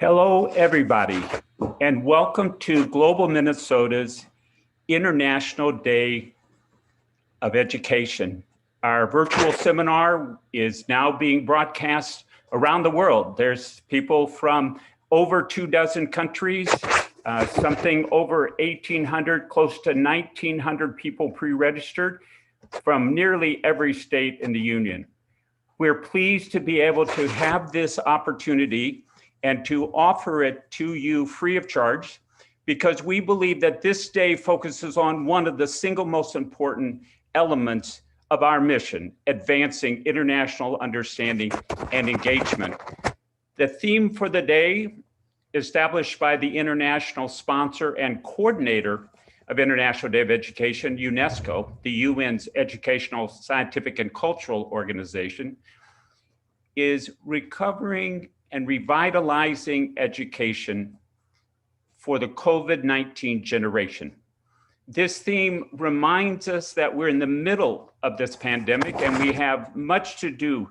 Hello, everybody, and welcome to Global Minnesota's International Day of Education. Our virtual seminar is now being broadcast around the world. There's people from over 24 countries, something over 1,800, close to 1,900 people pre-registered from nearly every state in the Union. We're pleased to be able to have this opportunity and to offer it to you free of charge, because we believe that this day focuses on one of the single most important elements of our mission, advancing international understanding and engagement. The theme for the day, established by the international sponsor and coordinator of International Day of Education, UNESCO, the UN's educational, scientific, and cultural organization, is recovering and revitalizing education for the COVID-19 generation. This theme reminds us that we're in the middle of this pandemic and we have much to do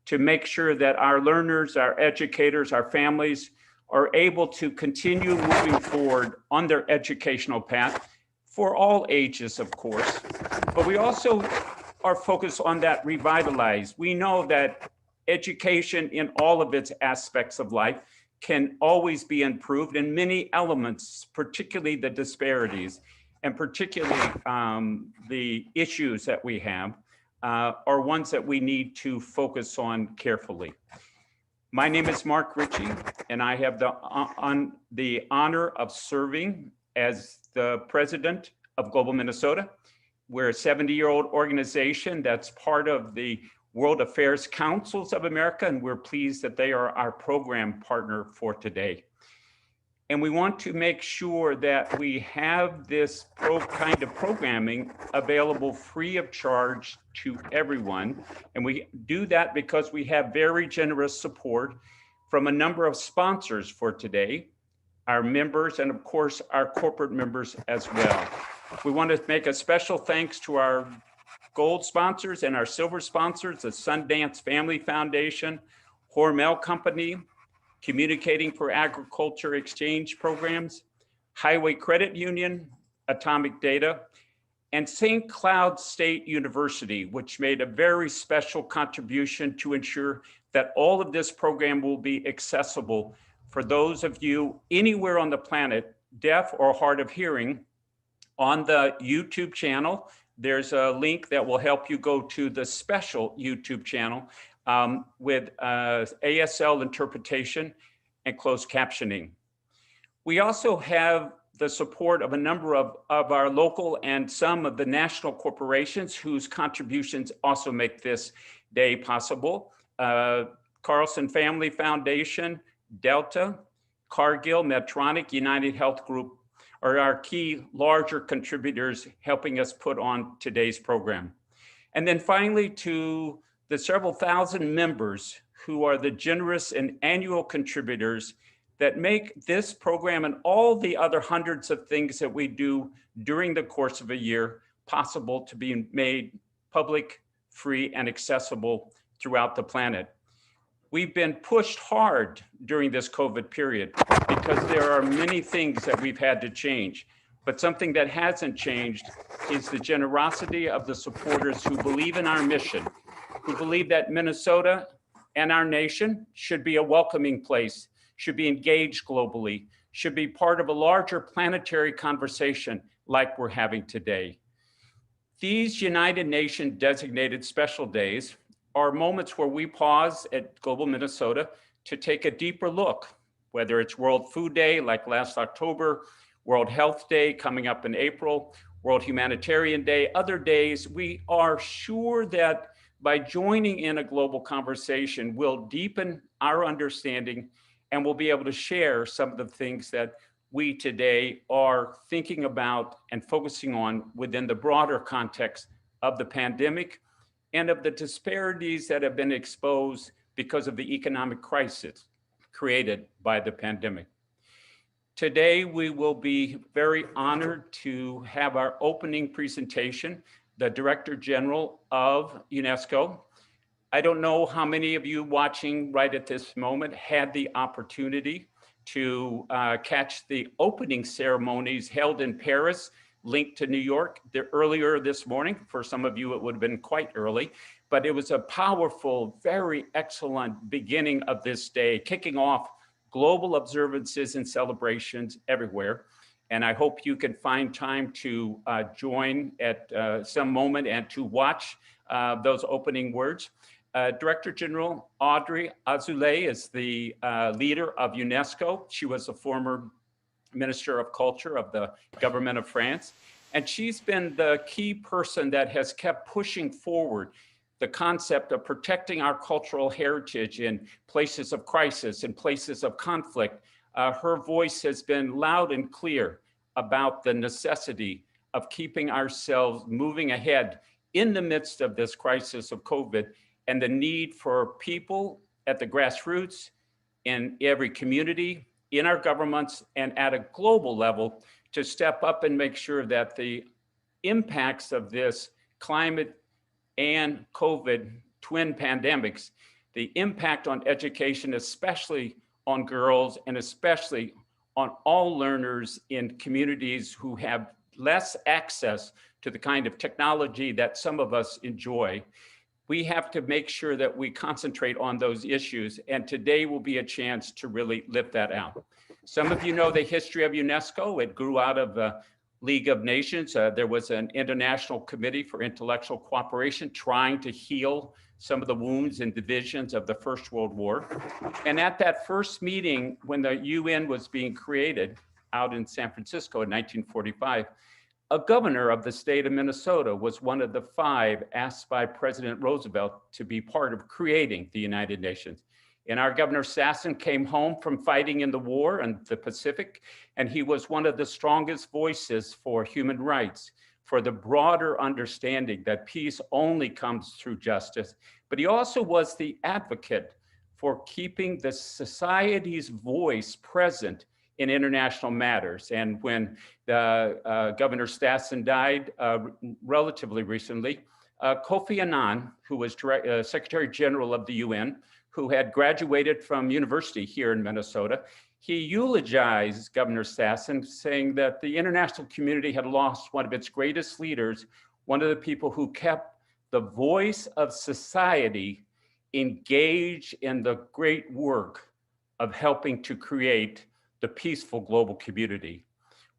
to make sure that our learners, our educators, our families are able to continue moving forward on their educational path for all ages, of course. But we also are focused on that revitalize. We know that education in all of its aspects of life can always be improved in many elements, particularly the disparities and particularly the issues that we have are ones that we need to focus on carefully. My name is Mark Ritchie, and I have the honor of serving as the president of Global Minnesota. We're a 70-year-old organization that's part of the World Affairs Councils of America, and we're pleased that they are our program partner for today. And we want to make sure that we have this kind of programming available free of charge to everyone. And we do that because we have very generous support from a number of sponsors for today, our members, and of course, our corporate members as well. We want to make a special thanks to our gold sponsors and our silver sponsors, the Sundance Family Foundation, Hormel Company, Communicating for Agriculture Exchange Programs, Highway Credit Union, Atomic Data, and St. Cloud State University, which made a very special contribution to ensure that all of this program will be accessible for those of you anywhere on the planet, deaf or hard of hearing. On the YouTube channel, there's a link that will help you go to the special YouTube channel with ASL interpretation and closed captioning. We also have the support of a number of our local and some of the national corporations whose contributions also make this day possible. Carlson Family Foundation, Delta, Cargill, Medtronic, United Health Group are our key larger contributors helping us put on today's program. And then finally, to the several thousand members who are the generous and annual contributors that make this program and all the other hundreds of things that we do during the course of a year possible to be made public, free, and accessible throughout the planet. We've been pushed hard during this COVID period because there are many things that we've had to change. But something that hasn't changed is the generosity of the supporters who believe in our mission, who believe that Minnesota and our nation should be a welcoming place, should be engaged globally, should be part of a larger planetary conversation like we're having today. These United Nations designated special days are moments where we pause at Global Minnesota to take a deeper look, whether it's World Food Day like last October, World Health Day coming up in April, World Humanitarian Day, other days. We are sure that by joining in a global conversation, we'll deepen our understanding and we'll be able to share some of the things that we today are thinking about and focusing on within the broader context of the pandemic and of the disparities that have been exposed because of the economic crisis created by the pandemic. Today, we will be very honored to have our opening presentation, the Director General of UNESCO. I don't know how many of you watching right at this moment had the opportunity to catch the opening ceremonies held in Paris, linked to New York. Earlier this morning. For some of you, it would have been quite early, but it was a powerful, very excellent beginning of this day, kicking off global observances and celebrations everywhere. And I hope you can find time to join at some moment and to watch those opening words. Director General Audrey Azoulay is the leader of UNESCO. She was a former Minister of Culture of the government of France. And she's been the key person that has kept pushing forward the concept of protecting our cultural heritage in places of crisis, in places of conflict. Her voice has been loud and clear about the necessity of keeping ourselves moving ahead in the midst of this crisis of COVID, and the need for people at the grassroots, in every community, in our governments, and at a global level to step up and make sure that the impacts of this climate and COVID twin pandemics, the impact on education, especially on girls and especially on all learners in communities who have less access to the kind of technology that some of us enjoy. We have to make sure that we concentrate on those issues, and today will be a chance to really lift that out. Some of you know the history of UNESCO. It grew out of the League of Nations. There was an International Committee for Intellectual Cooperation trying to heal some of the wounds and divisions of the First World War. And at that first meeting, when the UN was being created out in San Francisco in 1945, a governor of the state of Minnesota was one of the 5 asked by President Roosevelt to be part of creating the United Nations. And our Governor Sasson came home from fighting in the war in the Pacific, and he was one of the strongest voices for human rights, for the broader understanding that peace only comes through justice. But he also was the advocate for keeping the society's voice present in international matters. And when Governor Sasson died relatively recently, Kofi Annan, who was Secretary General of the UN, who had graduated from university here in Minnesota, he eulogized Governor Sasson, saying that the international community had lost one of its greatest leaders, one of the people who kept the voice of society engaged in the great work of helping to create the peaceful global community.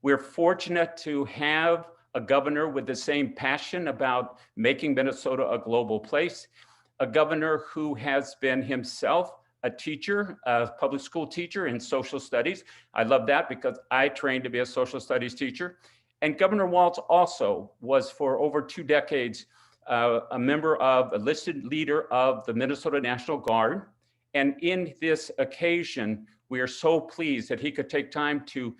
We're fortunate to have a governor with the same passion about making Minnesota a global place, a governor who has been himself a teacher, a public school teacher in social studies. I love that because I trained to be a social studies teacher. And Governor Walz also was for over 2 decades a listed leader of the Minnesota National Guard. And in this occasion, we are so pleased that he could take time to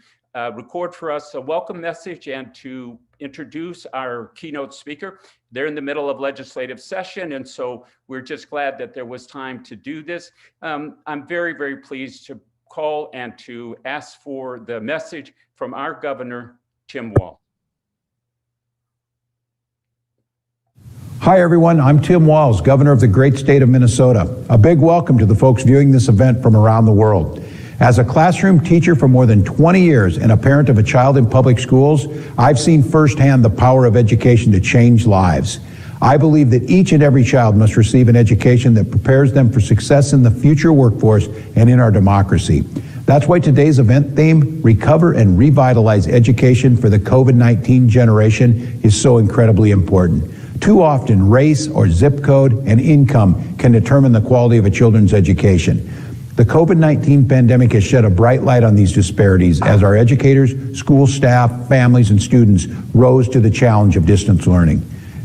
record for us a welcome message and to introduce our keynote speaker. They're in the middle of legislative session, and so we're just glad that there was time to do this. I'm very, very pleased to call and to ask for the message from our governor, Tim Walz. Hi, everyone. I'm Tim Walz, governor of the great state of Minnesota. A big welcome to the folks viewing this event from around the world. As a classroom teacher for more than 20 years and a parent of a child in public schools, I've seen firsthand the power of education to change lives. I believe that each and every child must receive an education that prepares them for success in the future workforce and in our democracy. That's why today's event theme, Recover and Revitalize Education for the COVID-19 Generation, is so incredibly important. Too often, race or zip code and income can determine the quality of a children's education. The COVID-19 pandemic has shed a bright light on these disparities as our educators, school staff, families, and students rose to the challenge of distance learning.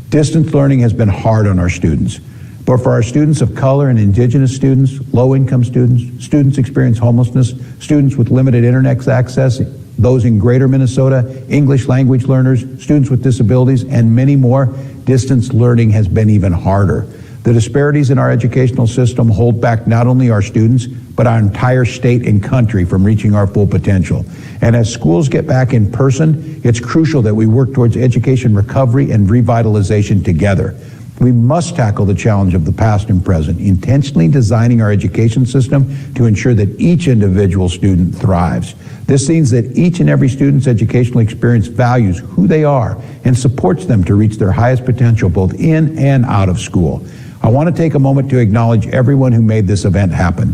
Distance learning has been hard on our students. But for our students of color and indigenous students, low-income students, students experiencing homelessness, students with limited internet access, those in greater Minnesota, English language learners, students with disabilities, and many more, distance learning has been even harder. The disparities in our educational system hold back not only our students, but our entire state and country from reaching our full potential. And as schools get back in person, it's crucial that we work towards education recovery and revitalization together. We must tackle the challenge of the past and present, intentionally designing our education system to ensure that each individual student thrives. This means that each and every student's educational experience values who they are and supports them to reach their highest potential both in and out of school. I want to take a moment to acknowledge everyone who made this event happen.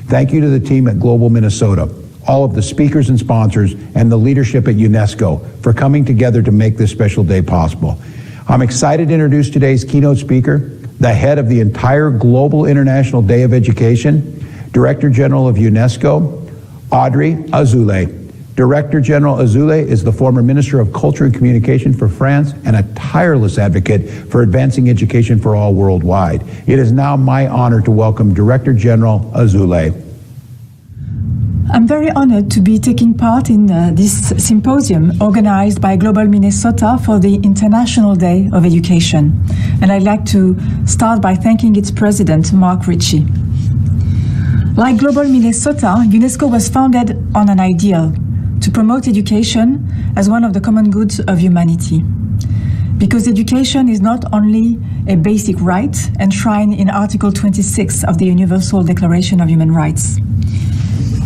Thank you to the team at Global Minnesota, all of the speakers and sponsors, and the leadership at UNESCO for coming together to make this special day possible. I'm excited to introduce today's keynote speaker, the head of the entire Global International Day of Education, Director General of UNESCO, Audrey Azoulay. Director General Azoulay is the former Minister of Culture and Communication for France and a tireless advocate for advancing education for all worldwide. It is now my honor to welcome Director General Azoulay. I'm very honored to be taking part in this symposium organized by Global Minnesota for the International Day of Education. And I'd like to start by thanking its president, Mark Ritchie. Like Global Minnesota, UNESCO was founded on an ideal to promote education as one of the common goods of humanity. Because education is not only a basic right enshrined in Article 26 of the Universal Declaration of Human Rights.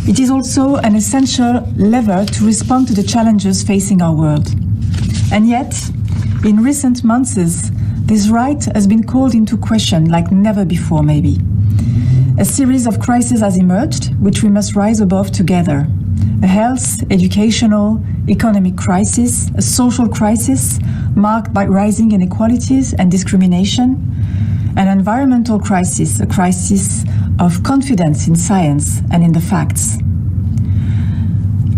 It is also an essential lever to respond to the challenges facing our world. And yet, in recent months, this right has been called into question like never before, maybe. A series of crises has emerged, which we must rise above together. A health, educational, economic crisis, a social crisis marked by rising inequalities and discrimination, an environmental crisis, a crisis of confidence in science and in the facts.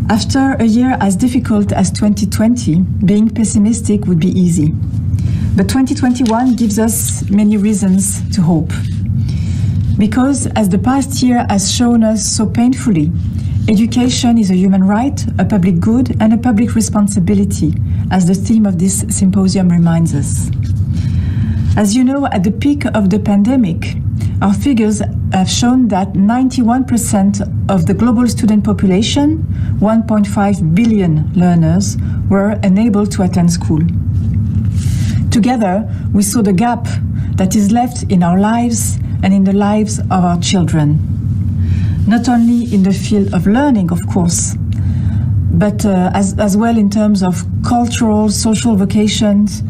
After a year as difficult as 2020, being pessimistic would be easy. But 2021 gives us many reasons to hope. Because, as the past year has shown us so painfully, education is a human right, a public good, and a public responsibility, as the theme of this symposium reminds us. As you know, at the peak of the pandemic, our figures have shown that 91% of the global student population, 1.5 billion learners, were unable to attend school. Together, we saw the gap that is left in our lives and in the lives of our children. Not only in the field of learning, of course, but as well in terms of cultural, social vocations,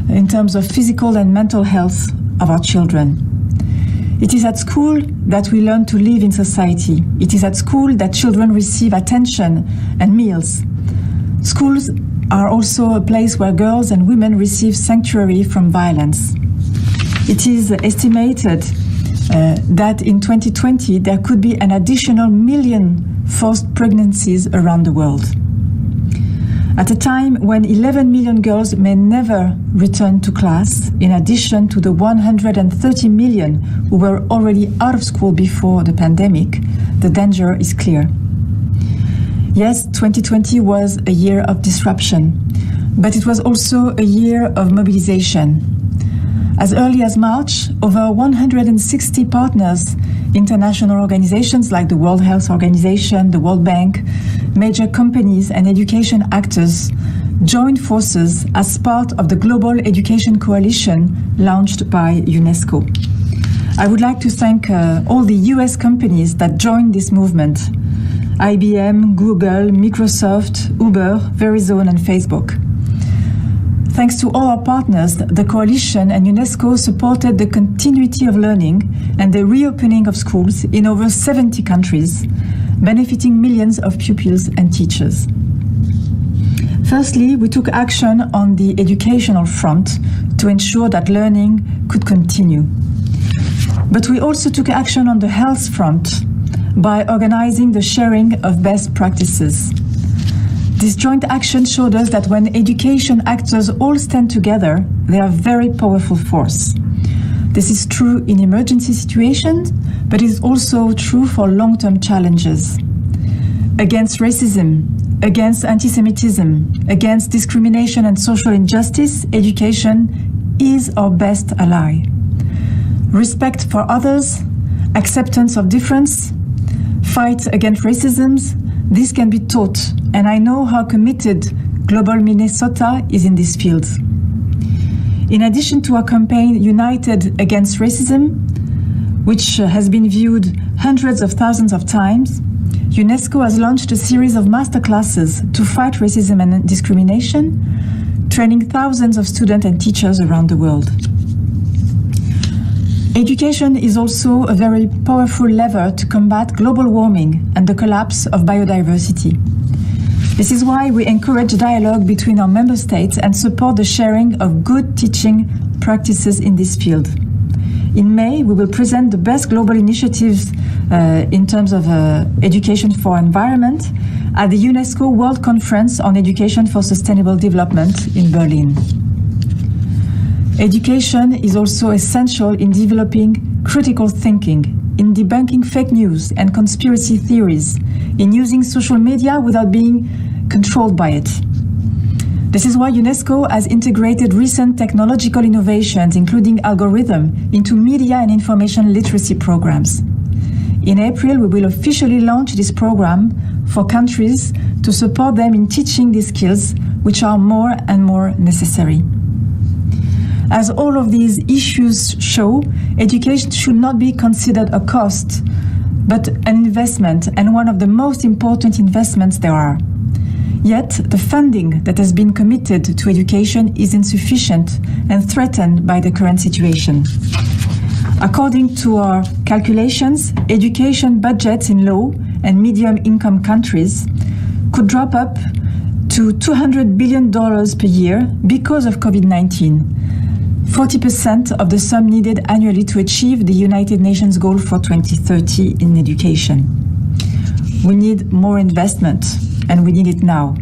in terms of physical and mental health of our children. It is at school that we learn to live in society. It is at school that children receive attention and meals. Schools are also a place where girls and women receive sanctuary from violence. It is estimated that in 2020 there could be an additional 1 million forced pregnancies around the world. At a time when 11 million girls may never return to class, in addition to the 130 million who were already out of school before the pandemic, the danger is clear. Yes, 2020 was a year of disruption, but it was also a year of mobilization. As early as March, over 160 partners, international organizations like the World Health Organization, the World Bank, major companies and education actors joined forces as part of the Global Education Coalition launched by UNESCO. I would like to thank all the US companies that joined this movement: IBM, Google, Microsoft, Uber, Verizon, and Facebook. Thanks to all our partners, the coalition and UNESCO supported the continuity of learning and the reopening of schools in over 70 countries, benefiting millions of pupils and teachers. Firstly, we took action on the educational front to ensure that learning could continue. But we also took action on the health front by organizing the sharing of best practices. This joint action showed us that when education actors all stand together, they are a very powerful force. This is true in emergency situations, but it is also true for long-term challenges. Against racism, against anti-Semitism, against discrimination and social injustice, education is our best ally. Respect for others, acceptance of difference, fight against racism, this can be taught, and I know how committed Global Minnesota is in this field. In addition to our campaign United Against Racism, which has been viewed hundreds of thousands of times, UNESCO has launched a series of masterclasses to fight racism and discrimination, training thousands of students and teachers around the world. Education is also a very powerful lever to combat global warming and the collapse of biodiversity. This is why we encourage dialogue between our member states and support the sharing of good teaching practices in this field. In May, we will present the best global initiatives in terms of education for environment at the UNESCO World Conference on Education for Sustainable Development in Berlin. Education is also essential in developing critical thinking, in debunking fake news and conspiracy theories, in using social media without being controlled by it. This is why UNESCO has integrated recent technological innovations, including algorithm, into media and information literacy programs. In April, we will officially launch this program for countries to support them in teaching these skills, which are more and more necessary. As all of these issues show, education should not be considered a cost, but an investment, and one of the most important investments there are. Yet, the funding that has been committed to education is insufficient and threatened by the current situation. According to our calculations, education budgets in low and medium income countries could drop up to $200 billion per year because of COVID-19. 40% of the sum needed annually to achieve the United Nations goal for 2030 in education. We need more investment, and we need it now.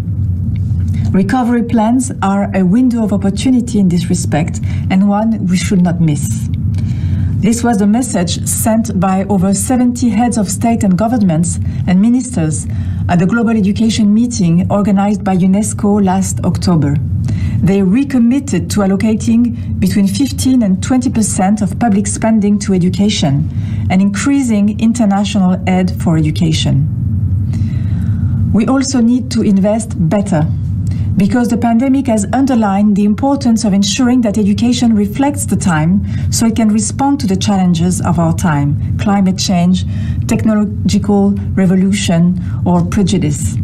Recovery plans are a window of opportunity in this respect, and one we should not miss. This was the message sent by over 70 heads of state and governments and ministers at the Global Education Meeting organized by UNESCO last October. They recommitted to allocating between 15 and 20% of public spending to education and increasing international aid for education. We also need to invest better, because the pandemic has underlined the importance of ensuring that education reflects the time so it can respond to the challenges of our time: climate change, technological revolution, or prejudice.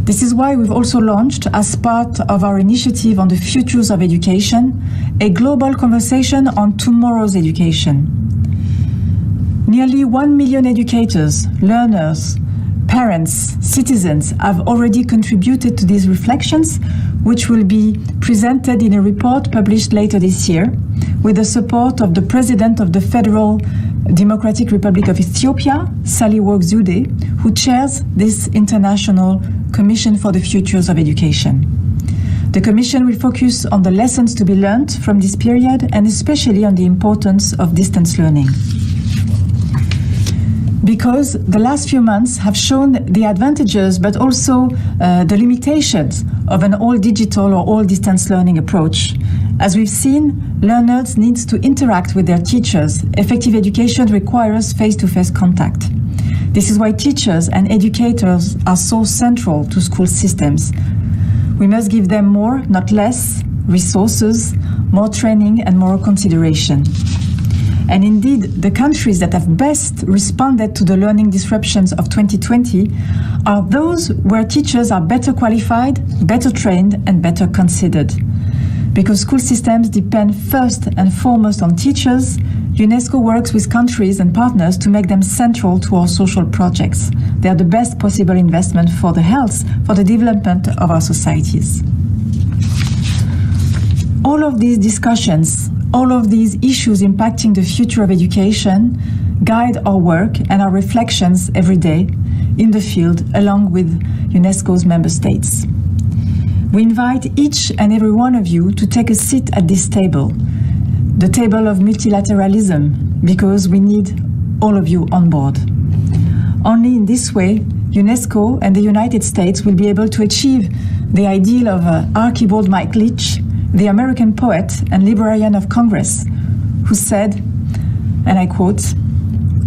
This is why we've also launched, as part of our initiative on the futures of education, a global conversation on tomorrow's education. Nearly 1 million educators, learners, parents, citizens have already contributed to these reflections, which will be presented in a report published later this year, with the support of the President of the Federal Democratic Republic of Ethiopia, Sahle-Work Zewde, who chairs this International Commission for the Futures of Education. The Commission will focus on the lessons to be learned from this period, and especially on the importance of distance learning. Because the last few months have shown the advantages, but also the limitations of an all-digital or all-distance learning approach. As we've seen, learners need to interact with their teachers. Effective education requires face-to-face contact. This is why teachers and educators are so central to school systems. We must give them more, not less, resources, more training, and more consideration. And indeed, the countries that have best responded to the learning disruptions of 2020 are those where teachers are better qualified, better trained, and better considered. Because school systems depend first and foremost on teachers, UNESCO works with countries and partners to make them central to our social projects. They are the best possible investment for the health, for the development of our societies. All of these discussions, all of these issues impacting the future of education guide our work and our reflections every day in the field, along with UNESCO's member states. We invite each and every one of you to take a seat at this table, the table of multilateralism, because we need all of you on board. Only in this way, UNESCO and the United States will be able to achieve the ideal of Archibald Mike Leach, the American poet and Librarian of Congress, who said, and I quote,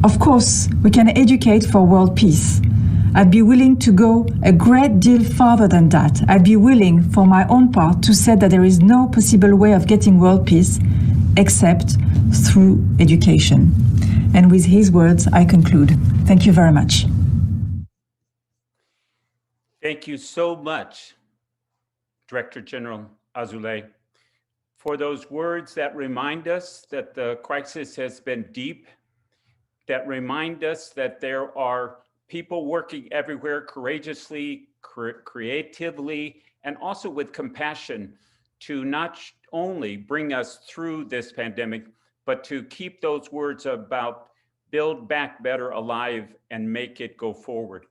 "Of course, we can educate for world peace. I'd be willing to go a great deal farther than that. I'd be willing, for my own part, to say that there is no possible way of getting world peace except through education. And with his words, I conclude. Thank you very much. Thank you so much, Director General Azoulay, for those words that remind us that the crisis has been deep, that remind us that there are people working everywhere courageously, creatively, and also with compassion to not only bring us through this pandemic, but to keep those words about build back better alive and make it go forward.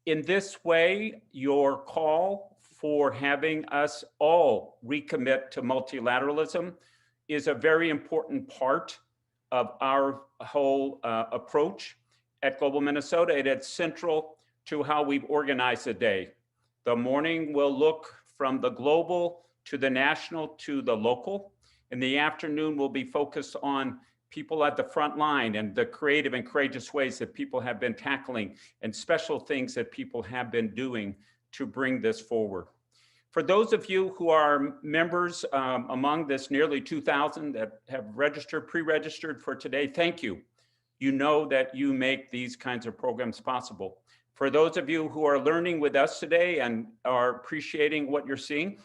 In this way, your call for having us all recommit to multilateralism is a very important part of our whole approach at Global Minnesota. It is central to how we've organized the day. The morning will look from the global to the national to the local. In the afternoon, we'll be focused on people at the front line and the creative and courageous ways that people have been tackling and special things that people have been doing to bring this forward. For those of you who are members among this nearly 2,000 that have registered, pre-registered for today, thank you. You know that you make these kinds of programs possible. For those of you who are learning with us today and are appreciating what you're seeing,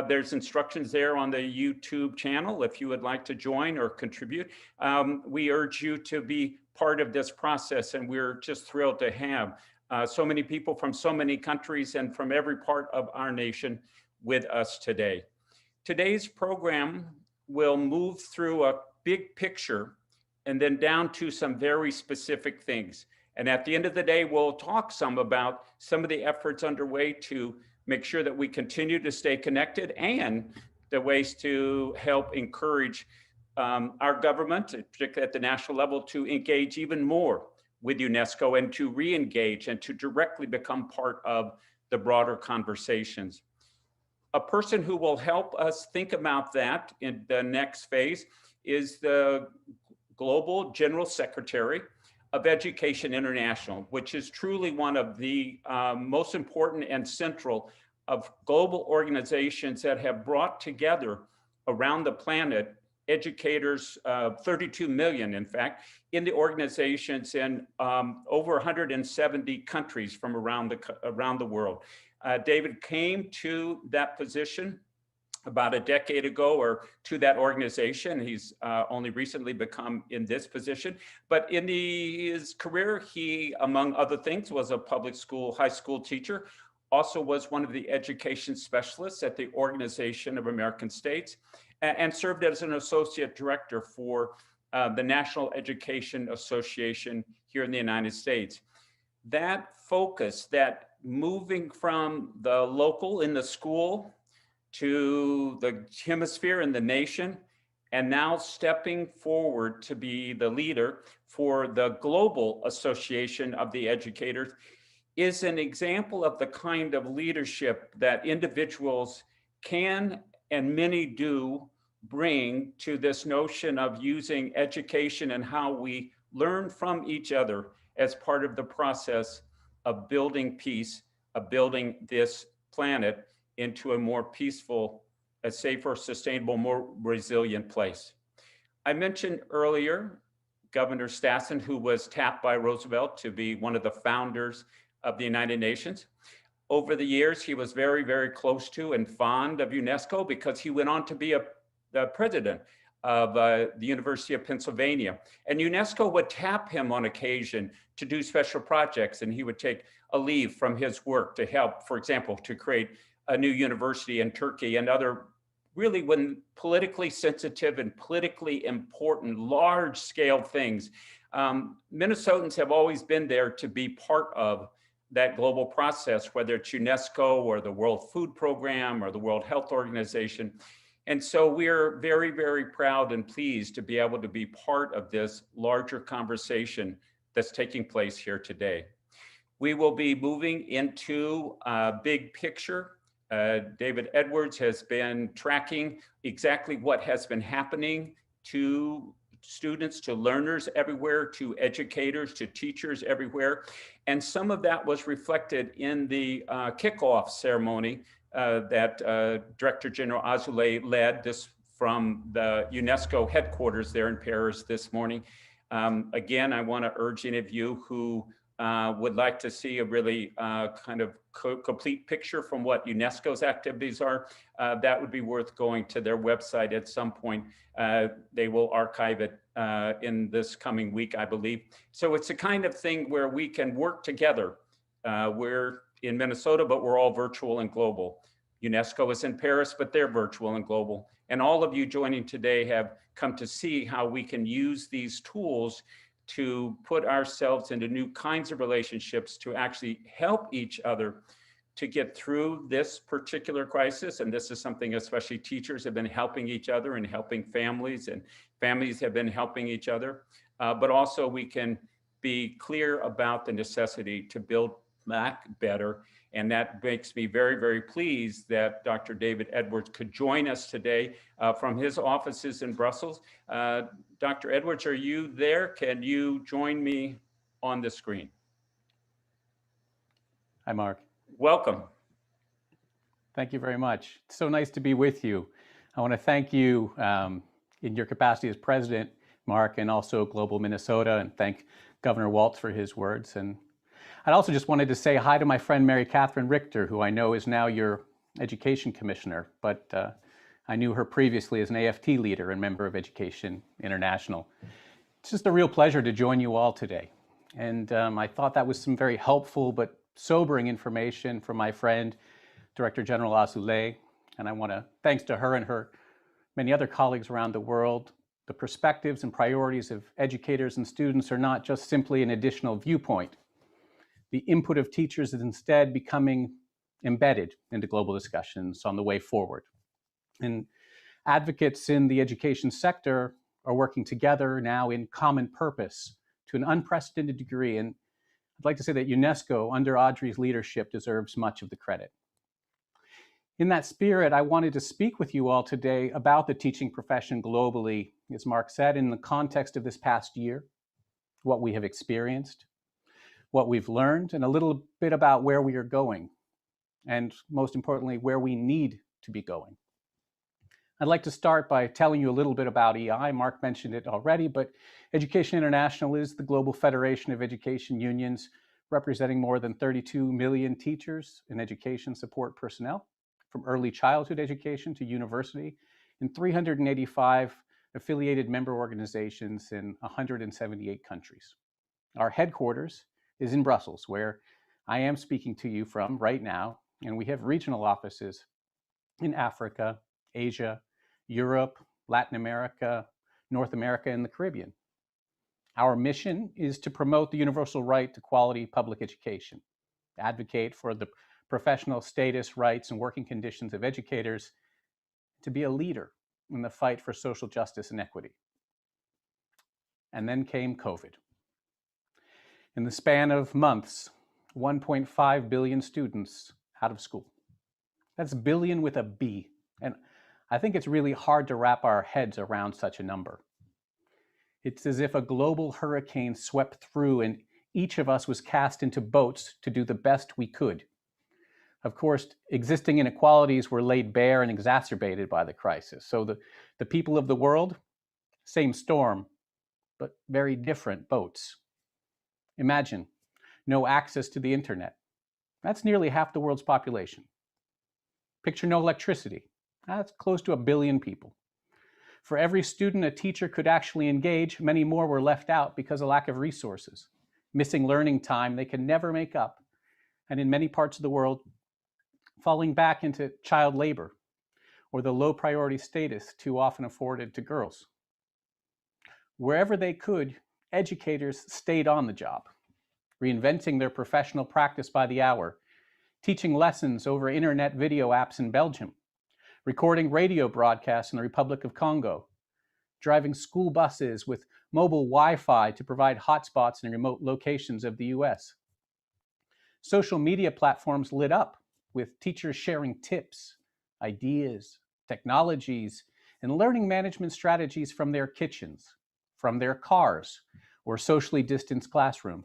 there's instructions there on the YouTube channel if you would like to join or contribute. We urge you to be part of this process, and we're just thrilled to have so many people from so many countries and from every part of our nation with us today. Today's program will move through a big picture and then down to some very specific things. And at the end of the day, we'll talk some about some of the efforts underway to make sure that we continue to stay connected and the ways to help encourage our government, particularly at the national level, to engage even more with UNESCO and to re-engage and to directly become part of the broader conversations. A person who will help us think about that in the next phase is the Global General Secretary of Education International, which is truly one of the most important and central of global organizations that have brought together around the planet educators, 32 million, in fact, in the organizations in over 170 countries from around the world. David came to that position about a decade ago, or to that organization. He's only recently become in this position. But in his career, he, among other things, was a public school, high school teacher, also was one of the education specialists at the Organization of American States, and served as an associate director for the National Education Association here in the United States. That focus, that moving from the local in the school to the hemisphere and the nation, and now stepping forward to be the leader for the Global Association of the Educators, is an example of the kind of leadership that individuals can, and many do, bring to this notion of using education and how we learn from each other as part of the process of building peace, of building this planet into a more peaceful, a safer, sustainable, more resilient place. I mentioned earlier Governor Stassen, who was tapped by Roosevelt to be one of the founders of the United Nations. Over the years, he was very, very close to and fond of UNESCO because he went on to be the president of the University of Pennsylvania. And UNESCO would tap him on occasion to do special projects, and he would take a leave from his work to help, for example, to create a new university in Turkey and other really when politically sensitive and politically important, large scale things. Minnesotans have always been there to be part of that global process, whether it's UNESCO or the World Food Program or the World Health Organization. And so we're very, very proud and pleased to be able to be part of this larger conversation that's taking place here today. We will be moving into a big picture. David Edwards has been tracking exactly what has been happening to students, to learners everywhere, to educators, to teachers everywhere. And some of that was reflected in the kickoff ceremony that Director General Azoulay led this from the UNESCO headquarters there in Paris this morning. Again, I want to urge any of you who would like to see a really kind of complete picture from what UNESCO's activities are, that would be worth going to their website at some point. They will archive it in this coming week, I believe. So it's a kind of thing where we can work together. We're in Minnesota, but we're all virtual and global. UNESCO is in Paris, but they're virtual and global. And all of you joining today have come to see how we can use these tools to put ourselves into new kinds of relationships to actually help each other to get through this particular crisis. And this is something especially teachers have been helping each other and helping families, and families have been helping each other. But also we can be clear about the necessity to build back better. And that makes me very, very pleased that Dr. David Edwards could join us today from his offices in Brussels. Dr. Edwards, are you there? Can you join me on the screen? Hi, Mark. Welcome. Thank you very much. It's so nice to be with you. I want to thank you in your capacity as president, Mark, and also Global Minnesota, and thank Governor Waltz for his words. And I also just wanted to say hi to my friend Mary Catherine Richter, who I know is now your education commissioner, but I knew her previously as an AFT leader and member of Education International. It's just a real pleasure to join you all today. And I thought that was some very helpful but sobering information from my friend, Director General Azoulay. And I want to, thanks to her and her many other colleagues around the world, the perspectives and priorities of educators and students are not just simply an additional viewpoint. The input of teachers is instead becoming embedded into global discussions on the way forward. And advocates in the education sector are working together now in common purpose to an unprecedented degree. And I'd like to say that UNESCO, under Audrey's leadership, deserves much of the credit. In that spirit, I wanted to speak with you all today about the teaching profession globally, as Mark said, in the context of this past year, what we have experienced, what we've learned, and a little bit about where we are going, and most importantly, where we need to be going. I'd like to start by telling you a little bit about EI. Mark mentioned it already, but Education International is the global federation of education unions representing more than 32 million teachers and education support personnel, from early childhood education to university, in 385 affiliated member organizations in 178 countries. Our headquarters is in Brussels, where I am speaking to you from right now, and we have regional offices in Africa, Asia, Europe, Latin America, North America, and the Caribbean. Our mission is to promote the universal right to quality public education, advocate for the professional status, rights, and working conditions of educators, to be a leader in the fight for social justice and equity. And then came COVID. In the span of months, 1.5 billion students out of school. That's billion with a B. And I think it's really hard to wrap our heads around such a number. It's as if a global hurricane swept through and each of us was cast into boats to do the best we could. Of course, existing inequalities were laid bare and exacerbated by the crisis. So the people of the world, same storm, but very different boats. Imagine no access to the internet. That's nearly half the world's population. Picture no electricity. That's close to 1 billion people. For every student a teacher could actually engage, many more were left out because of lack of resources, missing learning time they can never make up, and in many parts of the world, falling back into child labor or the low priority status too often afforded to girls. Wherever they could, educators stayed on the job, reinventing their professional practice by the hour, teaching lessons over internet video apps in Belgium, recording radio broadcasts in the Republic of Congo, driving school buses with mobile Wi-Fi to provide hotspots in remote locations of the US. Social media platforms lit up with teachers sharing tips, ideas, technologies, and learning management strategies from their kitchens, from their cars or socially distanced classroom,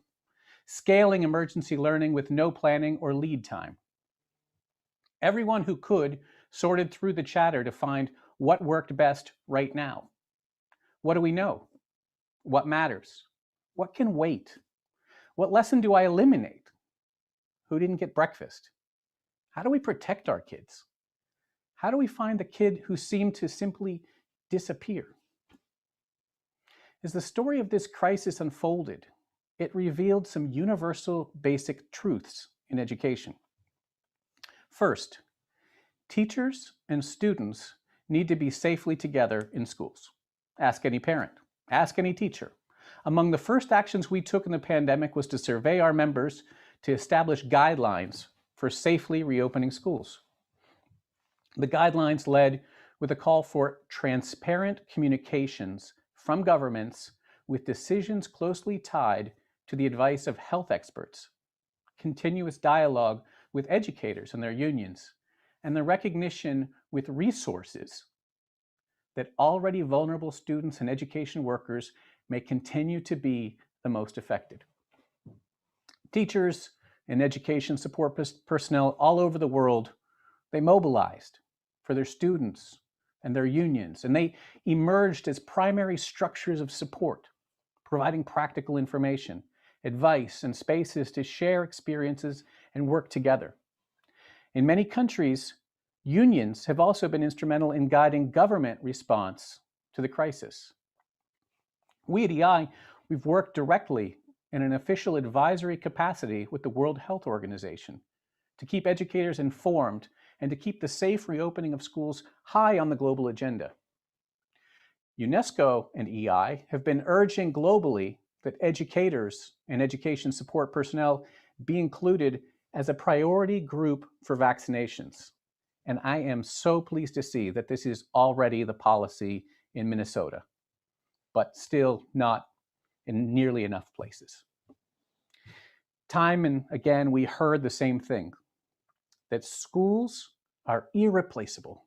scaling emergency learning with no planning or lead time. Everyone who could sorted through the chatter to find what worked best right now. What do we know? What matters? What can wait? What lesson do I eliminate? Who didn't get breakfast? How do we protect our kids? How do we find the kid who seemed to simply disappear? As the story of this crisis unfolded, it revealed some universal basic truths in education. First, teachers and students need to be safely together in schools. Ask any parent, ask any teacher. Among the first actions we took in the pandemic was to survey our members to establish guidelines for safely reopening schools. The guidelines led with a call for transparent communications from governments with decisions closely tied to the advice of health experts, continuous dialogue with educators and their unions, and the recognition with resources that already vulnerable students and education workers may continue to be the most affected. Teachers and education support personnel all over the world, they mobilized for their students and their unions, and they emerged as primary structures of support, providing practical information, advice, and spaces to share experiences and work together. In many countries, unions have also been instrumental in guiding government response to the crisis. We at EI, we've worked directly in an official advisory capacity with the World Health Organization to keep educators informed and to keep the safe reopening of schools high on the global agenda. UNESCO and EI have been urging globally that educators and education support personnel be included as a priority group for vaccinations. And I am so pleased to see that this is already the policy in Minnesota, but still not in nearly enough places. Time and again, we heard the same thing, that schools are irreplaceable.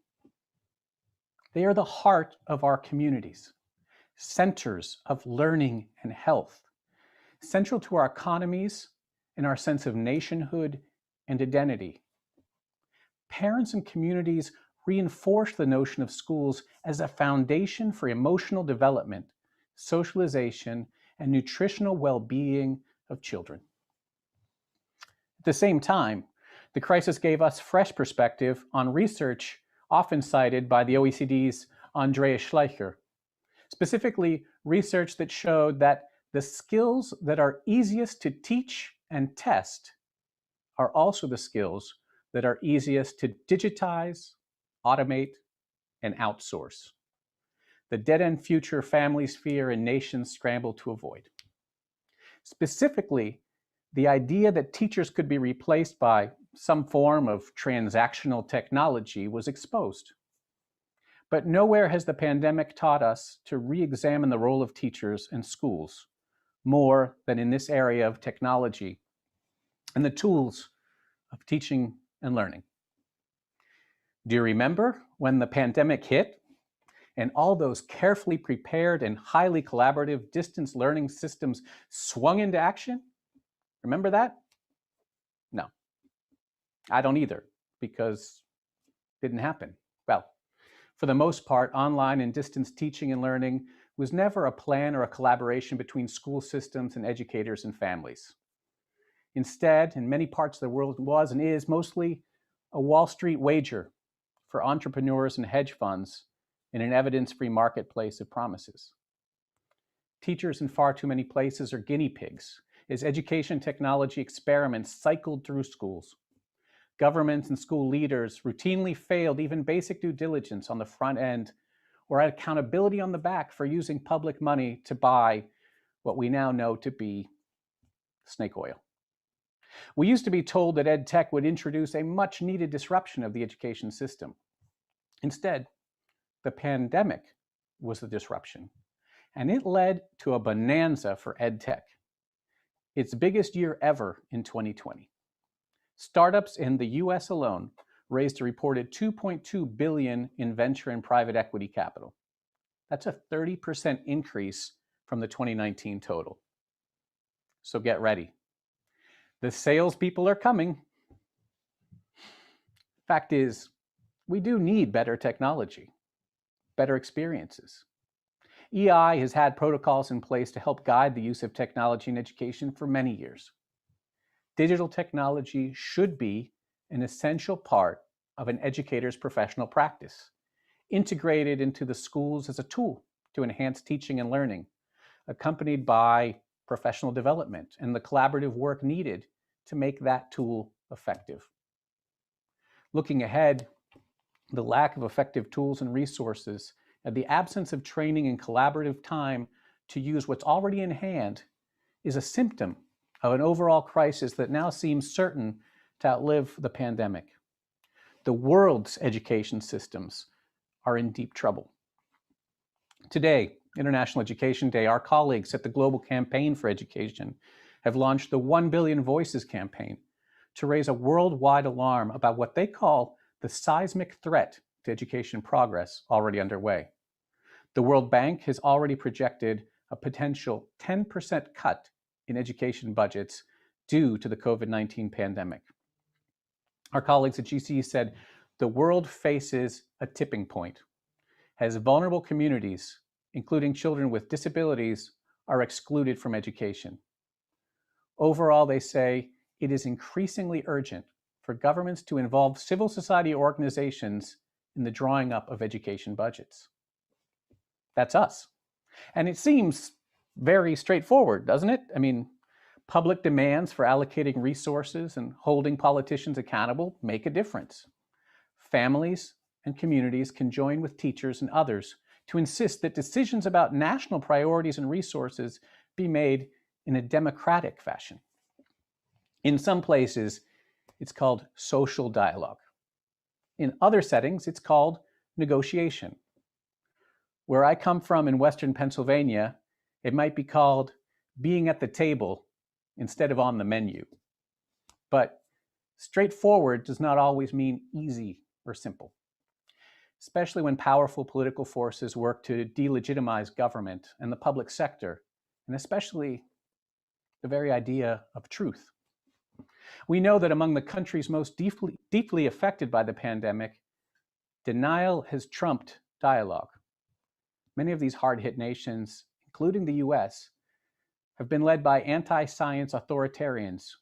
They are the heart of our communities, centers of learning and health, central to our economies and our sense of nationhood and identity. Parents and communities reinforce the notion of schools as a foundation for emotional development, socialization, and nutritional well-being of children. At the same time, the crisis gave us fresh perspective on research often cited by the OECD's Andreas Schleicher, specifically research that showed that the skills that are easiest to teach and test are also the skills that are easiest to digitize, automate, and outsource. The dead-end future families fear and nations scramble to avoid. Specifically, the idea that teachers could be replaced by some form of transactional technology was exposed. But nowhere has the pandemic taught us to re-examine the role of teachers and schools more than in this area of technology and the tools of teaching and learning. Do you remember when the pandemic hit and all those carefully prepared and highly collaborative distance learning systems swung into action? Remember that? No, I don't either, because it didn't happen. Well, for the most part, online and distance teaching and learning was never a plan or a collaboration between school systems and educators and families. Instead, in many parts of the world, it was and is mostly a Wall Street wager for entrepreneurs and hedge funds in an evidence-free marketplace of promises. Teachers in far too many places are guinea pigs as education technology experiments cycled through schools. Governments and school leaders routinely failed even basic due diligence on the front end or accountability on the back for using public money to buy what we now know to be snake oil. We used to be told that ed tech would introduce a much needed disruption of the education system. Instead, the pandemic was the disruption, and it led to a bonanza for ed tech. Its biggest year ever in 2020. Startups in the US alone raised a reported $2.2 billion in venture and private equity capital. That's a 30% increase from the 2019 total. So get ready. The salespeople are coming. Fact is, we do need better technology, better experiences. EI has had protocols in place to help guide the use of technology in education for many years. Digital technology should be an essential part of an educator's professional practice, integrated into the schools as a tool to enhance teaching and learning, accompanied by professional development and the collaborative work needed to make that tool effective. Looking ahead, the lack of effective tools and resources and the absence of training and collaborative time to use what's already in hand is a symptom of an overall crisis that now seems certain to outlive the pandemic. The world's education systems are in deep trouble. Today, International Education Day, our colleagues at the Global Campaign for Education have launched the 1 Billion Voices campaign to raise a worldwide alarm about what they call the seismic threat to education progress already underway. The World Bank has already projected a potential 10% cut in education budgets due to the COVID-19 pandemic. Our colleagues at GCE said the world faces a tipping point as vulnerable communities, including children with disabilities, are excluded from education. Overall, they say it is increasingly urgent for governments to involve civil society organizations in the drawing up of education budgets. That's us. And it seems very straightforward, doesn't it? I mean, public demands for allocating resources and holding politicians accountable make a difference. Families and communities can join with teachers and others to insist that decisions about national priorities and resources be made in a democratic fashion. In some places, it's called social dialogue. In other settings, it's called negotiation. Where I come from in Western Pennsylvania, it might be called being at the table instead of on the menu. But straightforward does not always mean easy or simple, especially when powerful political forces work to delegitimize government and the public sector, and especially the very idea of truth. We know that among the countries most deeply affected by the pandemic, denial has trumped dialogue. Many of these hard-hit nations, including the US, have been led by anti-science authoritarians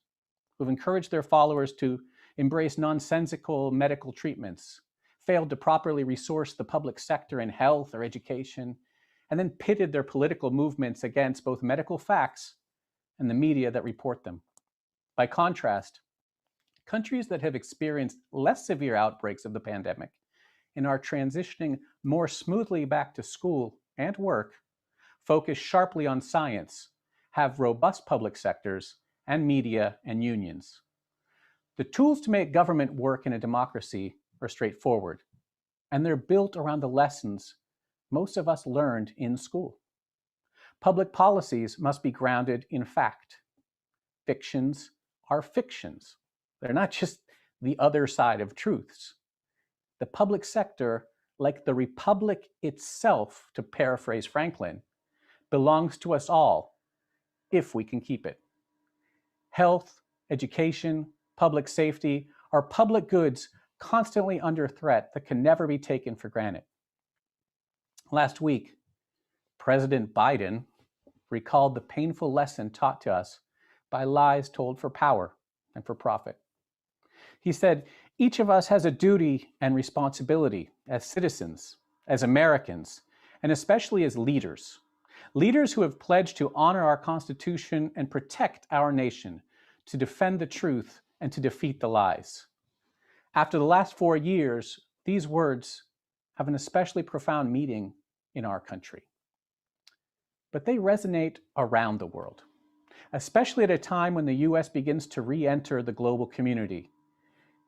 who've encouraged their followers to embrace nonsensical medical treatments, failed to properly resource the public sector in health or education, and then pitted their political movements against both medical facts and the media that report them. By contrast, countries that have experienced less severe outbreaks of the pandemic and are transitioning more smoothly back to school and work, focus sharply on science, have robust public sectors and media and unions. The tools to make government work in a democracy are straightforward, and they're built around the lessons most of us learned in school. Public policies must be grounded in fact. Fictions are fictions. They're not just the other side of truths. The public sector, like the republic itself, to paraphrase Franklin, belongs to us all if we can keep it. Health, education, public safety are public goods constantly under threat that can never be taken for granted. Last week, President Biden recalled the painful lesson taught to us by lies told for power and for profit. He said, each of us has a duty and responsibility as citizens, as Americans, and especially as leaders. Leaders who have pledged to honor our Constitution and protect our nation, to defend the truth and to defeat the lies. After the last 4 years, these words have an especially profound meaning in our country. But they resonate around the world, especially at a time when the US begins to re-enter the global community.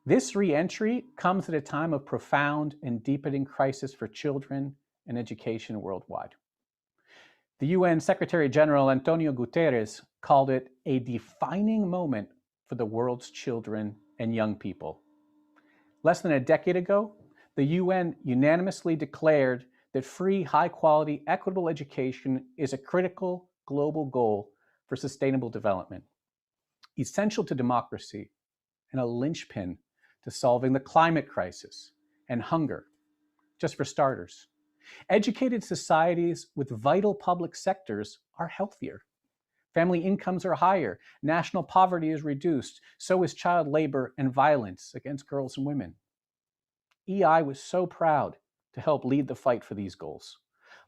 This re-entry comes at a time of profound and deepening crisis for children and education worldwide. The UN Secretary General Antonio Guterres called it a defining moment for the world's children and young people. Less than a decade ago, the UN unanimously declared that free, high-quality, equitable education is a critical global goal for sustainable development, essential to democracy, and a linchpin to solving the climate crisis and hunger, just for starters. Educated societies with vital public sectors are healthier. Family incomes are higher, national poverty is reduced, so is child labor and violence against girls and women. EI was so proud to help lead the fight for these goals,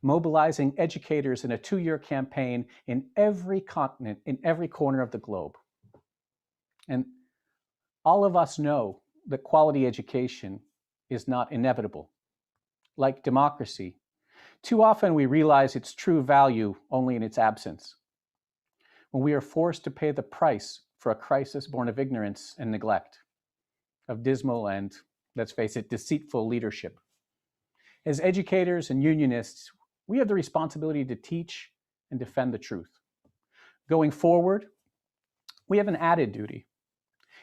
mobilizing educators in a 2-year campaign in every continent, in every corner of the globe. And all of us know that quality education is not inevitable. Like democracy, too often we realize its true value only in its absence, when we are forced to pay the price for a crisis born of ignorance and neglect, of dismal and, let's face it, deceitful leadership. As educators and unionists, we have the responsibility to teach and defend the truth. Going forward, we have an added duty,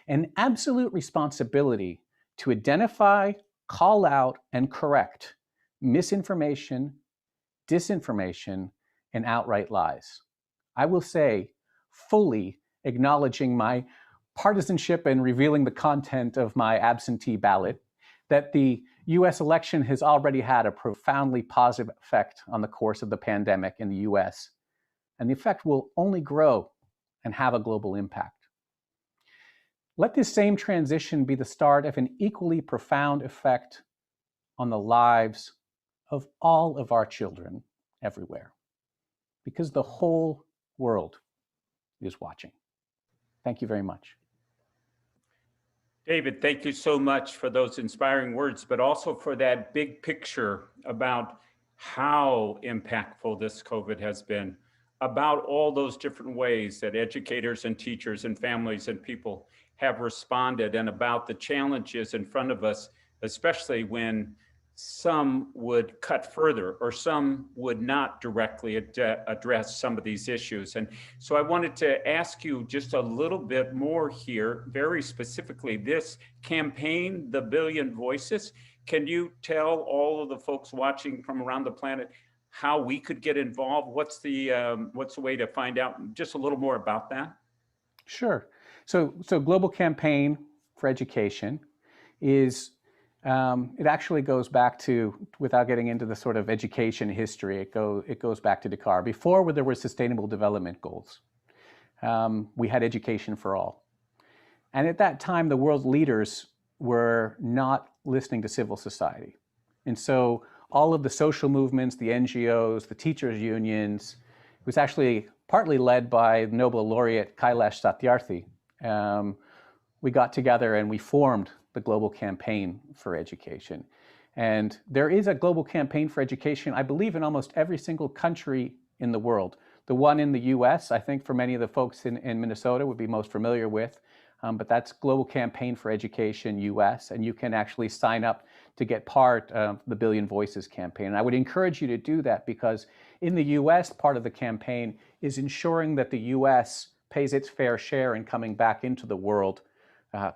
an absolute responsibility to identify, call out, and correct misinformation, disinformation, and outright lies. I will say, fully acknowledging my partisanship and revealing the content of my absentee ballot, that the US election has already had a profoundly positive effect on the course of the pandemic in the US, and the effect will only grow and have a global impact. Let this same transition be the start of an equally profound effect on the lives of all of our children everywhere, because the whole world is watching. Thank you very much. David, thank you so much for those inspiring words, but also for that big picture about how impactful this COVID has been, about all those different ways that educators and teachers and families and people have responded, and about the challenges in front of us, especially when some would cut further or some would not directly address some of these issues. And so I wanted to ask you just a little bit more here, very specifically, this campaign, The Billion Voices. Can you tell all of the folks watching from around the planet how we could get involved? What's the way to find out just a little more about that? Sure. So Global Campaign for Education is it actually goes back to, without getting into the sort of education history, it goes back to Dakar. Before, there were Sustainable Development Goals, we had education for all. And at that time, the world leaders were not listening to civil society. And so all of the social movements, the NGOs, the teachers' unions, it was actually partly led by Nobel laureate Kailash Satyarthi. We got together and we formed the Global Campaign for Education. And there is a Global Campaign for Education, I believe, in almost every single country in the world. The one in the US, I think for many of the folks in Minnesota would be most familiar with, but that's Global Campaign for Education US, and you can actually sign up to get part of the Billion Voices campaign. And I would encourage you to do that, because in the US, part of the campaign is ensuring that the US pays its fair share in coming back into the world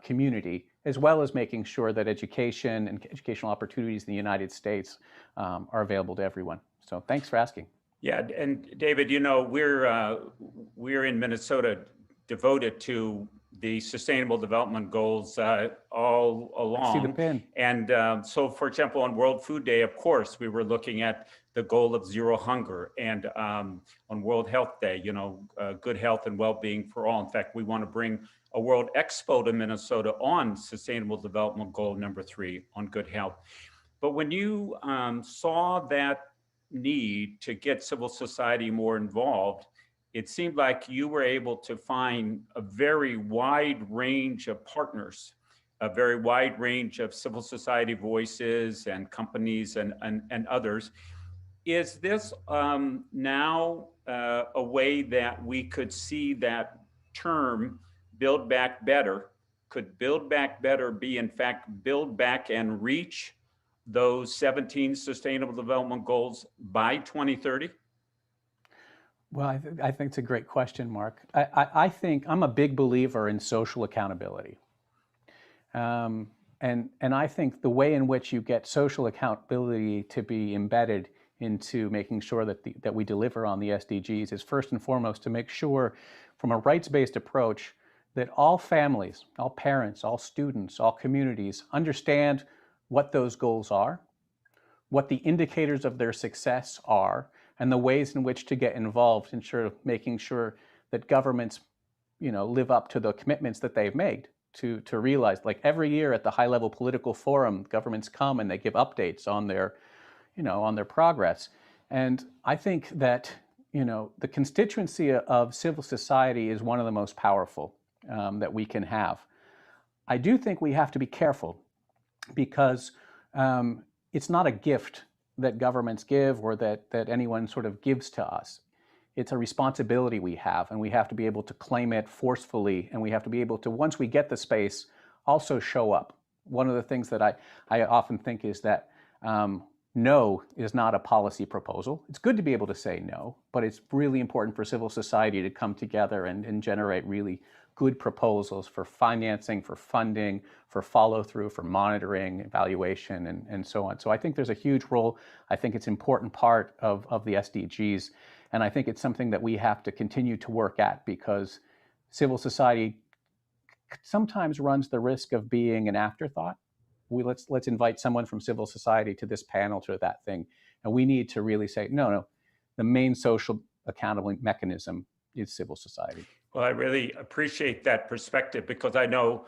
community, as well as making sure that education and educational opportunities in the United States are available to everyone. So thanks for asking. Yeah, and David, you know, we're in Minnesota devoted to the Sustainable Development Goals all along. I see the pin. And so, for example, on World Food Day, of course, we were looking at the goal of zero hunger. And on World Health Day, you know, good health and well-being for all. In fact, we want to bring a World Expo to Minnesota on Sustainable Development Goal number 3 on good health. But when you saw that need to get civil society more involved, it seemed like you were able to find a very wide range of partners, a very wide range of civil society voices and companies and others. Is this now a way that we could see that term, Build Back Better? Could Build Back Better be, in fact, build back and reach those 17 Sustainable Development Goals by 2030? Well, I think it's a great question, Mark. I think I'm a big believer in social accountability. And And I think the way in which you get social accountability to be embedded into making sure that we deliver on the SDGs is first and foremost to make sure from a rights-based approach that all families, all parents, all students, all communities understand what those goals are, what the indicators of their success are, and the ways in which to get involved in sort of making sure that governments, live up to the commitments that they've made to realize, like every year at the high-level political forum, governments come and they give updates on their, on their progress. And I think that, the constituency of civil society is one of the most powerful that we can have. I do think we have to be careful because it's not a gift that governments give or that anyone sort of gives to us. It's a responsibility we have, and we have to be able to claim it forcefully, and we have to be able to, once we get the space, also show up. One of the things that I often think is that no is not a policy proposal. It's good to be able to say no, but it's really important for civil society to come together and generate really good proposals for financing, for funding, for follow-through, for monitoring, evaluation, and so on. So I think there's a huge role. I think it's an important part of the SDGs. And I think it's something that we have to continue to work at because civil society sometimes runs the risk of being an afterthought. Let's invite someone from civil society to this panel, to that thing. And we need to really say, no, the main social accountability mechanism is civil society. Well, I really appreciate that perspective because I know,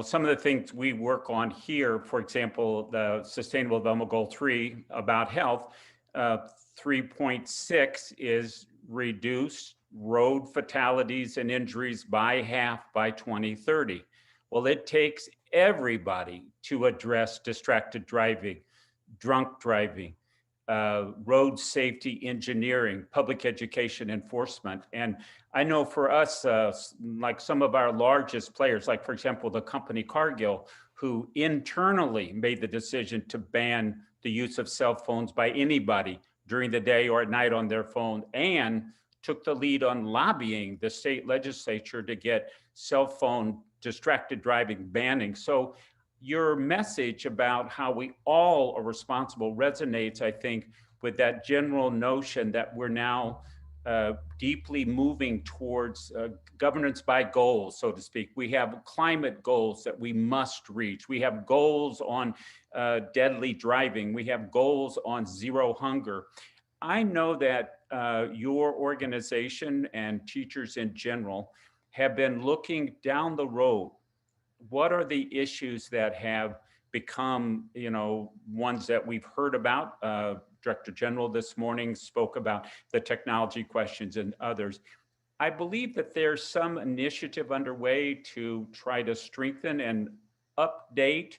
some of the things we work on here, for example, the Sustainable Development Goal 3 about health, 3.6 is reduce road fatalities and injuries by half by 2030. Well, it takes everybody to address distracted driving, drunk driving, road safety engineering, public education enforcement. And I know for us, like some of our largest players, like for example, the company Cargill, who internally made the decision to ban the use of cell phones by anybody during the day or at night on their phone, and took the lead on lobbying the state legislature to get cell phone distracted driving banning. So your message about how we all are responsible resonates, I think, with that general notion that we're now deeply moving towards governance by goals, so to speak. We have climate goals that we must reach. We have goals on deadly driving. We have goals on zero hunger. I know that your organization and teachers in general have been looking down the road. What are the issues that have become, ones that we've heard about? Director General this morning spoke about the technology questions and others. I believe that there's some initiative underway to try to strengthen and update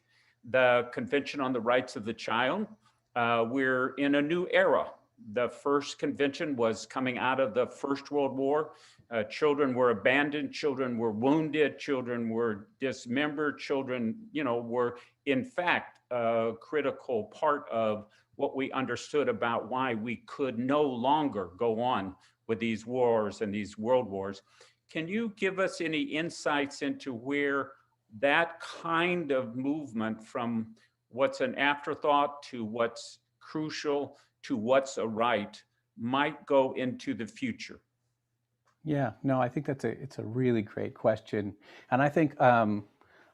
the Convention on the Rights of the Child. We're in a new era. The first convention was coming out of the First World War. Children were abandoned, children were wounded, children were dismembered, children, were in fact a critical part of what we understood about why we could no longer go on with these wars and these world wars. Can you give us any insights into where that kind of movement from what's an afterthought to what's crucial to what's a right might go into the future? Yeah, no, I think it's a really great question. And I think a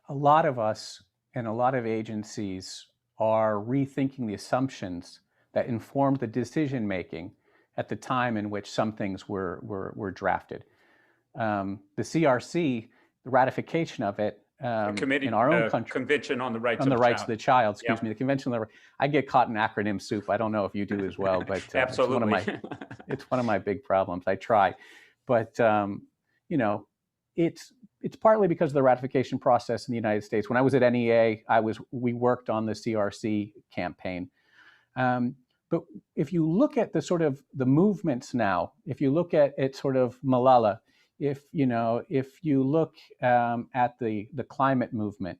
lot of us and a lot of agencies are rethinking the assumptions that informed the decision-making at the time in which some things were drafted. The CRC, the ratification of it in our own country. Convention on the Rights of the Child, excuse me, the Convention on the I get caught in acronym soup. I don't know if you do as well, but absolutely. It's one of my big problems. I try. But, it's partly because of the ratification process in the United States. When I was at NEA, we worked on the CRC campaign. But if you look at the sort of the movements now, if you look at it sort of Malala, if you look at the climate movement,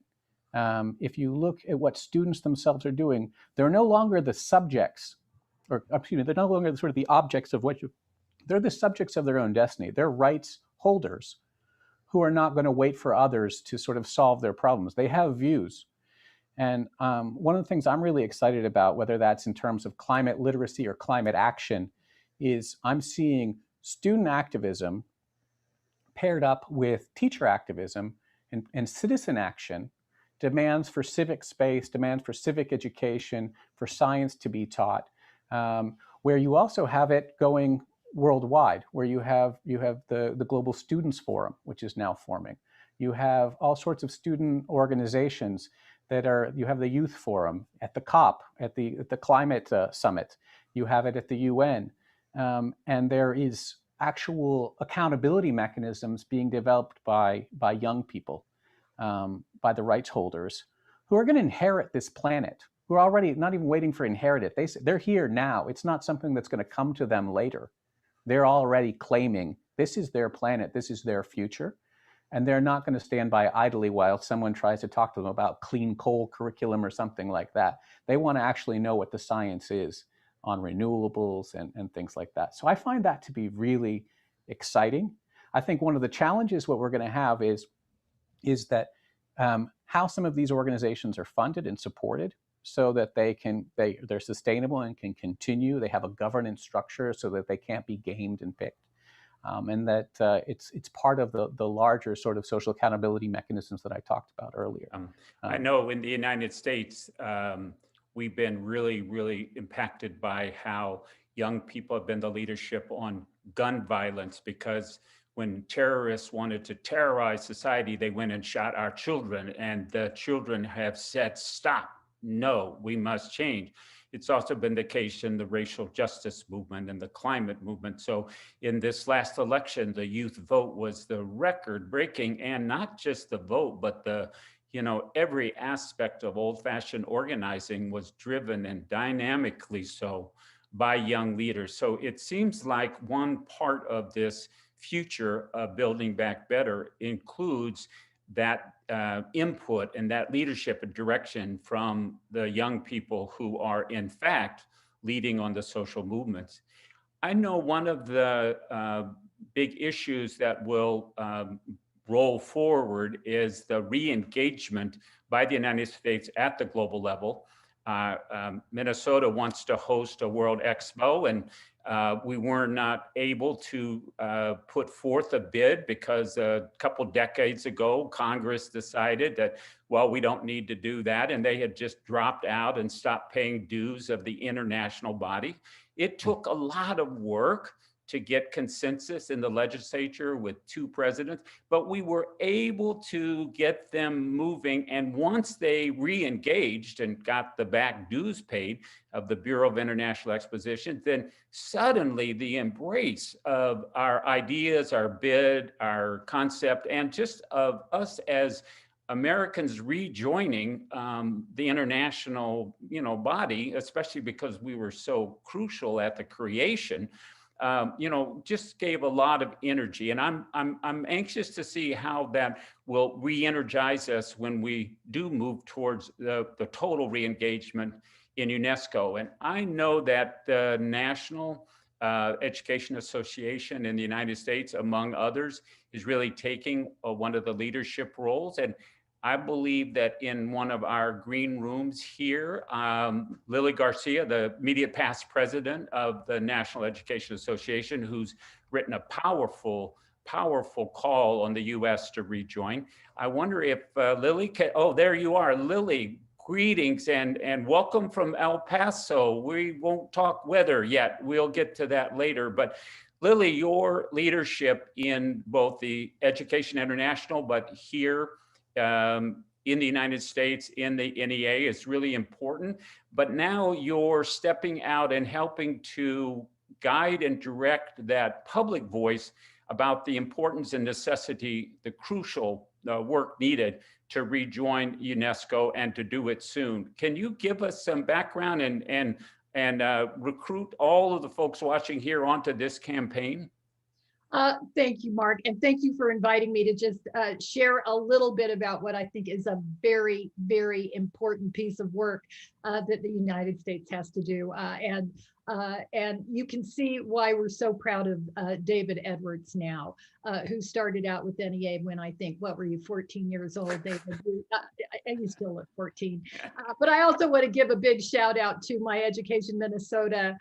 if you look at what students themselves are doing, they're no longer the subjects, or they're no longer sort of the objects of they're the subjects of their own destiny. They're rights holders who are not going to wait for others to sort of solve their problems. They have views. And one of the things I'm really excited about, whether that's in terms of climate literacy or climate action, is I'm seeing student activism paired up with teacher activism and citizen action, demands for civic space, demands for civic education, for science to be taught, where you also have it going worldwide, where you have the Global Students Forum, which is now forming. You have all sorts of student organizations that are, you have the Youth Forum at the COP, at the Climate Summit. You have it at the UN. And there is actual accountability mechanisms being developed by young people, by the rights holders, who are going to inherit this planet, who are already not even waiting for inherit it. They're here now. It's not something that's going to come to them later. They're already claiming this is their planet, this is their future, and they're not going to stand by idly while someone tries to talk to them about clean coal curriculum or something like that. They want to actually know what the science is on renewables and things like that. So I find that to be really exciting. I think one of the challenges what we're going to have is that how some of these organizations are funded and supported so that they're sustainable and can continue. They have a governance structure so that they can't be gamed and picked. And that it's part of the larger sort of social accountability mechanisms that I talked about earlier. I know in the United States, we've been really, really impacted by how young people have been the leadership on gun violence, because when terrorists wanted to terrorize society, they went and shot our children, and the children have said, stop, no, we must change. It's also been the case in the racial justice movement and the climate movement. So in this last election, the youth vote was the record breaking, and not just the vote, but every aspect of old-fashioned organizing was driven, and dynamically so, by young leaders. So it seems like one part of this future of Building Back Better includes that input and that leadership and direction from the young people who are in fact leading on the social movements. I know one of the big issues that will roll forward is the re-engagement by the United States at the global level. Minnesota wants to host a World Expo, and we were not able to put forth a bid because a couple decades ago, Congress decided that, well, we don't need to do that. And they had just dropped out and stopped paying dues of the international body. It took a lot of work to get consensus in the legislature with 2 presidents, but we were able to get them moving. And once they re-engaged and got the back dues paid of the Bureau of International Exposition, then suddenly the embrace of our ideas, our bid, our concept, and just of us as Americans rejoining the international, body, especially because we were so crucial at the creation, just gave a lot of energy. And I'm anxious to see how that will re-energize us when we do move towards the total re-engagement in UNESCO. And I know that the National Education Association in the United States, among others, is really taking one of the leadership roles. And I believe that in one of our green rooms here, Lily Garcia, the immediate past president of the National Education Association, who's written a powerful call on the US to rejoin. I wonder if Lily can, oh, there you are. Lily, greetings and welcome from El Paso. We won't talk weather yet. We'll get to that later. But Lily, your leadership in both the Education International, but here in the United States, in the NEA, is really important. But now you're stepping out and helping to guide and direct that public voice about the importance and necessity, the crucial work needed to rejoin UNESCO and to do it soon. Can you give us some background and recruit all of the folks watching here onto this campaign? Thank you, Mark, and thank you for inviting me to just share a little bit about what I think is a very, very important piece of work. that the United States has to do. And you can see why we're so proud of David Edwards now, who started out with NEA when I think, what were you, 14 years old, David? And you still look 14. But I also want to give a big shout out to my Education Minnesota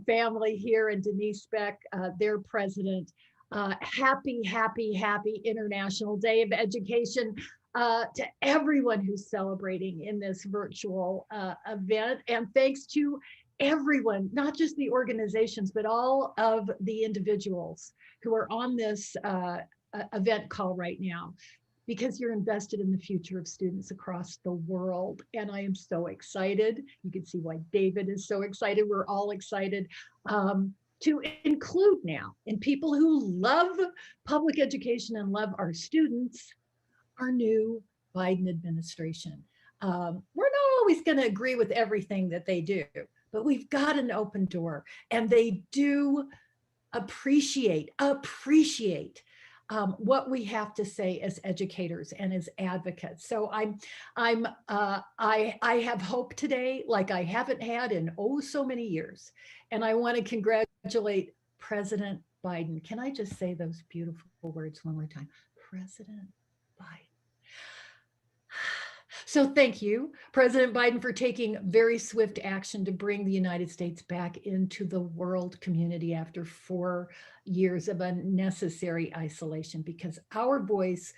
family here and Denise Beck, their president. Happy, happy, happy International Day of Education to everyone who's celebrating in this virtual event. And thanks to everyone, not just the organizations, but all of the individuals who are on this event call right now, because you're invested in the future of students across the world. And I am so excited. You can see why David is so excited. We're all excited to include now, and people who love public education and love our students, our new Biden administration. We're not always going to agree with everything that they do, but we've got an open door, and they do appreciate what we have to say as educators and as advocates. So I have hope today like I haven't had in oh so many years. And I want to congratulate President Biden. Can I just say those beautiful words one more time? President Biden. So thank you, President Biden, for taking very swift action to bring the United States back into the world community after 4 years of unnecessary isolation, because our voice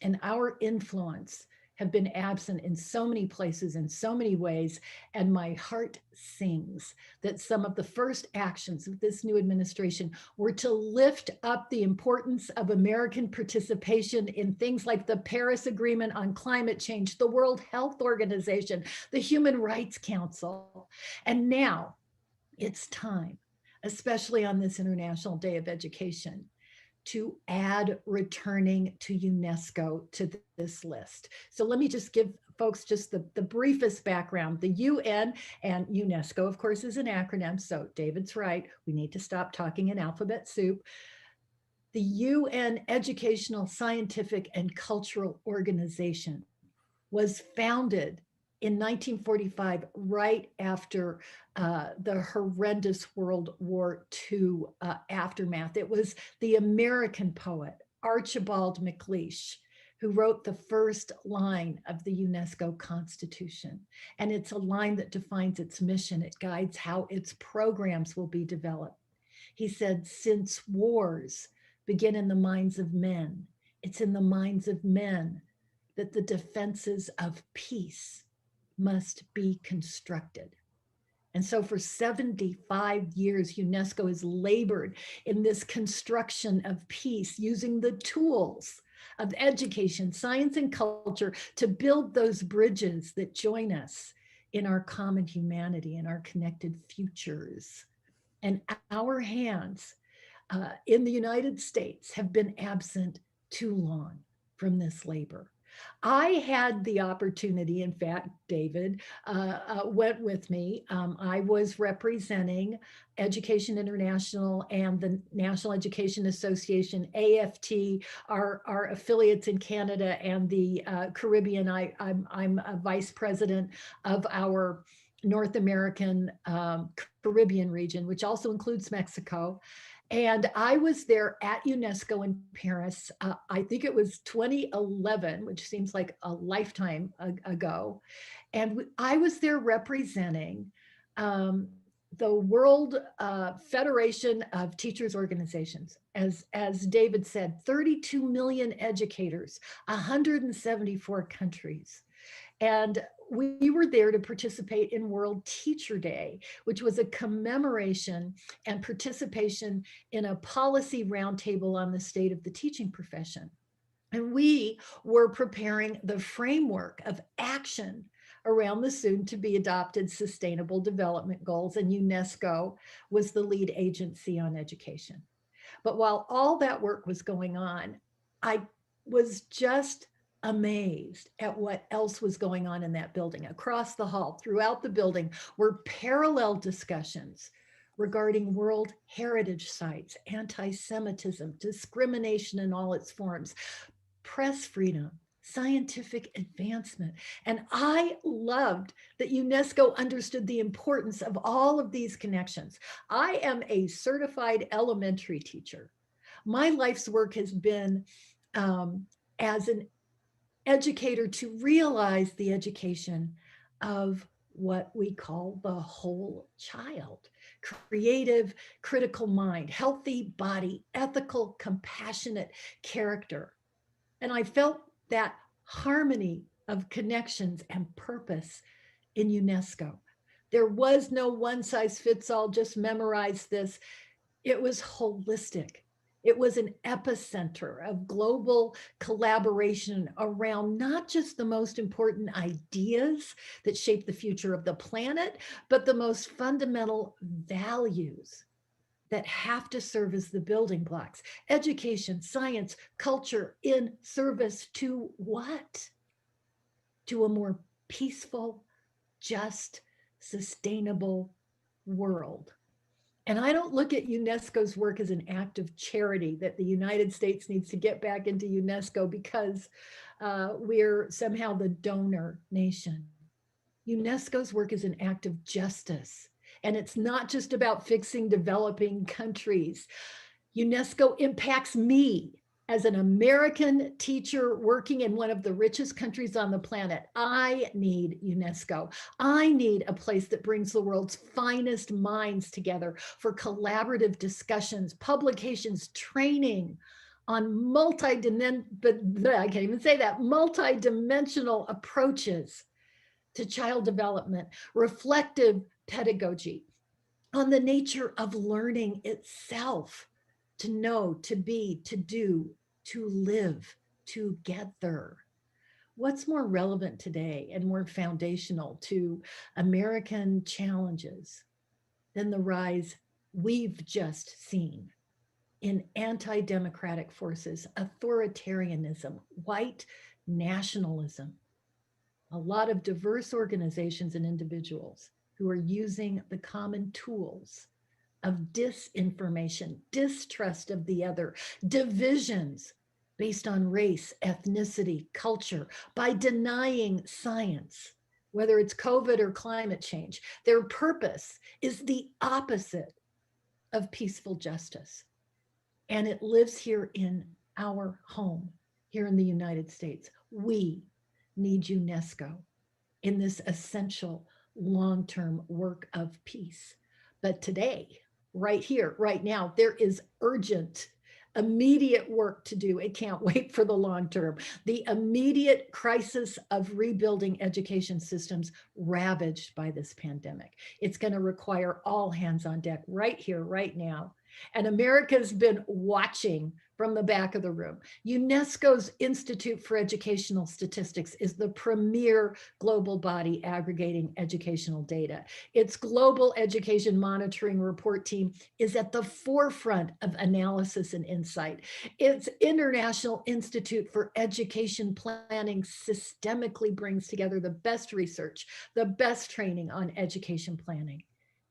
and our influence have been absent in so many places in so many ways. And my heart sings that some of the first actions of this new administration were to lift up the importance of American participation in things like the Paris Agreement on climate change, the World Health Organization, the Human Rights Council. And now it's time, especially on this International Day of Education, to add returning to UNESCO to this list. So let me just give folks just the briefest background. The UN, and UNESCO, of course, is an acronym. So David's right. We need to stop talking in alphabet soup. The UN Educational, Scientific, and Cultural Organization was founded in 1945, right after the horrendous World War II aftermath. It was the American poet, Archibald MacLeish, who wrote the first line of the UNESCO Constitution. And it's a line that defines its mission. It guides how its programs will be developed. He said, since wars begin in the minds of men, it's in the minds of men that the defenses of peace must be constructed. And so for 75 years, UNESCO has labored in this construction of peace, using the tools of education, science, and culture to build those bridges that join us in our common humanity and our connected futures. And our hands in the United States have been absent too long from this labor. I had the opportunity, in fact, David went with me. I was representing Education International and the National Education Association, AFT, our affiliates in Canada and the Caribbean. I'm a vice president of our North American Caribbean region, which also includes Mexico. And I was there at UNESCO in Paris. I think it was 2011, which seems like a lifetime ago. And I was there representing the World Federation of Teachers Organizations. As David said, 32 million educators, 174 countries. And we were there to participate in World Teacher Day, which was a commemoration and participation in a policy roundtable on the state of the teaching profession. And we were preparing the framework of action around the soon to be adopted Sustainable Development Goals, and UNESCO was the lead agency on education. But while all that work was going on, I was just amazed at what else was going on in that building. Across the hall, throughout the building, were parallel discussions regarding World Heritage Sites, anti-Semitism, discrimination in all its forms, press freedom, scientific advancement. And I loved that UNESCO understood the importance of all of these connections. I am a certified elementary teacher. My life's work has been as an educator to realize the education of what we call the whole child: creative, critical mind, healthy body, ethical, compassionate character. And I felt that harmony of connections and purpose in UNESCO. There was no one size fits all, just memorize this. It was holistic. It was an epicenter of global collaboration around not just the most important ideas that shape the future of the planet, but the most fundamental values that have to serve as the building blocks: education, science, culture, in service to what? To a more peaceful, just, sustainable world. And I don't look at UNESCO's work as an act of charity, that the United States needs to get back into UNESCO because we're somehow the donor nation. UNESCO's work is an act of justice. And it's not just about fixing developing countries. UNESCO impacts me as an American teacher working in one of the richest countries on the planet. I need UNESCO. I need a place that brings the world's finest minds together for collaborative discussions, publications, training on multidimensional approaches to child development, reflective pedagogy, on the nature of learning itself, to know, to be, to do, to live together. What's more relevant today and more foundational to American challenges than the rise we've just seen in anti-democratic forces, authoritarianism, white nationalism? A lot of diverse organizations and individuals who are using the common tools of disinformation, distrust of the other, divisions based on race, ethnicity, culture, by denying science, whether it's COVID or climate change. Their purpose is the opposite of peaceful justice. And it lives here in our home, here in the United States. We need UNESCO in this essential long-term work of peace. But today, right here, right now, there is urgent, immediate work to do. It can't wait for the long term. The immediate crisis of rebuilding education systems ravaged by this pandemic. It's going to require all hands on deck right here, right now. And America's been watching from the back of the room. UNESCO's Institute for Educational Statistics is the premier global body aggregating educational data. Its Global Education Monitoring Report team is at the forefront of analysis and insight. Its International Institute for Education Planning systemically brings together the best research, the best training on education planning.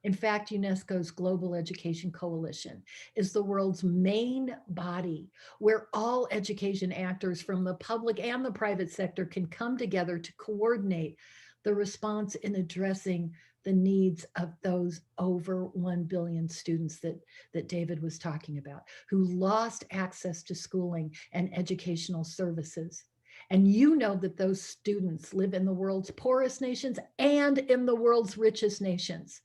In fact, UNESCO's Global Education Coalition is the world's main body where all education actors from the public and the private sector can come together to coordinate the response in addressing the needs of those over 1 billion students that David was talking about, who lost access to schooling and educational services. And you know that those students live in the world's poorest nations and in the world's richest nations.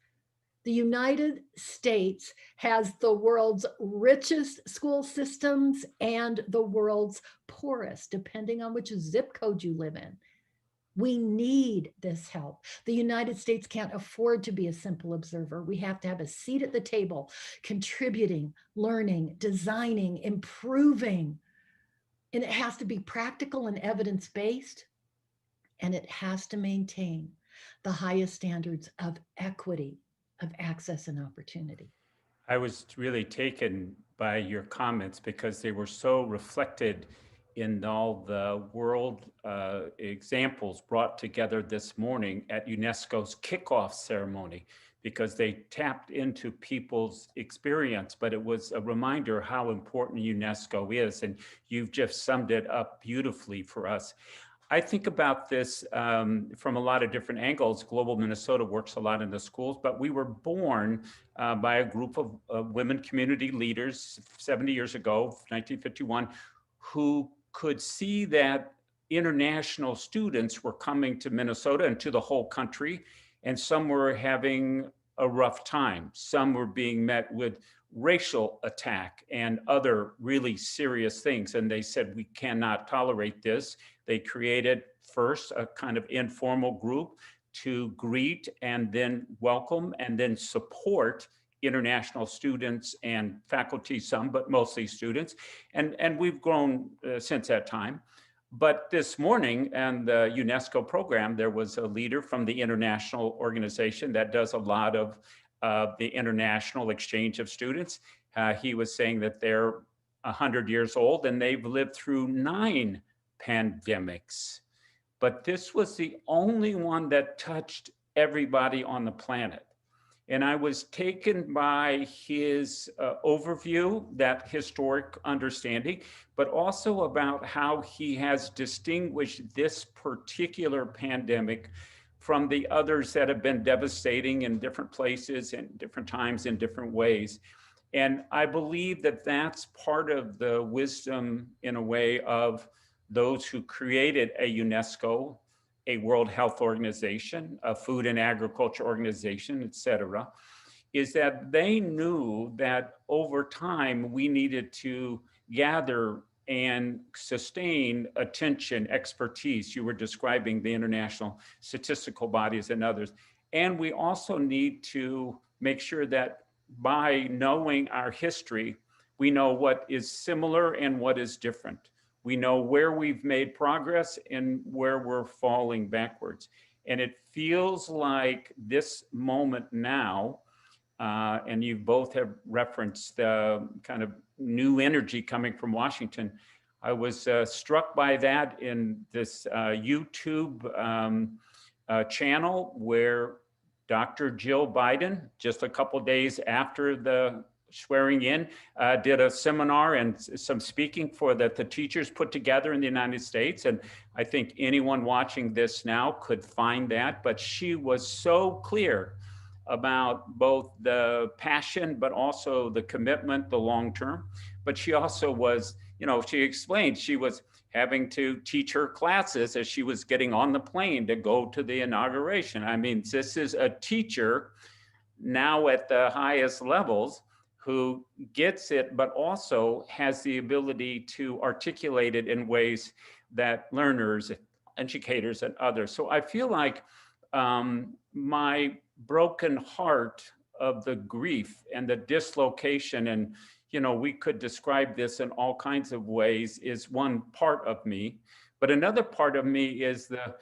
The United States has the world's richest school systems and the world's poorest, depending on which zip code you live in. We need this help. The United States can't afford to be a simple observer. We have to have a seat at the table, contributing, learning, designing, improving. And it has to be practical and evidence-based, and it has to maintain the highest standards of equity, of access and opportunity. I was really taken by your comments because they were so reflected in all the world examples brought together this morning at UNESCO's kickoff ceremony. because they tapped into people's experience, but it was a reminder how important UNESCO is. And you've just summed it up beautifully for us. I think about this from a lot of different angles. Global Minnesota works a lot in the schools, but we were born by a group of women community leaders 70 years ago, 1951, who could see that international students were coming to Minnesota and to the whole country, and some were having a rough time. Some were being met with racial attack and other really serious things. And they said, we cannot tolerate this. They created first a kind of informal group to greet and then welcome and then support international students and faculty, some, but mostly students. And we've grown since that time. But this morning in the UNESCO program, there was a leader from the international organization that does a lot of the international exchange of students. He was saying that they're 100 years old and they've lived through 9 pandemics. But this was the only one that touched everybody on the planet. And I was taken by his overview, that historic understanding, but also about how he has distinguished this particular pandemic from the others that have been devastating in different places and different times in different ways. And I believe that that's part of the wisdom, in a way, of those who created a UNESCO, a World Health Organization, a Food and Agriculture Organization, et cetera, is that they knew that over time we needed to gather and sustain attention, expertise. You were describing the international statistical bodies and others. And we also need to make sure that by knowing our history, we know what is similar and what is different. We know where we've made progress and where we're falling backwards. And it feels like this moment now, and you both have referenced the kind of new energy coming from Washington. I was struck by that in this YouTube channel where Dr. Jill Biden, just a couple days after the swearing in, did a seminar and some speaking for that the teachers put together in the United States. And I think anyone watching this now could find that, but she was so clear about both the passion, but also the commitment, the long term. But she also was, she explained she was having to teach her classes as she was getting on the plane to go to the inauguration. I mean, this is a teacher now at the highest levels who gets it, but also has the ability to articulate it in ways that learners, educators, and others. So I feel like my broken heart of the grief and the dislocation, and we could describe this in all kinds of ways, is one part of me. But another part of me is the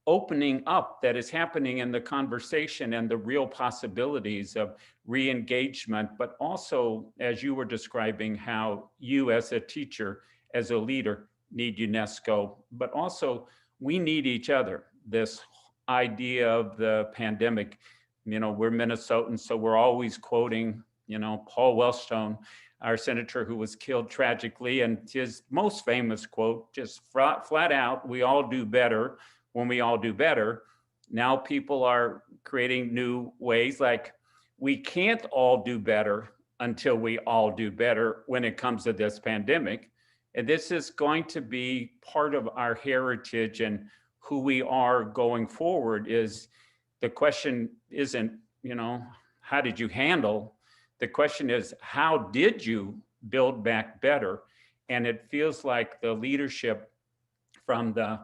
opening up that is happening in the conversation and the real possibilities of re-engagement, but also, as you were describing, how you as a teacher, as a leader, need UNESCO, but also we need each other. This idea of the pandemic, we're Minnesotans, so we're always quoting, Paul Wellstone, our senator who was killed tragically, and his most famous quote, just flat out, we all do better when we all do better. Now people are creating new ways, like we can't all do better until we all do better when it comes to this pandemic. And this is going to be part of our heritage and who we are going forward. Is the question isn't, how did you handle? The question is, how did you build back better? And it feels like the leadership from the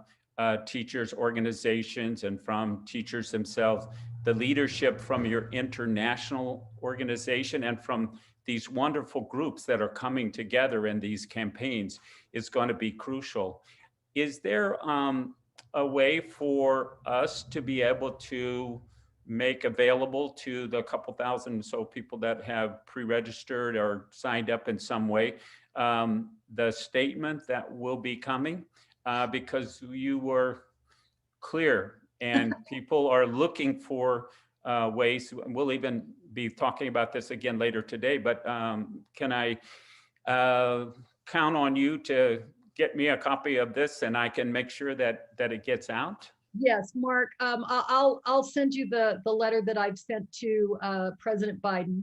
teachers organizations and from teachers themselves, the leadership from your international organization and from these wonderful groups that are coming together in these campaigns is going to be crucial. Is there a way for us to be able to make available to the couple thousand or so people that have pre-registered or signed up in some way, the statement that will be coming? Because you were clear and people are looking for ways. We'll even be talking about this again later today, but can I count on you to get me a copy of this and I can make sure that it gets out? Yes, Mark, I'll send you the letter that I've sent to President Biden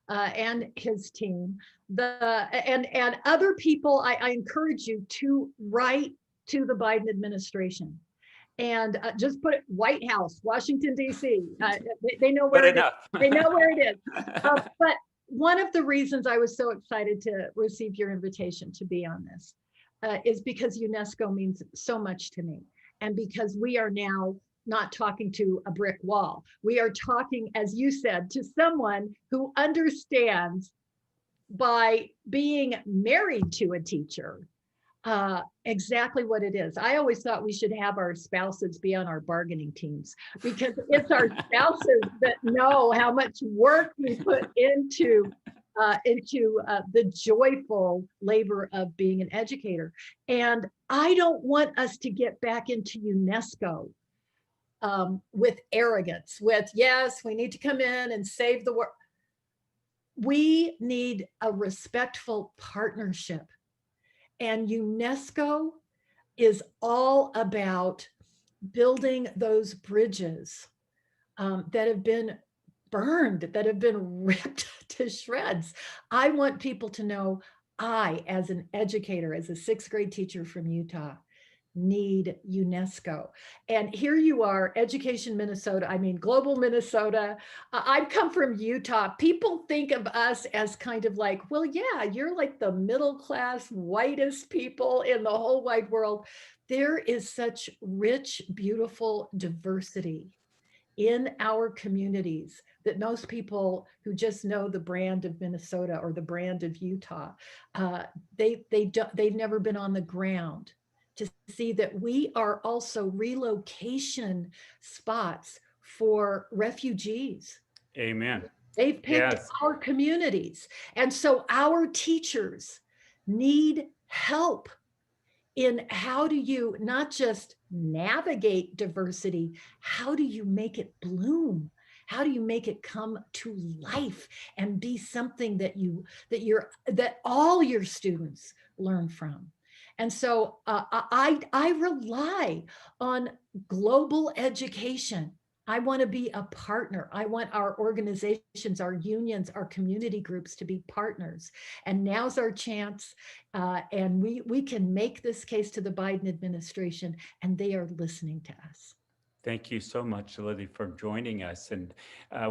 and his team. And other people, I encourage you to write to the Biden administration and just put it White House, Washington, D.C. They know where it is. They know where it is. But one of the reasons I was so excited to receive your invitation to be on this is because UNESCO means so much to me. And because we are now not talking to a brick wall, we are talking, as you said, to someone who understands by being married to a teacher exactly what it is. I always thought we should have our spouses be on our bargaining teams, because it's our spouses that know how much work we put into the joyful labor of being an educator. And I don't want us to get back into UNESCO with arrogance, with, yes, we need to come in and save the world. We need a respectful partnership. And UNESCO is all about building those bridges that have been burned, that have been ripped to shreds. I want people to know I, as an educator, as a 6th grade teacher from Utah, need UNESCO. And here you are, Education Minnesota, Global Minnesota. I've come from Utah. People think of us as kind of like, well, yeah, you're like the middle class, whitest people in the whole wide world. There is such rich, beautiful diversity in our communities that most people who just know the brand of Minnesota or the brand of Utah, they've never been on the ground to see that we are also relocation spots for refugees. Amen. They've picked our communities. And so our teachers need help in how do you not just navigate diversity, how do you make it bloom? How do you make it come to life and be something that all your students learn from? And so I rely on global education. I want to be a partner. I want our organizations, our unions, our community groups to be partners. And now's our chance. And we can make this case to the Biden administration, and they are listening to us. Thank you so much, Lily, for joining us. And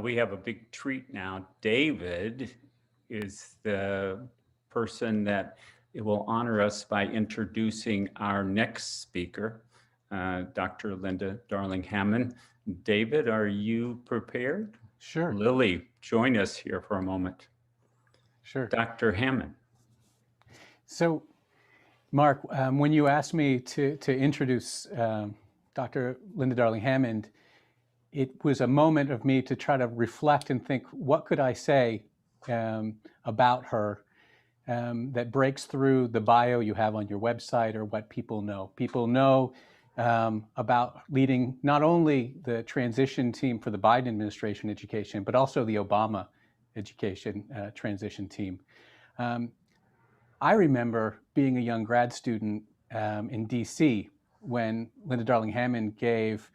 we have a big treat now. David is the person that will honor us by introducing our next speaker, Dr. Linda Darling-Hammond. David, are you prepared? Sure. Lily, join us here for a moment. Sure. Dr. Hammond. So, Mark, when you asked me to introduce Dr. Linda Darling-Hammond, it was a moment of me to try to reflect and think, what could I say about her that breaks through the bio you have on your website or what people know. People know about leading not only the transition team for the Biden administration education, but also the Obama education transition team. I remember being a young grad student in DC when Linda Darling-Hammond gave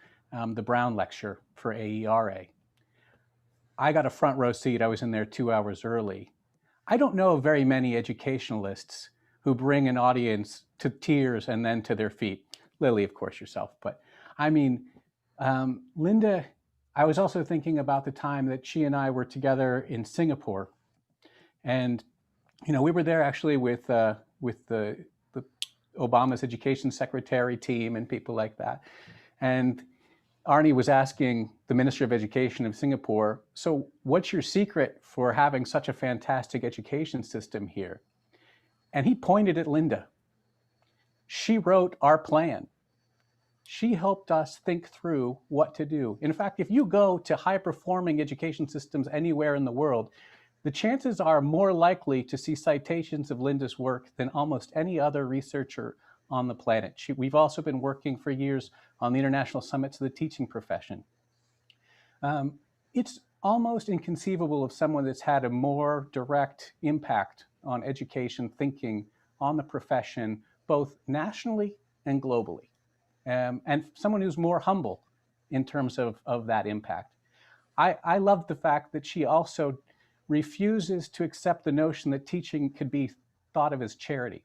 the Brown Lecture for AERA. I got a front row seat. I was in there 2 hours early. I don't know of very many educationalists who bring an audience to tears and then to their feet. Lily, of course, yourself. But I mean, Linda, I was also thinking about the time that she and I were together in Singapore. And, we were there actually with the Obama's education secretary team and people like that. And Arnie was asking the Minister of Education of Singapore, so what's your secret for having such a fantastic education system here? And he pointed at Linda. She wrote our plan. She helped us think through what to do. In fact, if you go to high-performing education systems anywhere in the world, the chances are more likely to see citations of Linda's work than almost any other researcher on the planet. We've also been working for years on the International Summits of the Teaching Profession. it's almost inconceivable of someone that's had a more direct impact on education thinking, on the profession, both nationally and globally, and someone who's more humble in terms of that impact. I love the fact that she also refuses to accept the notion that teaching could be thought of as charity.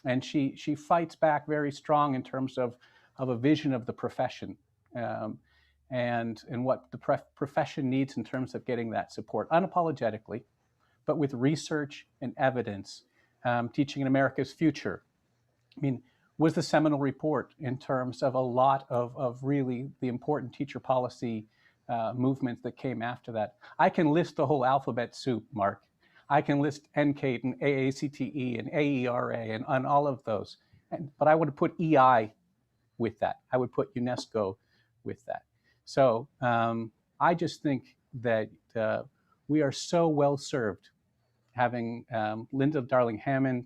And she fights back very strong in terms of a vision of the profession, and what the profession needs in terms of getting that support unapologetically, but with research and evidence. Teaching in America's Future, I mean, was the seminal report in terms of a lot of really the important teacher policy movements that came after that. I can list the whole alphabet soup, Mark. I can list NCATE and AACTE and AERA and all of those. But I would put EI with that. I would put UNESCO with that. So I just think that we are so well served having Linda Darling-Hammond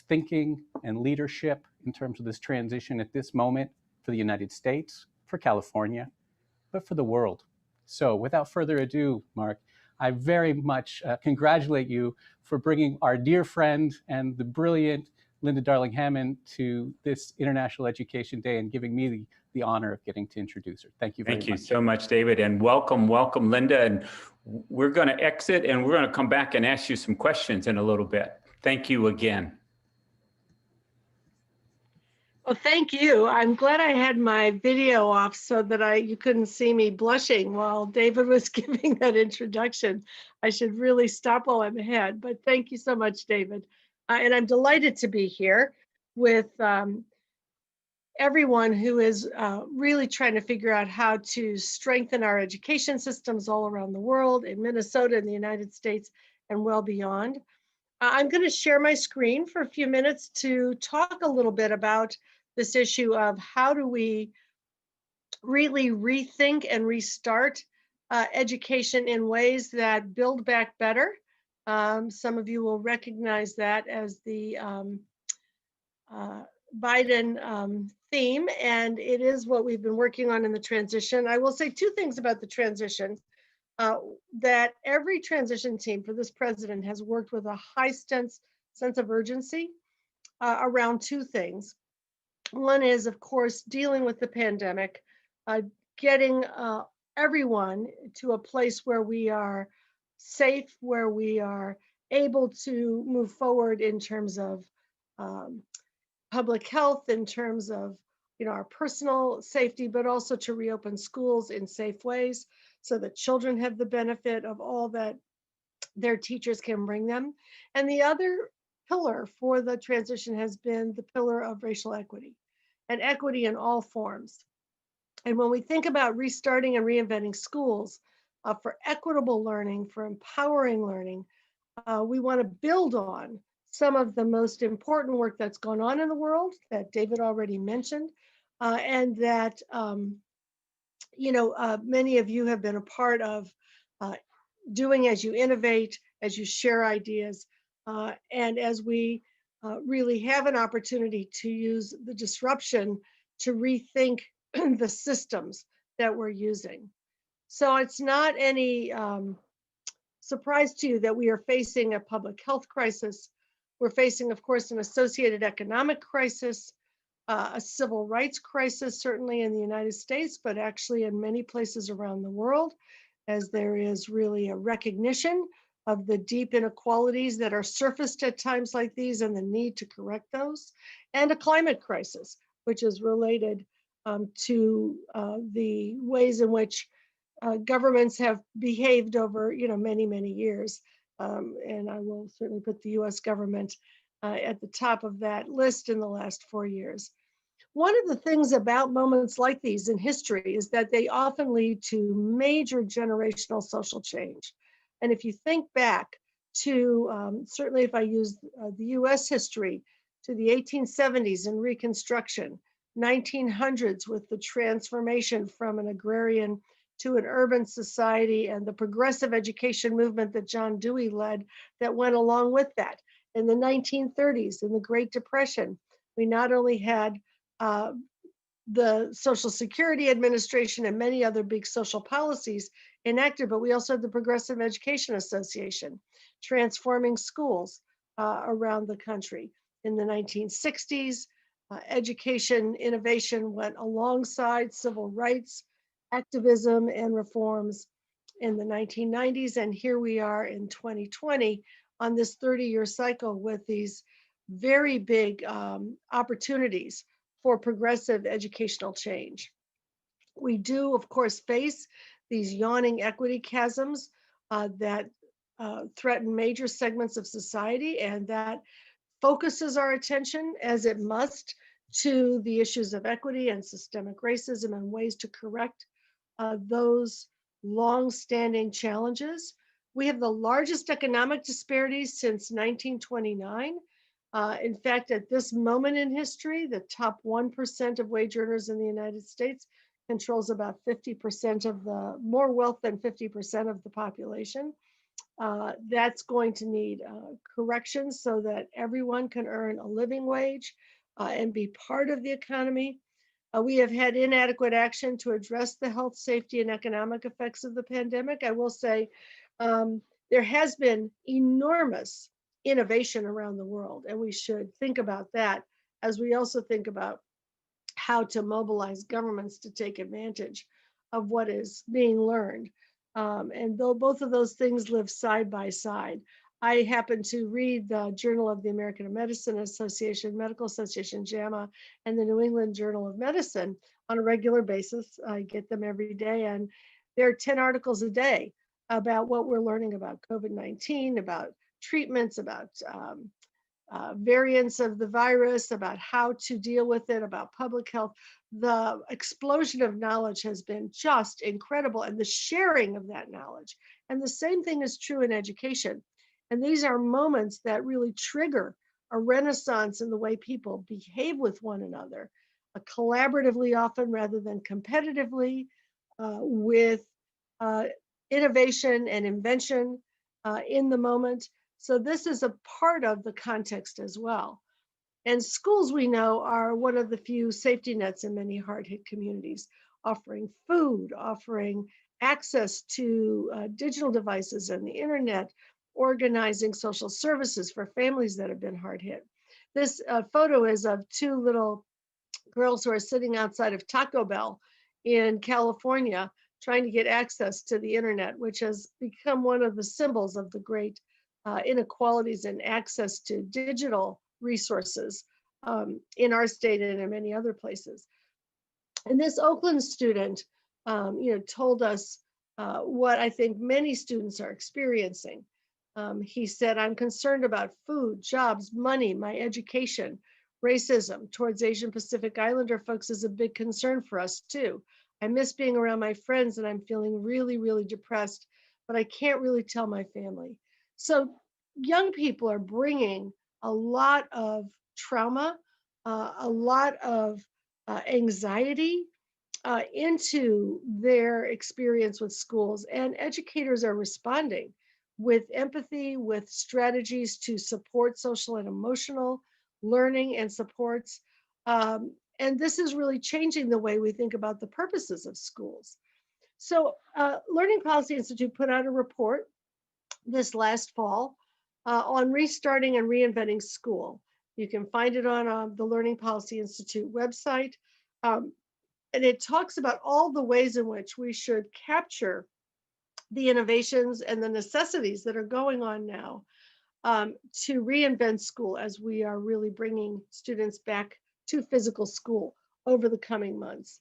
thinking and leadership in terms of this transition at this moment for the United States, for California, but for the world. So without further ado, Mark, I very much congratulate you for bringing our dear friend and the brilliant Linda Darling-Hammond to this International Education Day and giving me the honor of getting to introduce her. Thank you very much. Thank you so much, David, and welcome, Linda. And we're going to exit and we're going to come back and ask you some questions in a little bit. Thank you again. Well, thank you. I'm glad I had my video off so that you couldn't see me blushing while David was giving that introduction. I should really stop while I'm ahead, but thank you so much, David. And I'm delighted to be here with everyone who is really trying to figure out how to strengthen our education systems all around the world, in Minnesota, in the United States, and well beyond. I'm going to share my screen for a few minutes to talk a little bit about this issue of how do we really rethink and restart education in ways that build back better. Some of you will recognize that as the Biden theme, and it is what we've been working on in the transition. I will say two things about the transition. That every transition team for this president has worked with a high sense of urgency around two things. One is, of course, dealing with the pandemic, getting everyone to a place where we are safe, where we are able to move forward in terms of public health, in terms of our personal safety, but also to reopen schools in safe ways so that children have the benefit of all that their teachers can bring them. And the other pillar for the transition has been the pillar of racial equity and equity in all forms. And when we think about restarting and reinventing schools for equitable learning, for empowering learning, we want to build on some of the most important work that's gone on in the world that David already mentioned, and that many of you have been a part of doing as you innovate, as you share ideas, and as we really have an opportunity to use the disruption to rethink the systems that we're using. So it's not any surprise to you that we are facing a public health crisis. We're facing, of course, an associated economic crisis, a civil rights crisis, certainly in the United States, but actually in many places around the world, as there is really a recognition of the deep inequalities that are surfaced at times like these and the need to correct those, and a climate crisis, which is related to the ways in which governments have behaved over many, many years. And I will certainly put the US government at the top of that list in the last 4 years. One of the things about moments like these in history is that they often lead to major generational social change. And if you think back to, certainly if I use the US history, to the 1870s and Reconstruction, 1900s with the transformation from an agrarian to an urban society and the progressive education movement that John Dewey led that went along with that. In the 1930s, in the Great Depression, we not only had the Social Security Administration and many other big social policies enacted, but we also had the Progressive Education Association transforming schools around the country. In the 1960s, education innovation went alongside civil rights activism and reforms in the 1990s. And here we are in 2020 on this 30-year cycle with these very big opportunities for progressive educational change. We do, of course, face these yawning equity chasms that threaten major segments of society, and that focuses our attention, as it must, to the issues of equity and systemic racism and ways to correct those long-standing challenges. We have the largest economic disparities since 1929. In fact, at this moment in history, the top 1% of wage earners in the United States controls about 50% of the, more wealth than 50% of the population. That's going to need corrections so that everyone can earn a living wage and be part of the economy. We have had inadequate action to address the health, safety, and economic effects of the pandemic. I will say there has been enormous innovation around the world, and we should think about that as we also think about how to mobilize governments to take advantage of what is being learned. And though both of those things live side by side, I happen to read the Journal of the American Medicine Association, Medical Association, JAMA, and the New England Journal of Medicine on a regular basis. I get them every day, and there are 10 articles a day about what we're learning about COVID-19, about treatments, about variants of the virus, about how to deal with it, about public health. The explosion of knowledge has been just incredible, and the sharing of that knowledge. And the same thing is true in education. And these are moments that really trigger a renaissance in the way people behave with one another, collaboratively often rather than competitively, with innovation and invention in the moment. So this is a part of the context as well. And schools, we know, are one of the few safety nets in many hard-hit communities, offering food, offering access to digital devices and the internet, organizing social services for families that have been hard hit. This photo is of two little girls who are sitting outside of Taco Bell in California, trying to get access to the internet, which has become one of the symbols of the great inequalities in access to digital resources in our state and in many other places. And this Oakland student, told us what I think many students are experiencing. He said, "I'm concerned about food, jobs, money, my education. Racism towards Asian Pacific Islander folks is a big concern for us too. I miss being around my friends and I'm feeling really, really depressed, but I can't really tell my family." So young people are bringing a lot of trauma, a lot of anxiety into their experience with schools, and educators are responding with empathy, with strategies to support social and emotional learning and supports. And this is really changing the way we think about the purposes of schools. So Learning Policy Institute put out a report this last fall on restarting and reinventing school. You can find it on the Learning Policy Institute website. And it talks about all the ways in which we should capture the innovations and the necessities that are going on now to reinvent school as we are really bringing students back to physical school over the coming months.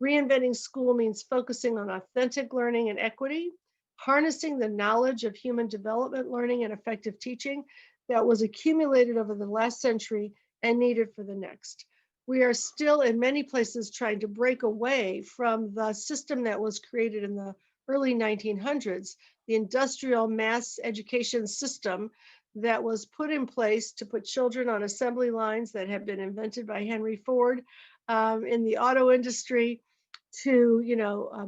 Reinventing school means focusing on authentic learning and equity, harnessing the knowledge of human development learning and effective teaching that was accumulated over the last century and needed for the next. We are still in many places trying to break away from the system that was created in the early 1900s, the industrial mass education system that was put in place to put children on assembly lines that had been invented by Henry Ford in the auto industry, to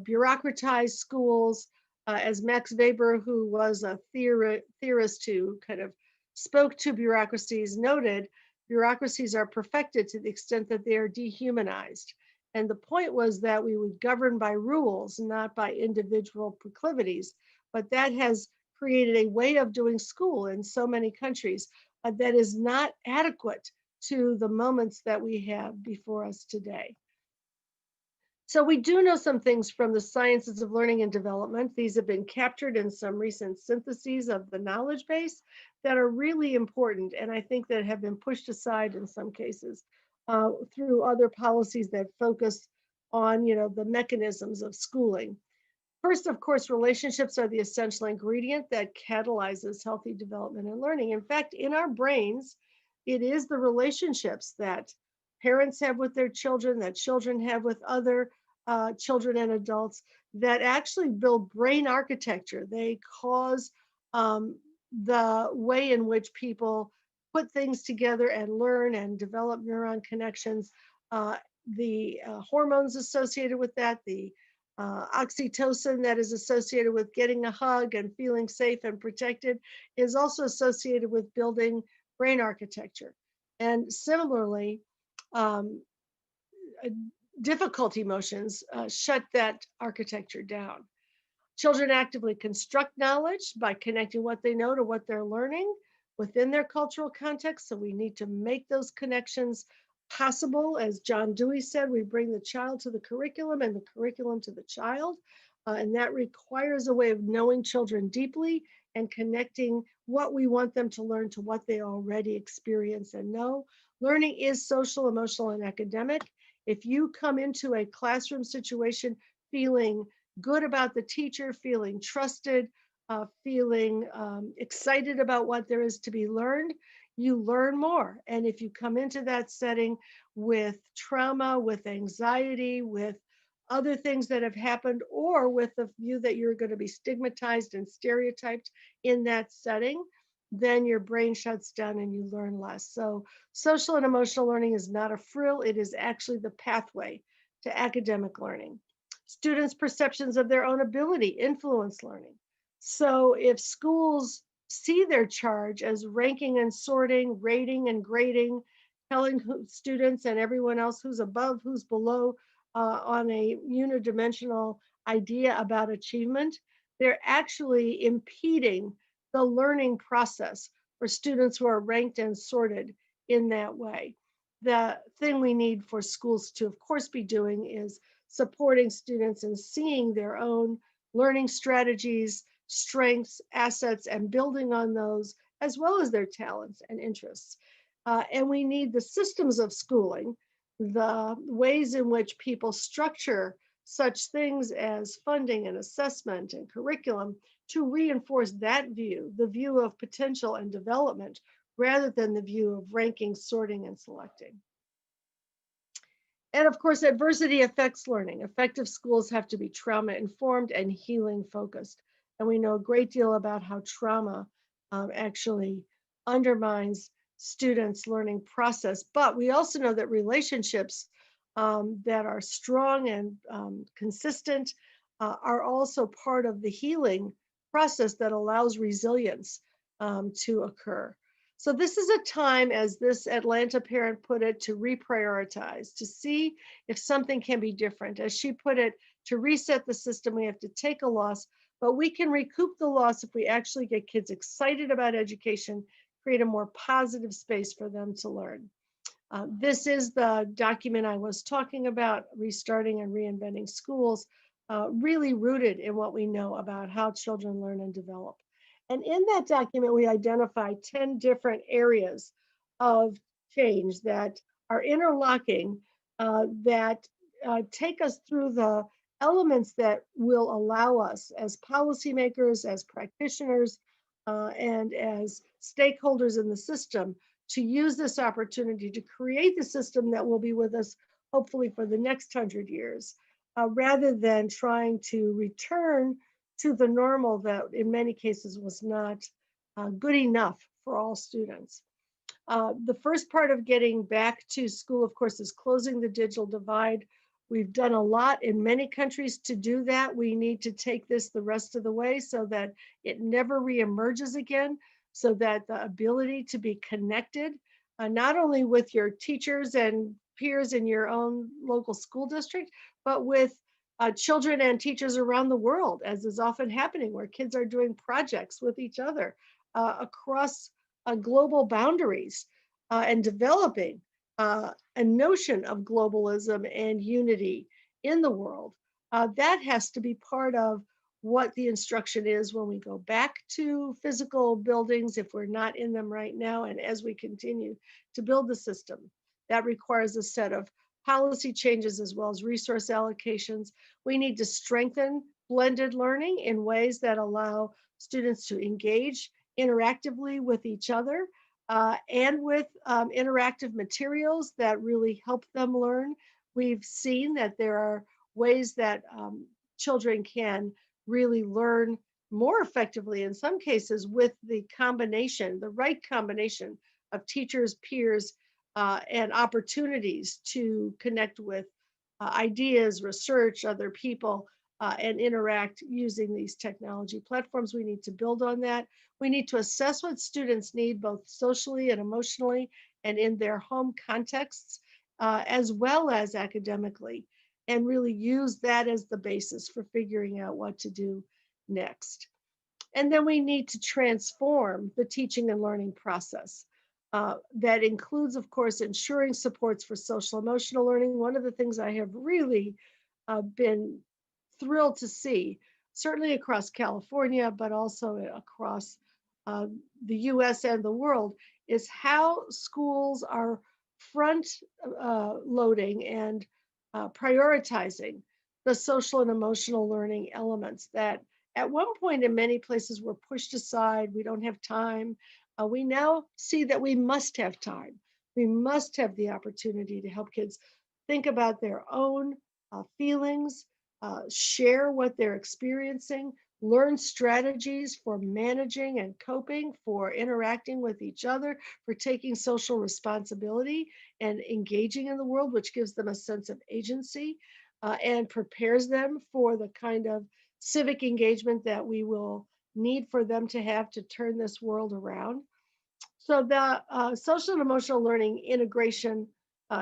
bureaucratize schools, as Max Weber, who was a theorist who kind of spoke to bureaucracies, noted, bureaucracies are perfected to the extent that they are dehumanized. And the point was that we would govern by rules, not by individual proclivities. But that has created a way of doing school in so many countries that is not adequate to the moments that we have before us today. So we do know some things from the sciences of learning and development. These have been captured in some recent syntheses of the knowledge base that are really important, and I think that have been pushed aside in some cases through other policies that focus on, the mechanisms of schooling. First, of course, relationships are the essential ingredient that catalyzes healthy development and learning. In fact, in our brains, it is the relationships that parents have with their children, that children have with other children and adults, that actually build brain architecture. They cause the way in which people put things together and learn and develop neuron connections. The hormones associated with that, the oxytocin that is associated with getting a hug and feeling safe and protected, is also associated with building brain architecture. And similarly, difficult emotions shut that architecture down. Children actively construct knowledge by connecting what they know to what they're learning within their cultural context. So we need to make those connections possible. As John Dewey said, we bring the child to the curriculum and the curriculum to the child. And that requires a way of knowing children deeply and connecting what we want them to learn to what they already experience and know. Learning is social, emotional, and academic. If you come into a classroom situation feeling good about the teacher, feeling trusted, feeling excited about what there is to be learned, you learn more. And if you come into that setting with trauma, with anxiety, with other things that have happened, or with the view that you're going to be stigmatized and stereotyped in that setting, then your brain shuts down and you learn less. So social and emotional learning is not a frill. It is actually the pathway to academic learning. Students' perceptions of their own ability influence learning. So if schools see their charge as ranking and sorting, rating and grading, telling students and everyone else who's above, who's below on a unidimensional idea about achievement, they're actually impeding the learning process for students who are ranked and sorted in that way. The thing we need for schools to, of course, be doing is supporting students and seeing their own learning strategies, strengths, assets, and building on those, as well as their talents and interests. And we need the systems of schooling, the ways in which people structure such things as funding and assessment and curriculum to reinforce that view, the view of potential and development, rather than the view of ranking, sorting, and selecting. And of course, adversity affects learning. Effective schools have to be trauma-informed and healing-focused. And we know a great deal about how trauma actually undermines students' learning process. But we also know that relationships that are strong and consistent are also part of the healing process that allows resilience to occur. So this is a time, as this Atlanta parent put it, to reprioritize, to see if something can be different. As she put it, to reset the system, we have to take a loss, but we can recoup the loss if we actually get kids excited about education, create a more positive space for them to learn. This is the document I was talking about, Restarting and Reinventing Schools, really rooted in what we know about how children learn and develop. And in that document, we identify 10 different areas of change that are interlocking, that take us through the elements that will allow us as policymakers, as practitioners, and as stakeholders in the system to use this opportunity to create the system that will be with us, hopefully for the next 100 years, rather than trying to return to the normal that in many cases was not good enough for all students. The first part of getting back to school, of course, is closing the digital divide. We've done a lot in many countries to do that. We need to take this the rest of the way so that it never reemerges again, so that the ability to be connected, not only with your teachers and peers in your own local school district, but with children and teachers around the world, as is often happening, where kids are doing projects with each other across global boundaries and developing a notion of globalism and unity in the world. That has to be part of what the instruction is when we go back to physical buildings, if we're not in them right now, and as we continue to build the system. That requires a set of policy changes as well as resource allocations. We need to strengthen blended learning in ways that allow students to engage interactively with each other and with interactive materials that really help them learn. We've seen that there are ways that children can really learn more effectively in some cases with the combination, the right combination of teachers, peers, and opportunities to connect with ideas, research, other people, and interact using these technology platforms. We need to build on that. We need to assess what students need both socially and emotionally and in their home contexts, as well as academically, and really use that as the basis for figuring out what to do next. And then we need to transform the teaching and learning process. That includes, of course, ensuring supports for social emotional learning. One of the things I have really been thrilled to see, certainly across California, but also across the US and the world, is how schools are front loading and prioritizing the social and emotional learning elements that at one point in many places were pushed aside. We don't have time. We now see that we must have time. We must have the opportunity to help kids think about their own feelings, share what they're experiencing, learn strategies for managing and coping, for interacting with each other, for taking social responsibility and engaging in the world, which gives them a sense of agency and prepares them for the kind of civic engagement that we will need for them to have to turn this world around. So the social and emotional learning integration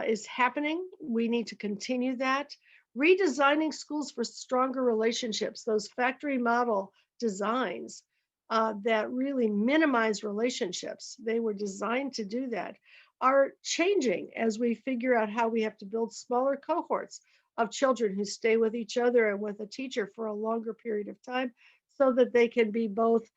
is happening. We need to continue that. Redesigning schools for stronger relationships, those factory model designs that really minimize relationships, they were designed to do that, are changing as we figure out how we have to build smaller cohorts of children who stay with each other and with a teacher for a longer period of time so that they can be both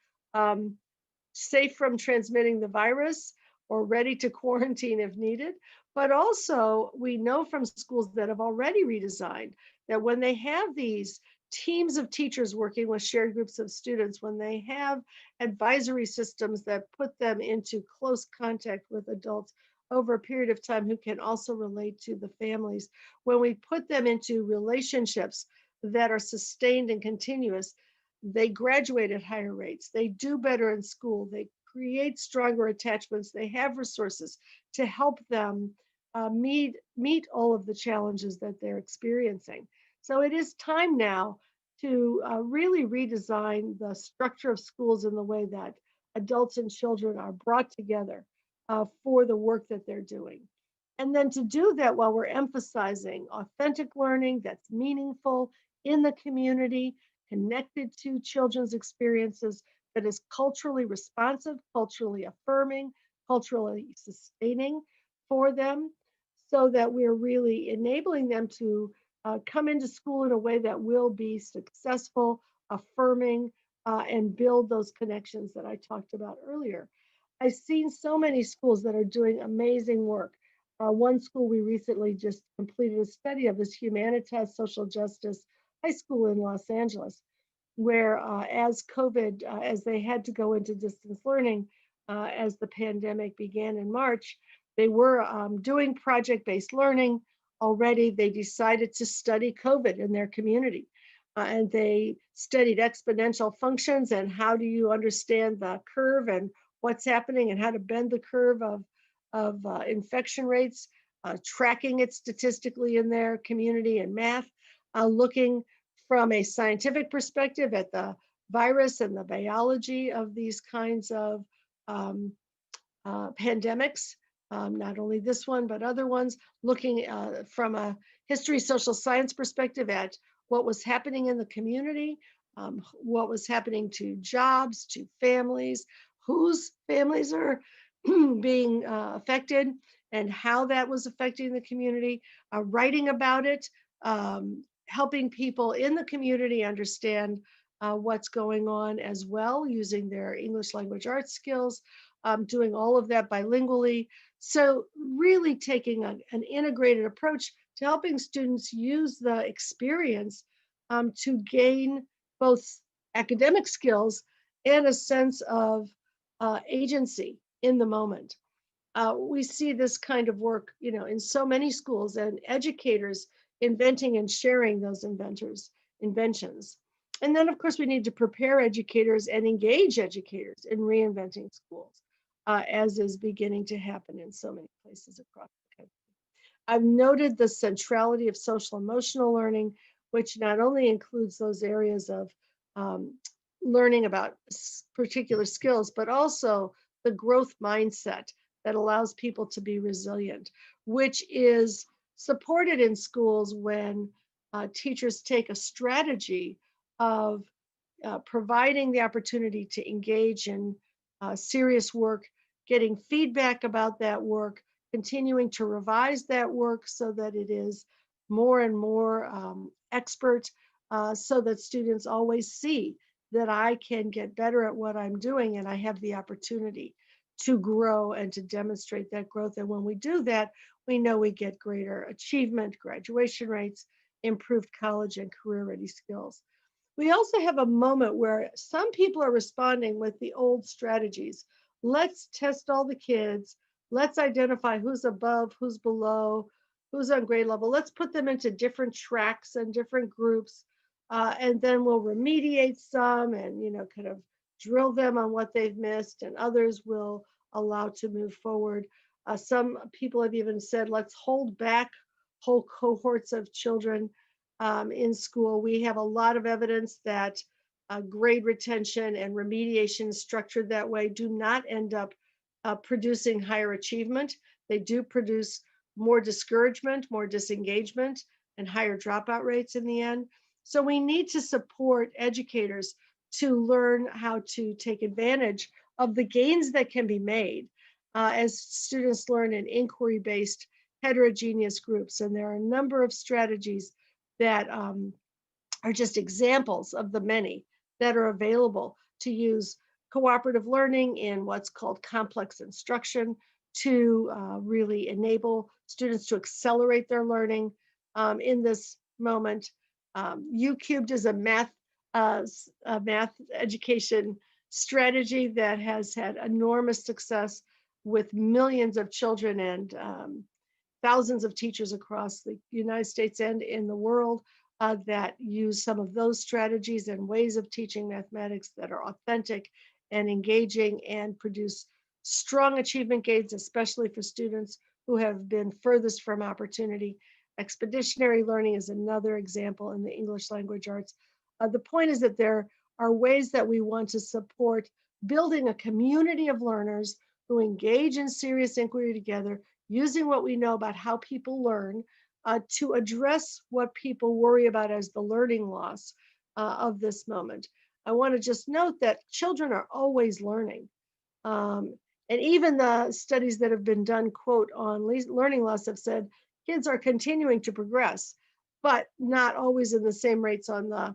safe from transmitting the virus or ready to quarantine if needed. But also, we know from schools that have already redesigned that when they have these teams of teachers working with shared groups of students, when they have advisory systems that put them into close contact with adults over a period of time who can also relate to the families, when we put them into relationships that are sustained and continuous, they graduate at higher rates, they do better in school, they create stronger attachments, they have resources to help them meet all of the challenges that they're experiencing. So it is time now to really redesign the structure of schools in the way that adults and children are brought together for the work that they're doing. And then to do that while we're emphasizing authentic learning that's meaningful in the community, connected to children's experiences, that is culturally responsive, culturally affirming, culturally sustaining for them, so that we're really enabling them to come into school in a way that will be successful, affirming, and build those connections that I talked about earlier. I've seen so many schools that are doing amazing work. One school we recently just completed a study of is Humanitas Social Justice High School in Los Angeles, where as COVID, as they had to go into distance learning, as the pandemic began in March, they were doing project-based learning already. They decided to study COVID in their community. And they studied exponential functions and how do you understand the curve and what's happening and how to bend the curve of infection rates, tracking it statistically in their community and math, looking from a scientific perspective at the virus and the biology of these kinds of pandemics, not only this one, but other ones, looking from a history, social science perspective at what was happening in the community, what was happening to jobs, to families, whose families are being affected, and how that was affecting the community, writing about it, helping people in the community understand what's going on as well, using their English language arts skills, doing all of that bilingually. So really taking an integrated approach to helping students use the experience to gain both academic skills and a sense of agency in the moment. We see this kind of work, in so many schools, and educators inventing and sharing those inventions. And then, of course, we need to prepare educators and engage educators in reinventing schools, as is beginning to happen in so many places across the country. I've noted the centrality of social emotional learning, which not only includes those areas of learning about particular skills, but also the growth mindset that allows people to be resilient, which is supported in schools when teachers take a strategy of providing the opportunity to engage in serious work, getting feedback about that work, continuing to revise that work so that it is more and more expert, so that students always see that I can get better at what I'm doing and I have the opportunity to grow and to demonstrate that growth. And when we do that, we know we get greater achievement, graduation rates, improved college and career-ready skills. We also have a moment where some people are responding with the old strategies. Let's test all the kids. Let's identify who's above, who's below, who's on grade level. Let's put them into different tracks and different groups. And then we'll remediate some and, kind of drill them on what they've missed, and others will allow to move forward. Some people have even said, let's hold back whole cohorts of children in school. We have a lot of evidence that grade retention and remediation structured that way do not end up producing higher achievement. They do produce more discouragement, more disengagement, and higher dropout rates in the end. So we need to support educators to learn how to take advantage of the gains that can be made as students learn in inquiry-based heterogeneous groups. And there are a number of strategies that are just examples of the many that are available to use cooperative learning in what's called complex instruction to really enable students to accelerate their learning in this moment. U-Cubed is a math education strategy that has had enormous success with millions of children and thousands of teachers across the United States and in the world that use some of those strategies and ways of teaching mathematics that are authentic and engaging and produce strong achievement gains, especially for students who have been furthest from opportunity. Expeditionary learning is another example in the English language arts. The point is that there are ways that we want to support building a community of learners who engage in serious inquiry together, using what we know about how people learn to address what people worry about as the learning loss of this moment. I want to just note that children are always learning. And even the studies that have been done, quote, on learning loss have said kids are continuing to progress, but not always in the same rates on the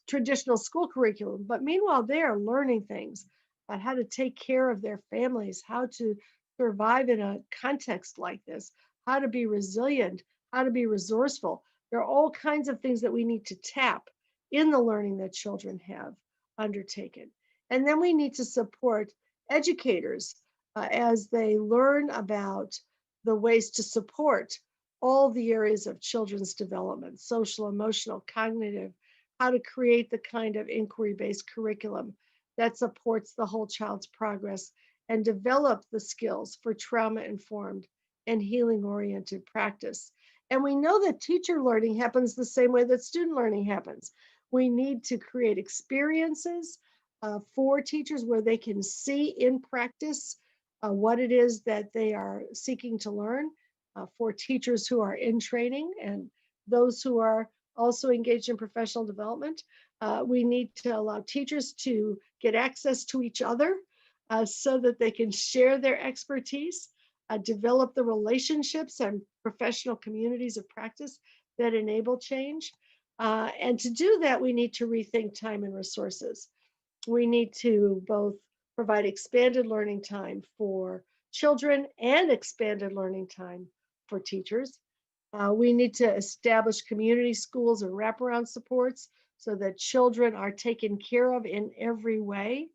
traditional school curriculum. But meanwhile, they are learning things about how to take care of their families, how to survive in a context like this, how to be resilient, how to be resourceful. There are all kinds of things that we need to tap in the learning that children have undertaken. And then we need to support educators as they learn about the ways to support all the areas of children's development, social, emotional, cognitive, how to create the kind of inquiry-based curriculum that supports the whole child's progress and develop the skills for trauma-informed and healing-oriented practice. And we know that teacher learning happens the same way that student learning happens. We need to create experiences for teachers where they can see in practice what it is that they are seeking to learn, for teachers who are in training and those who are also engaged in professional development. We need to allow teachers to get access to each other so that they can share their expertise, develop the relationships and professional communities of practice that enable change. And to do that, we need to rethink time and resources. We need to both provide expanded learning time for children and expanded learning time for teachers. We need to establish community schools and wraparound supports so that children are taken care of in every way.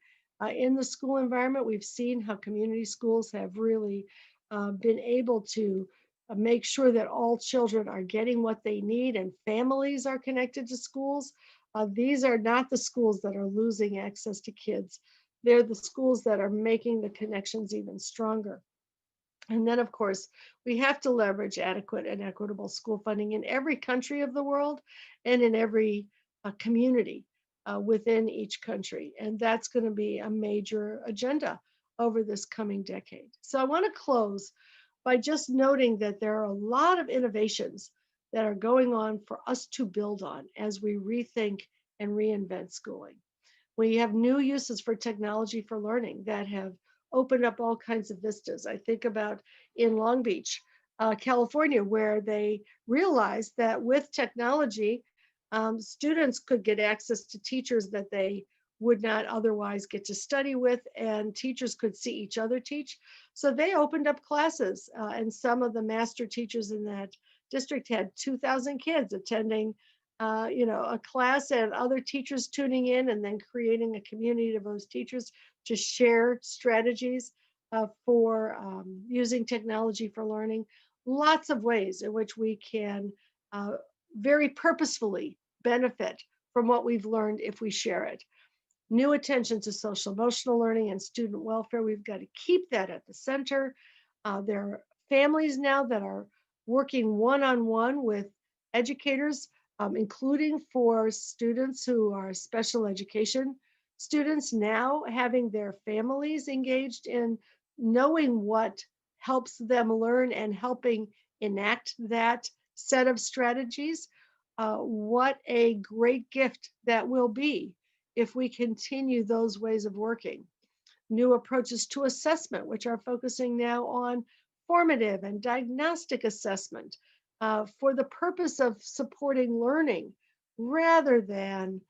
In the school environment, we've seen how community schools have really been able to make sure that all children are getting what they need and families are connected to schools. These are not the schools that are losing access to kids. They're the schools that are making the connections even stronger. And then, of course, we have to leverage adequate and equitable school funding in every country of the world and in every community within each country. And that's going to be a major agenda over this coming decade. So I want to close by just noting that there are a lot of innovations that are going on for us to build on as we rethink and reinvent schooling. We have new uses for technology for learning that have opened up all kinds of vistas. I think about in Long Beach, California, where they realized that with technology, students could get access to teachers that they would not otherwise get to study with, and teachers could see each other teach. So they opened up classes, and some of the master teachers in that district had 2,000 kids attending a class and other teachers tuning in and then creating a community of those teachers to share strategies for using technology for learning. Lots of ways in which we can very purposefully benefit from what we've learned if we share it. New attention to social emotional learning and student welfare. We've got to keep that at the center. There are families now that are working one-on-one with educators, including for students who are special education students, now having their families engaged in knowing what helps them learn and helping enact that set of strategies. What a great gift that will be if we continue those ways of working. New approaches to assessment, which are focusing now on formative and diagnostic assessment for the purpose of supporting learning rather than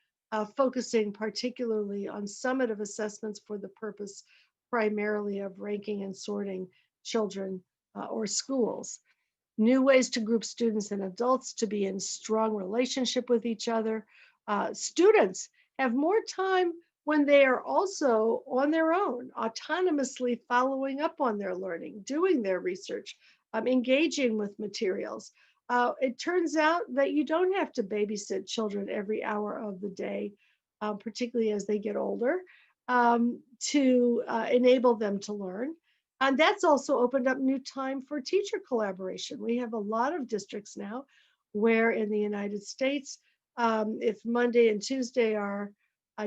focusing particularly on summative assessments for the purpose primarily of ranking and sorting children or schools. New ways to group students and adults to be in strong relationship with each other. Students have more time when they are also on their own, autonomously following up on their learning, doing their research, engaging with materials. It turns out that you don't have to babysit children every hour of the day, particularly as they get older, to enable them to learn. And that's also opened up new time for teacher collaboration. We have a lot of districts now where in the United States, if Monday and Tuesday are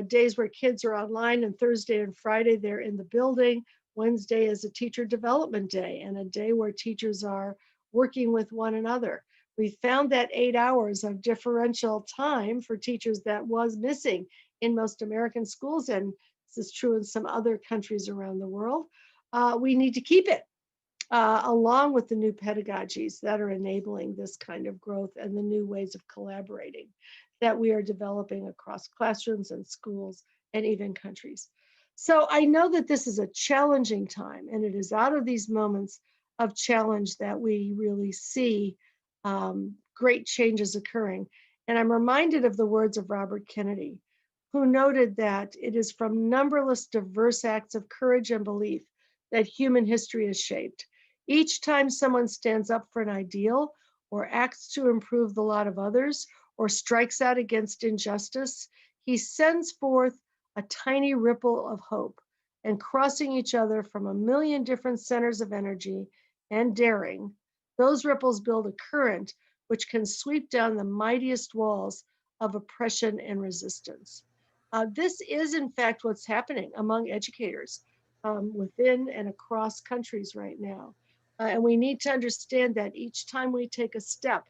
days where kids are online and Thursday and Friday they're in the building, Wednesday is a teacher development day and a day where teachers are working with one another. We found that 8 hours of differential time for teachers that was missing in most American schools, and this is true in some other countries around the world. We need to keep it along with the new pedagogies that are enabling this kind of growth and the new ways of collaborating that we are developing across classrooms and schools and even countries. So I know that this is a challenging time, and it is out of these moments of challenge that we really see great changes occurring. And I'm reminded of the words of Robert Kennedy, who noted that it is from numberless diverse acts of courage and belief that human history is shaped. Each time someone stands up for an ideal or acts to improve the lot of others or strikes out against injustice, he sends forth a tiny ripple of hope, and crossing each other from a million different centers of energy and daring, those ripples build a current which can sweep down the mightiest walls of oppression and resistance. This is in fact what's happening among educators. within and across countries right now. And we need to understand that each time we take a step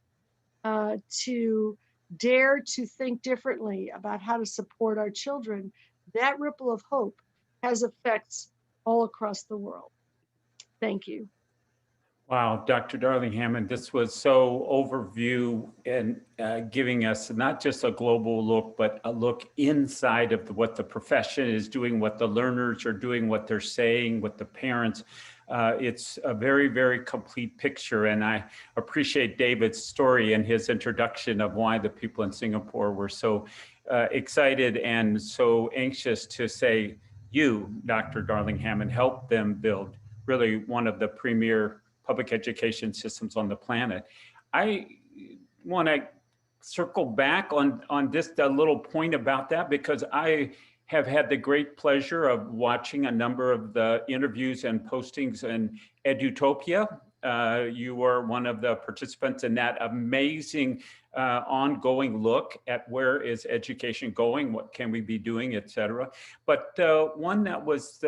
to dare to think differently about how to support our children, that ripple of hope has effects all across the world. Thank you. Wow, Dr. Darling-Hammond, this was so overview and giving us not just a global look, but a look inside of what the profession is doing, what the learners are doing, what they're saying, what the parents. It's a very, very complete picture. And I appreciate David's story and his introduction of why the people in Singapore were so excited and so anxious to say, you, Dr. Darling-Hammond, helped them build really one of the premier public education systems on the planet. I want to circle back on just a little point about that, because I have had the great pleasure of watching a number of the interviews and postings in Edutopia. You were one of the participants in that amazing ongoing look at where is education going, what can we be doing, et cetera. But one that was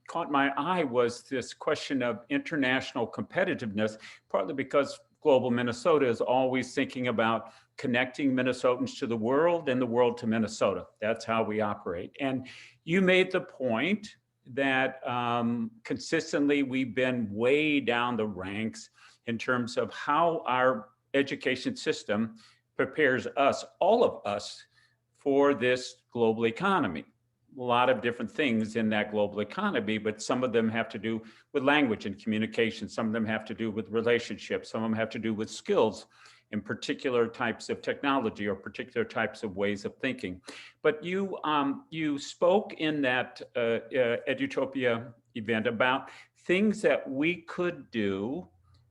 caught my eye was this question of international competitiveness, partly because Global Minnesota is always thinking about connecting Minnesotans to the world and the world to Minnesota. That's how we operate. And you made the point that consistently we've been way down the ranks in terms of how our education system prepares us, all of us, for this global economy. A lot of different things in that global economy, but some of them have to do with language and communication. Some of them have to do with relationships. Some of them have to do with skills in particular types of technology or particular types of ways of thinking. But you spoke in that Edutopia event about things that we could do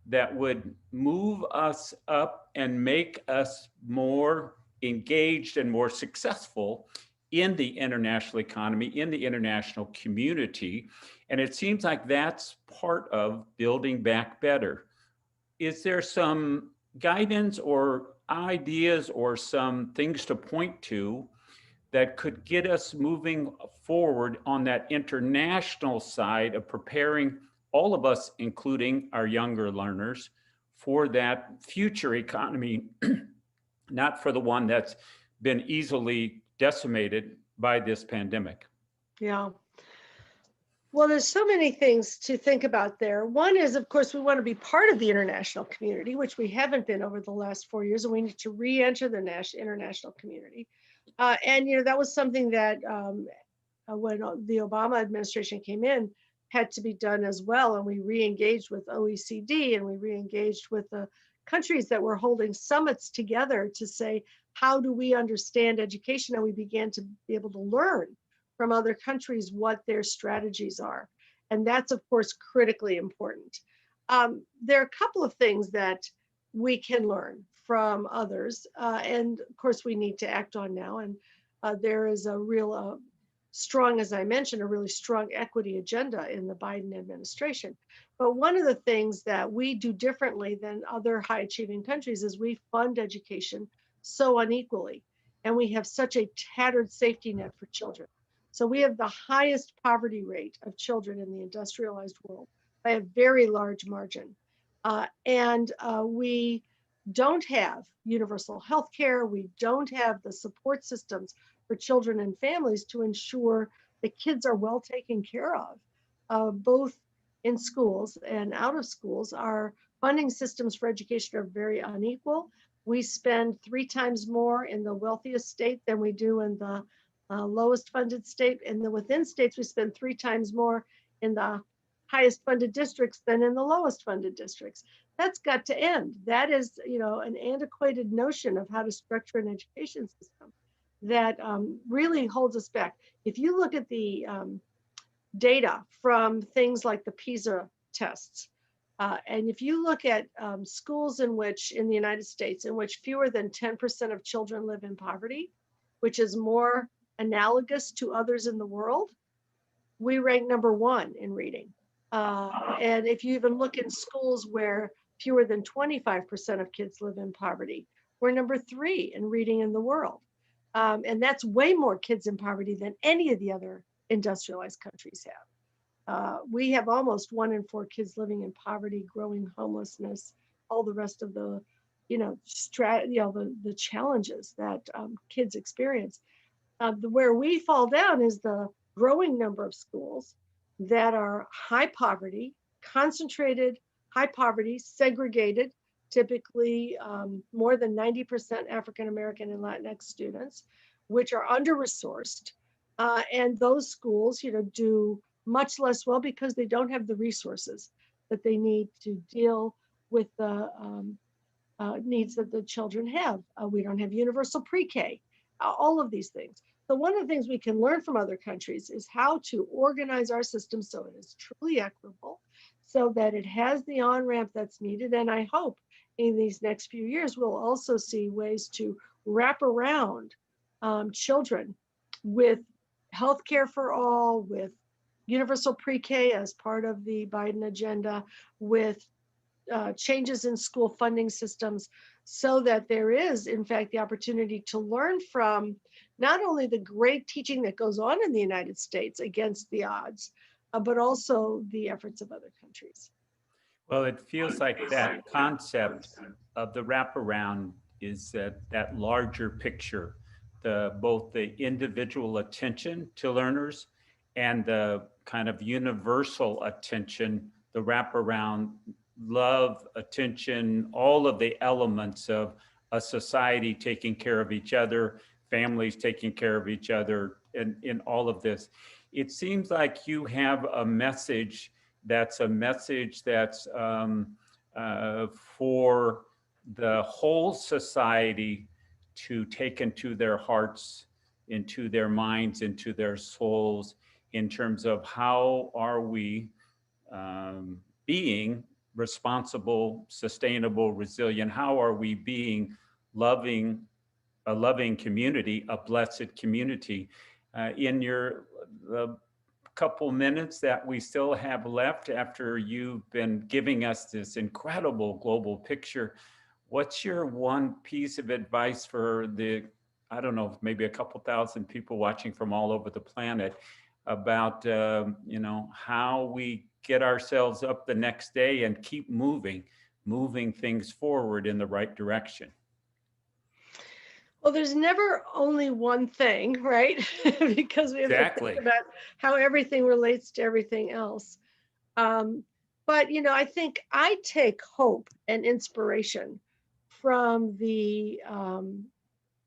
that would move us up and make us more engaged and more successful in the international economy, in the international community. And it seems like that's part of building back better. Is there some guidance or ideas or some things to point to that could get us moving forward on that international side of preparing all of us, including our younger learners, for that future economy, not for the one that's been easily decimated by this pandemic? Yeah. Well, there's so many things to think about there. One is, of course, we want to be part of the international community, which we haven't been over the last 4 years, and we need to re-enter the international community. And, you know, that was something that when the Obama administration came in, had to be done as well. And we re-engaged with OECD, and we re-engaged with the countries that were holding summits together to say, how do we understand education? And we began to be able to learn from other countries what their strategies are. And that's, of course, critically important. There are a couple of things that we can learn from others. And of course, we need to act on now. And there is a real strong, as I mentioned, a really strong equity agenda in the Biden administration. But one of the things that we do differently than other high achieving countries is we fund education so unequally. And we have such a tattered safety net for children. So we have the highest poverty rate of children in the industrialized world by a very large margin. And we don't have universal health care. We don't have the support systems for children and families to ensure the kids are well taken care of, both in schools and out of schools. Our funding systems for education are very unequal. We spend 3 times more in the wealthiest state than we do in the lowest funded state. And then within states, we spend 3 times more in the highest funded districts than in the lowest funded districts. That's got to end. That is, you know, an antiquated notion of how to structure an education system that really holds us back. If you look at the data from things like the PISA tests, and if you look at schools in the United States, in which fewer than 10% of children live in poverty, which is more analogous to others in the world, we rank number 1 in reading. And if you even look in schools where fewer than 25% of kids live in poverty, we're number 3 in reading in the world. And that's way more kids in poverty than any of the other industrialized countries have. We have almost 1 in 4 kids living in poverty, growing homelessness, all the rest of the, the challenges that kids experience. Where we fall down is the growing number of schools that are high poverty, concentrated, high poverty, segregated, typically more than 90% African American and Latinx students, which are under-resourced. And those schools, do much less well because they don't have the resources that they need to deal with the needs that the children have. We don't have universal pre-K, all of these things. So one of the things we can learn from other countries is how to organize our system so it is truly equitable, so that it has the on-ramp that's needed. And I hope in these next few years, we'll also see ways to wrap around children with healthcare for all, with universal pre-K as part of the Biden agenda, with changes in school funding systems, so that there is, in fact, the opportunity to learn from not only the great teaching that goes on in the United States against the odds, but also the efforts of other countries. Well, it feels like that concept of the wraparound is that larger picture, both the individual attention to learners and the kind of universal attention, the wraparound, love, attention, all of the elements of a society taking care of each other, families taking care of each other, and in all of this. It seems like you have a message that's for the whole society to take into their hearts, into their minds, into their souls, in terms of how are we being responsible, sustainable, resilient? How are we being a loving community, a blessed community? In the couple minutes that we still have left after you've been giving us this incredible global picture, what's your one piece of advice for I don't know, maybe a couple thousand people watching from all over the planet about, how we get ourselves up the next day and keep moving things forward in the right direction? Well, there's never only one thing, right? Because we have to think about how everything relates to everything else. But, I think I take hope and inspiration from the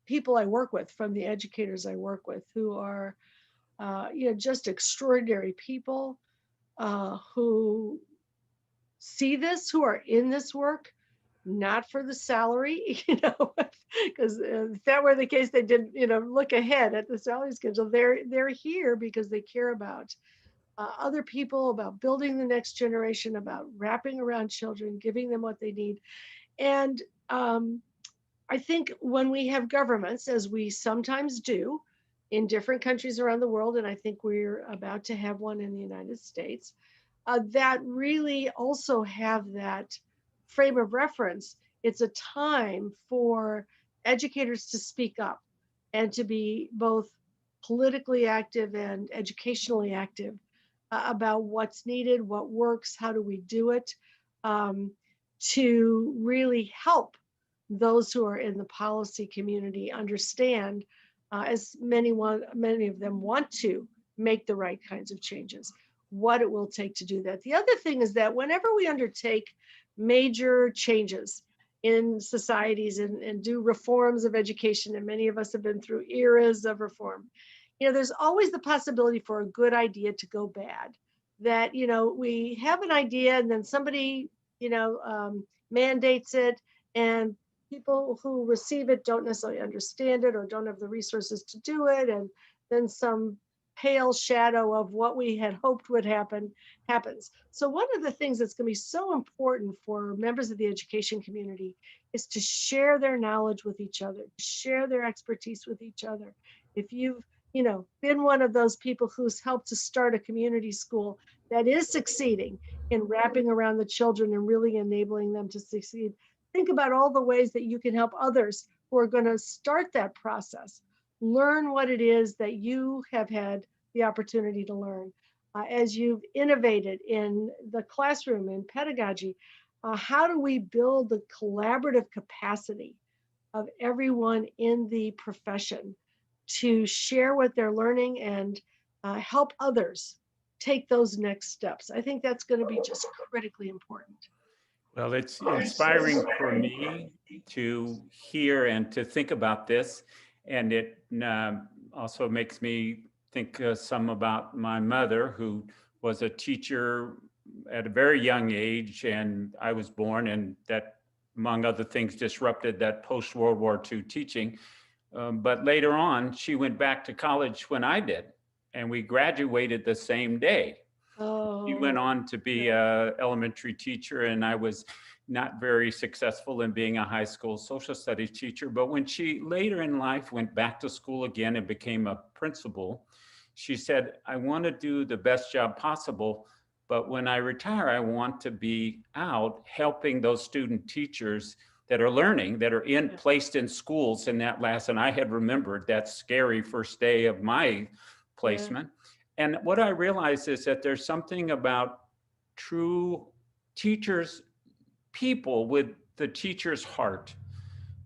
people I work with, from the educators I work with, who are, just extraordinary people who see this, who are in this work, not for the salary, because if that were the case, they did, look ahead at the salary schedule. They're here because they care about other people, about building the next generation, about wrapping around children, giving them what they need. And I think when we have governments, as we sometimes do in different countries around the world, and I think we're about to have one in the United States, that really also have that frame of reference. It's a time for educators to speak up and to be both politically active and educationally active about what's needed, what works, how do we do it, to really help those who are in the policy community understand, as many of them want to make the right kinds of changes, what it will take to do that. The other thing is that whenever we undertake major changes in societies and do reforms of education, and many of us have been through eras of reform, there's always the possibility for a good idea to go bad. That, we have an idea and then somebody, mandates it, and people who receive it don't necessarily understand it or don't have the resources to do it. And then some pale shadow of what we had hoped would happen happens. So one of the things that's going to be so important for members of the education community is to share their knowledge with each other, share their expertise with each other. If you've been one of those people who's helped to start a community school that is succeeding in wrapping around the children and really enabling them to succeed, think about all the ways that you can help others who are going to start that process learn what it is that you have had the opportunity to learn. as you've innovated in the classroom and pedagogy, how do we build the collaborative capacity of everyone in the profession to share what they're learning and help others take those next steps? I think that's going to be just critically important. Well, it's inspiring for me to hear and to think about this. And it also makes me think some about my mother, who was a teacher at a very young age, and I was born, and that, among other things, disrupted that post-World War II teaching. But later on, she went back to college when I did, and we graduated the same day. She went on to be an elementary teacher, and I was not very successful in being a high school social studies teacher. But when she later in life went back to school again and became a principal, she said, I want to do the best job possible, but when I retire, I want to be out helping those student teachers that are learning, that are placed in schools in that last, and I had remembered that scary first day of my placement. And what I realized is that there's something about true teachers, people with the teacher's heart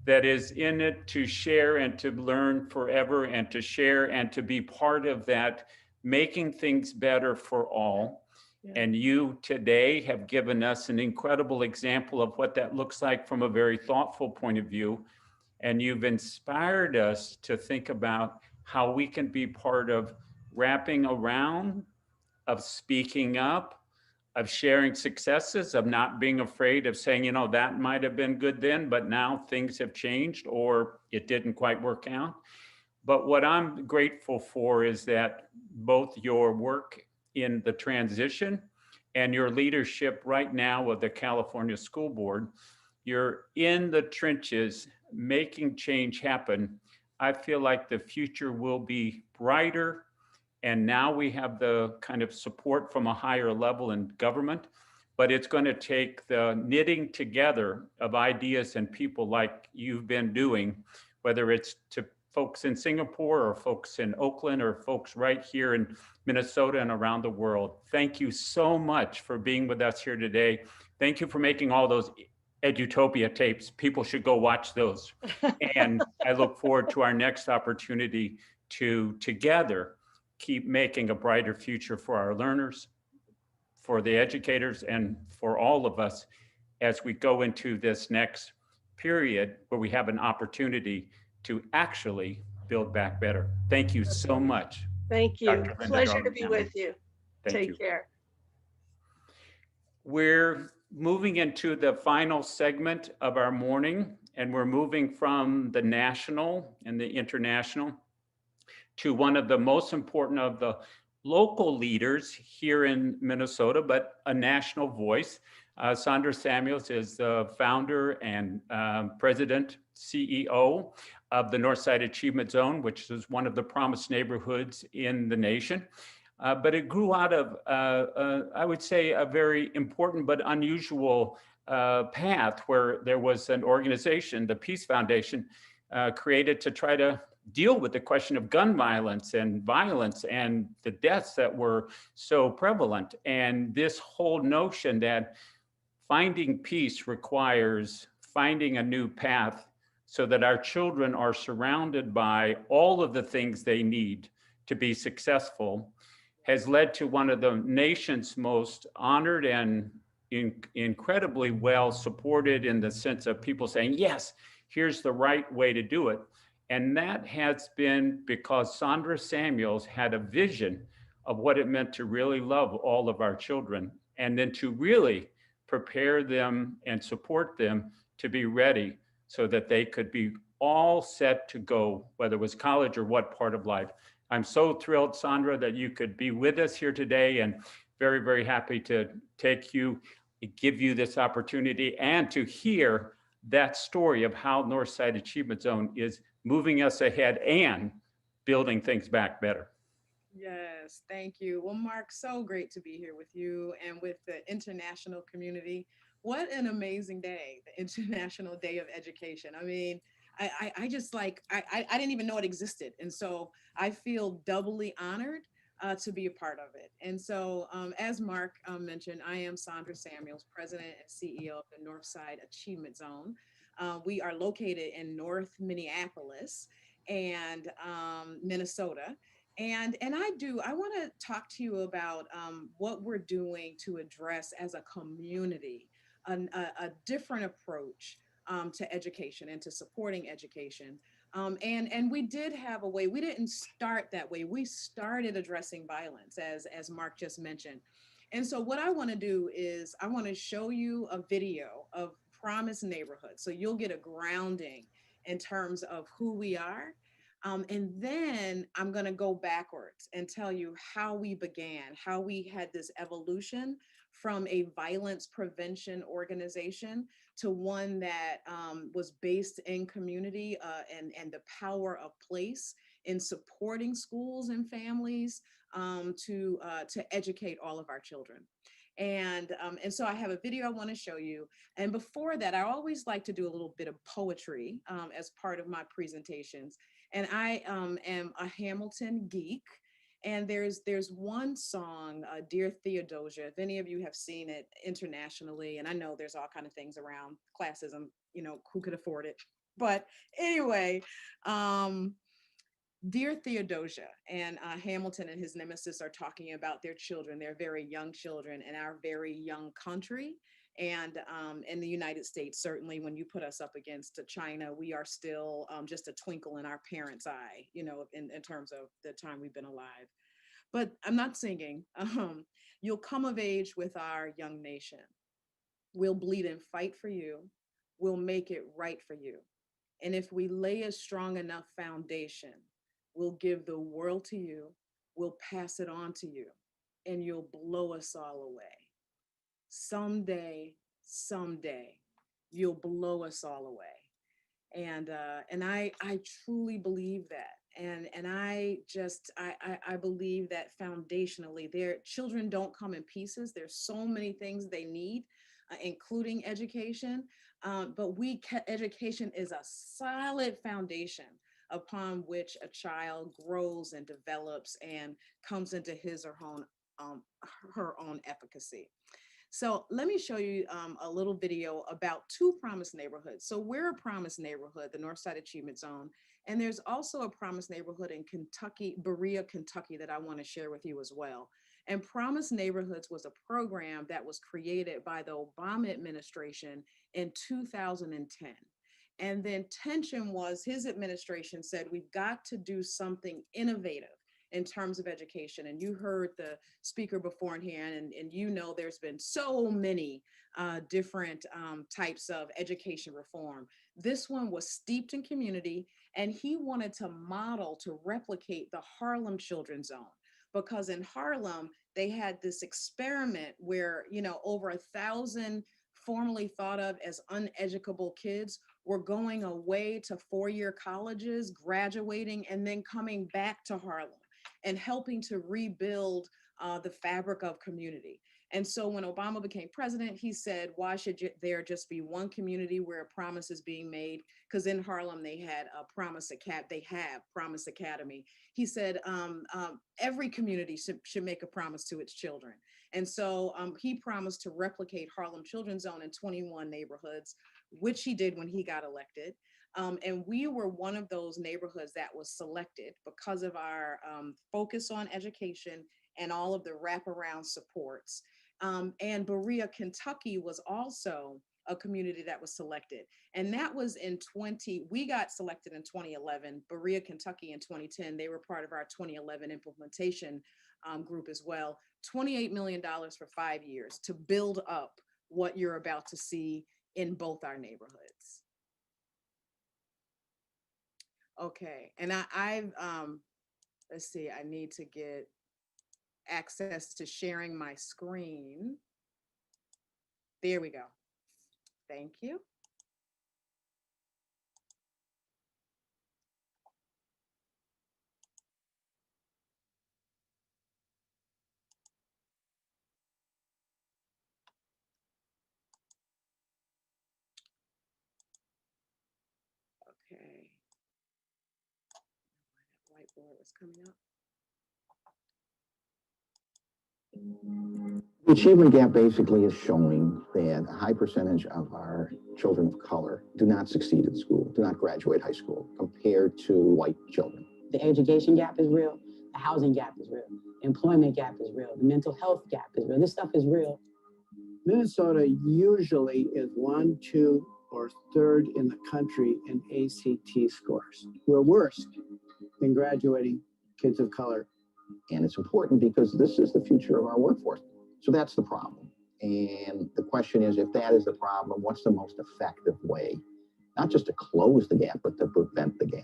that is in it to share and to learn forever and to share and to be part of that, making things better for all. And you today have given us an incredible example of what that looks like from a very thoughtful point of view. And you've inspired us to think about how we can be part of wrapping around, of speaking up, of sharing successes, of not being afraid of saying, you know, that might have been good then, but now things have changed or it didn't quite work out. But what I'm grateful for is that both your work in the transition and your leadership right now with the California School Board, you're in the trenches making change happen. I feel like the future will be brighter. And now we have the kind of support from a higher level in government, but it's going to take the knitting together of ideas and people like you've been doing, whether it's to folks in Singapore or folks in Oakland or folks right here in Minnesota and around the world. Thank you so much for being with us here today. Thank you for making all those Edutopia tapes. People should go watch those. And I look forward to our next opportunity to together keep making a brighter future for our learners, for the educators, and for all of us as we go into this next period where we have an opportunity to actually build back better. Thank you so much. Thank you. Pleasure to be with you. Take care. We're moving into the final segment of our morning, and we're moving from the national and the international to one of the most important of the local leaders here in Minnesota, but a national voice. Sondra Samuels is the founder and president, CEO of the Northside Achievement Zone, which is one of the promised neighborhoods in the nation. But it grew out of, I would say, a very important but unusual path where there was an organization, the Peace Foundation, created to try to deal with the question of gun violence and the deaths that were so prevalent. And this whole notion that finding peace requires finding a new path so that our children are surrounded by all of the things they need to be successful has led to one of the nation's most honored and incredibly well supported in the sense of people saying, yes, here's the right way to do it. And that has been because Sondra Samuels had a vision of what it meant to really love all of our children and then to really prepare them and support them to be ready so that they could be all set to go, whether it was college or what part of life. I'm so thrilled, Sondra, that you could be with us here today, and very, very happy to give you this opportunity and to hear that story of how Northside Achievement Zone is moving us ahead and building things back better. Yes, thank you. Well, Mark, so great to be here with you and with the international community. What an amazing day, the International Day of Education. I mean, I just like, I didn't even know it existed. And so I feel doubly honored to be a part of it. And so, as Mark mentioned, I am Sondra Samuels, President and CEO of the Northside Achievement Zone. We are located in North Minneapolis and Minnesota. And I want to talk to you about what we're doing to address as a community a different approach to education and to supporting education. And we did have a way, we didn't start that way. We started addressing violence, as Mark just mentioned. And so what I want to do is I want to show you a video of Promise Neighborhood. So you'll get a grounding in terms of who we are. And then I'm going to go backwards and tell you how we began, how we had this evolution from a violence prevention organization to one that was based in community and the power of place in supporting schools and families to educate all of our children. And so I have a video I want to show you. And before that, I always like to do a little bit of poetry as part of my presentations. And I am a Hamilton geek. And there's one song, Dear Theodosia, if any of you have seen it internationally, and I know there's all kind of things around classism, you know, who could afford it. But anyway, Dear Theodosia, and Hamilton and his nemesis are talking about their children, their very young children in our very young country. And in the United States, certainly when you put us up against China, we are still just a twinkle in our parents' eye, you know, in terms of the time we've been alive. But I'm not singing. You'll come of age with our young nation. We'll bleed and fight for you. We'll make it right for you. And if we lay a strong enough foundation, we'll give the world to you. We'll pass it on to you. And you'll blow us all away. Someday, you'll blow us all away. And I truly believe that. And I believe that foundationally, their children don't come in pieces. There's so many things they need, including education. But education is a solid foundation upon which a child grows and develops and comes into his or her own efficacy. So let me show you a little video about two Promise neighborhoods. So we're a Promise neighborhood, the Northside Achievement Zone, and there's also a Promise neighborhood in Kentucky, Berea, Kentucky, that I want to share with you as well. And Promise Neighborhoods was a program that was created by the Obama administration in 2010. And the intention was, his administration said, we've got to do something innovative in terms of education. And you heard the speaker beforehand, and you know there's been so many different types of education reform. This one was steeped in community, and he wanted to model, to replicate the Harlem Children's Zone. Because in Harlem, they had this experiment where, you know, over 1,000 formerly thought of as uneducable kids were going away to four-year colleges, graduating, and then coming back to Harlem and helping to rebuild the fabric of community. And so when Obama became president, he said, why should there just be one community where a promise is being made? Because in Harlem, they had a Promise Academy. They have Promise Academy. He said, every community should make a promise to its children. And so he promised to replicate Harlem Children's Zone in 21 neighborhoods, which he did when he got elected. And we were one of those neighborhoods that was selected because of our focus on education and all of the wraparound supports. And Berea, Kentucky was also a community that was selected. And that was we got selected in 2011, Berea, Kentucky in 2010. They were part of our 2011 implementation group as well. $28 million for 5 years to build up what you're about to see in both our neighborhoods. Okay, and I've let's see, I need to get access to sharing my screen. There we go. Thank you. Okay. Whiteboard was coming up. The achievement gap basically is showing that a high percentage of our children of color do not succeed in school, do not graduate high school compared to white children. The education gap is real. The housing gap is real. Employment gap is real. The mental health gap is real. This stuff is real. Minnesota usually is 1, 2, or 3rd in the country in ACT scores. We're worst in graduating kids of color. And it's important because this is the future of our workforce. So that's the problem. And the question is, if that is the problem, what's the most effective way, not just to close the gap, but to prevent the gap?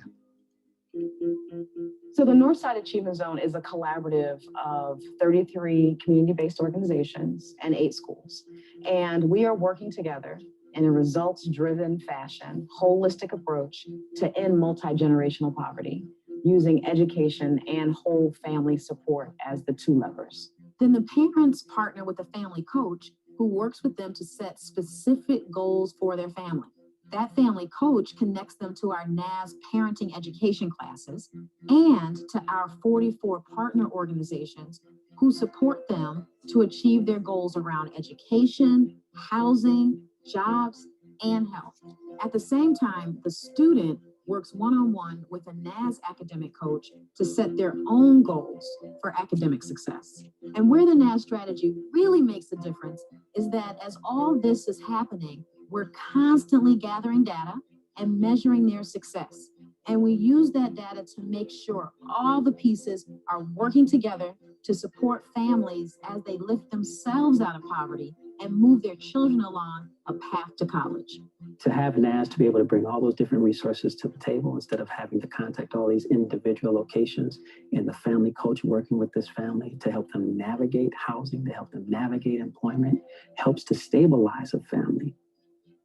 So the Northside Achievement Zone is a collaborative of 33 community-based organizations and 8 schools. And we are working together in a results-driven fashion, holistic approach to end multi-generational poverty, using education and whole family support as the 2 levers. Then the parents partner with a family coach who works with them to set specific goals for their family. That family coach connects them to our NAS parenting education classes and to our 44 partner organizations who support them to achieve their goals around education, housing, jobs, and health. At the same time, the student works one-on-one with a NAS academic coach to set their own goals for academic success. And where the NAS strategy really makes a difference is that as all this is happening, we're constantly gathering data and measuring their success. And we use that data to make sure all the pieces are working together to support families as they lift themselves out of poverty and move their children along a path to college. To have NAS to be able to bring all those different resources to the table instead of having to contact all these individual locations, and the family coach working with this family to help them navigate housing, to help them navigate employment, helps to stabilize a family.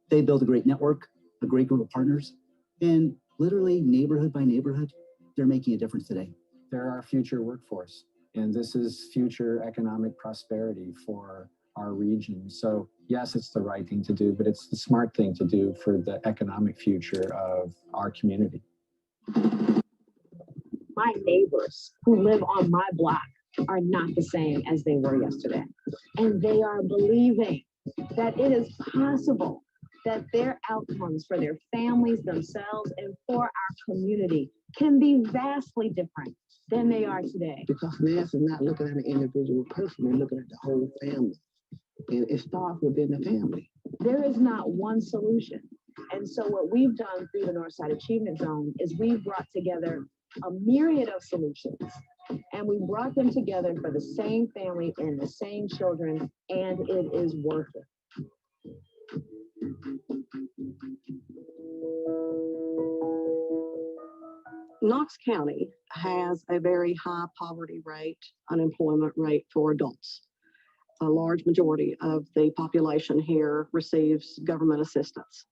They build a great network, a great group of partners, and literally neighborhood by neighborhood, they're making a difference today. They're our future workforce, and this is future economic prosperity for our region. So yes, it's the right thing to do, but it's the smart thing to do for the economic future of our community. My neighbors who live on my block are not the same as they were yesterday. And they are believing that it is possible that their outcomes for their families, themselves, and for our community can be vastly different than they are today. Because NAS is not looking at an individual person, they're looking at the whole family. And it starts within the family. There is not one solution. And so what we've done through the Northside Achievement Zone is we've brought together a myriad of solutions, and we brought them together for the same family and the same children, and it is working. Knox County has a very high poverty rate, unemployment rate for adults. A large majority of the population here receives government assistance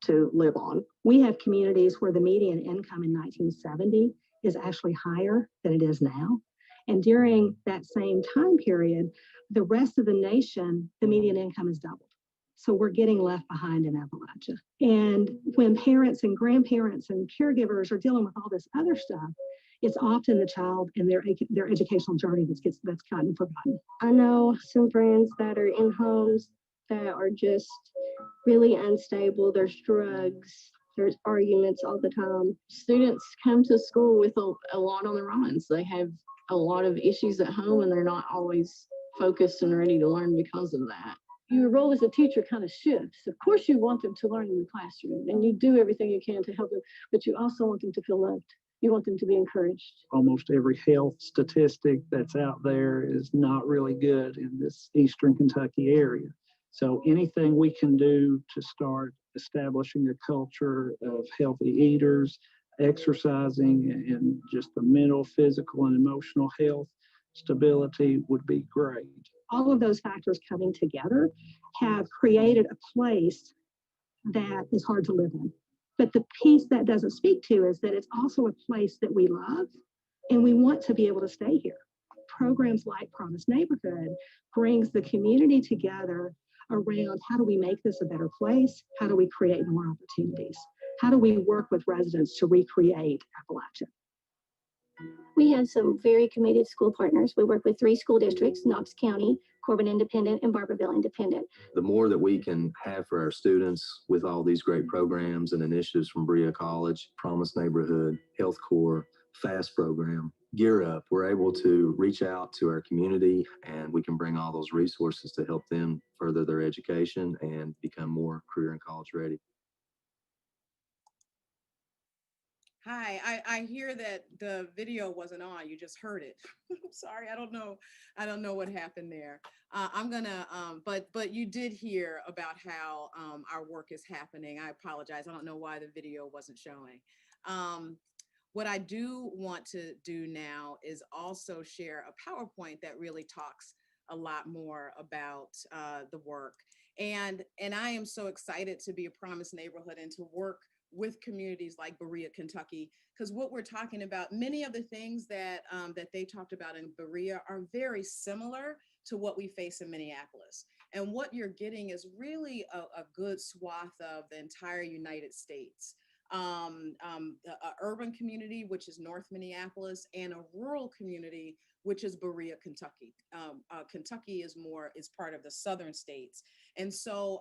to live on. We have communities where the median income in 1970 is actually higher than it is now. And during that same time period, the rest of the nation, the median income is doubled. So we're getting left behind in Appalachia. And when parents and grandparents and caregivers are dealing with all this other stuff, it's often the child and their educational journey that's gotten forgotten. I know some friends that are in homes that are just really unstable. There's drugs, there's arguments all the time. Students come to school with a lot on their minds. They have a lot of issues at home and they're not always focused and ready to learn because of that. Your role as a teacher kind of shifts. Of course, you want them to learn in the classroom and you do everything you can to help them, but you also want them to feel loved. You want them to be encouraged. Almost every health statistic that's out there is not really good in this Eastern Kentucky area. So anything we can do to start establishing a culture of healthy eaters, exercising, and just the mental, physical, and emotional health stability would be great. All of those factors coming together have created a place that is hard to live in. But the piece that doesn't speak to is that it's also a place that we love and we want to be able to stay here. Programs like Promise Neighborhood brings the community together around how do we make this a better place? How do we create more opportunities? How do we work with residents to recreate Appalachia? We have some very committed school partners. We work with 3 school districts: Knox County, Corbin Independent, and Barberville Independent. The more that we can have for our students with all these great programs and initiatives from Berea College, Promise Neighborhood, Health Corps, FAST program, Gear Up, we're able to reach out to our community and we can bring all those resources to help them further their education and become more career and college ready. Hi, I hear that the video wasn't on. You just heard it. I'm sorry, I don't know what happened there. I'm gonna, but you did hear about how our work is happening. I apologize. I don't know why the video wasn't showing. What I do want to do now is also share a PowerPoint that really talks a lot more about the work. And I am so excited to be a Promise Neighborhood and to work with communities like Berea, Kentucky, because what we're talking about, many of the things that that they talked about in Berea are very similar to what we face in Minneapolis. And what you're getting is really a good swath of the entire United States. An urban community, which is North Minneapolis, and a rural community, which is Berea, Kentucky. Kentucky is part of the southern states. And so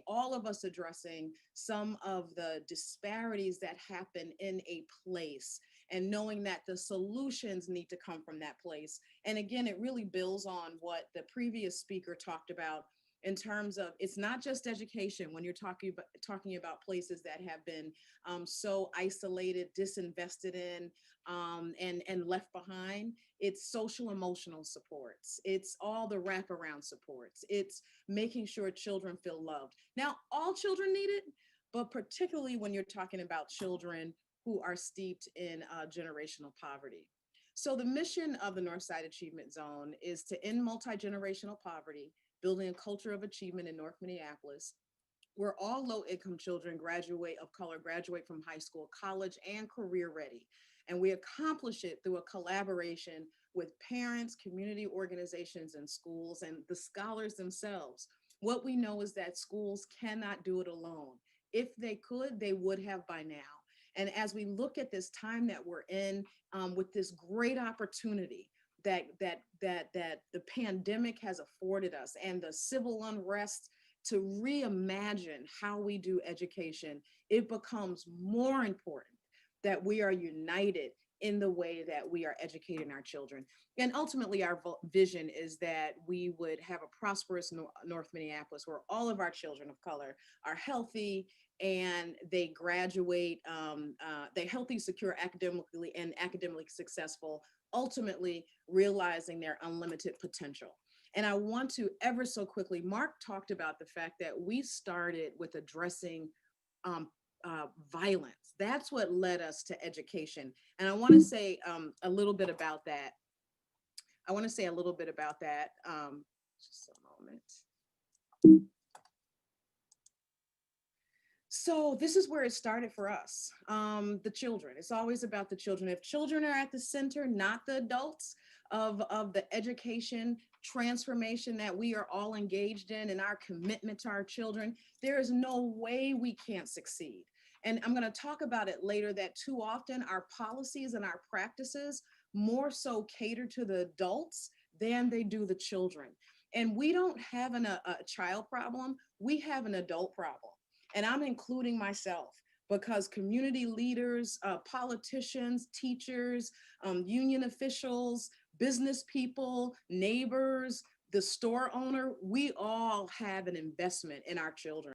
all of us addressing some of the disparities that happen in a place and knowing that the solutions need to come from that place. And again, it really builds on what the previous speaker talked about in terms of, it's not just education when you're talking about places that have been so isolated, disinvested in, and left behind. It's social emotional supports. It's all the wraparound supports. It's making sure children feel loved. Now, all children need it, but particularly when you're talking about children who are steeped in generational poverty. So the mission of the Northside Achievement Zone is to end multi-generational poverty, building a culture of achievement in North Minneapolis, where all low-income children of color graduate from high school, college, and career ready. And we accomplish it through a collaboration with parents, community organizations, and schools, and the scholars themselves. What we know is that schools cannot do it alone. If they could, they would have by now. And as we look at this time that we're in, with this great opportunity that the pandemic has afforded us and the civil unrest to reimagine how we do education, it becomes more important that we are united in the way that we are educating our children. And ultimately, our vision is that we would have a prosperous North Minneapolis where all of our children of color are healthy and they graduate, they're healthy, secure academically, and academically successful, ultimately realizing their unlimited potential. And I want to ever so quickly, Mark talked about the fact that we started with addressing violence. That's what led us to education. And I want to say a little bit about that. Just a moment. So this is where it started for us, the children. It's always about the children. If children are at the center, not the adults, of the education transformation that we are all engaged in and our commitment to our children, there is no way we can't succeed. And I'm going to talk about it later, that too often our policies and our practices more so cater to the adults than they do the children. And we don't have a child problem, we have an adult problem. And I'm including myself, because community leaders, politicians, teachers, union officials, business people, neighbors, the store owner, we all have an investment in our children.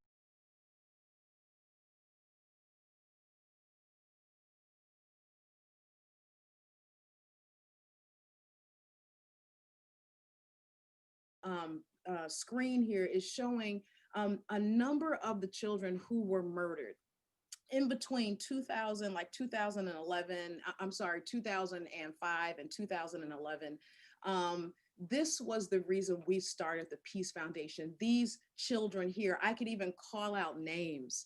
Screen here is showing a number of the children who were murdered in between 2005 and 2011. This was the reason we started the Peace Foundation. These children here, I could even call out names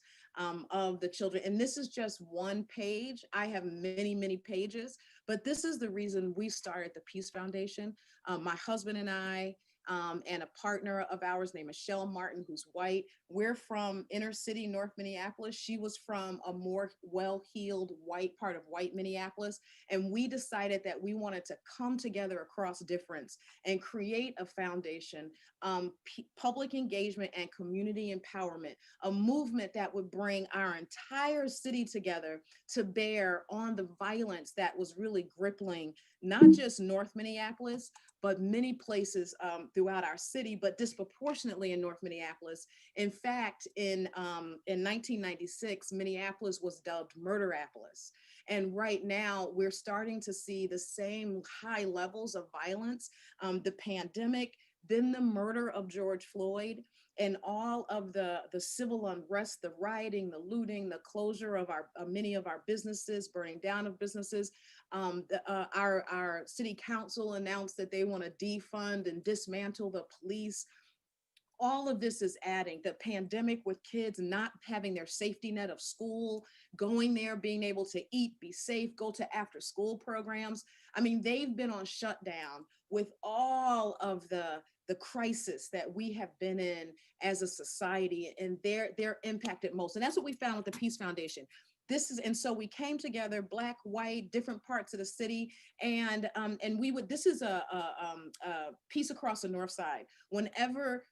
of the children. And this is just one page. I have many, many pages, but this is the reason we started the Peace Foundation. My husband and I, and a partner of ours named Michelle Martin, who's white. We're from inner city North Minneapolis. She was from a more well-heeled white part of white Minneapolis. And we decided that we wanted to come together across difference and create a foundation, public engagement and community empowerment, a movement that would bring our entire city together to bear on the violence that was really gripping not just North Minneapolis, but many places throughout our city, but disproportionately in North Minneapolis. In fact, in 1996, Minneapolis was dubbed Murderapolis. And right now, we're starting to see the same high levels of violence, the pandemic, then the murder of George Floyd, and all of the civil unrest, the rioting, the looting, the closure of many of our businesses, burning down of businesses. Our city council announced that they want to defund and dismantle the police. All of this is adding the pandemic with kids not having their safety net of school, going there, being able to eat, be safe, go to after school programs. I mean, they've been on shutdown with all of the crisis that we have been in as a society, and they're impacted most. And that's what we found with the Peace Foundation. And so we came together, Black, white, different parts of the city, and this is a Peace Across the Northside. Whenever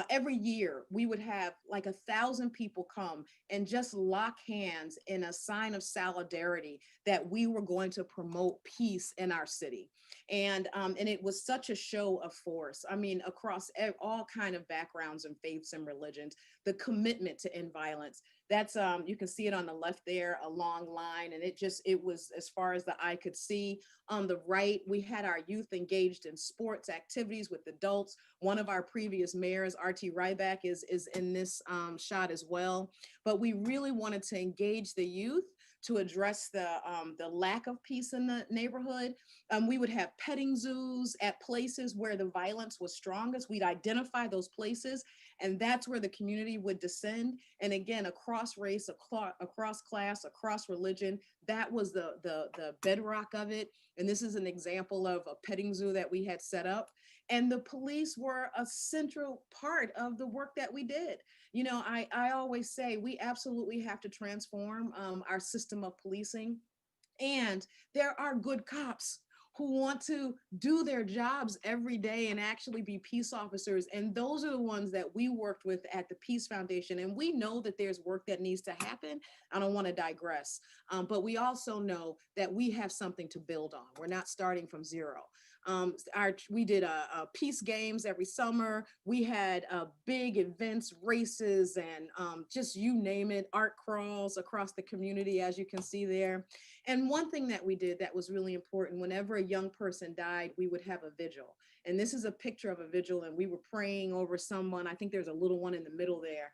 every year we would have like 1,000 people come and just lock hands in a sign of solidarity that we were going to promote peace in our city. And it was such a show of force. I mean, across all kind of backgrounds and faiths and religions, the commitment to end violence. That's, you can see it on the left there, a long line, and it was as far as the eye could see. On the right, we had our youth engaged in sports activities with adults. One of our previous mayors, R.T. Ryback, is in this shot as well. But we really wanted to engage the youth to address the lack of peace in the neighborhood. We would have petting zoos at places where the violence was strongest. We'd identify those places, and that's where the community would descend. And again, across race, across class, across religion, that was the bedrock of it. And this is an example of a petting zoo that we had set up. And the police were a central part of the work that we did. You know, I always say we absolutely have to transform our system of policing. And there are good cops who want to do their jobs every day and actually be peace officers. And those are the ones that we worked with at the Peace Foundation. And we know that there's work that needs to happen. I don't want to digress, but we also know that we have something to build on. We're not starting from zero. We did peace games every summer. We had big events, races, and just you name it, art crawls across the community, as you can see there. And one thing that we did that was really important, whenever a young person died, we would have a vigil. And this is a picture of a vigil, and we were praying over someone. I think there's a little one in the middle there,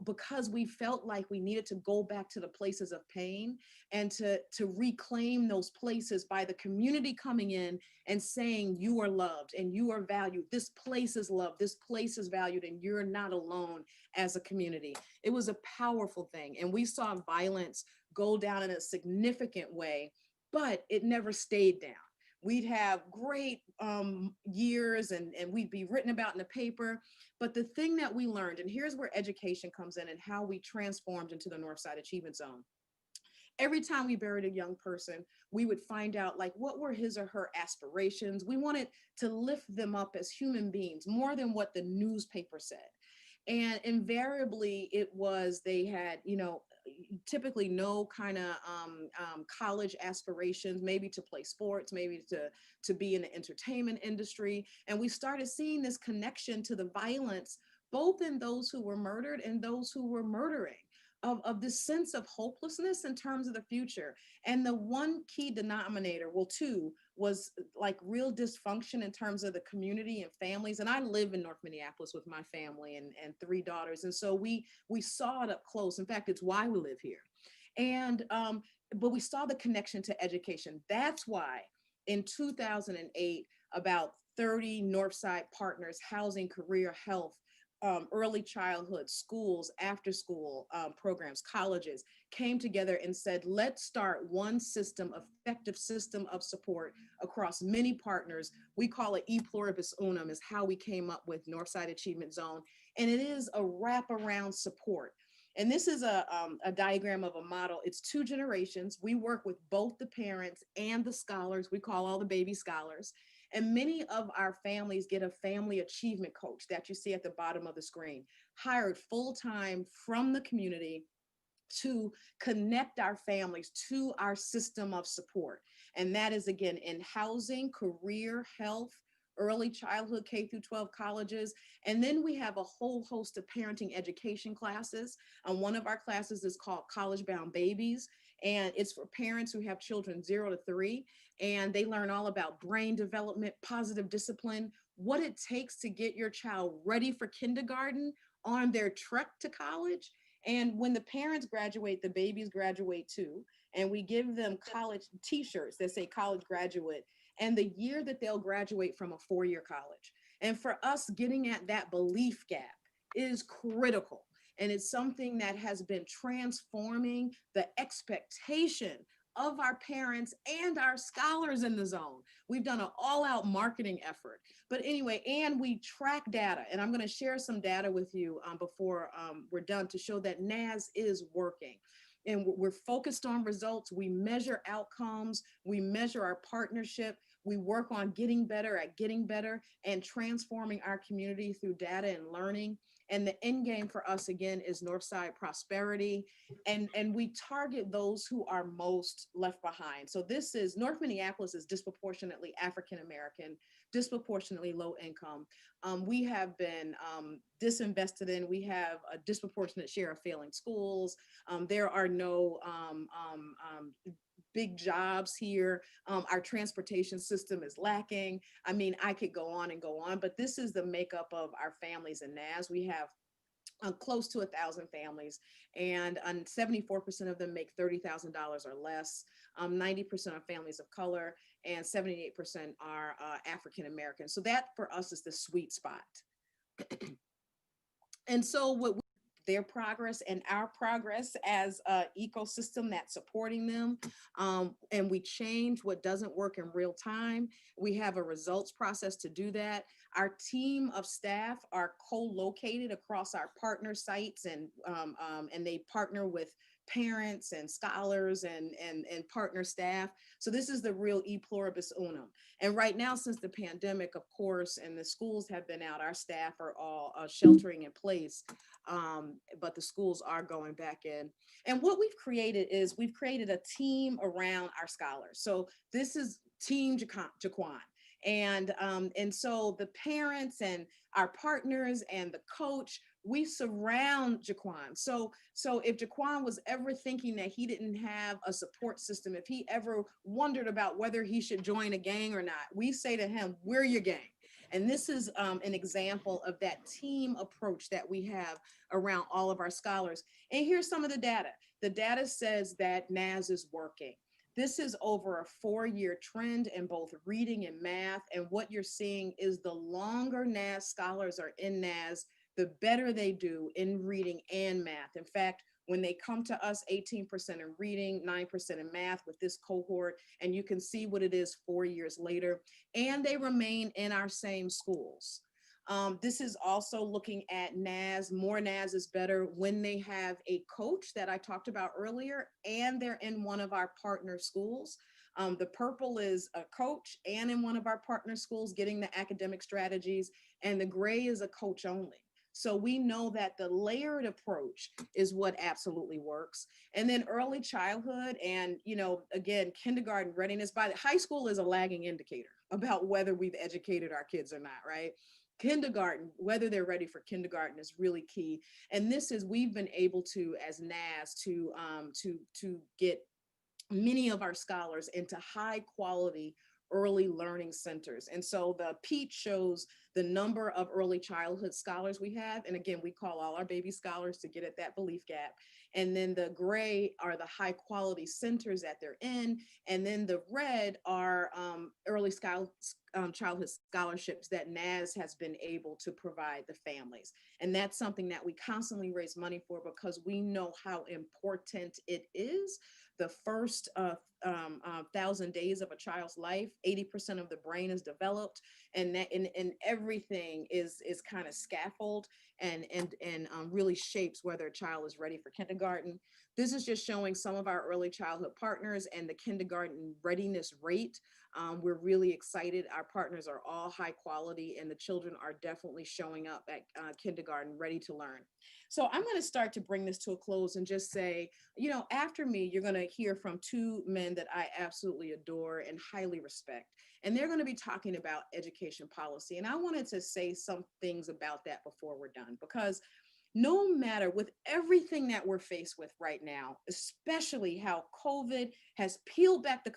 because we felt like we needed to go back to the places of pain and to reclaim those places by the community coming in and saying, you are loved and you are valued. This place is loved, this place is valued, and you're not alone as a community. It was a powerful thing. And we saw violence go down in a significant way, but it never stayed down. We'd have great years and we'd be written about in the paper. But the thing that we learned, and here's where education comes in and how we transformed into the Northside Achievement Zone. Every time we buried a young person, we would find out like what were his or her aspirations. We wanted to lift them up as human beings more than what the newspaper said. And invariably it was, they had, you know, typically no kind of college aspirations, maybe to play sports, maybe to be in the entertainment industry. And we started seeing this connection to the violence, both in those who were murdered and those who were murdering, of this sense of hopelessness in terms of the future. And the one key denominator, well, two, was like real dysfunction in terms of the community and families. And I live in North Minneapolis with my family and 3 daughters. And so we saw it up close. In fact, it's why we live here. And, but we saw the connection to education. That's why in 2008, about 30 Northside partners, housing, career, health, early childhood, schools, after school programs, colleges came together and said, let's start one system, effective system of support across many partners. We call it e pluribus unum is how we came up with Northside Achievement Zone. And it is a wraparound support. And this is a diagram of a model. It's 2 generations. We work with both the parents and the scholars. We call all the baby scholars. And many of our families get a family achievement coach that you see at the bottom of the screen, hired full-time from the community to connect our families to our system of support. And that is, again, in housing, career, health, early childhood, K through 12 colleges. And then we have a whole host of parenting education classes. One of our classes is called College Bound Babies. And it's for parents who have children 0 to 3. And they learn all about brain development, positive discipline, what it takes to get your child ready for kindergarten on their trek to college. And when the parents graduate, the babies graduate too. And we give them college t-shirts that say college graduate, and the year that they'll graduate from a 4-year college. And for us, getting at that belief gap is critical. And it's something that has been transforming the expectation of our parents and our scholars in the zone. We've done an all-out marketing effort. But anyway, and we track data. And I'm going to share some data with you before we're done to show that NAS is working. And we're focused on results. We measure outcomes. We measure our partnership. We work on getting better at getting better and transforming our community through data and learning. And the end game for us, again, is Northside prosperity. And we target those who are most left behind. So this is, North Minneapolis is disproportionately African-American, disproportionately low income. We have been disinvested in. We have a disproportionate share of failing schools. There are no big jobs here. Our transportation system is lacking. I mean, I could go on and go on, but this is the makeup of our families in NAS. We have close to 1,000 families, and 74% of them make $30,000 or less. 90% are families of color, and 78% are African-American. So that for us is the sweet spot. And so what their progress and our progress as an ecosystem that's supporting them. And we change what doesn't work in real time. We have a results process to do that. Our team of staff are co-located across our partner sites, and they partner with parents and scholars and partner staff. So this is the real e pluribus unum. And right now, since the pandemic, of course, and the schools have been out, our staff are all sheltering in place, but the schools are going back in. And what we've created is we've created a team around our scholars. So this is Team Jaquan. And so the parents and our partners and the coach, we surround Jaquan. So if Jaquan was ever thinking that he didn't have a support system, if he ever wondered about whether he should join a gang or not, we say to him, we're your gang. And this is an example of that team approach that we have around all of our scholars. And here's some of the data. The data says that NAS is working. This is over a 4-year trend in both reading and math. And what you're seeing is the longer NAS scholars are in NAS, the better they do in reading and math. In fact, when they come to us, 18% in reading, 9% in math with this cohort, and you can see what it is 4 years later, and they remain in our same schools. This is also looking at NAS. More NAS is better when they have a coach that I talked about earlier, and they're in one of our partner schools. The purple is a coach and in one of our partner schools getting the academic strategies, and the gray is a coach only. So we know that the layered approach is what absolutely works. And then early childhood and, again, kindergarten readiness. High school is a lagging indicator about whether we've educated our kids or not, right? Kindergarten, whether they're ready for kindergarten is really key. And we've been able to, as NAS, to get many of our scholars into high quality early learning centers. And so the peach shows the number of early childhood scholars we have. And again, we call all our baby scholars to get at that belief gap. And then the gray are the high quality centers that they're in. And then the red are early childhood scholarships that NAS has been able to provide the families. And that's something that we constantly raise money for because we know how important it is. The first 1,000 days of a child's life, 80% of the brain is developed, and that and everything is kind of scaffold and really shapes whether a child is ready for kindergarten. This is just showing some of our early childhood partners and the kindergarten readiness rate. We're really excited. Our partners are all high quality, and the children are definitely showing up at kindergarten ready to learn. So I'm going to start to bring this to a close and just say, you know, after me, you're going to hear from two men that I absolutely adore and highly respect. And they're going to be talking about education policy. And I wanted to say some things about that before we're done, because no matter with everything that we're faced with right now, especially how COVID has peeled back the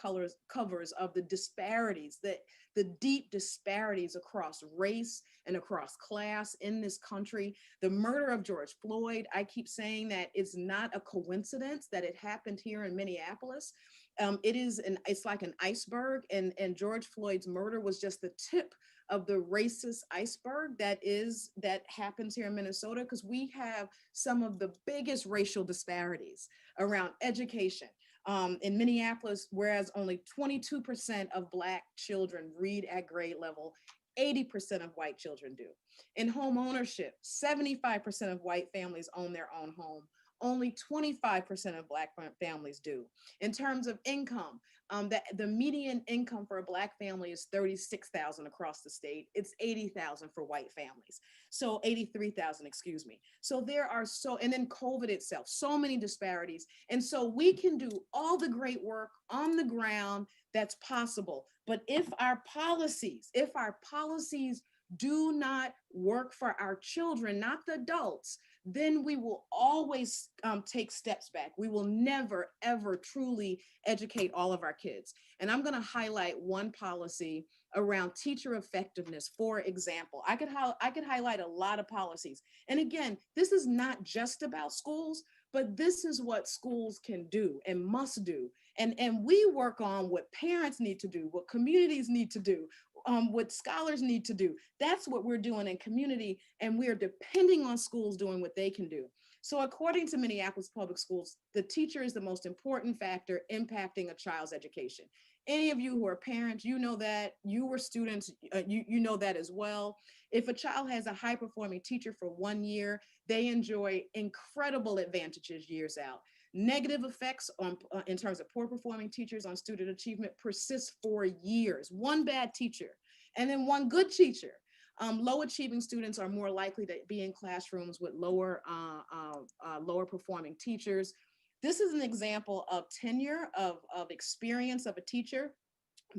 covers of the disparities, the deep disparities across race and across class in this country, the murder of George Floyd, I keep saying that it's not a coincidence that it happened here in Minneapolis. It's like an iceberg, and George Floyd's murder was just the tip of the racist iceberg that happens here in Minnesota, because we have some of the biggest racial disparities around education. In Minneapolis, whereas only 22% of Black children read at grade level, 80% of white children do. In home ownership, 75% of white families own their own home. Only 25% of Black families do. In terms of income, the median income for a Black family is $36,000 across the state. It's $80,000 for white families. So $83,000, excuse me. So there are and then COVID itself, so many disparities. And so we can do all the great work on the ground that's possible. But if our policies do not work for our children, not the adults, then we will always take steps back. We will never, ever truly educate all of our kids. And I'm going to highlight one policy around teacher effectiveness, for example. I could highlight a lot of policies. And again, this is not just about schools, but this is what schools can do and must do. And we work on what parents need to do, what communities need to do, what scholars need to do. That's what we're doing in community, and we're depending on schools doing what they can do. So according to Minneapolis Public Schools, the teacher is the most important factor impacting a child's education. Any of you who are parents, you know that. You were students, you know that as well. If a child has a high-performing teacher for 1 year, they enjoy incredible advantages years out. Negative effects in terms of poor performing teachers on student achievement persist for years. One bad teacher and then one good teacher. Low achieving students are more likely to be in classrooms with lower performing teachers. This is an example of tenure, of experience of a teacher.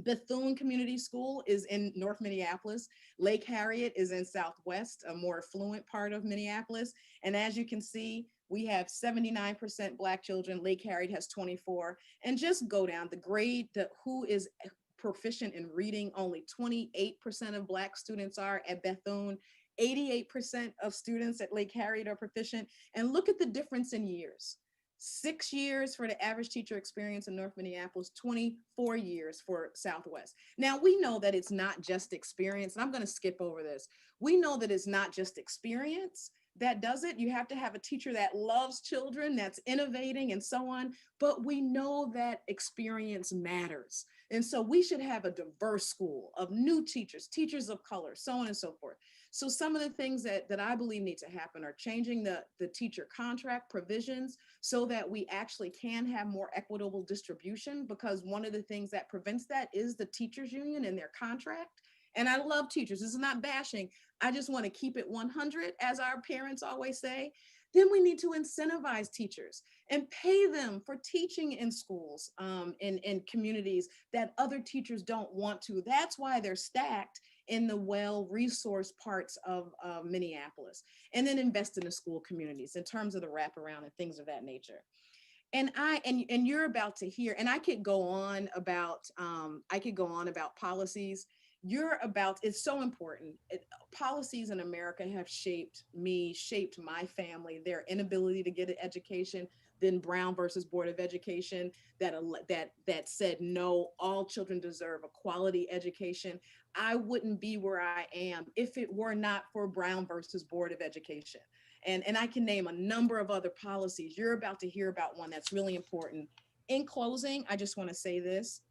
Bethune Community School is in North Minneapolis. Lake Harriet is in Southwest, a more affluent part of Minneapolis. And as you can see, we have 79% Black children. Lake Harriet has 24. And just go down the grade, who is proficient in reading, only 28% of Black students are at Bethune. 88% of students at Lake Harriet are proficient. And look at the difference in years. 6 years for the average teacher experience in North Minneapolis, 24 years for Southwest. Now, we know that it's not just experience, and I'm going to skip over this. We know that it's not just experience that does it. You have to have a teacher that loves children, that's innovating and so on. But we know that experience matters. And so we should have a diverse school of new teachers, teachers of color, so on and so forth. So some of the things that I believe need to happen are changing the teacher contract provisions so that we actually can have more equitable distribution, because one of the things that prevents that is the teachers union and their contract. And I love teachers. This is not bashing. I just want to keep it 100, as our parents always say. Then we need to incentivize teachers and pay them for teaching in schools, in communities that other teachers don't want to. That's why they're stacked in the well-resourced parts of Minneapolis. And then invest in the school communities in terms of the wraparound and things of that nature. And you're about to hear, and I could go on about policies. it's so important. Policies in America have shaped me, shaped my family, their inability to get an education. Then Brown versus Board of Education that said, no, all children deserve a quality education. I wouldn't be where I am if it were not for Brown versus Board of Education. And I can name a number of other policies. You're about to hear about one that's really important. In closing, I just want to say this.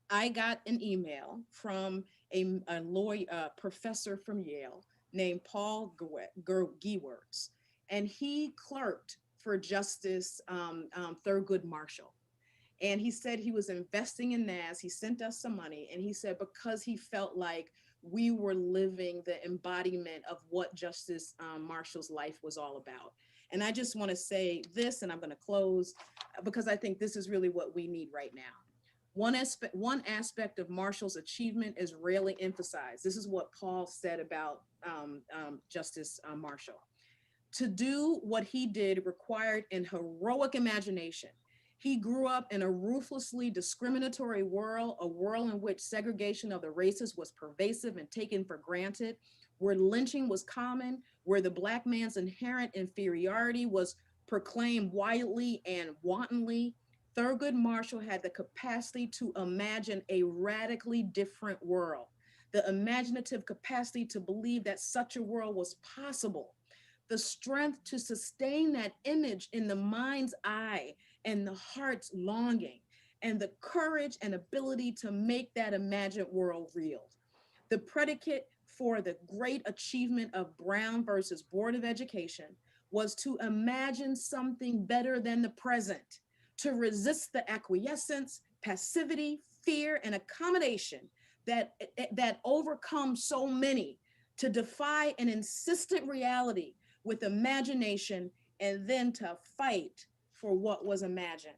I got an email from a lawyer, professor from Yale named Paul Gewertz, and he clerked for Justice Thurgood Marshall. And he said he was investing in NAS. He sent us some money, and he said because he felt like we were living the embodiment of what Justice Marshall's life was all about. And I just want to say this, and I'm going to close, because I think this is really what we need right now. One aspect of Marshall's achievement is rarely emphasized. This is what Paul said about Justice Marshall. To do what he did required an heroic imagination. He grew up in a ruthlessly discriminatory world, a world in which segregation of the races was pervasive and taken for granted, where lynching was common, where the Black man's inherent inferiority was proclaimed wildly and wantonly. Thurgood Marshall had the capacity to imagine a radically different world, the imaginative capacity to believe that such a world was possible, the strength to sustain that image in the mind's eye and the heart's longing, and the courage and ability to make that imagined world real. The predicate for the great achievement of Brown versus Board of Education was to imagine something better than the present, to resist the acquiescence, passivity, fear, and accommodation that overcomes so many, to defy an insistent reality with imagination, and then to fight for what was imagined.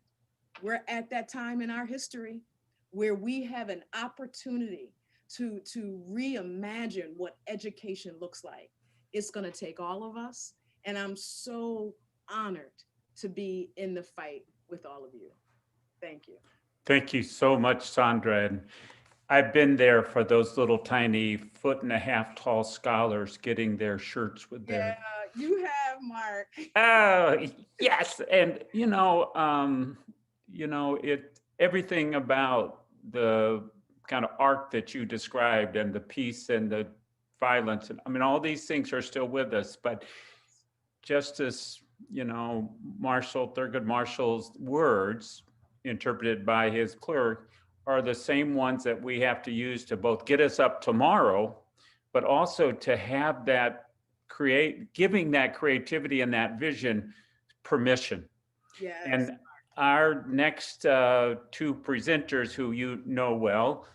We're at that time in our history where we have an opportunity to reimagine what education looks like. It's going to take all of us, and I'm so honored to be in the fight with all of you. Thank you. Thank you so much, Sondra. And I've been there for those little tiny 1.5 foot tall scholars getting their shirts with their. Yeah, you have, Mark. Oh, yes. And everything about the kind of arc that you described and the peace and the violence, and I mean, all these things are still with us, but Justice, Thurgood Marshall's words interpreted by his clerk are the same ones that we have to use to both get us up tomorrow, but also to have that giving that creativity and that vision permission. Yes. And our next two presenters who you know well,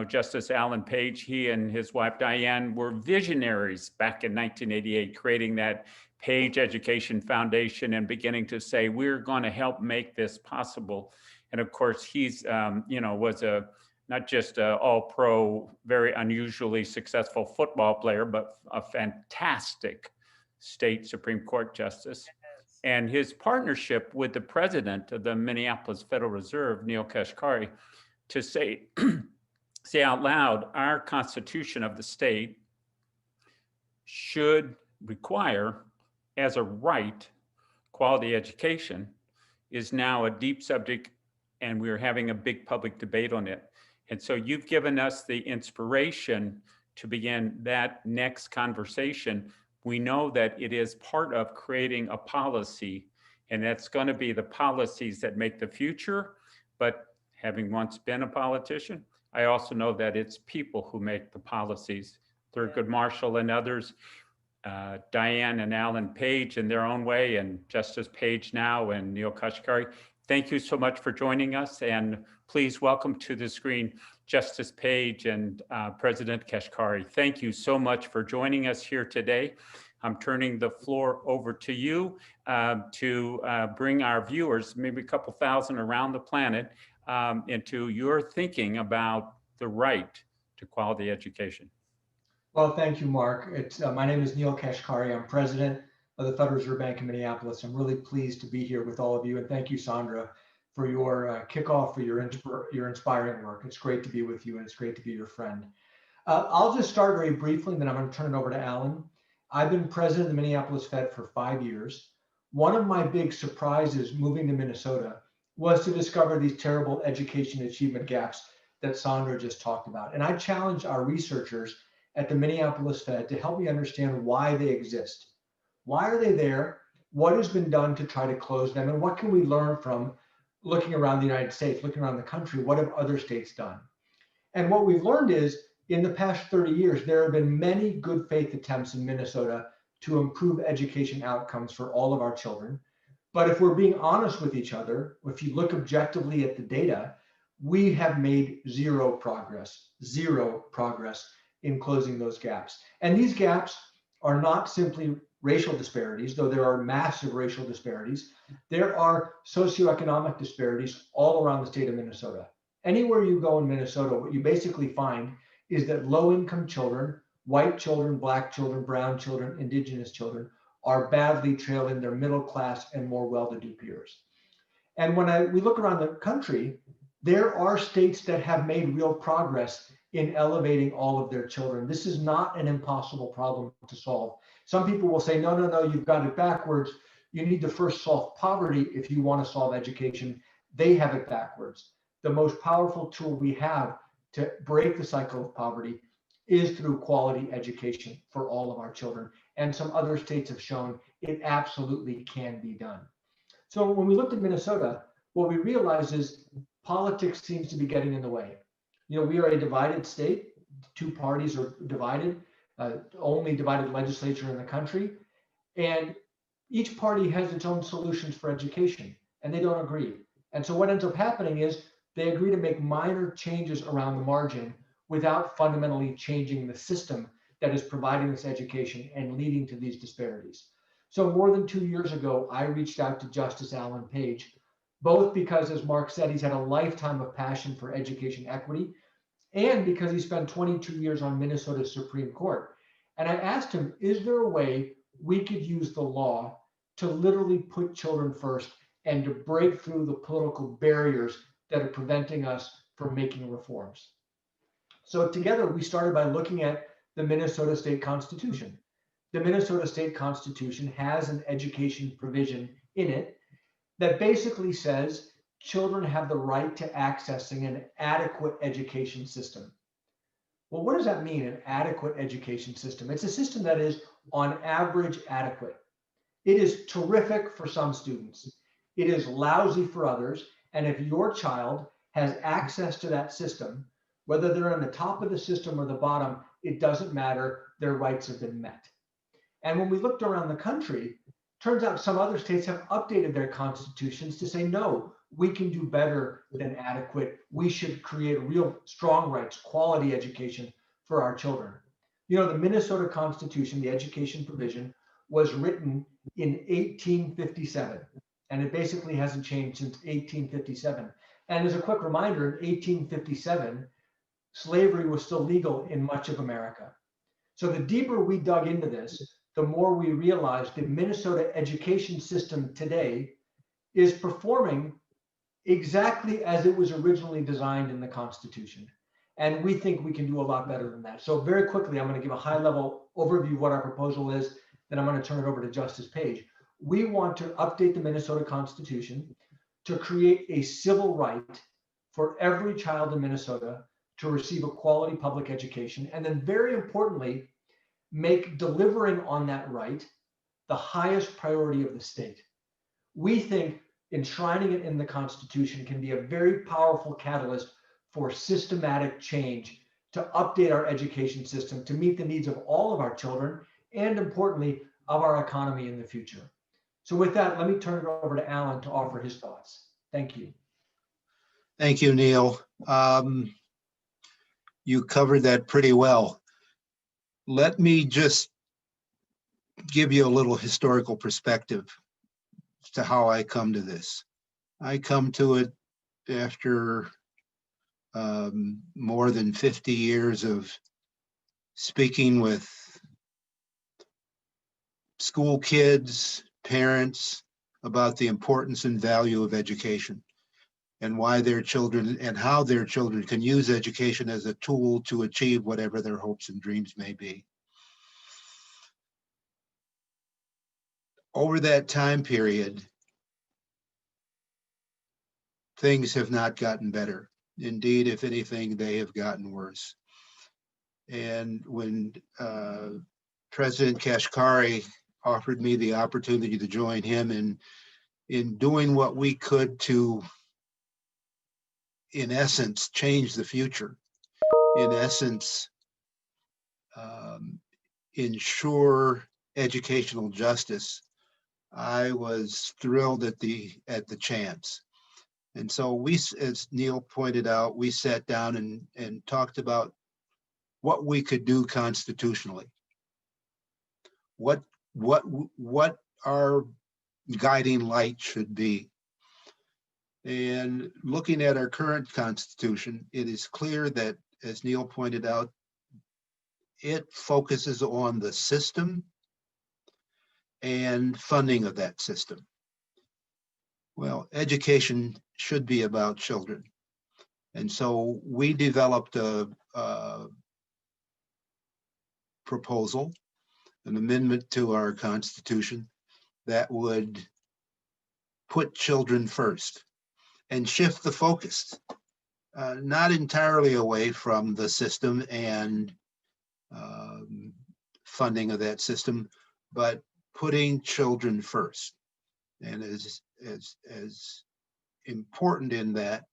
Justice Alan Page, he and his wife Diane were visionaries back in 1988, creating that Page Education Foundation and beginning to say, we're going to help make this possible. And of course, he's, was not just an all-pro, very unusually successful football player, but a fantastic state Supreme Court justice. And his partnership with the president of the Minneapolis Federal Reserve, Neil Kashkari, to say out loud, our Constitution of the state should require, as a right, quality education, is now a deep subject, and we're having a big public debate on it. And so you've given us the inspiration to begin that next conversation. We know that it is part of creating a policy, and that's going to be the policies that make the future. But having once been a politician, I also know that it's people who make the policies. Thurgood Marshall and others, Diane and Alan Page in their own way, and Justice Page now, and Neil Kashkari. Thank you so much for joining us, and please welcome to the screen Justice Page and President Kashkari. Thank you so much for joining us here today. I'm turning the floor over to you to bring our viewers, maybe a couple thousand around the planet, into your thinking about the right to quality education. Well, thank you, Mark. My name is Neil Kashkari. I'm president of the Federal Reserve Bank of Minneapolis. I'm really pleased to be here with all of you. And thank you, Sondra, for your kickoff, for your inspiring work. It's great to be with you, and it's great to be your friend. I'll just start very briefly, and then I'm going to turn it over to Alan. I've been president of the Minneapolis Fed for 5 years. One of my big surprises moving to Minnesota was to discover these terrible education achievement gaps that Sondra just talked about. And I challenged our researchers at the Minneapolis Fed to help me understand why they exist. Why are they there? What has been done to try to close them? And what can we learn from looking around the United States, looking around the country? What have other states done? And what we've learned is in the past 30 years, there have been many good faith attempts in Minnesota to improve education outcomes for all of our children. But if we're being honest with each other, if you look objectively at the data, we have made zero progress in closing those gaps. And these gaps are not simply racial disparities, though there are massive racial disparities. There are socioeconomic disparities all around the state of Minnesota. Anywhere you go in Minnesota, what you basically find is that low-income children, white children, black children, brown children, indigenous children, are badly trailing their middle class and more well-to-do peers. And when we look around the country, there are states that have made real progress in elevating all of their children. This is not an impossible problem to solve. Some people will say, no, you've got it backwards. You need to first solve poverty if you want to solve education. They have it backwards. The most powerful tool we have to break the cycle of poverty is through quality education for all of our children. And some other states have shown it absolutely can be done. So when we looked at Minnesota, what we realized is politics seems to be getting in the way. You know, we are a divided state. Two parties are divided, only divided legislature in the country. And each party has its own solutions for education, and they don't agree. And so what ends up happening is they agree to make minor changes around the margin without fundamentally changing the system that is providing this education and leading to these disparities. So more than 2 years ago, I reached out to Justice Alan Page, both because, as Mark said, he's had a lifetime of passion for education equity, and because he spent 22 years on Minnesota's Supreme Court. And I asked him, is there a way we could use the law to literally put children first and to break through the political barriers that are preventing us from making reforms? So together we started by looking at the Minnesota State Constitution. The Minnesota State Constitution has an education provision in it that basically says children have the right to accessing an adequate education system. Well, what does that mean, an adequate education system? It's a system that is on average adequate. It is terrific for some students. It is lousy for others. And if your child has access to that system, whether they're on the top of the system or the bottom, it doesn't matter, their rights have been met. And when we looked around the country, turns out some other states have updated their constitutions to say, no, we can do better than adequate. We should create real strong rights, quality education for our children. You know, the Minnesota Constitution, the education provision, was written in 1857, and it basically hasn't changed since 1857. And as a quick reminder, in 1857, slavery was still legal in much of America. So the deeper we dug into this, the more we realized the Minnesota education system today is performing exactly as it was originally designed in the Constitution. And we think we can do a lot better than that. So very quickly, I'm going to give a high-level overview of what our proposal is, then I'm going to turn it over to Justice Page. We want to update the Minnesota Constitution to create a civil right for every child in Minnesota to receive a quality public education, and then very importantly, make delivering on that right the highest priority of the state. We think enshrining it in the Constitution can be a very powerful catalyst for systematic change to update our education system to meet the needs of all of our children and, importantly, of our economy in the future. So with that, let me turn it over to Alan to offer his thoughts. Thank you. Thank you, Neil. You covered that pretty well. Let me just give you a little historical perspective to how I come to this. I come to it after more than 50 years of speaking with school kids, parents, about the importance and value of education. and why their children and how their children can use education as a tool to achieve whatever their hopes and dreams may be. Over that time period, things have not gotten better. Indeed, if anything, they have gotten worse. And when President Kashkari offered me the opportunity to join him in doing what we could to, in essence, change the future, in essence, ensure educational justice, I was thrilled at the chance. And so we, as Neil pointed out, we sat down and talked about what we could do constitutionally. What our guiding light should be. And looking at our current Constitution, it is clear that, as Neil pointed out, it focuses on the system and funding of that system. Well, education should be about children. And so we developed a proposal, an amendment to our Constitution that would put children first and shift the focus, not entirely away from the system and funding of that system, but putting children first. And as important in that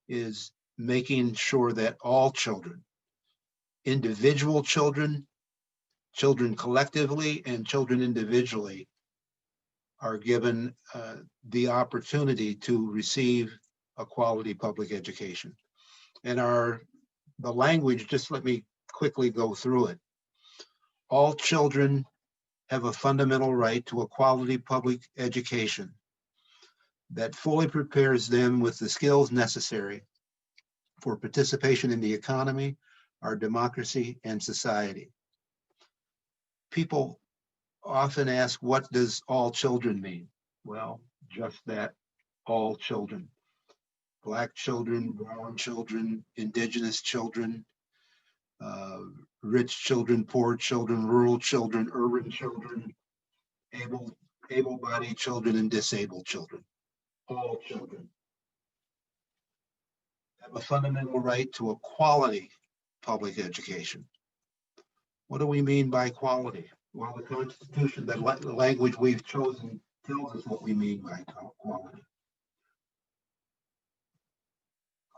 is making sure that all children, individual children, children collectively, and children individually, are given the opportunity to receive a quality public education. And the language, just let me quickly go through it. All children have a fundamental right to a quality public education that fully prepares them with the skills necessary for participation in the economy, our democracy, and society. People often ask, what does all children mean? Well, just that, all children. Black children, brown children, indigenous children, rich children, poor children, rural children, urban children, able-bodied children, and disabled children. All children have a fundamental right to a quality public education. What do we mean by quality? Well, the Constitution, the language we've chosen, tells us what we mean by quality.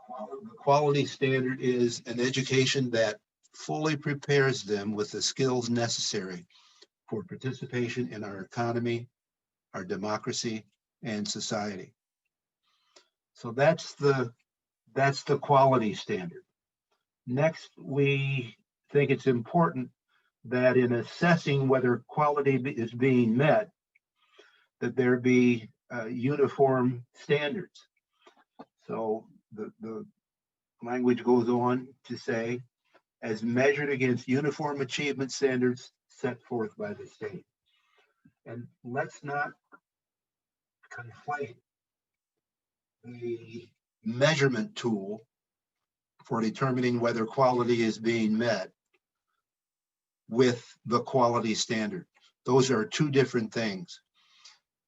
The quality standard is an education that fully prepares them with the skills necessary for participation in our economy, our democracy, and society. So that's the quality standard. Next, we think it's important that in assessing whether quality is being met, that there be uniform standards. So the language goes on to say, as measured against uniform achievement standards set forth by the state. And let's not conflate the measurement tool for determining whether quality is being met with the quality standard. Those are two different things.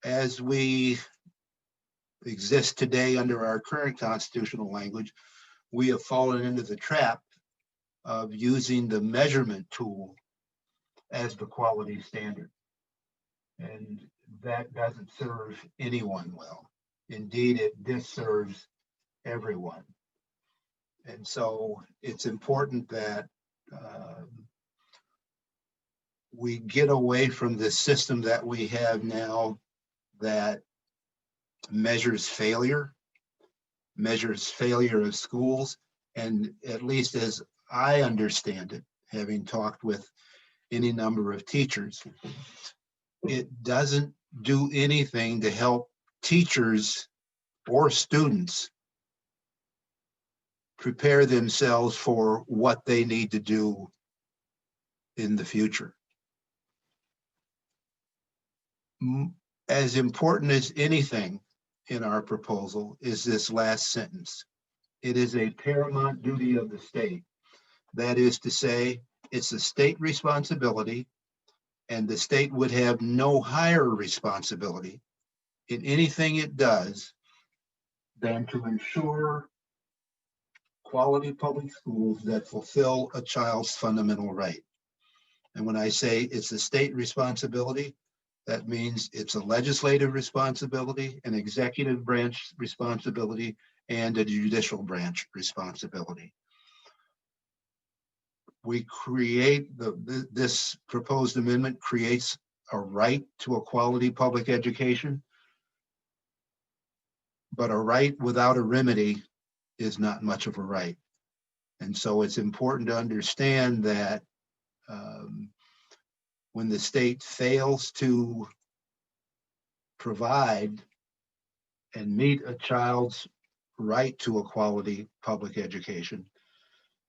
As we exist today under our current constitutional language, we have fallen into the trap of using the measurement tool as the quality standard. And that doesn't serve anyone well. Indeed, it disserves everyone. And so it's important that we get away from the system that we have now that measures failure of schools. And at least as I understand it, having talked with any number of teachers, it doesn't do anything to help teachers or students prepare themselves for what they need to do in the future. As important as anything in our proposal is this last sentence. It is a paramount duty of the state. That is to say, it's a state responsibility, and the state would have no higher responsibility in anything it does than to ensure quality public schools that fulfill a child's fundamental right. And when I say it's a state responsibility, that means it's a legislative responsibility, an executive branch responsibility, and a judicial branch responsibility. We create, this proposed amendment creates a right to a quality public education, but a right without a remedy is not much of a right. And so it's important to understand that when the state fails to provide and meet a child's right to a quality public education,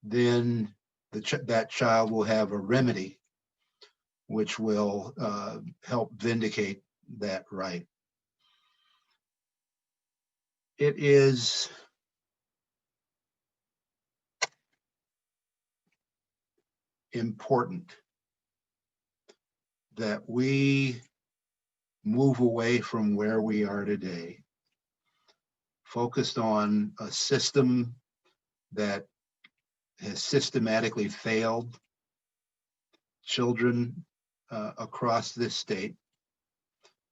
then that child will have a remedy which will help vindicate that right. It is important that we move away from where we are today, focused on a system that has systematically failed children across this state,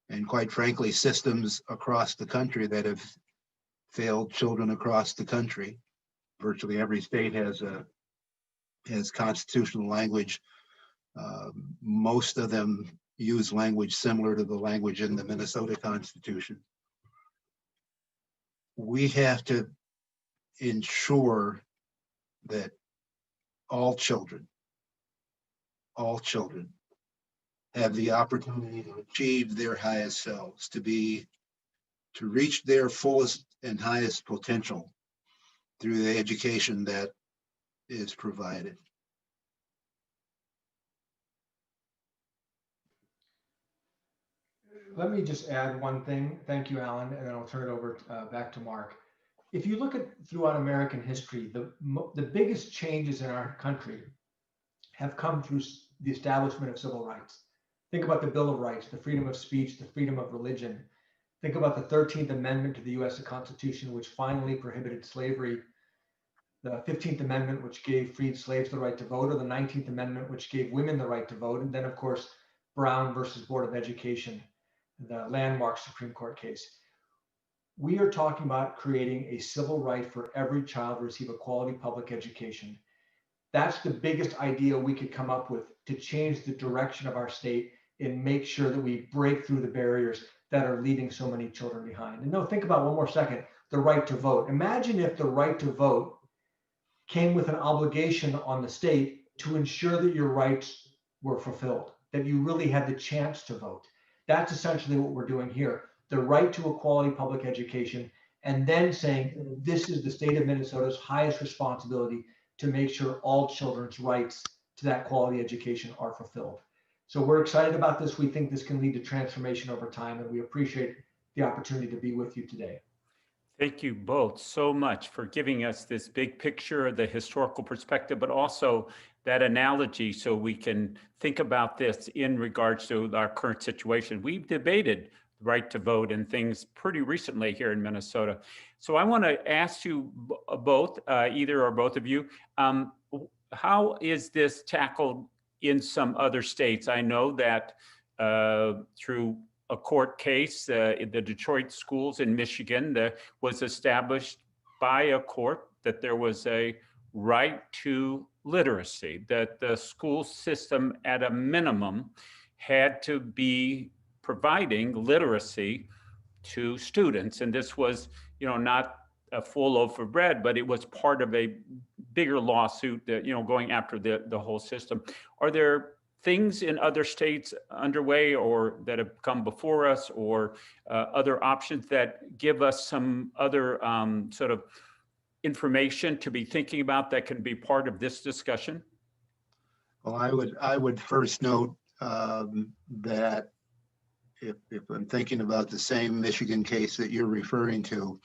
and quite frankly, systems across the country that have failed children across the country. Virtually every state has constitutional language. Most of them use language similar to the language in the Minnesota Constitution. We have to ensure that all children have the opportunity to achieve their highest selves, to reach their fullest and highest potential through the education that is provided. Let me just add one thing. Thank you, Alan, and then I'll turn it over back to Mark. If you look at throughout American history, the biggest changes in our country have come through the establishment of civil rights. Think about the Bill of Rights, the freedom of speech, the freedom of religion. Think about the 13th Amendment to the US Constitution, which finally prohibited slavery, the 15th Amendment, which gave freed slaves the right to vote, or the 19th Amendment, which gave women the right to vote, and then, of course, Brown versus Board of Education, the landmark Supreme Court case. We are talking about creating a civil right for every child to receive a quality public education. That's the biggest idea we could come up with to change the direction of our state and make sure that we break through the barriers that are leaving so many children behind. And no, think about one more second, the right to vote. Imagine if the right to vote came with an obligation on the state to ensure that your rights were fulfilled, that you really had the chance to vote. That's essentially what we're doing here. The right to a quality public education, and then saying this is the state of Minnesota's highest responsibility to make sure all children's rights to that quality education are fulfilled. So we're excited about this. We think this can lead to transformation over time, and we appreciate the opportunity to be with you today. Thank you both so much for giving us this big picture, the historical perspective, but also that analogy so we can think about this in regards to our current situation. We've debated the right to vote and things pretty recently here in Minnesota. So I want to ask you both, either or both of you, how is this tackled in some other states? I know that through a court case, the Detroit schools in Michigan, was established by a court that there was a right to literacy, that the school system at a minimum had to be providing literacy to students. And this was, not a full loaf of bread, but it was part of a bigger lawsuit that, going after the whole system. Are there things in other states underway or that have come before us, or other options that give us some other sort of information to be thinking about that can be part of this discussion? Well, I would first note that if if I'm thinking about the same Michigan case that you're referring to,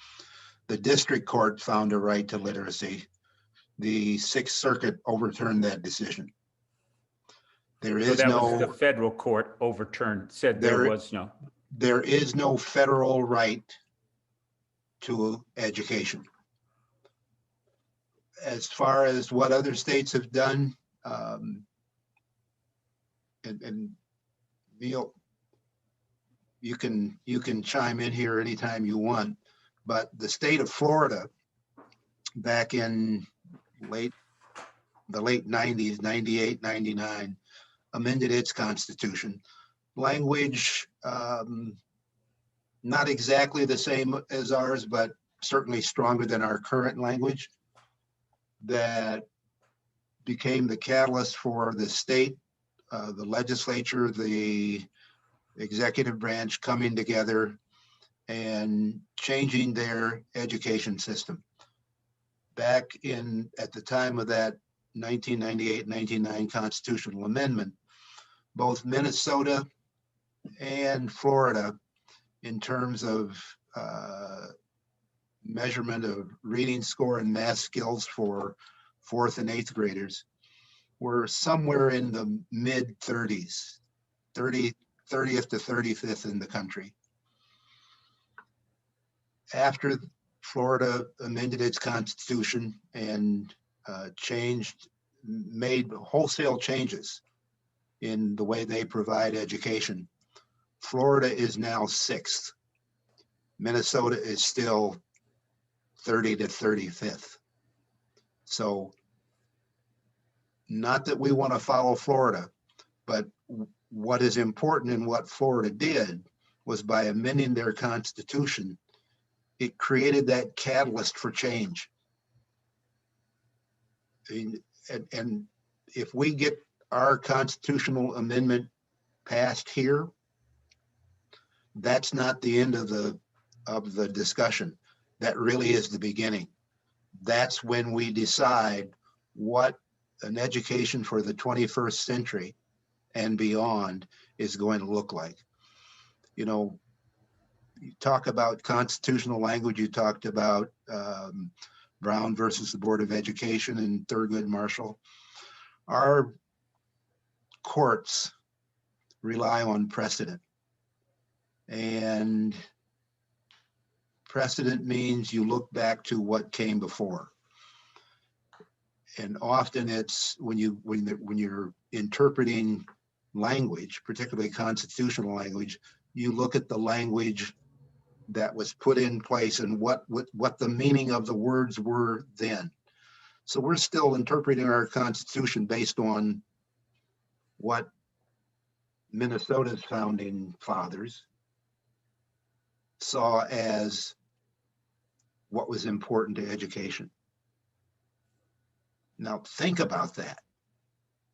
the district court found a right to literacy. The Sixth Circuit overturned that decision. There So is that was the no federal court overturned, said there was no. There is no federal right to education. As far as what other states have done, and Neil, you can chime in here anytime you want, but the state of Florida back in the late 90s, 98, 99, amended its constitution. Language, not exactly the same as ours, but certainly stronger than our current language, that became the catalyst for the state, the legislature, the executive branch coming together and changing their education system. Back at the time of that 1998-99 constitutional amendment, both Minnesota and Florida, in terms of measurement of reading score and math skills for 4th and 8th graders, were somewhere in the mid 30s, 30th to 35th in the country. After Florida amended its constitution and made wholesale changes in the way they provide education, Florida is now 6th. Minnesota is still 30 to 35th. So not that we want to follow Florida, but what is important in what Florida did was by amending their constitution, it created that catalyst for change. And if we get our constitutional amendment passed here, that's not the end of the discussion. That really is the beginning. That's when we decide what an education for the 21st century and beyond is going to look like. You know, you talk about constitutional language, you talked about Brown versus the Board of Education and Thurgood Marshall. Our courts rely on precedent. And precedent means you look back to what came before. And often it's when you're interpreting language, particularly constitutional language, you look at the language that was put in place and what the meaning of the words were then. So we're still interpreting our Constitution based on what Minnesota's founding fathers saw as what was important to education. Now think about that.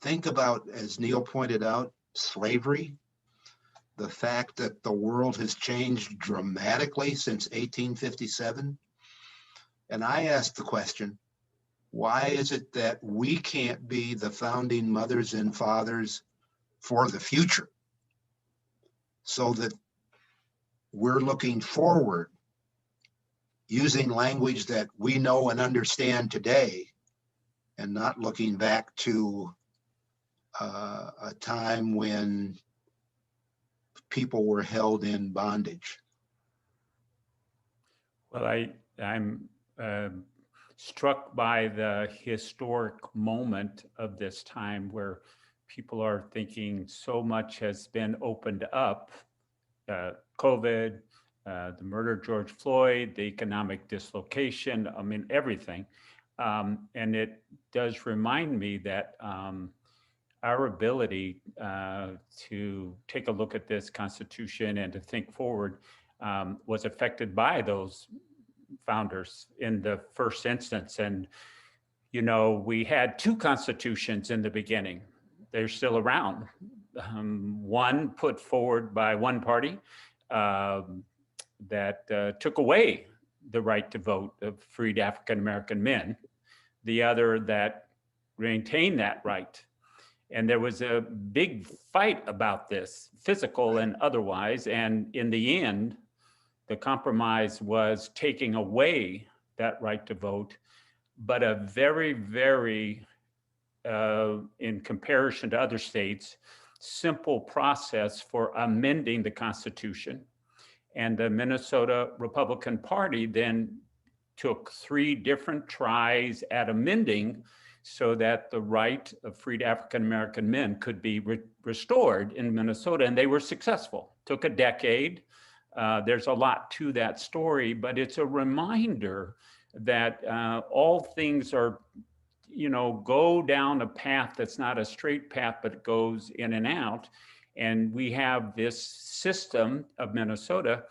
Think about, as Neil pointed out, slavery, the fact that the world has changed dramatically since 1857. And I asked the question, why is it that we can't be the founding mothers and fathers for the future so that we're looking forward using language that we know and understand today and not looking back to a time when people were held in bondage? Well, I'm struck by the historic moment of this time where people are thinking so much has been opened up, COVID, the murder of George Floyd, the economic dislocation, I mean, everything. And it does remind me that our ability to take a look at this Constitution and to think forward was affected by those founders in the first instance. And, you know, we had two constitutions in the beginning. They're still around. One put forward by one party that took away the right to vote of freed African-American men. The other that maintained that right. And there was a big fight about this, physical and otherwise. And in the end, the compromise was taking away that right to vote, but a very, very, in comparison to other states, simple process for amending the Constitution. And the Minnesota Republican Party then took 3 different tries at amending so that the right of freed African-American men could be restored in Minnesota, and they were successful. Took a decade. There's a lot to that story, but it's a reminder that all things are, go down a path that's not a straight path, but goes in and out. And we have this system of Minnesota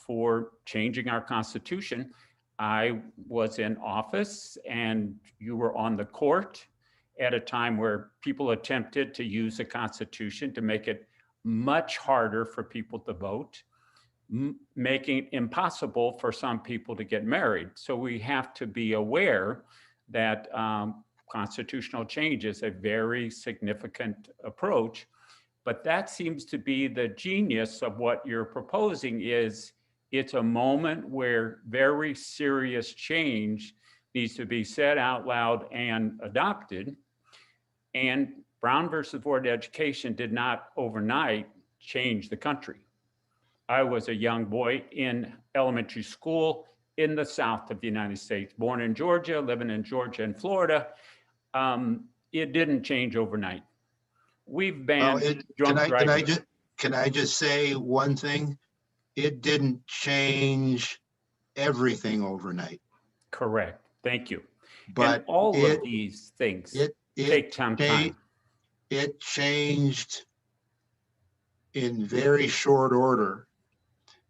for changing our Constitution. I was in office and you were on the court at a time where people attempted to use the Constitution to make it much harder for people to vote, making it impossible for some people to get married. So we have to be aware that constitutional change is a very significant approach. But that seems to be the genius of what you're proposing is it's a moment where very serious change needs to be said out loud and adopted. And Brown versus Board of Education did not overnight change the country. I was a young boy in elementary school in the South of the United States, born in Georgia, living in Georgia and Florida. It didn't change overnight. We've banned drunk driving. Can I just say one thing? It didn't change everything overnight. Correct. Thank you. But and all of these things take some time. It changed in very short order.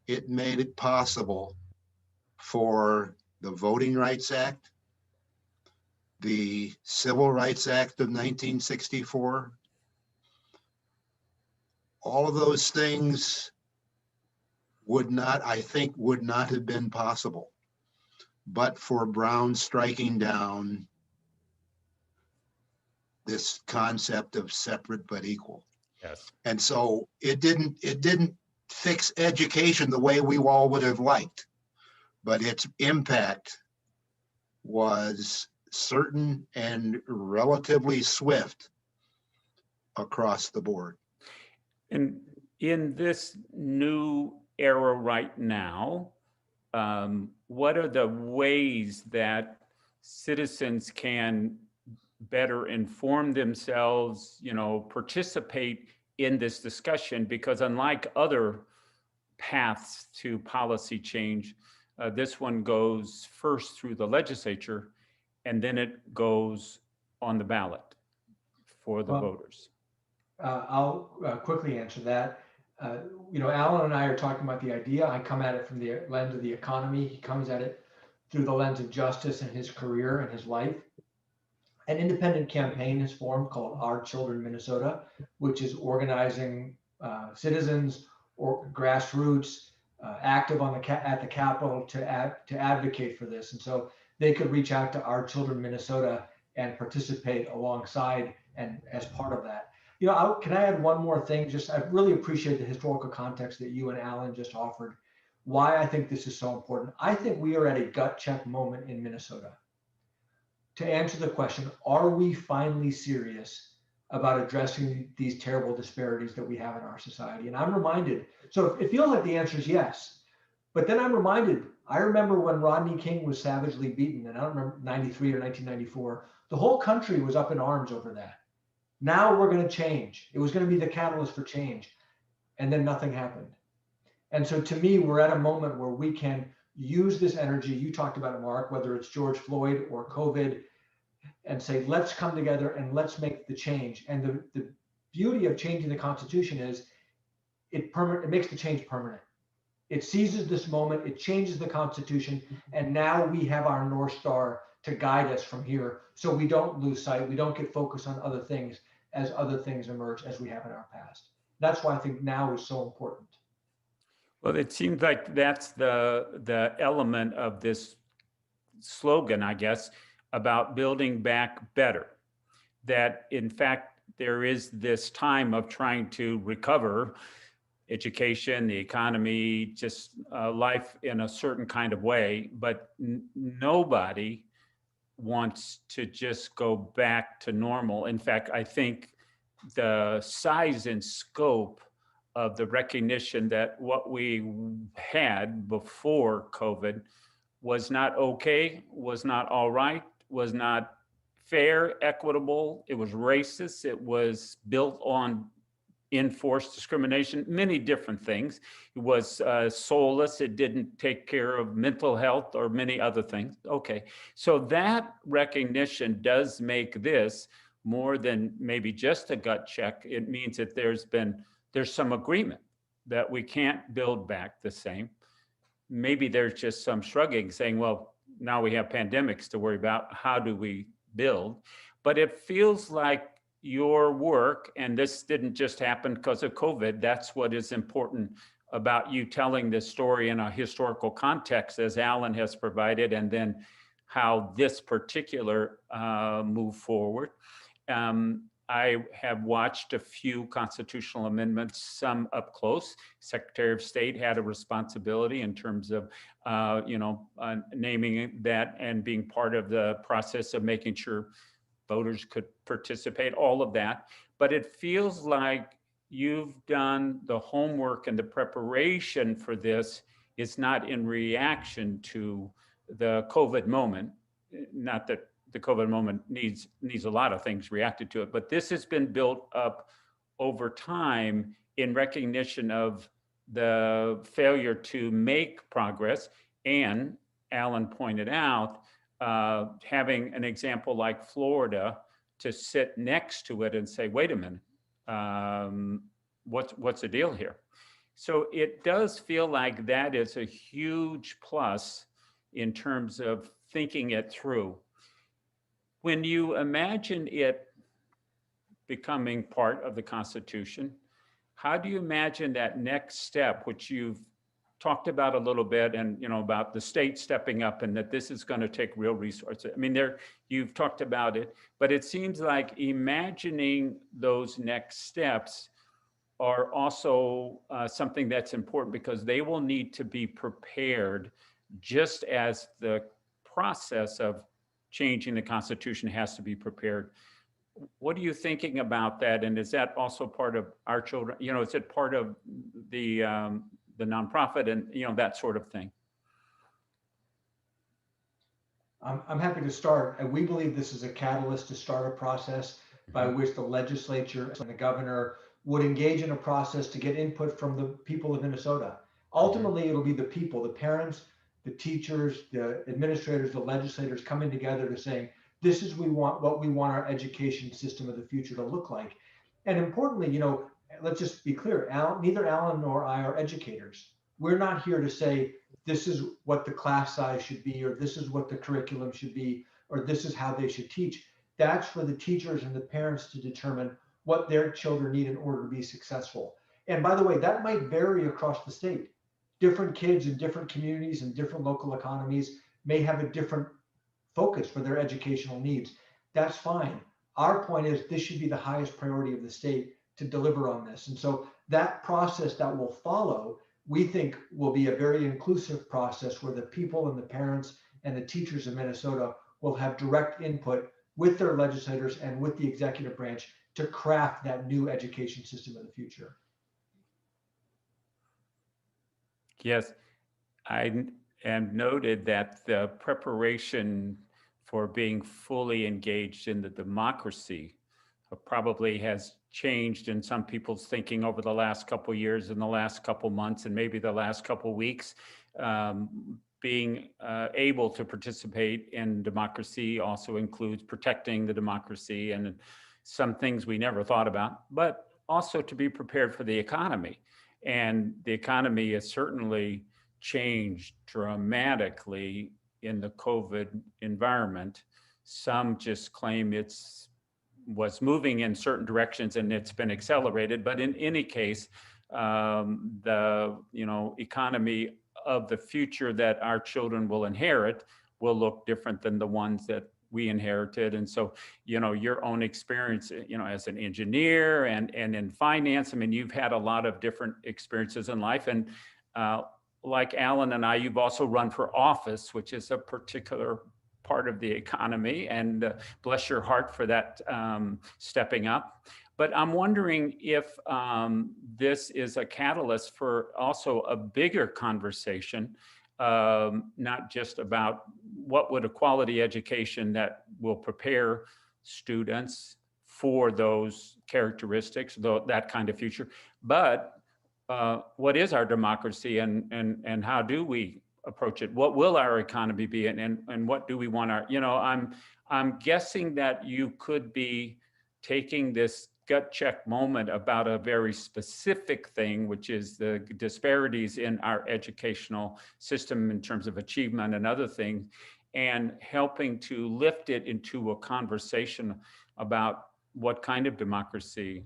It made it possible for the Voting Rights Act, the Civil Rights Act of 1964, all of those things would not have been possible, but for Brown striking down this concept of separate but equal. Yes. And so it didn't fix education the way we all would have liked, but its impact was certain and relatively swift across the board. And in this new era right now, what are the ways that citizens can better inform themselves, participate in this discussion? Because unlike other paths to policy change, this one goes first through the legislature, and then it goes on the ballot for the voters. I'll quickly answer that. Alan and I are talking about the idea. I come at it from the lens of the economy. He comes at it through the lens of justice in his career and his life. An independent campaign is formed called Our Children Minnesota, which is organizing citizens or grassroots active at the Capitol to advocate for this. And so they could reach out to Our Children Minnesota and participate alongside and as part of that. Can I add one more thing? I really appreciate the historical context that you and Alan just offered, why I think this is so important. I think we are at a gut check moment in Minnesota. To answer the question, are we finally serious about addressing these terrible disparities that we have in our society? And I'm reminded, so it feels like the answer is yes, but then I'm reminded, I remember when Rodney King was savagely beaten, and I don't remember 93 or 1994, the whole country was up in arms over that. Now we're going to change. It was going to be the catalyst for change. And then nothing happened. And so to me, we're at a moment where we can use this energy. You talked about it, Mark, whether it's George Floyd or COVID, and say, let's come together and let's make the change. And the beauty of changing the Constitution is it makes the change permanent. It seizes this moment, it changes the Constitution, and now we have our North Star to guide us from here so we don't lose sight, we don't get focused on other things as other things emerge as we have in our past. That's why I think now is so important. Well, it seems like that's the element of this slogan, I guess, about building back better. That in fact, there is this time of trying to recover education, the economy, just life in a certain kind of way, but nobody wants to just go back to normal. In fact, I think the size and scope of the recognition that what we had before COVID was not okay, was not all right, was not fair, equitable, it was racist, it was built on enforced discrimination, many different things. It was soulless, it didn't take care of mental health or many other things. Okay, so that recognition does make this more than maybe just a gut check. It means that there's some agreement that we can't build back the same. Maybe there's just some shrugging saying, well, now we have pandemics to worry about, how do we build? But it feels like your work, and this didn't just happen because of COVID, that's what is important about you telling this story in a historical context as Alan has provided, and then how this particular move forward. I have watched a few constitutional amendments, some up close. Secretary of State had a responsibility in terms of, naming that and being part of the process of making sure voters could participate, all of that. But it feels like you've done the homework, and the preparation for this is not in reaction to the COVID moment. Not that the COVID moment needs a lot of things reacted to it, but this has been built up over time in recognition of the failure to make progress. And Alan pointed out, having an example like Florida to sit next to it and say, wait a minute, what's the deal here? So it does feel like that is a huge plus in terms of thinking it through. When you imagine it becoming part of the Constitution, how do you imagine that next step, which you've talked about a little bit, and about the state stepping up, and that this is going to take real resources? I mean, you've talked about it, but it seems like imagining those next steps are also something that's important, because they will need to be prepared just as the process of changing the Constitution has to be prepared. What are you thinking about that? And is that also part of our children? Is it part of the nonprofit and that sort of thing? I'm happy to start. And we believe this is a catalyst to start a process by which the legislature and the governor would engage in a process to get input from the people of Minnesota. Ultimately, it'll be the people, the parents, the teachers, the administrators, the legislators coming together to saying, this is what we want our education system of the future to look like. And importantly, let's just be clear, neither Alan nor I are educators. We're not here to say, this is what the class size should be, or this is what the curriculum should be, or this is how they should teach. That's for the teachers and the parents to determine what their children need in order to be successful. And by the way, that might vary across the state. Different kids in different communities and different local economies may have a different focus for their educational needs. That's fine. Our point is, this should be the highest priority of the state to deliver on this. And so that process that will follow, we think, will be a very inclusive process where the people and the parents and the teachers of Minnesota will have direct input with their legislators and with the executive branch to craft that new education system of the future. Yes, I am noted that the preparation for being fully engaged in the democracy probably has changed in some people's thinking over the last couple of years, and the last couple of months, and maybe the last couple of weeks. Being able to participate in democracy also includes protecting the democracy and some things we never thought about, but also to be prepared for the economy. And the economy has certainly changed dramatically in the COVID environment. Some just claim was moving in certain directions and it's been accelerated. But in any case, the economy of the future that our children will inherit will look different than the ones that we inherited. And so, your own experience, as an engineer and in finance, I mean, you've had a lot of different experiences in life. And like Alan and I, you've also run for office, which is a particular part of the economy, and bless your heart for that, stepping up. But I'm wondering if this is a catalyst for also a bigger conversation, not just about what would a quality education that will prepare students for those characteristics, that kind of future, but what is our democracy, and how do we approach it? What will our economy be, and what do we want our, I'm guessing that you could be taking this gut check moment about a very specific thing, which is the disparities in our educational system in terms of achievement and other things, and helping to lift it into a conversation about what kind of democracy,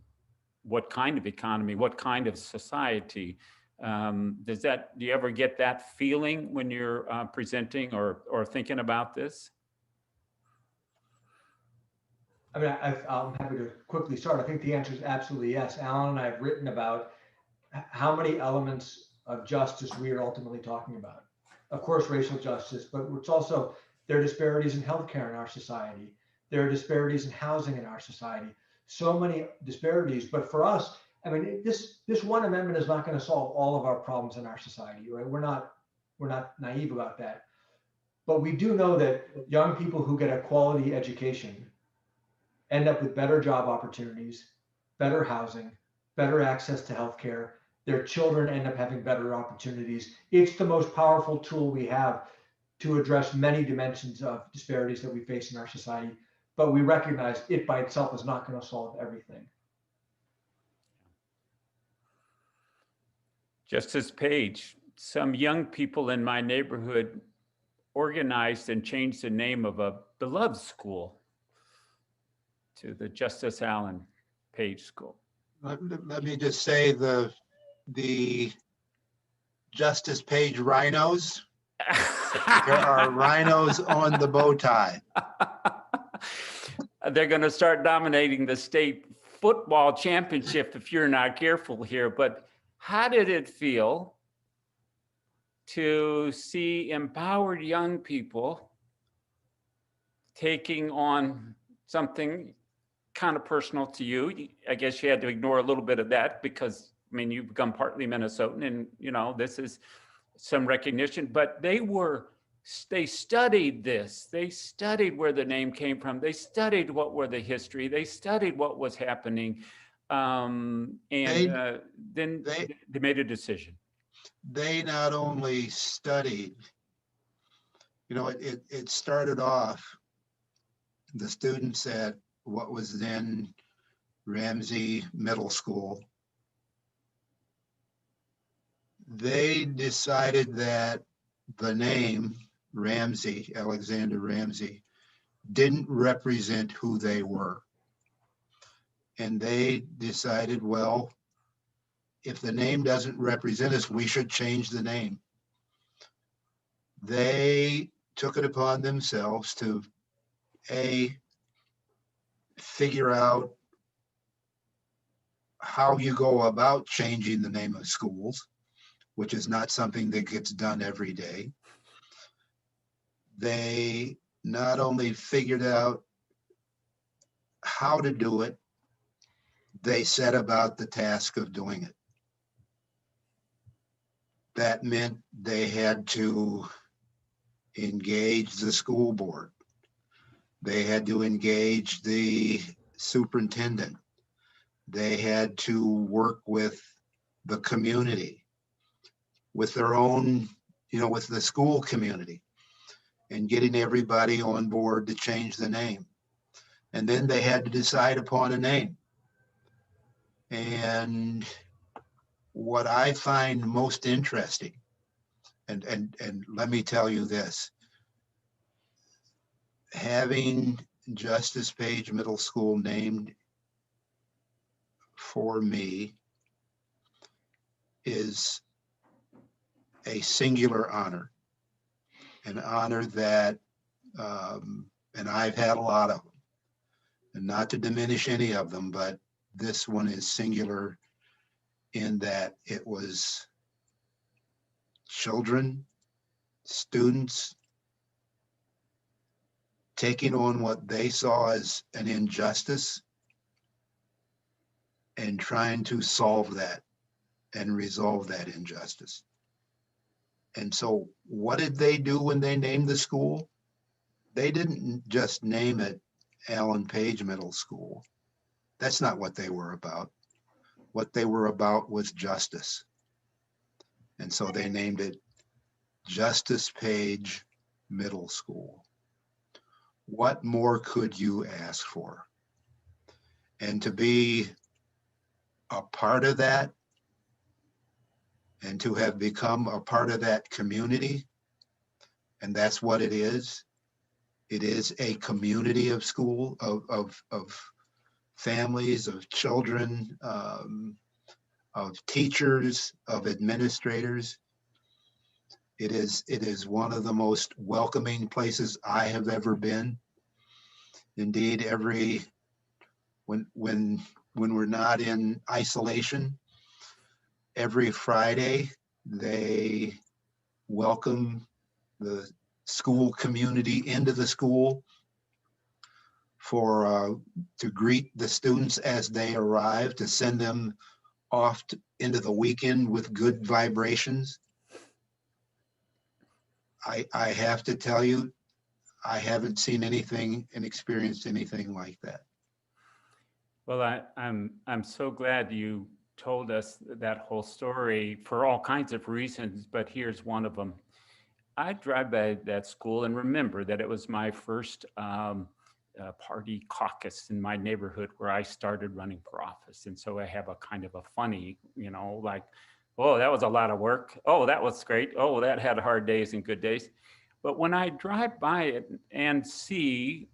what kind of economy, what kind of society. Do you ever get that feeling when you're presenting or thinking about this? I mean, I'm happy to quickly start. I think the answer is absolutely yes. Alan and I have written about how many elements of justice we are ultimately talking about. Of course, racial justice, but it's also, there are disparities in healthcare in our society. There are disparities in housing in our society. So many disparities, but for us, I mean, this one amendment is not going to solve all of our problems in our society, right? We're not naive about that. But we do know that young people who get a quality education end up with better job opportunities, better housing, better access to healthcare. Their children end up having better opportunities. It's the most powerful tool we have to address many dimensions of disparities that we face in our society. But we recognize it by itself is not going to solve everything. Justice Page, some young people in my neighborhood organized and changed the name of a beloved school to the Justice Allen Page School. Let me just say the Justice Page rhinos. There are rhinos on the bow tie. They're going to start dominating the state football championship if you're not careful here. But how did it feel to see empowered young people taking on something kind of personal to you? I guess you had to ignore a little bit of that because, I mean, you've become partly Minnesotan and, this is some recognition, but they studied this. They studied where the name came from. They studied what were the history. They studied what was happening. Then they made a decision. They not only studied, it started off, the students at what was then Ramsey Middle School, they decided that the name Ramsey, Alexander Ramsey, didn't represent who they were. And they decided, well, if the name doesn't represent us, we should change the name. They took it upon themselves to figure out how you go about changing the name of schools, which is not something that gets done every day. They not only figured out how to do it, they set about the task of doing it. That meant they had to engage the school board. They had to engage the superintendent. They had to work with the community, with their own, with the school community, and getting everybody on board to change the name. And then they had to decide upon a name. And what I find most interesting, and let me tell you this, having Justice Page Middle School named for me is a singular honor, an honor that, and I've had a lot of them. And not to diminish any of them, but this one is singular in that it was children, students taking on what they saw as an injustice and trying to solve that and resolve that injustice. And so what did they do when they named the school? They didn't just name it Allen Page Middle School. That's not what they were about. What they were about was justice. And so they named it Justice Page Middle School. What more could you ask for? And to be a part of that and to have become a part of that community, and that's what it is. It is a community of school, of families, of children, of teachers, of administrators. It is one of the most welcoming places I have ever been. Indeed, when we're not in isolation, every Friday they welcome the school community into the school to greet the students as they arrive, to send them off into the weekend with good vibrations. I have to tell you, I haven't seen anything and experienced anything like that. Well, I'm so glad you told us that whole story for all kinds of reasons, but here's one of them. I drive by that school and remember that it was my first party caucus in my neighborhood where I started running for office. And so I have a kind of a funny, like, oh, that was a lot of work. Oh, that was great. Oh, that had hard days and good days. But when I drive by it and see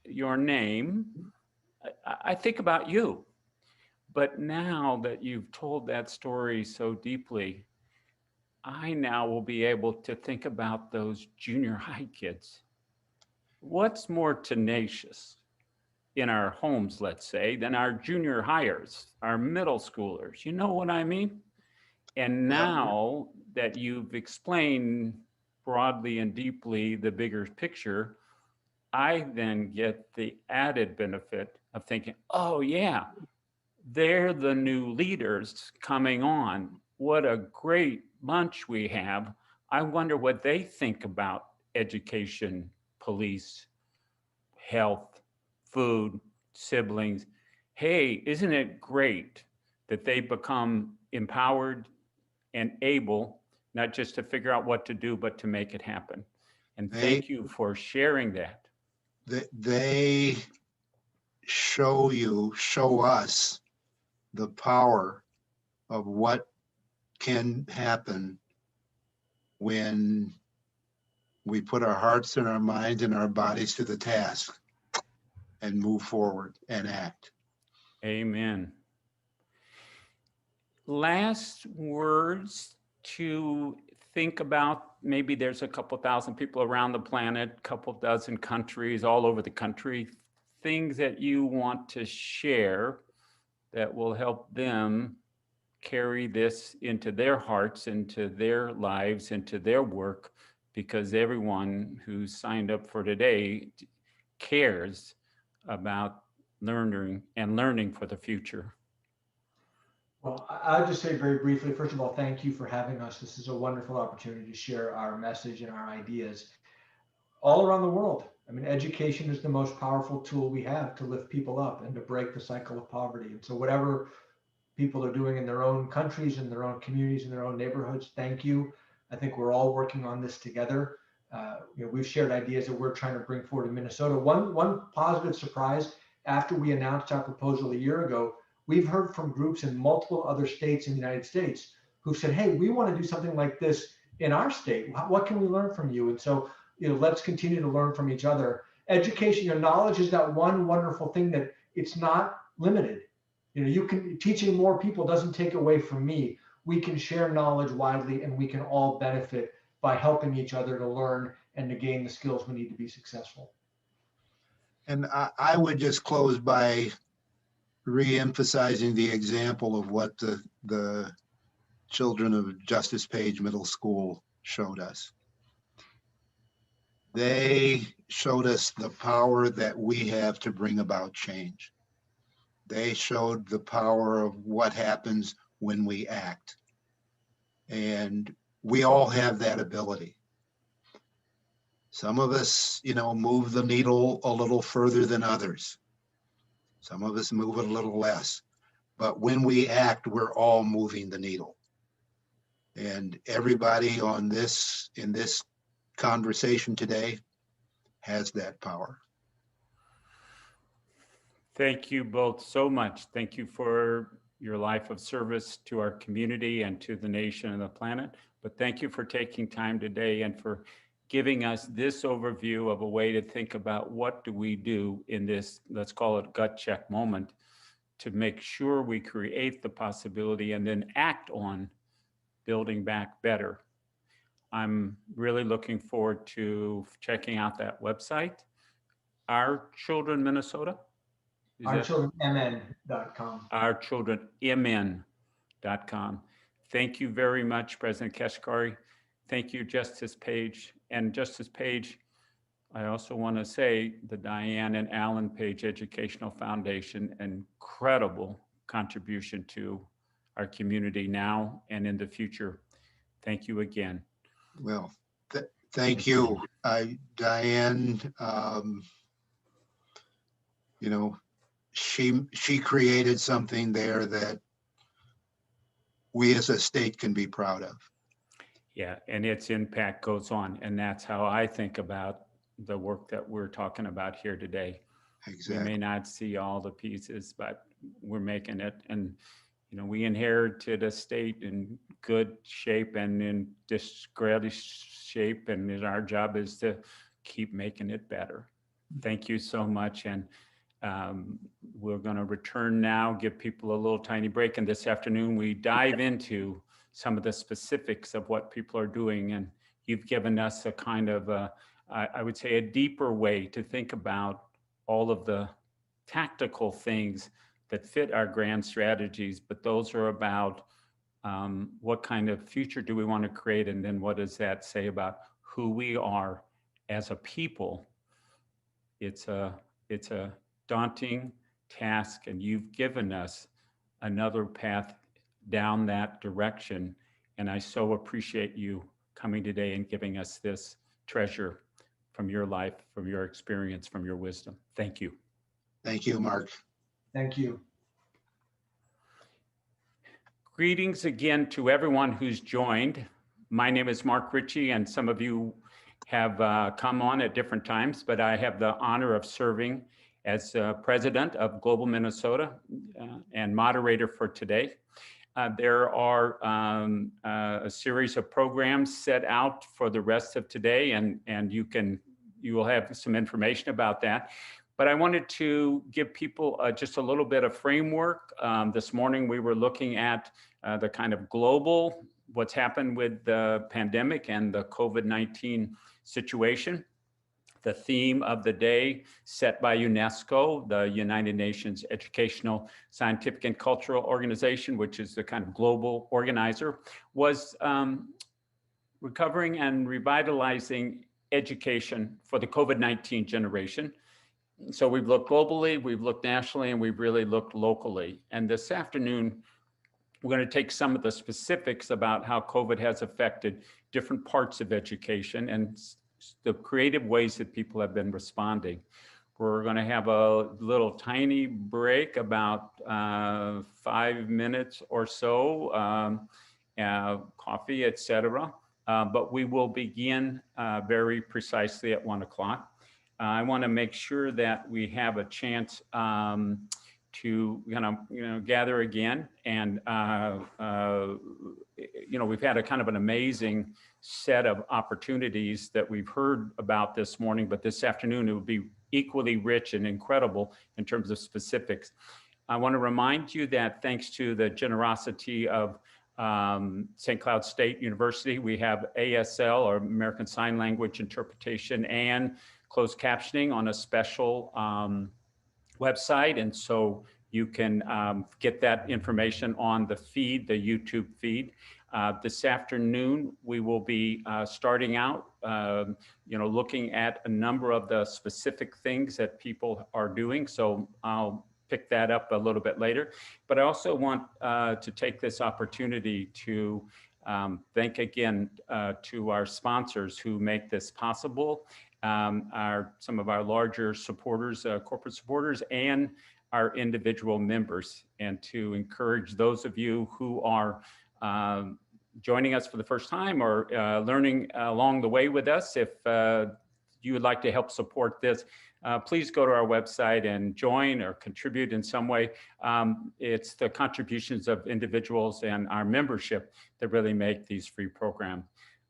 your name, I think about you. But now that you've told that story so deeply, I now will be able to think about those junior high kids. What's more tenacious in our homes, let's say, than our junior hires, our middle schoolers? You know what I mean? And now that you've explained broadly and deeply the bigger picture, I then get the added benefit of thinking, oh yeah, they're the new leaders coming on. What a great bunch we have. I wonder what they think about education, police, health, food, siblings. Hey, isn't it great that they become empowered and able, not just to figure out what to do, but to make it happen? And thank you for sharing that. They show us the power of what can happen when we put our hearts and our minds and our bodies to the task and move forward and act. Amen. Last words to think about. Maybe there's a couple thousand people around the planet, couple dozen countries all over the country, things that you want to share that will help them carry this into their hearts, into their lives, into their work, because everyone who's signed up for today cares about learning for the future. Well, I'll just say very briefly, first of all, thank you for having us. This is a wonderful opportunity to share our message and our ideas all around the world. I mean, education is the most powerful tool we have to lift people up and to break the cycle of poverty. And so whatever people are doing in their own countries, in their own communities, in their own neighborhoods, thank you. I think we're all working on this together. We've shared ideas that we're trying to bring forward in Minnesota. One positive surprise, after we announced our proposal a year ago, we've heard from groups in multiple other states in the United States who said, hey, we want to do something like this in our state. What can we learn from you? And so, let's continue to learn from each other. Education, knowledge is that one wonderful thing that it's not limited. Teaching more people doesn't take away from me. We can share knowledge widely and we can all benefit by helping each other to learn and to gain the skills we need to be successful. And I would just close by re-emphasizing the example of what the children of Justice Page Middle School showed us. They showed us the power that we have to bring about change. They showed the power of what happens when we act. And we all have that ability. Some of us, move the needle a little further than others. Some of us move it a little less. But when we act, we're all moving the needle. And everybody in this conversation today has that power. Thank you both so much. Thank you for your life of service to our community and to the nation and the planet. But thank you for taking time today and for giving us this overview of a way to think about what do we do in this, let's call it gut check moment, to make sure we create the possibility and then act on building back better. I'm really looking forward to checking out that website. Our Children Minnesota? OurChildrenMN.com. OurChildrenMN.com. Thank you very much, President Kashkari. Thank you, Justice Page. And Justice Page, I also want to say the Diane and Alan Page Educational Foundation, incredible contribution to our community now and in the future. Thank you again. Well, thank you, Diane. She created something there that we as a state can be proud of. Yeah, and its impact goes on. And that's how I think about the work that we're talking about here today. Exactly. We may not see all the pieces, but we're making it. And, we inherited a state in good shape and in discredited shape. And our job is to keep making it better. Thank you so much. And we're going to return now, give people a little tiny break. And this afternoon, we dive into some of the specifics of what people are doing. And you've given us a kind of, I would say, a deeper way to think about all of the tactical things that fit our grand strategies, but those are about what kind of future do we want to create? And then what does that say about who we are as a people? It's a daunting task, and you've given us another path down that direction. And I so appreciate you coming today and giving us this treasure from your life, from your experience, from your wisdom. Thank you. Thank you, Mark. Thank you. Greetings again to everyone who's joined. My name is Mark Ritchie, and some of you have come on at different times, but I have the honor of serving as president of Global Minnesota and moderator for today. There are a series of programs set out for the rest of today, and you will have some information about that. But I wanted to give people just a little bit of framework. This morning we were looking at the kind of global, what's happened with the pandemic and the COVID-19 situation. The theme of the day set by UNESCO, the United Nations Educational, Scientific, and Cultural Organization, which is the kind of global organizer, was recovering and revitalizing education for the COVID-19 generation. So we've looked globally, we've looked nationally, and we've really looked locally. And this afternoon, we're going to take some of the specifics about how COVID has affected different parts of education and the creative ways that people have been responding. We're going to have a little tiny break, about 5 minutes or so, coffee, etc. But we will begin very precisely at 1 o'clock. I want to make sure that we have a chance to gather again. And we've had a kind of an amazing set of opportunities that we've heard about this morning, but this afternoon it will be equally rich and incredible in terms of specifics. I want to remind you that thanks to the generosity of St. Cloud State University, we have ASL, or American Sign Language interpretation, and closed captioning on a special website. And so you can get that information on the feed, the YouTube feed. This afternoon, we will be starting out, looking at a number of the specific things that people are doing. So I'll pick that up a little bit later. But I also want to take this opportunity to thank again to our sponsors who make this possible, some of our larger supporters, corporate supporters, and our individual members, and to encourage those of you who are joining us for the first time or learning along the way with us. If you would like to help support this, please go to our website and join or contribute in some way. It's the contributions of individuals and our membership that really make these free programs.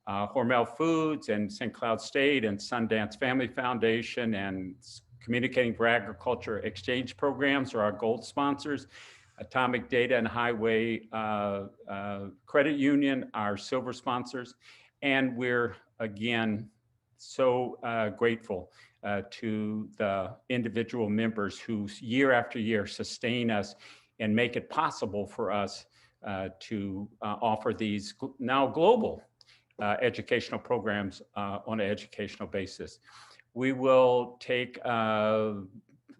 Hormel Foods and St. Cloud State and Sundance Family Foundation and Communicating for Agriculture Exchange Programs are our gold sponsors. Atomic Data and Highway Credit Union, our silver sponsors. And we're, again, so grateful to the individual members who year after year sustain us and make it possible for us to offer these now global educational programs on an educational basis. We will take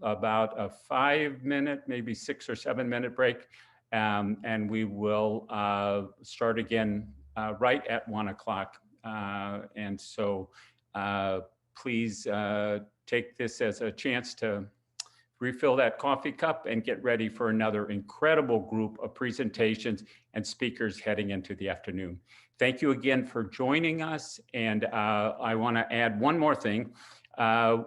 about a 5-minute, maybe 6 or 7-minute break, and we will start again right at 1 o'clock. And so please take this as a chance to refill that coffee cup and get ready for another incredible group of presentations and speakers heading into the afternoon. Thank you again for joining us. And I want to add one more thing.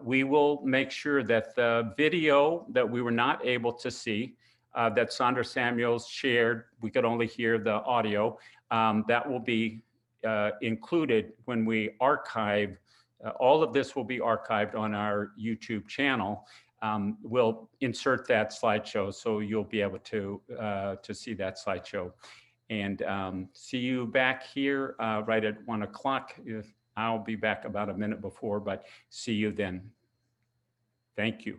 We will make sure that the video that we were not able to see, that Sondra Samuels shared, we could only hear the audio, that will be included when we archive. All of this will be archived on our YouTube channel. We'll insert that slideshow so you'll be able to see that slideshow. And see you back here right at 1 o'clock. I'll be back about a minute before, but see you then. Thank you.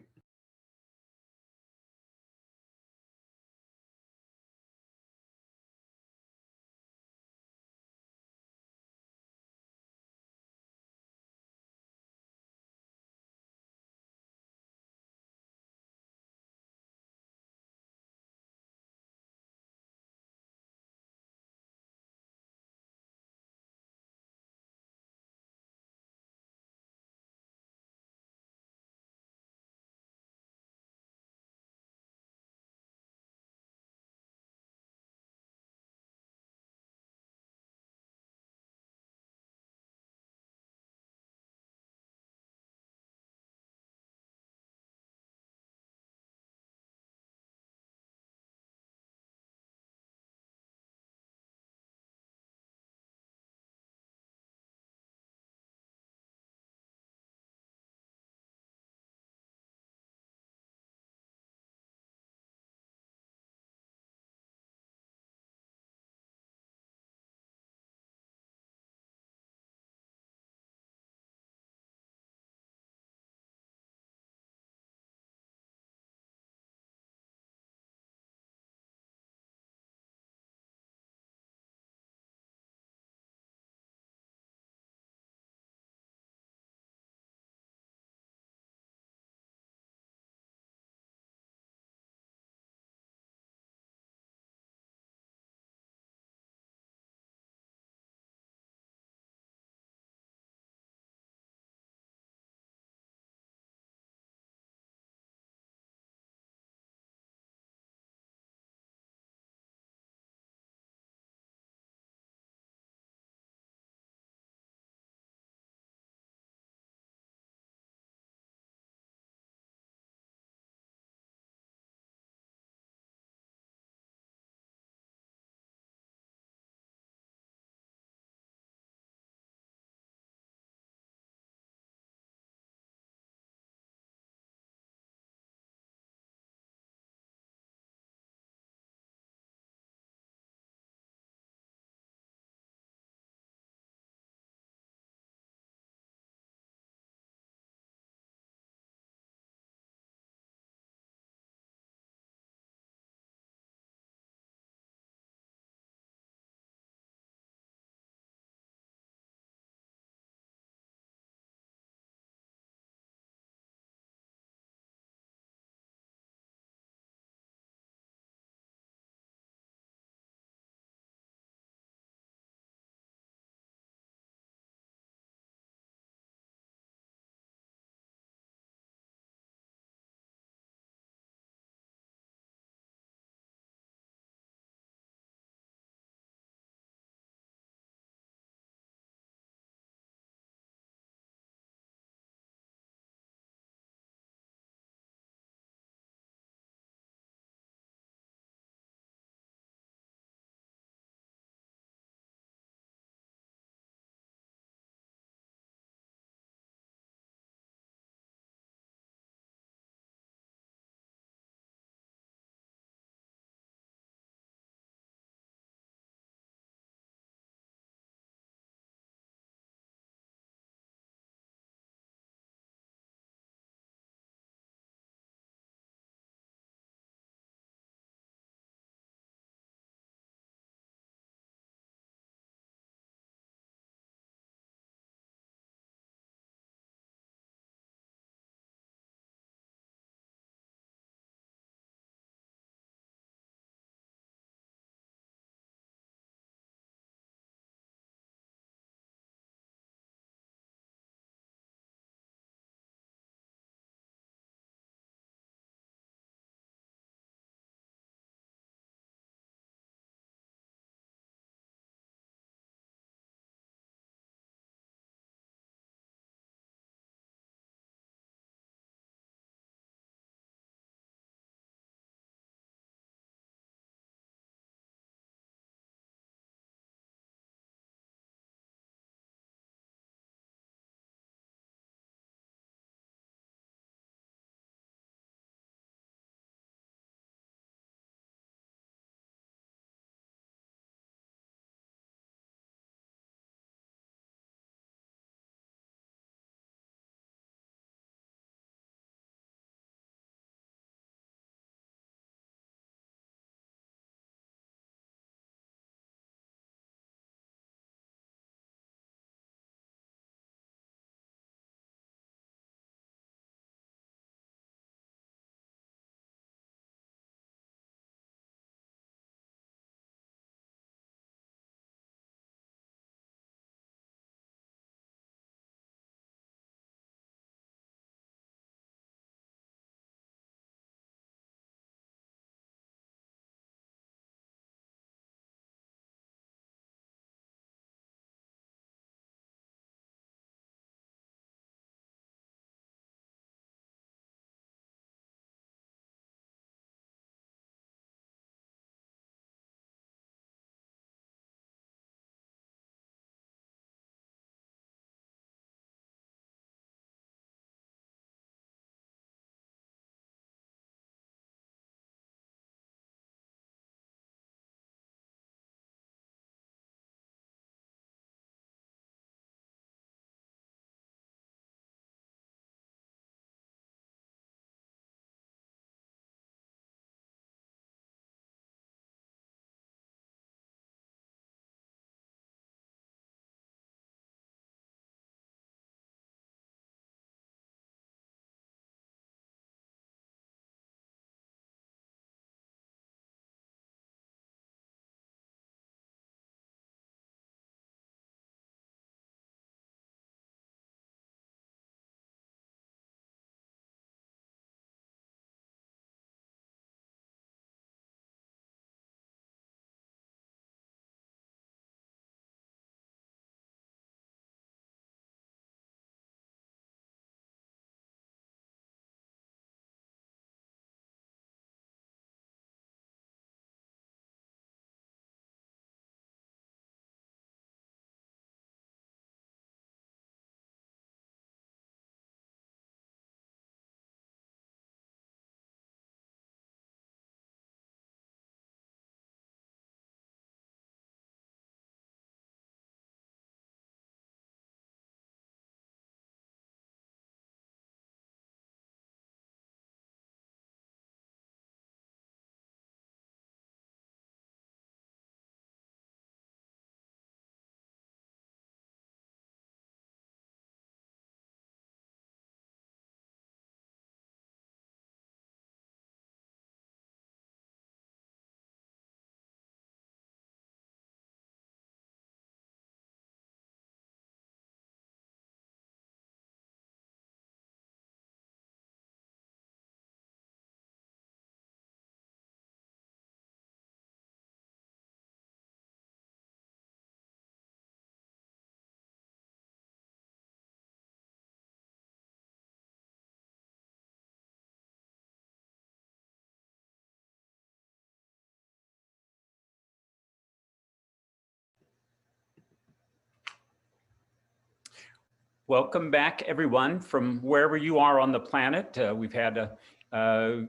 Welcome back, everyone, from wherever you are on the planet. We've had a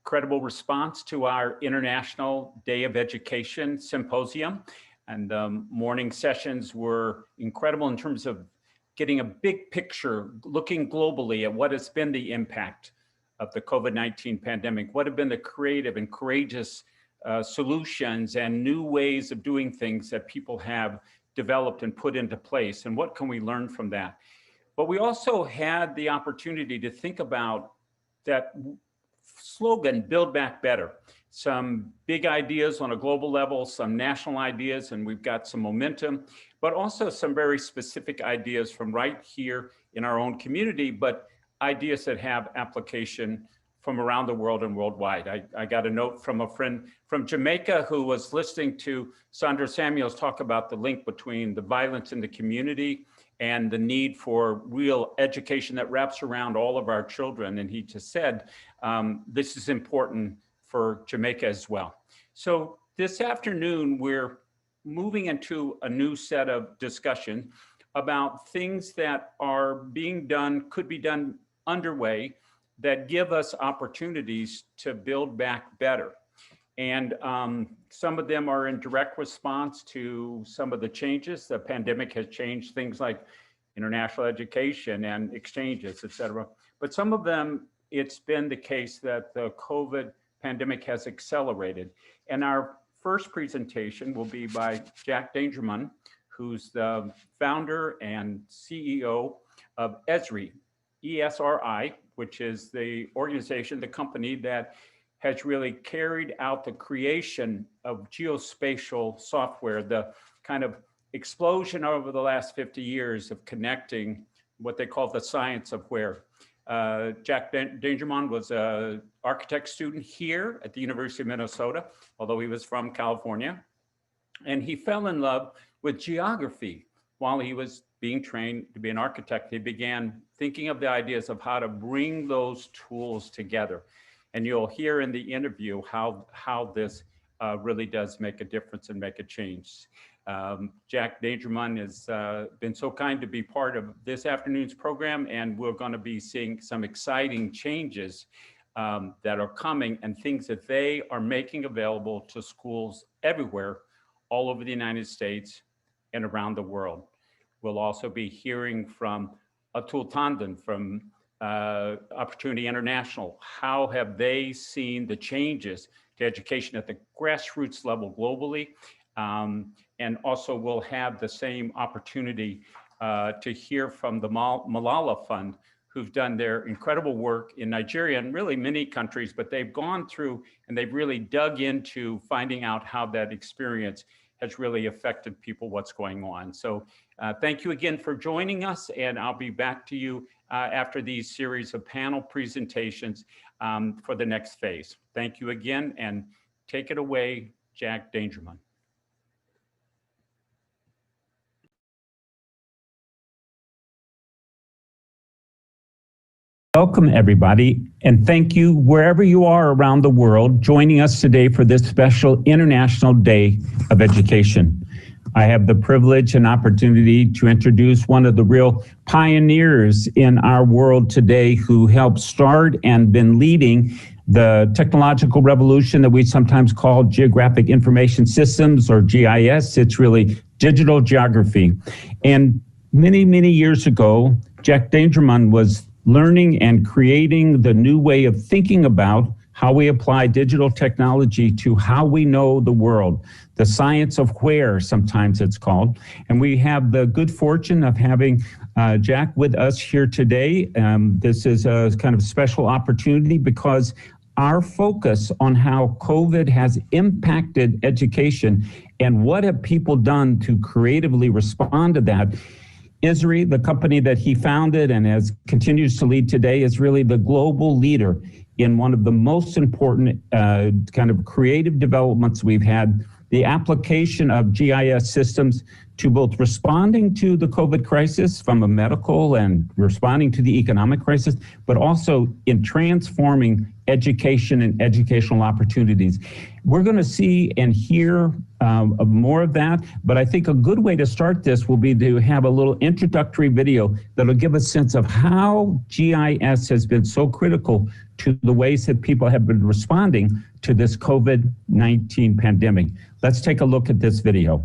credible response to our International Day of Education Symposium, and morning sessions were incredible in terms of getting a big picture, looking globally at what has been the impact of the COVID-19 pandemic, what have been the creative and courageous solutions and new ways of doing things that people have developed and put into place, and what can we learn from that. But we also had the opportunity to think about that slogan, Build Back Better. Some big ideas on a global level, some national ideas, and we've got some momentum, but also some very specific ideas from right here in our own community, but ideas that have application from around the world and worldwide. I got a note from a friend from Jamaica who was listening to Sondra Samuels talk about the link between the violence in the community and the need for real education that wraps around all of our children. And he just said, this is important for Jamaica as well. So this afternoon, we're moving into a new set of discussion about things that are being done, could be done underway, that give us opportunities to build back better. And some of them are in direct response to some of the changes. The pandemic has changed things like international education and exchanges, et cetera. But some of them, it's been the case that the COVID pandemic has accelerated. And our first presentation will be by Jack Dangermond, who's the founder and CEO of ESRI, ESRI, which is the organization, the company that has really carried out the creation of geospatial software, the kind of explosion over the last 50 years of connecting what they call the science of where. Jack Dangermond was an architect student here at the University of Minnesota, although he was from California. And he fell in love with geography while he was being trained to be an architect. He began thinking of the ideas of how to bring those tools together. And you'll hear in the interview how this really does make a difference and make a change. Jack Dangermond has been so kind to be part of this afternoon's program, and we're going to be seeing some exciting changes that are coming and things that they are making available to schools everywhere, all over the United States and around the world. We'll also be hearing from Atul Tandon from Opportunity International. How have they seen the changes to education at the grassroots level globally? And also we'll have the same opportunity to hear from the Malala Fund, who've done their incredible work in Nigeria and really many countries, but they've gone through and they've really dug into finding out how that experience has really affected people, what's going on. So thank you again for joining us, and I'll be back to you after these series of panel presentations for the next phase. Thank you again, and take it away, Jack Dangermond. Welcome, everybody, and thank you wherever you are around the world joining us today for this special International Day of Education. I have the privilege and opportunity to introduce one of the real pioneers in our world today who helped start and been leading the technological revolution that we sometimes call Geographic Information Systems, or GIS. It's really digital geography. And many, many years ago, Jack Dangermond was learning and creating the new way of thinking about how we apply digital technology to how we know the world, the science of where, sometimes it's called. And we have the good fortune of having Jack with us here today. This is a kind of special opportunity because our focus on how COVID has impacted education and what have people done to creatively respond to that. ESRI, the company that he founded and continues to lead today, is really the global leader in one of the most important kind of creative developments we've had, the application of GIS systems to both responding to the COVID crisis from a medical and responding to the economic crisis, but also in transforming education and educational opportunities. We're going to see and hear more of that, but I think a good way to start this will be to have a little introductory video that'll give a sense of how GIS has been so critical to the ways that people have been responding to this COVID-19 pandemic. Let's take a look at this video.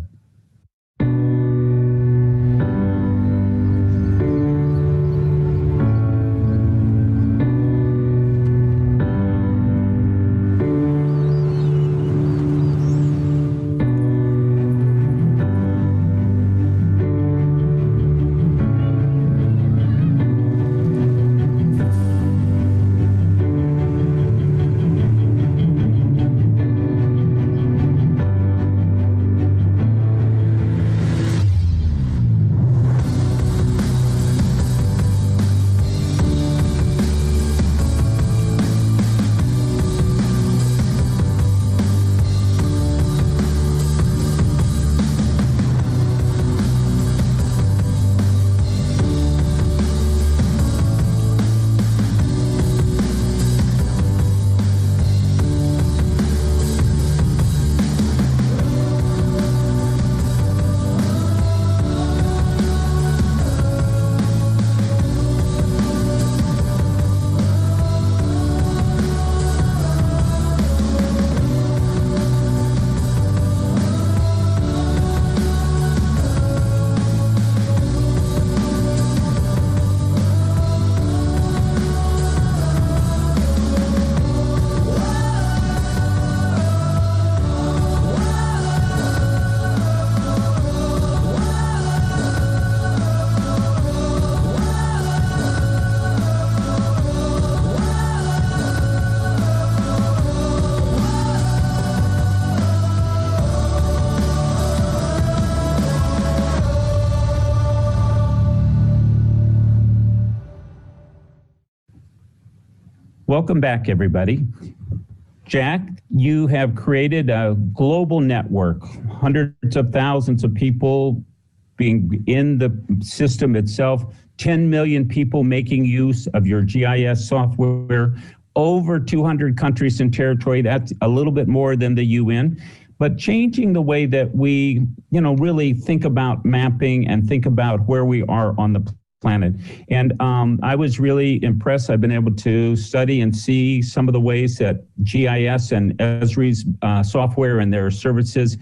Welcome back, everybody. Jack, you have created a global network, hundreds of thousands of people being in the system itself, 10 million people making use of your GIS software, over 200 countries and territory. That's a little bit more than the UN, but changing the way that we, really think about mapping and think about where we are on the planet. And I was really impressed. I've been able to study and see some of the ways that GIS and Esri's software and their services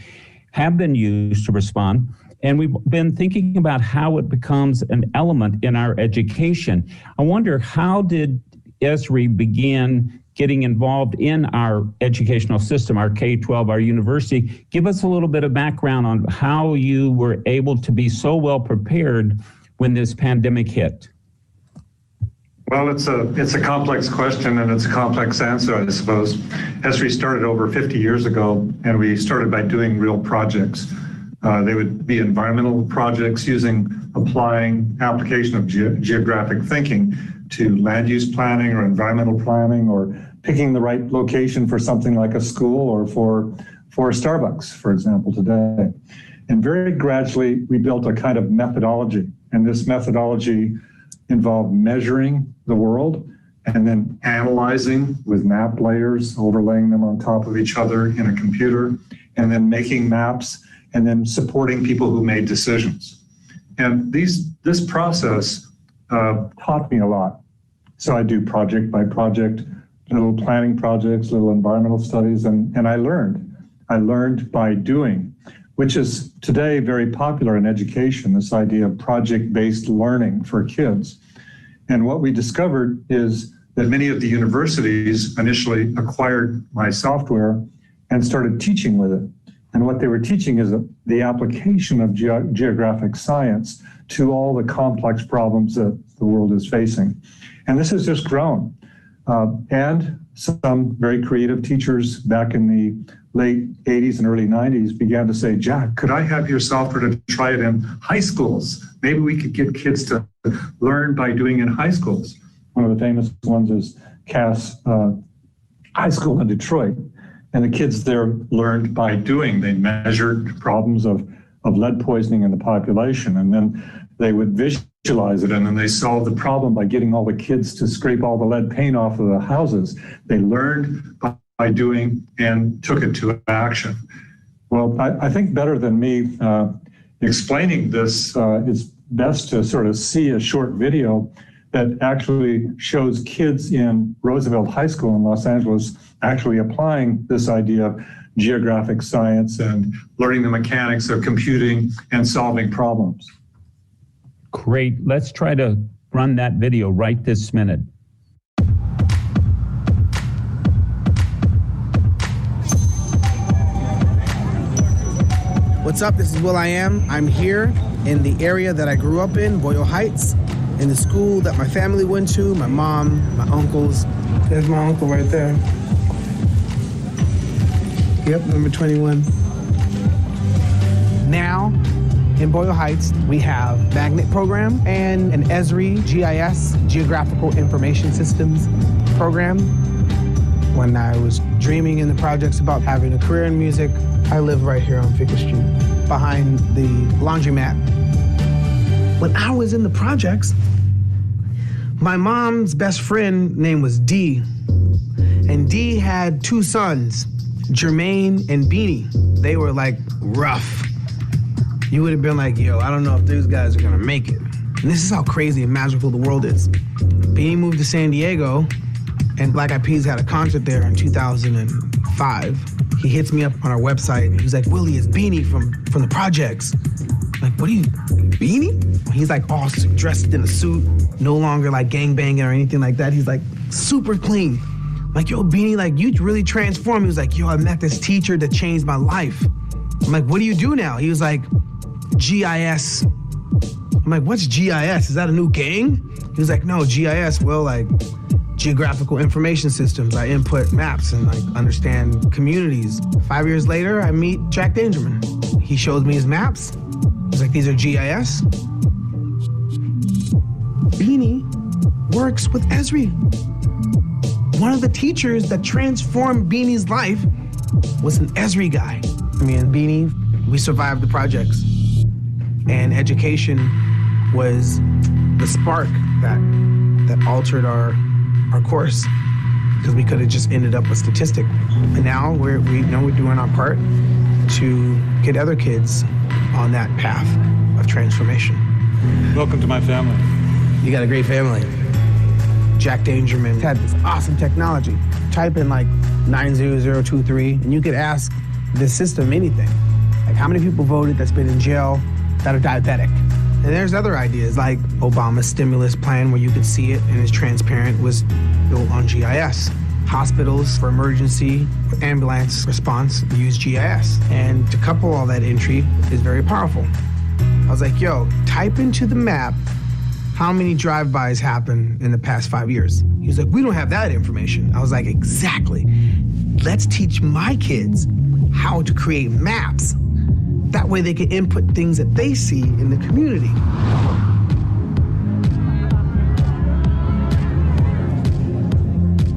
have been used to respond. And we've been thinking about how it becomes an element in our education. I wonder, how did Esri begin getting involved in our educational system, our K-12, our university? Give us a little bit of background on how you were able to be so well prepared when this pandemic hit. Well, it's a complex question and it's a complex answer, I suppose. Esri started over 50 years ago, and we started by doing real projects. They would be environmental projects applying application of geographic thinking to land use planning or environmental planning, or picking the right location for something like a school or for Starbucks, for example, today. And very gradually, we built a kind of methodology. And this methodology involved measuring the world and then analyzing with map layers, overlaying them on top of each other in a computer, and then making maps, and then supporting people who made decisions. And this process taught me a lot. So I do project by project, little planning projects, little environmental studies, and I learned by doing, which is today very popular in education, this idea of project-based learning for kids. And what we discovered is that many of the universities initially acquired my software and started teaching with it. And what they were teaching is the application of geographic science to all the complex problems that the world is facing. And this has just grown. And some very creative teachers back in the late 80s and early 90s began to say, Jack, could I have your software to try it in high schools? Maybe we could get kids to learn by doing in high schools. One of the famous ones is Cass High School in Detroit. And the kids there learned by doing. They measured problems of lead poisoning in the population, and then they would visualize it, and then they solved the problem by getting all the kids to scrape all the lead paint off of the houses. They learned by by doing and took it to action. Well, I think better than me explaining this, it's best to sort of see a short video that actually shows kids in Roosevelt High School in Los Angeles actually applying this idea of geographic science and learning the mechanics of computing and solving problems. Great. Let's try to run that video right this minute. What's up? This is will.i.am. I'm here in the area that I grew up in, Boyle Heights, in the school that my family went to, my mom, my uncles. There's my uncle right there. Yep, number 21. Now, in Boyle Heights, we have magnet program and an ESRI GIS, Geographical Information Systems program. When I was dreaming in the projects about having a career in music, I live right here on Ficus Street, behind the laundromat. When I was in the projects, my mom's best friend name was Dee, and Dee had two sons, Jermaine and Beanie. They were like rough. You would have been like, yo, I don't know if these guys are gonna make it. And this is how crazy and magical the world is. Beanie moved to San Diego, and Black Eyed Peas had a concert there in 2005. He hits me up on our website. He's like, Willie, it's Beanie from the projects. I'm like, what are you, Beanie? He's like all dressed in a suit, no longer like gangbanging or anything like that. He's like super clean. I'm like, yo, Beanie, like you really transformed. He was like, yo, I met this teacher that changed my life. I'm like, what do you do now? He was like, GIS. I'm like, what's GIS? Is that a new gang? He was like, no, GIS, well, like, Geographical Information Systems. I input maps and like understand communities. 5 years later, I meet Jack Dangerman. He shows me his maps. He's like, these are GIS. Beanie works with ESRI. One of the teachers that transformed Beanie's life was an ESRI guy. Me and Beanie, we survived the projects. And education was the spark that altered our course, because we could have just ended up a statistic. And now we're doing our part to get other kids on that path of transformation. Welcome to my family. You got a great family. Jack Dangerman had this awesome technology. Type in like 90023 and you could ask the system anything. Like how many people voted that's been in jail that are diabetic? And there's other ideas like Obama's stimulus plan where you could see it and it's transparent, was built on GIS. Hospitals for emergency ambulance response use GIS. And to couple all that entry is very powerful. I was like, yo, type into the map how many drive-bys happened in the past 5 years. He was like, we don't have that information. I was like, exactly. Let's teach my kids how to create maps. That way they can input things that they see in the community.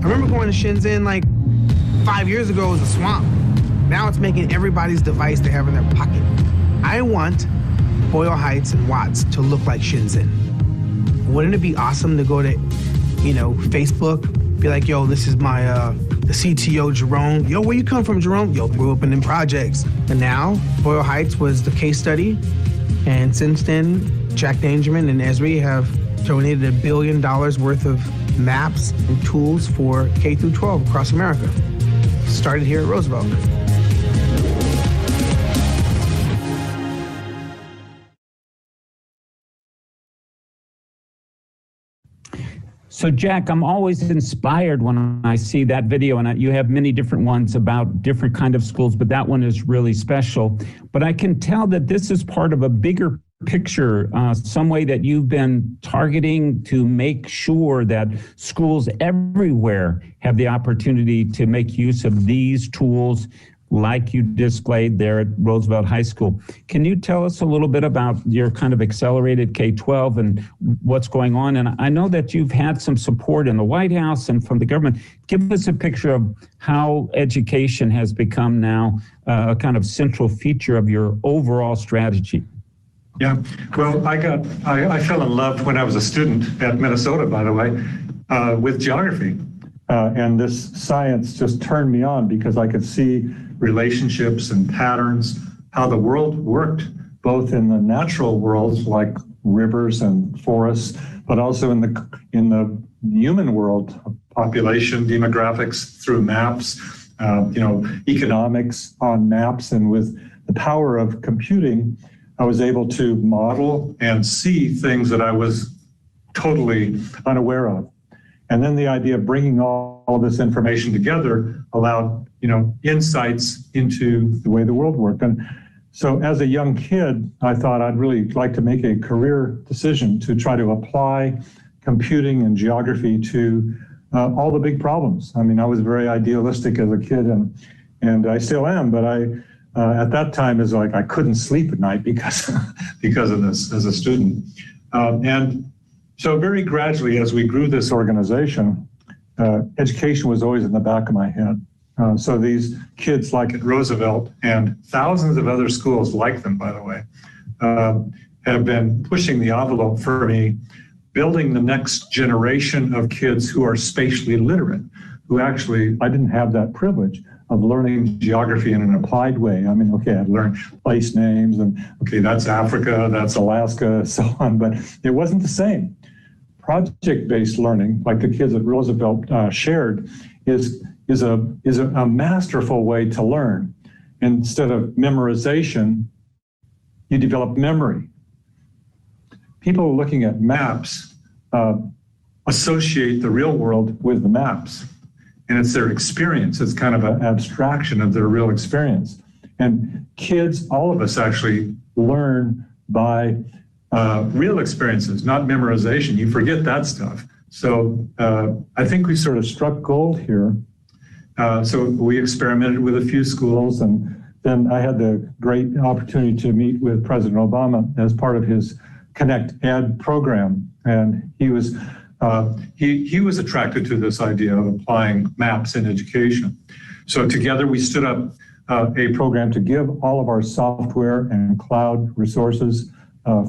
I remember going to Shenzhen like 5 years ago, it was a swamp. Now it's making everybody's device they have in their pocket. I want Boyle Heights and Watts to look like Shenzhen. Wouldn't it be awesome to go to, Facebook, be like, yo, this is my, the CTO, Jerome. Yo, where you come from, Jerome? Yo, grew up in them projects. And now, Boyle Heights was the case study. And since then, Jack Dangerman and ESRI have donated $1 billion worth of maps and tools for K through 12 across America. Started here at Roosevelt. So Jack, I'm always inspired when I see that video, and you have many different ones about different kind of schools, but that one is really special. But I can tell that this is part of a bigger picture, some way that you've been targeting to make sure that schools everywhere have the opportunity to make use of these tools like you displayed there at Roosevelt High School. Can you tell us a little bit about your kind of accelerated K-12 and what's going on? And I know that you've had some support in the White House and from the government. Give us a picture of how education has become now a kind of central feature of your overall strategy. Yeah, well, I fell in love when I was a student at Minnesota, by the way, with geography. And this science just turned me on because I could see relationships and patterns, how the world worked, both in the natural worlds like rivers and forests, but also in the human world, population demographics through maps, economics on maps. And with the power of computing, I was able to model and see things that I was totally unaware of. And then the idea of bringing all of this information together allowed, insights into the way the world worked. And so as a young kid, I thought I'd really like to make a career decision to try to apply computing and geography to all the big problems. I mean, I was very idealistic as a kid, and I still am, but at that time is like I couldn't sleep at night because of this as a student. And so very gradually, as we grew this organization, education was always in the back of my head. So these kids like at Roosevelt and thousands of other schools like them, by the way, have been pushing the envelope for me, building the next generation of kids who are spatially literate, who actually, I didn't have that privilege of learning geography in an applied way. I mean, okay, I'd learned place names and, okay, that's Africa, that's Alaska, so on, but it wasn't the same. Project-based learning, like the kids at Roosevelt shared, is a masterful way to learn. Instead of memorization, you develop memory. People looking at maps associate the real world with the maps. And it's their experience. It's kind of an abstraction of their real experience. And kids, all of us actually learn by real experiences, not memorization. You forget that stuff. So I think we sort of struck gold here. So we experimented with a few schools, and then I had the great opportunity to meet with President Obama as part of his Connect Ed program. And he was attracted to this idea of applying maps in education. So together we stood up a program to give all of our software and cloud resources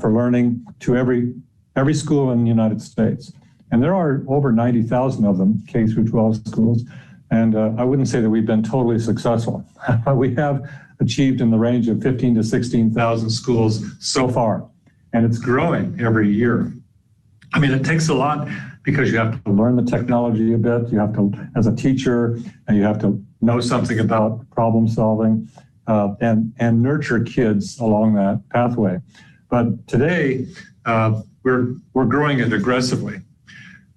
for learning to every school in the United States. And there are over 90,000 of them, K through 12 schools. And I wouldn't say that we've been totally successful, but we have achieved in the range of 15 to 16,000 schools so far. And it's growing every year. I mean, it takes a lot because you have to learn the technology a bit. You have to, as a teacher, and you have to know something about problem solving and nurture kids along that pathway. But today, we're growing it aggressively.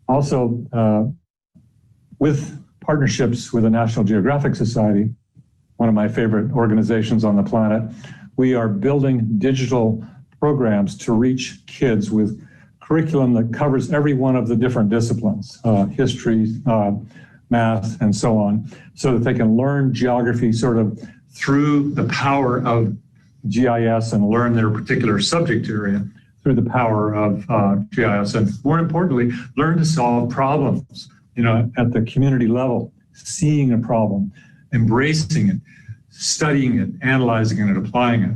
Also, with partnerships with the National Geographic Society, one of my favorite organizations on the planet, we are building digital programs to reach kids with curriculum that covers every one of the different disciplines, history, math, and so on, so that they can learn geography sort of through the power of GIS and learn their particular subject area through the power of GIS. And more importantly, learn to solve problems, at the community level, seeing a problem, embracing it, studying it, analyzing it, and applying it.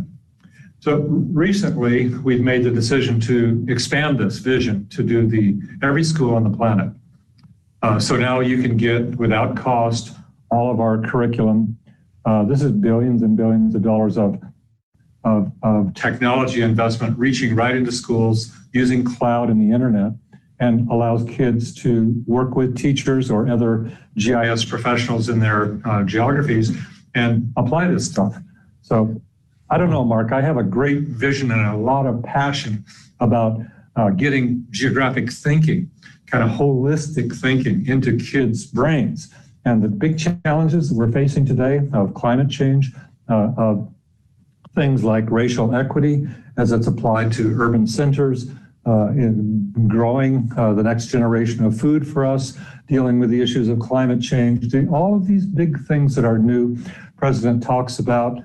So recently, we've made the decision to expand this vision to do every school on the planet. So now you can get, without cost, all of our curriculum. This is billions and billions of dollars of technology investment reaching right into schools using cloud and the internet, and allows kids to work with teachers or other GIS professionals in their geographies and apply this stuff. So I don't know, Mark, I have a great vision and a lot of passion about getting geographic thinking, kind of holistic thinking into kids' brains. And the big challenges that we're facing today of climate change, of things like racial equity as it's applied to urban centers, in growing the next generation of food for us, dealing with the issues of climate change, all of these big things that our new president talks about,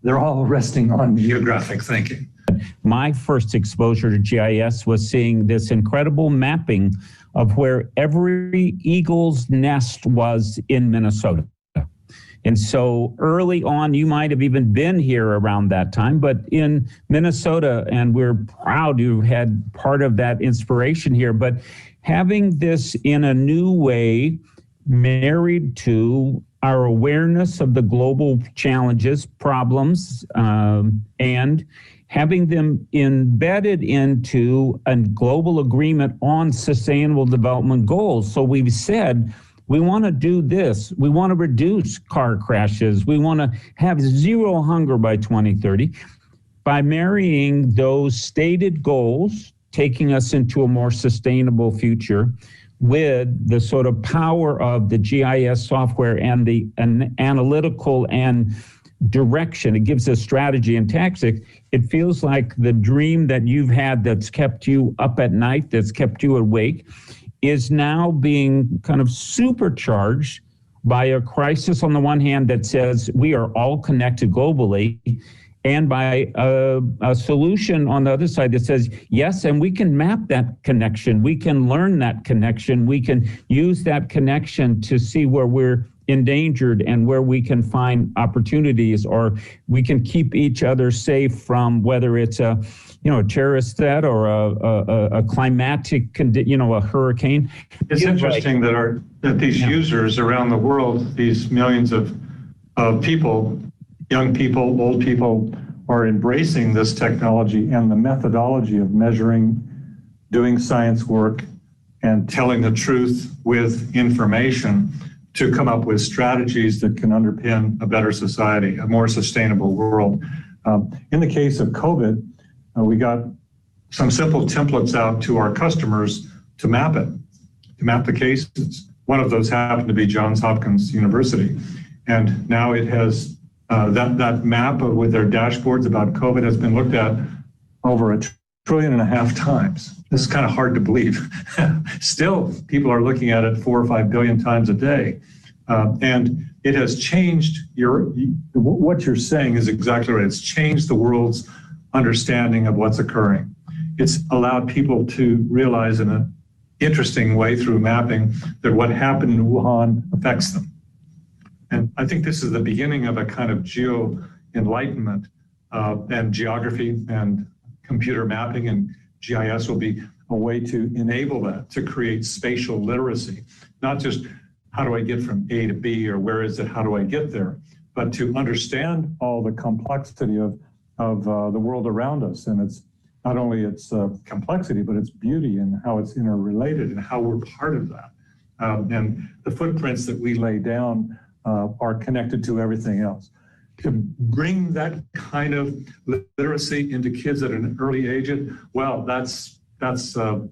they're all resting on geographic thinking. My first exposure to GIS was seeing this incredible mapping of where every eagle's nest was in Minnesota. And so early on, you might have even been here around that time, but in Minnesota, and we're proud to have had part of that inspiration here, but having this in a new way married to our awareness of the global challenges, problems, and having them embedded into a global agreement on sustainable development goals. So we've said, we want to do this. We want to reduce car crashes. We want to have zero hunger by 2030. By marrying those stated goals, taking us into a more sustainable future with the sort of power of the GIS software and the analytical and direction, it gives us strategy and tactics. It feels like the dream that you've had that's kept you up at night, that's kept you awake, is now being kind of supercharged by a crisis on the one hand that says we are all connected globally, and by a solution on the other side that says, yes, and we can map that connection, we can learn that connection, we can use that connection to see where we're endangered and where we can find opportunities, or we can keep each other safe from whether it's a terrorist threat or a climatic, a hurricane. It's interesting that these users around the world, these millions of people, young people, old people, are embracing this technology and the methodology of measuring, doing science work, and telling the truth with information to come up with strategies that can underpin a better society, a more sustainable world. In the case of COVID, we got some simple templates out to our customers to map the cases. One of those happened to be Johns Hopkins University. And now it has, that map with their dashboards about COVID has been looked at over 1.5 trillion times. This is kind of hard to believe. Still, people are looking at it 4 or 5 billion times a day. And it has changed what you're saying is exactly right. It's changed the world's understanding of what's occurring. It's allowed people to realize in an interesting way through mapping that what happened in Wuhan affects them. And I think this is the beginning of a kind of geo-enlightenment, and geography and computer mapping and GIS will be a way to enable that, to create spatial literacy, not just how do I get from A to B or where is it, how do I get there, but to understand all the complexity of the world around us. And it's not only its complexity, but its beauty and how it's interrelated and how we're part of that. And the footprints that we lay down are connected to everything else. To bring that kind of literacy into kids at an early age, well, that's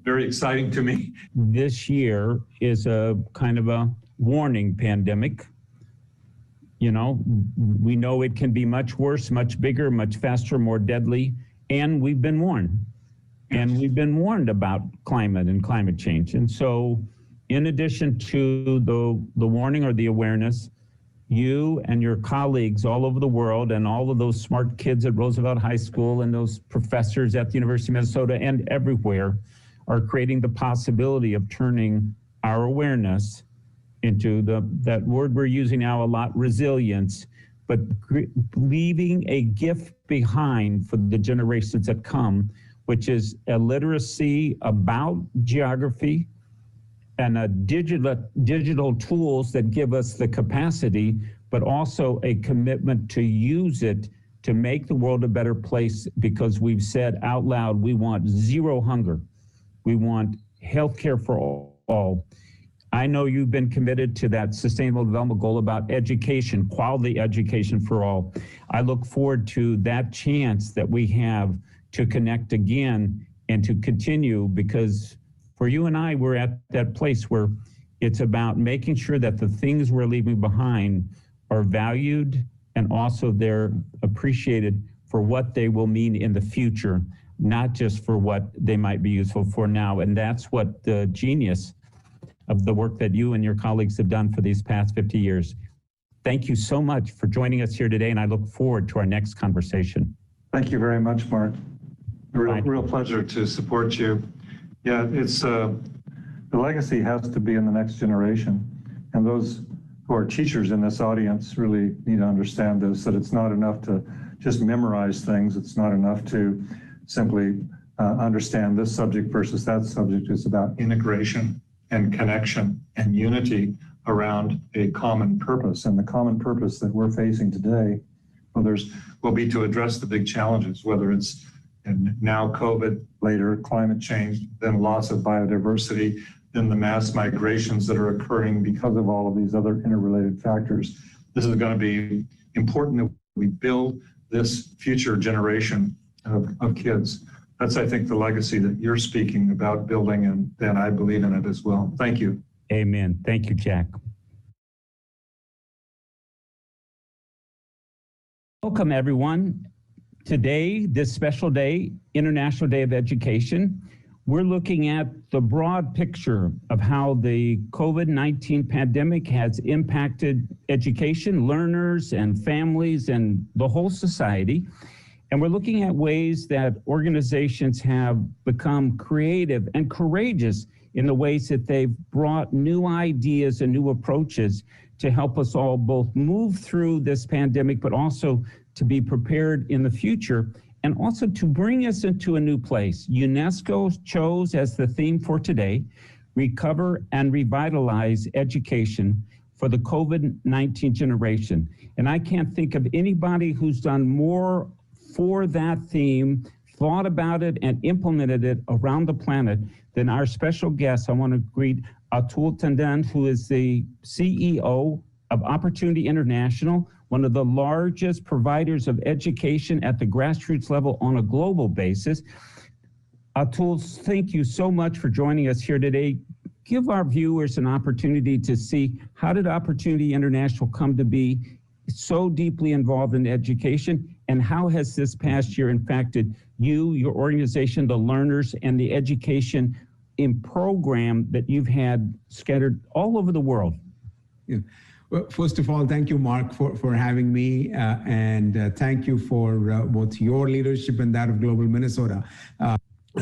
very exciting to me. This year is a kind of a warning pandemic. We know it can be much worse, much bigger, much faster, more deadly, and we've been warned. And we've been warned about climate and climate change. And so in addition to the warning or the awareness, you and your colleagues all over the world and all of those smart kids at Roosevelt High School and those professors at the University of Minnesota and everywhere are creating the possibility of turning our awareness into that word we're using now a lot, resilience, but leaving a gift behind for the generations that come, which is a literacy about geography and a digital tools that give us the capacity, but also a commitment to use it to make the world a better place, because we've said out loud, we want zero hunger. We want healthcare for all. I know you've been committed to that sustainable development goal about education, quality education for all. I look forward to that chance that we have to connect again and to continue, because for you and I, we're at that place where it's about making sure that the things we're leaving behind are valued and also they're appreciated for what they will mean in the future, not just for what they might be useful for now. And that's what the genius of the work that you and your colleagues have done for these past 50 years. Thank you so much for joining us here today, and I look forward to our next conversation. Thank you very much, Mark. Real pleasure to support you. Yeah, it's the legacy has to be in the next generation, and those who are teachers in this audience really need to understand this, that it's not enough to just memorize things. It's not enough to simply understand this subject versus that subject. It's about integration and connection and unity around a common purpose. And the common purpose that we're facing today, will be to address the big challenges, whether it's now COVID, later climate change, then loss of biodiversity, then the mass migrations that are occurring because of all of these other interrelated factors. This is going to be important that we build this future generation of kids. That's, I think, the legacy that you're speaking about building, and I believe in it as well. Thank you. Amen. Thank you, Jack. Welcome, everyone. Today, this special day, International Day of Education, we're looking at the broad picture of how the COVID-19 pandemic has impacted education, learners, and families, and the whole society. And we're looking at ways that organizations have become creative and courageous in the ways that they've brought new ideas and new approaches to help us all both move through this pandemic, but also to be prepared in the future, and also to bring us into a new place. UNESCO chose as the theme for today, Recover and Revitalize Education for the COVID-19 Generation. And I can't think of anybody who's done more for that theme, thought about it, and implemented it around the planet than our special guest. I want to greet Atul Tandon, who is the CEO of Opportunity International, one of the largest providers of education at the grassroots level on a global basis. Atul, thank you so much for joining us here today. Give our viewers an opportunity to see, how did Opportunity International come to be so deeply involved in education, and how has this past year impacted you, your organization, the learners, and the education in program that you've had scattered all over the world? Yeah. Well, first of all, thank you, Mark, for having me, and thank you for both your leadership and that of Global Minnesota.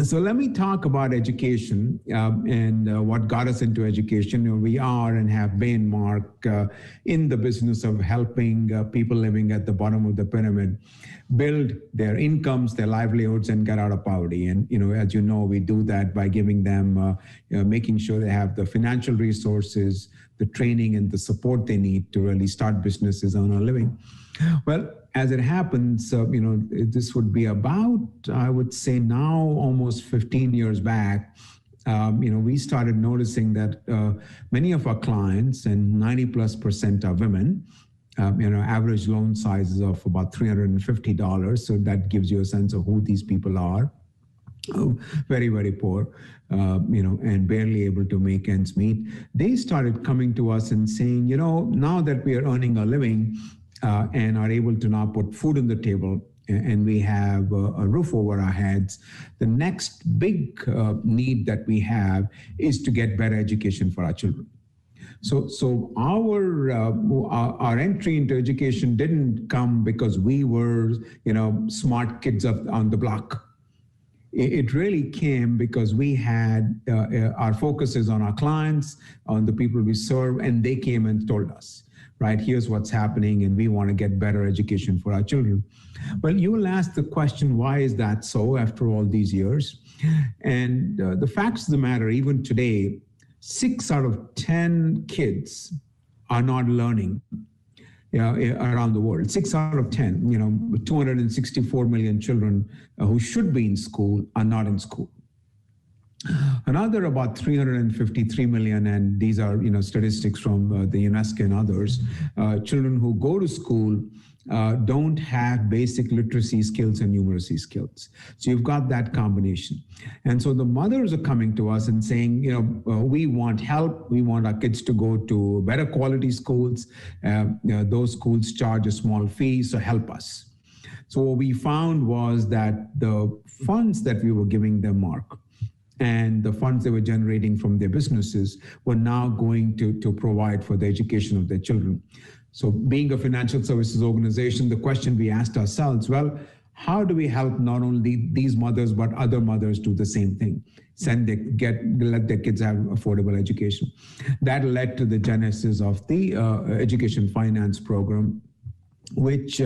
So let me talk about education and what got us into education. You know, we are and have been, Mark, in the business of helping people living at the bottom of the pyramid build their incomes, their livelihoods, and get out of poverty. And, you know, as you know, we do that by giving them, making sure they have the financial resources, the training, and the support they need to really start businesses, earn a living. Well, as it happens, you know, this would be about, I would say now, almost 15 years back, you know, we started noticing that many of our clients, and 90+% are women, you know, average loan sizes of about $350. So that gives you a sense of who these people are. Very, very poor, you know, and barely able to make ends meet. They started coming to us and saying, you know, now that we are earning a living, and are able to now put food on the table, and we have a roof over our heads, the next big need that we have is to get better education for our children. So our entry into education didn't come because we were, you know, smart kids on the block. It really came because we had our focus is on our clients, on the people we serve, and they came and told us, right, here's what's happening, and we want to get better education for our children. Well, you will ask the question, why is that so after all these years? And the facts of the matter, even today, 6 out of 10 kids are not learning around the world. 6 out of 10, you know, 264 million children who should be in school are not in school. Another about 353 million, and these are, you know, statistics from the UNESCO and others, children who go to school don't have basic literacy skills and numeracy skills. So you've got that combination. And so the mothers are coming to us and saying, you know, we want help. We want our kids to go to better quality schools. You know, those schools charge a small fee, so help us. So what we found was that the funds that we were giving them, Mark, and the funds they were generating from their businesses were now going to provide for the education of their children. So being a financial services organization, the question we asked ourselves, well, how do we help not only these mothers, but other mothers do the same thing? Let their kids have affordable education. That led to the genesis of the education finance program, which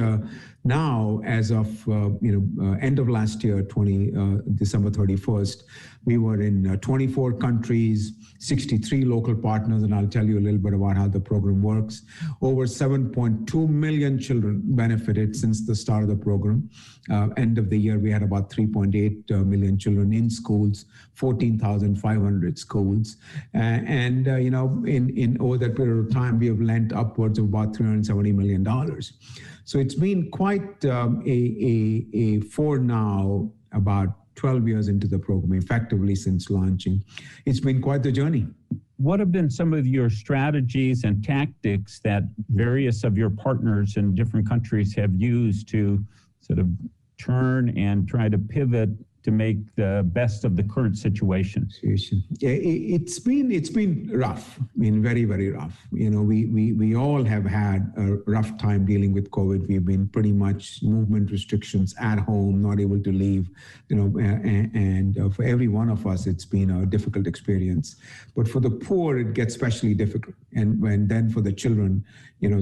Now, as of end of last year, December 31st, we were in 24 countries, 63 local partners, and I'll tell you a little bit about how the program works. Over 7.2 million children benefited since the start of the program. End of the year, we had about 3.8 million children in schools, 14,500 schools. And in over that period of time, we have lent upwards of about $370 million. So it's been quite for now about 12 years into the program, effectively since launching. It's been quite the journey. What have been some of your strategies and tactics that various of your partners in different countries have used to sort of turn and try to pivot to make the best of the current situation? It's been rough. I mean, very, very rough. We all have had a rough time dealing with COVID. We've been pretty much movement restrictions at home, not able to leave, and for every one of us, it's been a difficult experience. But for the poor, it gets especially difficult. And then for the children,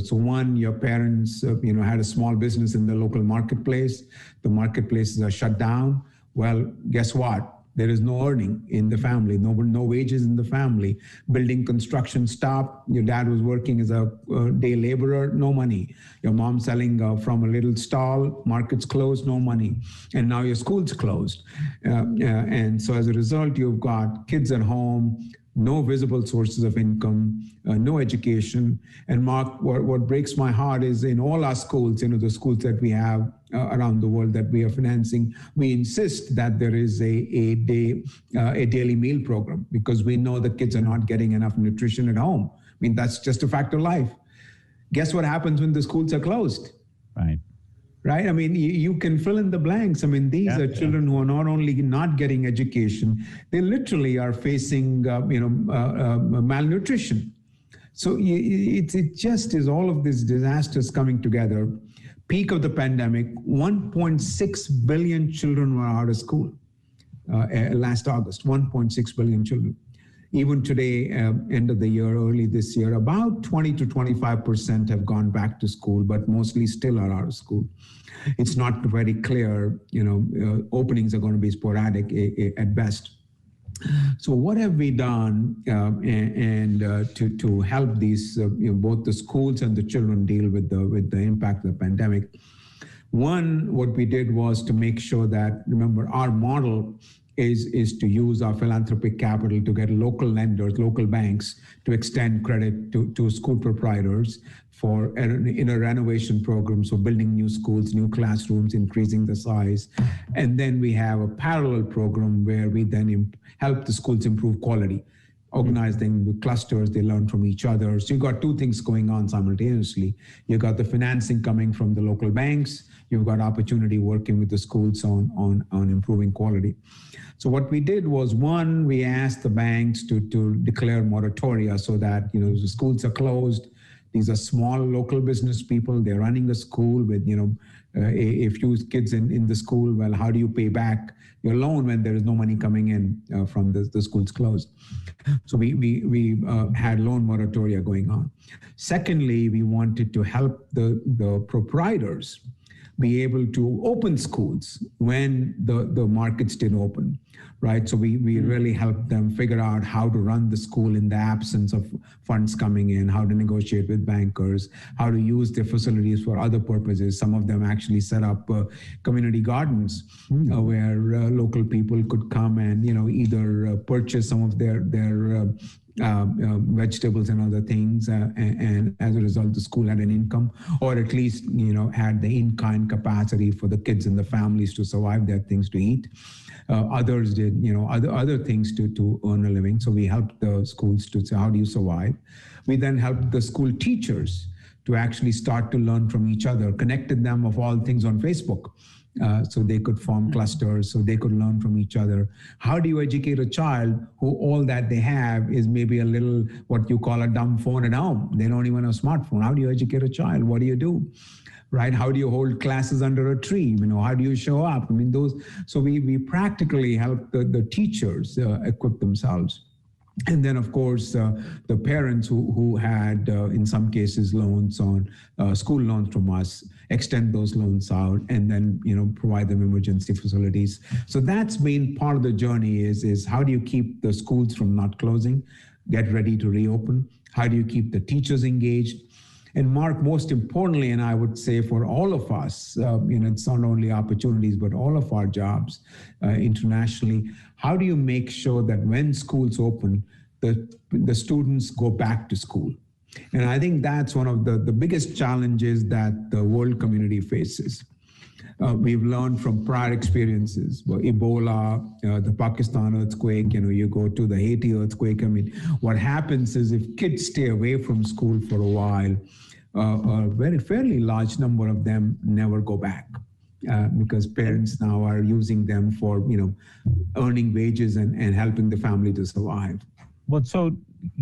so one, your parents, had a small business in the local marketplace. The marketplaces are shut down. Well, guess what? There is no earning in the family, no wages in the family. Building construction stopped. Your dad was working as a day laborer, no money. Your mom selling from a little stall, market's closed, no money. And now your school's closed. And so as a result, you've got kids at home, no visible sources of income, no education. And Mark, what breaks my heart is in all our schools, the schools that we have around the world that we are financing, we insist that there is a daily meal program because we know the kids are not getting enough nutrition at home. I mean, that's just a fact of life. Guess what happens when the schools are closed? Right? I mean, you can fill in the blanks. I mean, these are children who are not only not getting education, they literally are facing, malnutrition. So it just is all of these disasters coming together. Peak of the pandemic, 1.6 billion children were out of school last August, 1.6 billion children. Even today, end of the year, early this year, about 20 to 25% have gone back to school, but mostly still are out of school. It's not very clear, openings are going to be sporadic at best. So what have we done to help these, both the schools and the children deal with the impact of the pandemic? One, what we did was to make sure that, remember, our model is to use our philanthropic capital to get local lenders, local banks to extend credit to school proprietors in a renovation program, so building new schools, new classrooms, increasing the size. And then we have a parallel program where we then help the schools improve quality, organizing the clusters, they learn from each other. So you've got two things going on simultaneously. You've got the financing coming from the local banks, you've got opportunity working with the schools on improving quality. So what we did was, one, we asked the banks to declare moratoria so that, the schools are closed. These are small local business people. They're running a school with, a few kids in the school. Well, how do you pay back your loan when there is no money coming in from the school's closed? So we had loan moratoria going on. Secondly, we wanted to help the proprietors be able to open schools when the markets didn't open, right? So we really helped them figure out how to run the school in the absence of funds coming in, how to negotiate with bankers, how to use their facilities for other purposes. Some of them actually set up community gardens where local people could come and, either purchase some of their vegetables and other things, and as a result, the school had an income, or at least, had the in-kind capacity for the kids and the families to survive. They had things to eat. Others did, other things to earn a living. So we helped the schools to say, how do you survive? We then helped the school teachers to actually start to learn from each other, connected them of all things on Facebook. So they could form clusters, so they could learn from each other. How do you educate a child who all that they have is maybe a little, what you call a dumb phone at home? They don't even have a smartphone. How do you educate a child? What do you do? Right? How do you hold classes under a tree? How do you show up? So we practically help the teachers equip themselves. And then, of course, the parents who had, in some cases, loans on school loans from us, extend those loans out, and then provide them emergency facilities. So that's been part of the journey. Is how do you keep the schools from not closing, get ready to reopen? How do you keep the teachers engaged? And Mark, most importantly, and I would say for all of us, it's not only opportunities, but all of our jobs internationally, how do you make sure that when schools open, the students go back to school? And I think that's one of the biggest challenges that the world community faces. We've learned from prior experiences, Ebola, the Pakistan earthquake, you go to the Haiti earthquake. I mean, what happens is if kids stay away from school for a while, a fairly large number of them never go back because parents now are using them for, earning wages and helping the family to survive. Well, so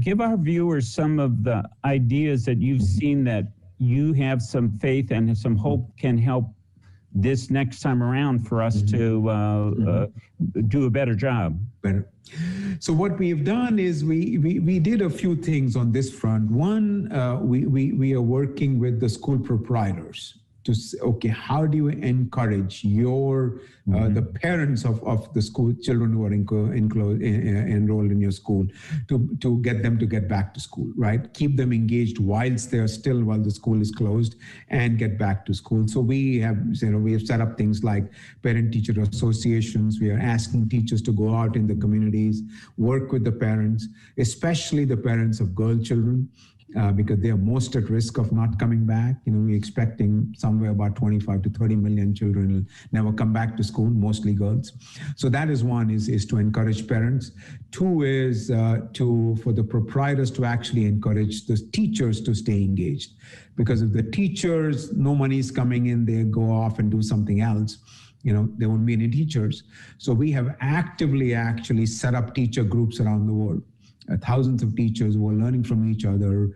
give our viewers some of the ideas that you've seen that you have some faith and some hope can help this next time around for us to do a better job. Better. So what we've done is we did a few things on this front. One, we are working with the school proprietors to say, okay, how do you encourage the parents of the school children who are enrolled in your school to get them to get back to school, right? Keep them engaged while the school is closed, and get back to school. So we have set up things like parent-teacher associations. We are asking teachers to go out in the communities, work with the parents, especially the parents of girl children. Because they are most at risk of not coming back. We're expecting somewhere about 25 to 30 million children will never come back to school, mostly girls. So that is one, is to encourage parents. Two is for the proprietors to actually encourage the teachers to stay engaged. Because if the teachers, no money is coming in, they go off and do something else, there won't be any teachers. So we have actively actually set up teacher groups around the world. Thousands of teachers who are learning from each other,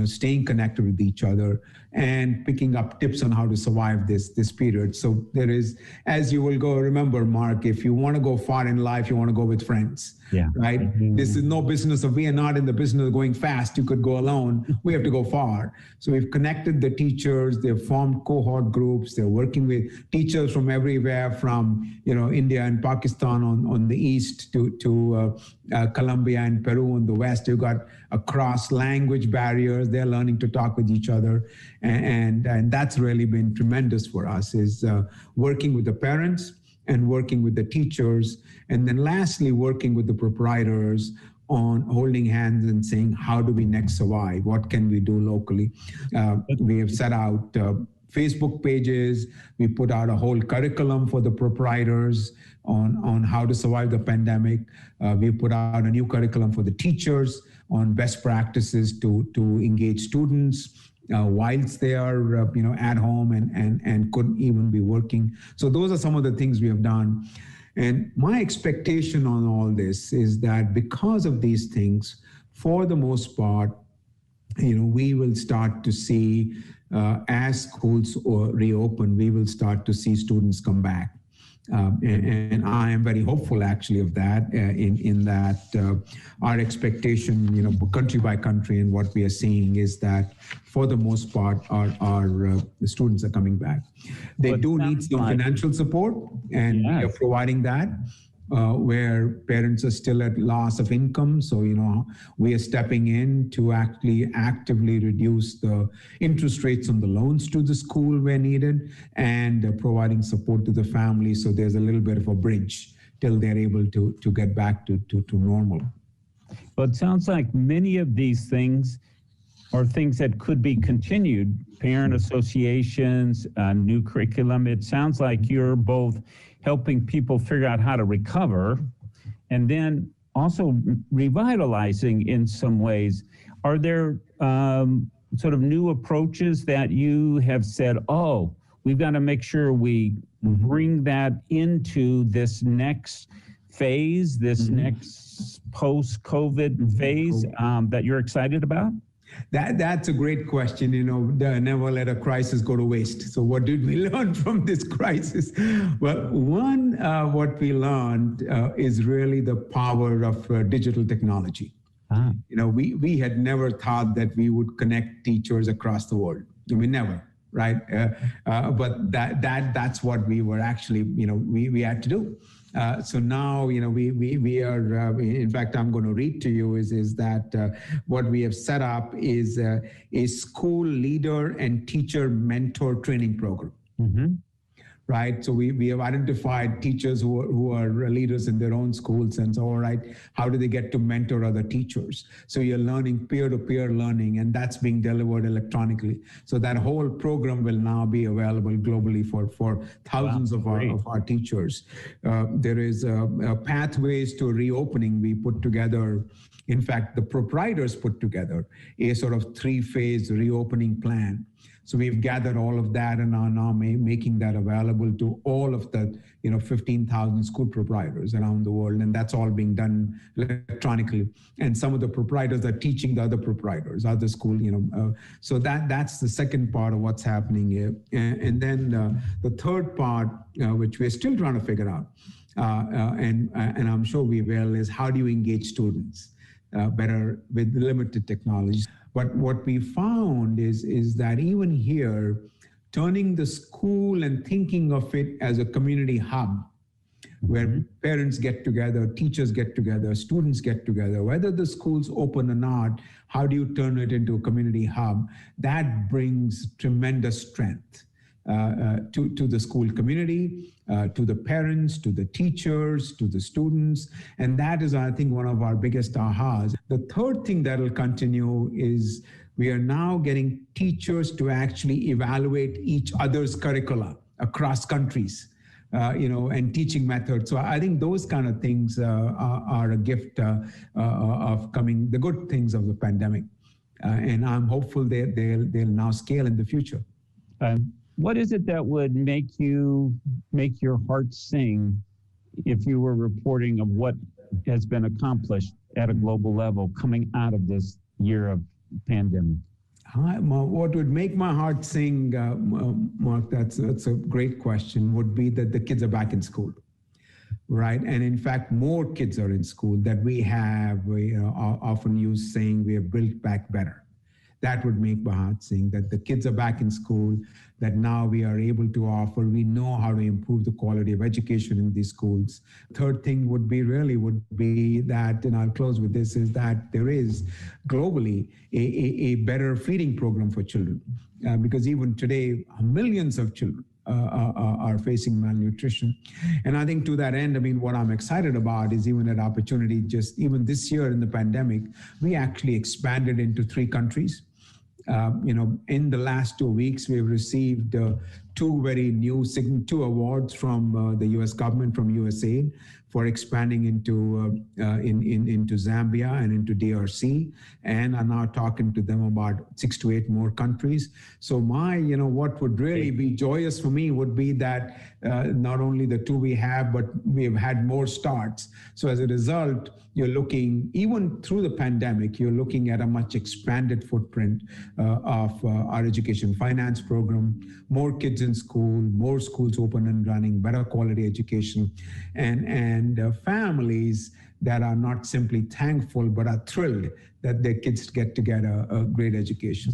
staying connected with each other, and picking up tips on how to survive this period. So there is, as you will remember, Mark, if you want to go far in life, you want to go with friends. Yeah. Right? Mm-hmm. This is no business we are not in the business of going fast. You could go alone. We have to go far. So we've connected the teachers. They've formed cohort groups. They're working with teachers from everywhere, from India and Pakistan on the east to Colombia and Peru on the west. You've got across language barriers. They're learning to talk with each other, and that's really been tremendous for us. Is working with the parents and working with the teachers, and then lastly, working with the proprietors on holding hands and saying, how do we next survive? What can we do locally? We have set out Facebook pages. We put out a whole curriculum for the proprietors on how to survive the pandemic. We put out a new curriculum for the teachers on best practices to engage students whilst they are at home and couldn't even be working. So those are some of the things we have done. And my expectation on all this is that because of these things, for the most part, we will start to see as schools reopen, we will start to see students come back. And I am very hopeful actually of that, in that our expectation, country by country, and what we are seeing is that for the most part, the students are coming back. They do need some financial support, and we are providing that. Where parents are still at loss of income. So, we are stepping in to actually actively reduce the interest rates on the loans to the school where needed, and providing support to the family. So there's a little bit of a bridge till they're able to get back to normal. Well, it sounds like many of these things are things that could be continued. Parent associations, new curriculum. It sounds like you're both helping people figure out how to recover, and then also revitalizing in some ways. Are there sort of new approaches that you have said, oh, we've got to make sure we bring that into this next phase, this next post-COVID phase that you're excited about? That's a great question. Never let a crisis go to waste. So what did we learn from this crisis? Well, one, what we learned is really the power of digital technology. We had never thought that we would connect teachers across the world. Never, right? But that's what we were actually, we had to do. So now, we are, in fact, I'm going to read to you is that what we have set up is a school leader and teacher mentor training program. Right. So we have identified teachers who are leaders in their own schools and so, all right, how do they get to mentor other teachers? So you're learning peer-to-peer learning, and that's being delivered electronically. So that whole program will now be available globally for thousands of our teachers. There is pathways to reopening. We put together, in fact, the proprietors put together a sort of 3-phase reopening plan. So we've gathered all of that and are now making that available to all of the 15,000 school proprietors around the world, and that's all being done electronically. And some of the proprietors are teaching the other proprietors, other school. So that's the second part of what's happening here. And then the third part, which we're still trying to figure out, and I'm sure we will, is how do you engage students better with limited technologies? But what we found is that even here, turning the school and thinking of it as a community hub where parents get together, teachers get together, students get together, whether the school's open or not, how do you turn it into a community hub? That brings tremendous strength to the school community, to the parents, to the teachers, to the students. And that is, I think, one of our biggest ahas. The third thing that will continue is we are now getting teachers to actually evaluate each other's curricula across countries, and teaching methods. So I think those kind of things are a gift of coming, the good things of the pandemic. And I'm hopeful that they'll now scale in the future. What is it that would make your heart sing if you were reporting of what has been accomplished at a global level coming out of this year of pandemic? What would make my heart sing, Mark, that's a great question, would be that the kids are back in school, right? And in fact, more kids are in school that we have, often used saying we have built back better. That would make my heart sing, that the kids are back in school, that now we are able to offer, we know how to improve the quality of education in these schools. Third thing would be that, and I'll close with this, is that there is globally a better feeding program for children. Because even today, millions of children are facing malnutrition. And I think to that end, what I'm excited about is even that opportunity, just even this year in the pandemic, we actually expanded into 3 countries. In the last 2 weeks, we've received 2 very new 2 awards from the U.S. government, from USAID, for expanding into Zambia and into DRC, and are now talking to them about 6 to 8 more countries. So what would really be joyous for me would be that not only the 2 we have, but we have had more starts. So as a result, you're looking, even through the pandemic, you're looking at a much expanded footprint of our education finance program, more kids in school, more schools open and running, better quality education, and families that are not simply thankful, but are thrilled that their kids get to get a great education.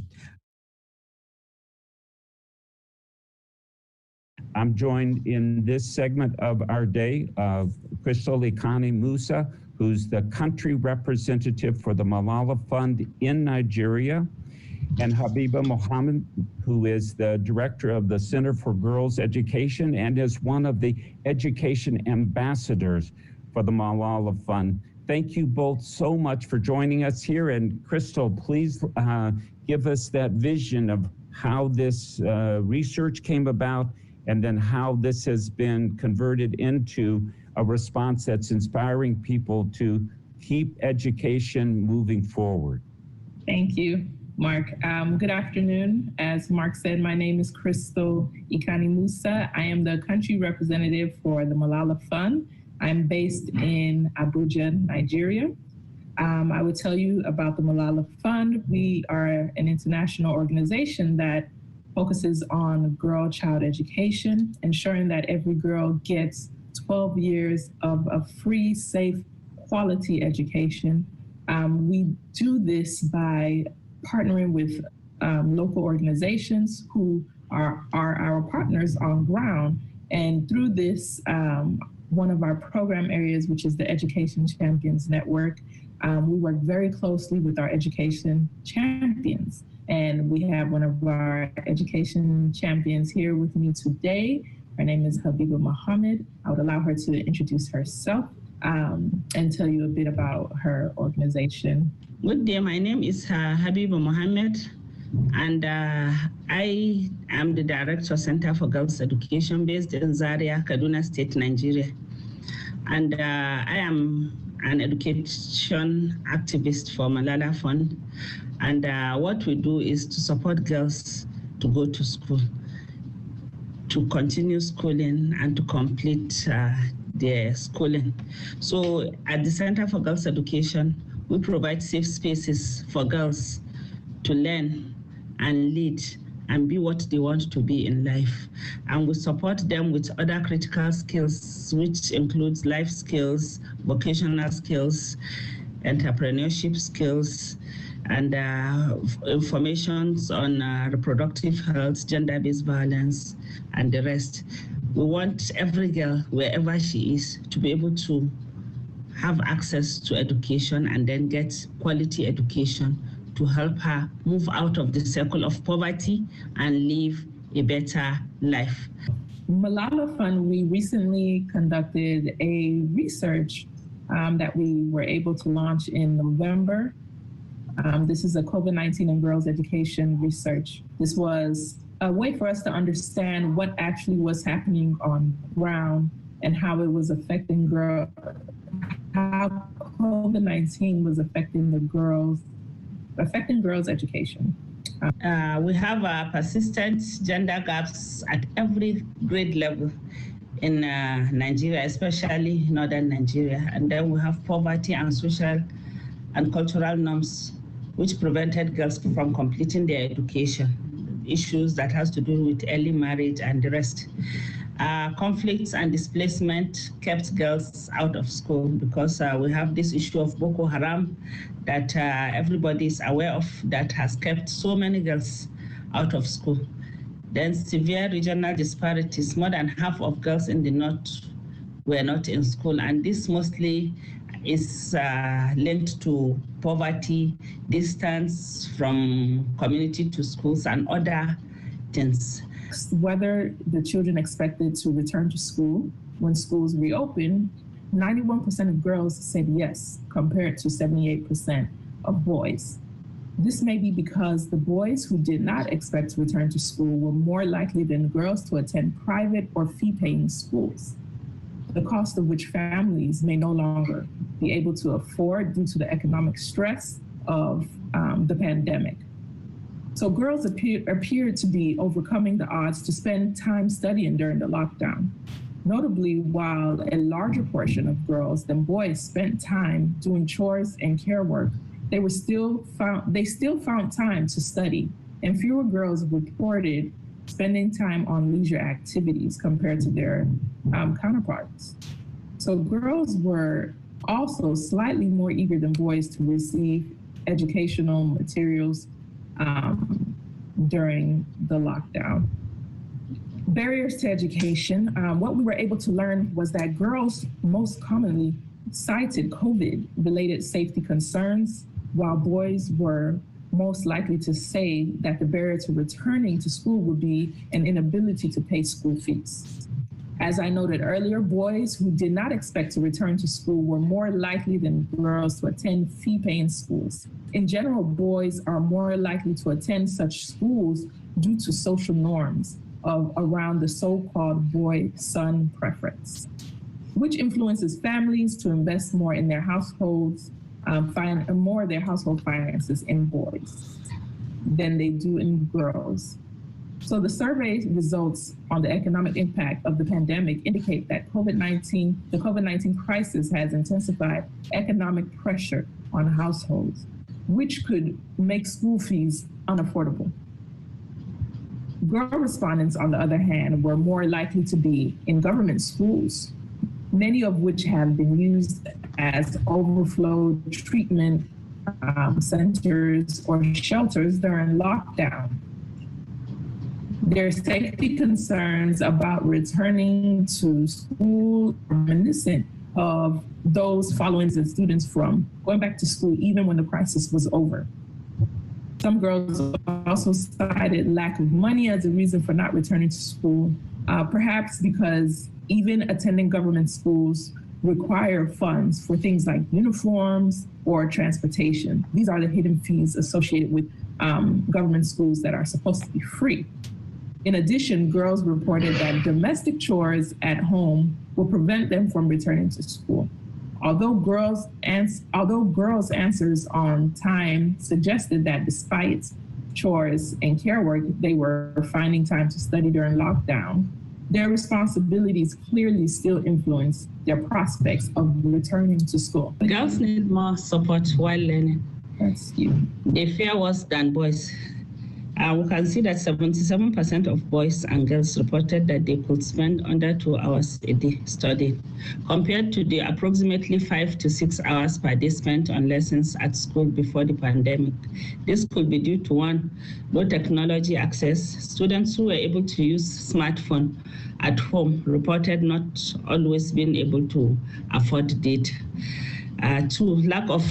I'm joined in this segment of our day of Crystal Ikani Musa, who's the country representative for the Malala Fund in Nigeria, and Habiba Mohammed, who is the director of the Center for Girls Education and is one of the education ambassadors for the Malala Fund. Thank you both so much for joining us here. And Crystal, please give us that vision of how this research came about, and then how this has been converted into a response that's inspiring people to keep education moving forward. Thank you, Mark. Good afternoon. As Mark said, my name is Crystal Ikani Musa. I am the country representative for the Malala Fund. I'm based in Abuja, Nigeria. I would tell you about the Malala Fund. We are an international organization that focuses on girl-child education, ensuring that every girl gets 12 years of a free, safe, quality education. We do this by partnering with local organizations who are our partners on ground. And through this, one of our program areas, which is the Education Champions Network, we work very closely with our education champions. And we have one of our education champions here with me today. Her name is Habiba Mohammed. I would allow her to introduce herself and tell you a bit about her organization. Good day, my name is Habiba Mohammed, and I am the Director Center for Girls Education based in Zaria, Kaduna State, Nigeria. And I am an education activist for Malala Fund. And what we do is to support girls to go to school, to continue schooling and to complete their schooling. So at the Center for Girls Education, we provide safe spaces for girls to learn and lead and be what they want to be in life. And we support them with other critical skills, which includes life skills, vocational skills, entrepreneurship skills, and informations on reproductive health, gender-based violence, and the rest. We want every girl, wherever she is, to be able to have access to education and then get quality education to help her move out of the circle of poverty and live a better life. Malala Fund, we recently conducted a research that we were able to launch in November. This is a COVID-19 and girls education research. This was a way for us to understand what actually was happening on the ground and how it was affecting how COVID-19 was affecting girls' education. We have persistent gender gaps at every grade level in Nigeria, especially northern Nigeria. And then we have poverty and social and cultural norms which prevented girls from completing their education, issues that has to do with early marriage and the rest. Conflicts and displacement kept girls out of school because we have this issue of Boko Haram that everybody is aware of that has kept so many girls out of school. Then severe regional disparities, more than half of girls in the north were not in school, and this mostly is linked to poverty, distance from community to schools, and other things. Whether the children expected to return to school when schools reopened, 91% of girls said yes, compared to 78% of boys. This may be because the boys who did not expect to return to school were more likely than girls to attend private or fee-paying schools, the cost of which families may no longer be able to afford due to the economic stress of the pandemic. So girls appear to be overcoming the odds to spend time studying during the lockdown. Notably, while a larger portion of girls than boys spent time doing chores and care work, they still found time to study, and fewer girls reported spending time on leisure activities compared to their counterparts. So girls were also slightly more eager than boys to receive educational materials during the lockdown. Barriers to education. What we were able to learn was that girls most commonly cited COVID-related safety concerns, while boys were most likely to say that the barrier to returning to school would be an inability to pay school fees. As I noted earlier, boys who did not expect to return to school were more likely than girls to attend fee-paying schools. In general, boys are more likely to attend such schools due to social norms around the so-called boy-son preference, which influences families to invest more in their households, more of their household finances in boys than they do in girls. So the survey results on the economic impact of the pandemic indicate that the COVID-19 crisis has intensified economic pressure on households, which could make school fees unaffordable. Girl respondents, on the other hand, were more likely to be in government schools, many of which have been used as overflow treatment centers or shelters during lockdown. Their safety concerns about returning to school are reminiscent of those following the students from going back to school even when the crisis was over. Some girls also cited lack of money as a reason for not returning to school, perhaps because even attending government schools require funds for things like uniforms or transportation. These are the hidden fees associated with government schools that are supposed to be free. In addition, girls reported that domestic chores at home will prevent them from returning to school. Although girls' answers on time suggested that despite chores and care work, they were finding time to study during lockdown, their responsibilities clearly still influence their prospects of returning to school. Girls need more support while learning. That's you. They fare worse than boys. We can see that 77% of boys and girls reported that they could spend under 2 hours a day studying, compared to the approximately 5 to 6 hours per day spent on lessons at school before the pandemic. This could be due to one, low technology access. Students who were able to use smartphone at home reported not always being able to afford data. Two, lack of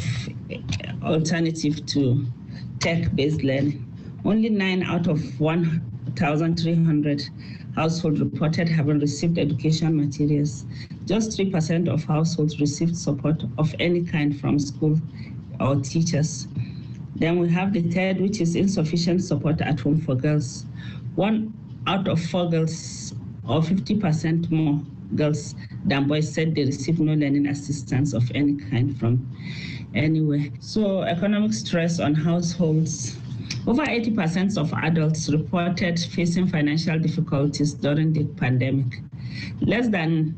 alternative to tech-based learning. Only 9 out of 1,300 households reported having received education materials. Just 3% of households received support of any kind from school or teachers. Then we have the third, which is insufficient support at home for girls. 1 out of 4 girls, or 50% more girls than boys, said they received no learning assistance of any kind from anywhere. So economic stress on households. Over 80% of adults reported facing financial difficulties during the pandemic. Less than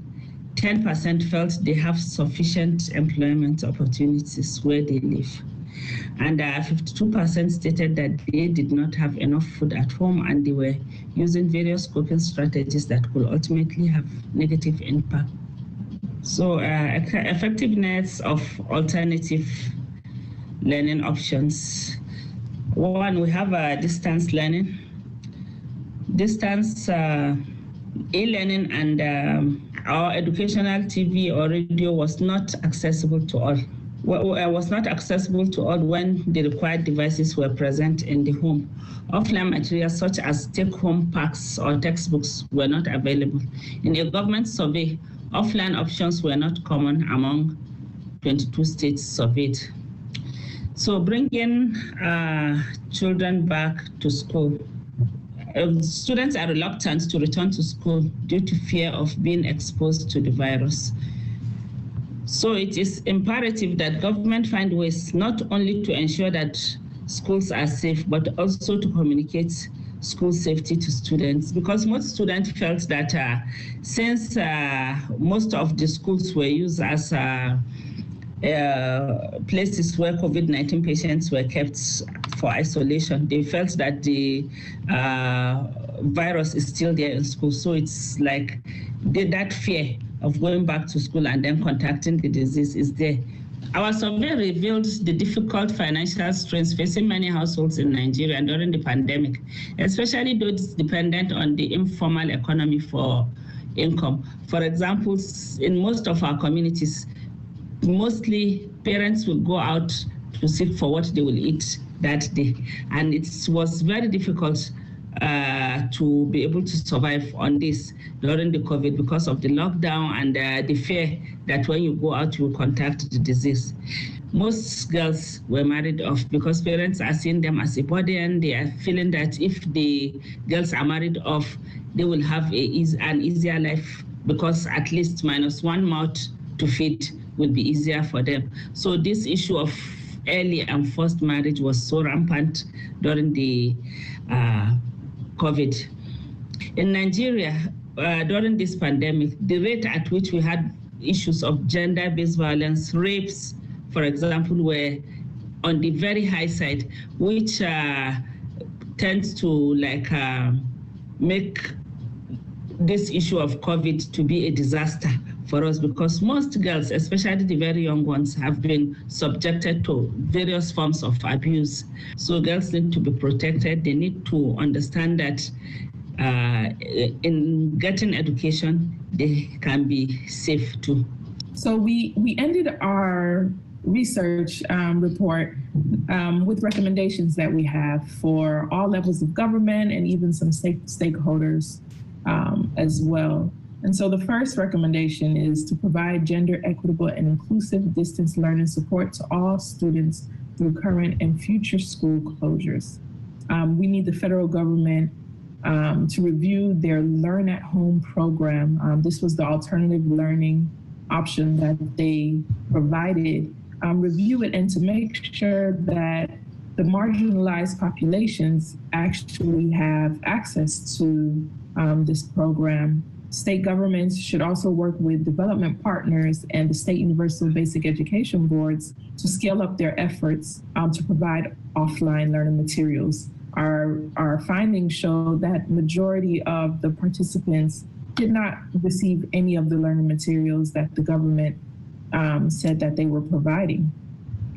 10% felt they have sufficient employment opportunities where they live. And 52% stated that they did not have enough food at home and they were using various coping strategies that could ultimately have negative impact. So effectiveness of alternative learning options. One, we have distance learning. Distance e-learning and our educational TV or radio was not accessible to all. Was not accessible to all when the required devices were present in the home. Offline materials such as take-home packs or textbooks were not available. In a government survey, offline options were not common among 22 states surveyed. So bringing children back to school. Students are reluctant to return to school due to fear of being exposed to the virus. So it is imperative that government find ways not only to ensure that schools are safe, but also to communicate school safety to students, because most students felt that since most of the schools were used as places where COVID-19 patients were kept for isolation, they felt that the virus is still there in school. So it's like that fear of going back to school and then contacting the disease is there. Our survey revealed the difficult financial strains facing many households in Nigeria during the pandemic, especially those dependent on the informal economy for income. For example, in most of our communities, mostly parents will go out to seek for what they will eat that day. And it was very difficult to be able to survive on this during the COVID because of the lockdown and the fear that when you go out, you will contact the disease. Most girls were married off because parents are seeing them as a burden. They are feeling that if the girls are married off, they will have an easier life because at least minus one mouth to feed will be easier for them. So this issue of early and forced marriage was so rampant during the COVID. In Nigeria, during this pandemic, the rate at which we had issues of gender-based violence, rapes, for example, were on the very high side, which tends to make this issue of COVID to be a disaster for us, because most girls, especially the very young ones, have been subjected to various forms of abuse. So girls need to be protected. They need to understand that in getting education, they can be safe too. So we ended our research report with recommendations that we have for all levels of government and even some stakeholders as well. And so the first recommendation is to provide gender equitable and inclusive distance learning support to all students through current and future school closures. We need the federal government to review their Learn at Home program. This was the alternative learning option that they provided. Review it and to make sure that the marginalized populations actually have access to this program. State governments should also work with development partners and the state universal basic education boards to scale up their efforts to provide offline learning materials. Our findings show that majority of the participants did not receive any of the learning materials that the government said that they were providing.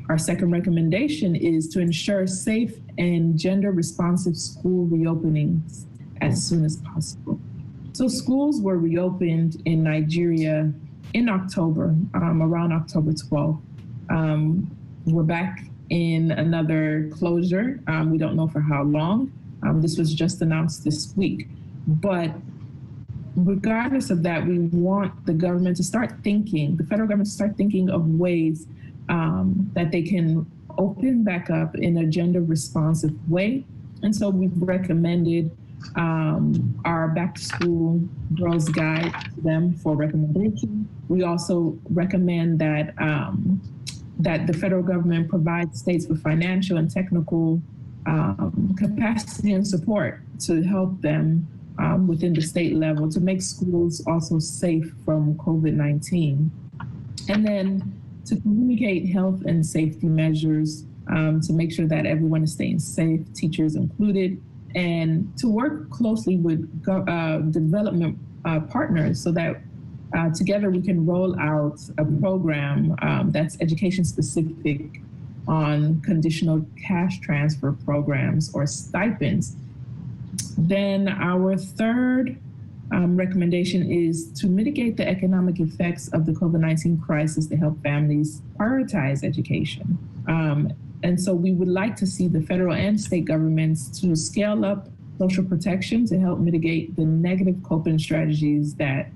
Our second recommendation is to ensure safe and gender responsive school reopenings as soon as possible. So schools were reopened in Nigeria in October, around October 12th. We're back in another closure. We don't know for how long. This was just announced this week. But regardless of that, we want the government to start thinking, the federal government to start thinking of ways that they can open back up in a gender responsive way. And so we've recommended our back to school girls guide to them for recommendation. We also recommend that that the federal government provides states with financial and technical capacity and support to help them within the state level to make schools also safe from COVID-19. And then to communicate health and safety measures to make sure that everyone is staying safe, teachers included, and to work closely with development partners so that together we can roll out a program that's education specific on conditional cash transfer programs or stipends. Then our third recommendation is to mitigate the economic effects of the COVID-19 crisis to help families prioritize education. And so we would like to see the federal and state governments to scale up social protection to help mitigate the negative coping strategies that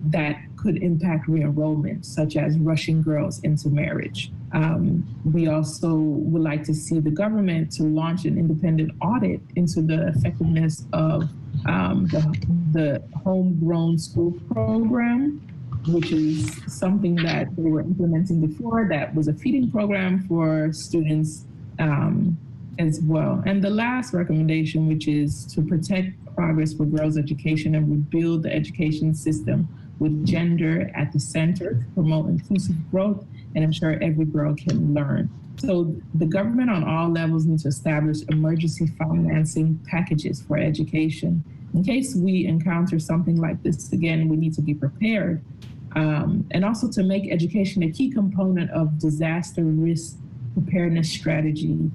that could impact re-enrollment, such as rushing girls into marriage. We also would like to see the government to launch an independent audit into the effectiveness of the homegrown school program, which is something that they were implementing before, that was a feeding program for students as well. And the last recommendation, which is to protect progress for girls' education and rebuild the education system with gender at the center to promote inclusive growth and ensure every girl can learn. So the government on all levels needs to establish emergency financing packages for education. In case we encounter something like this again, we need to be prepared. And also to make education a key component of disaster risk preparedness strategy.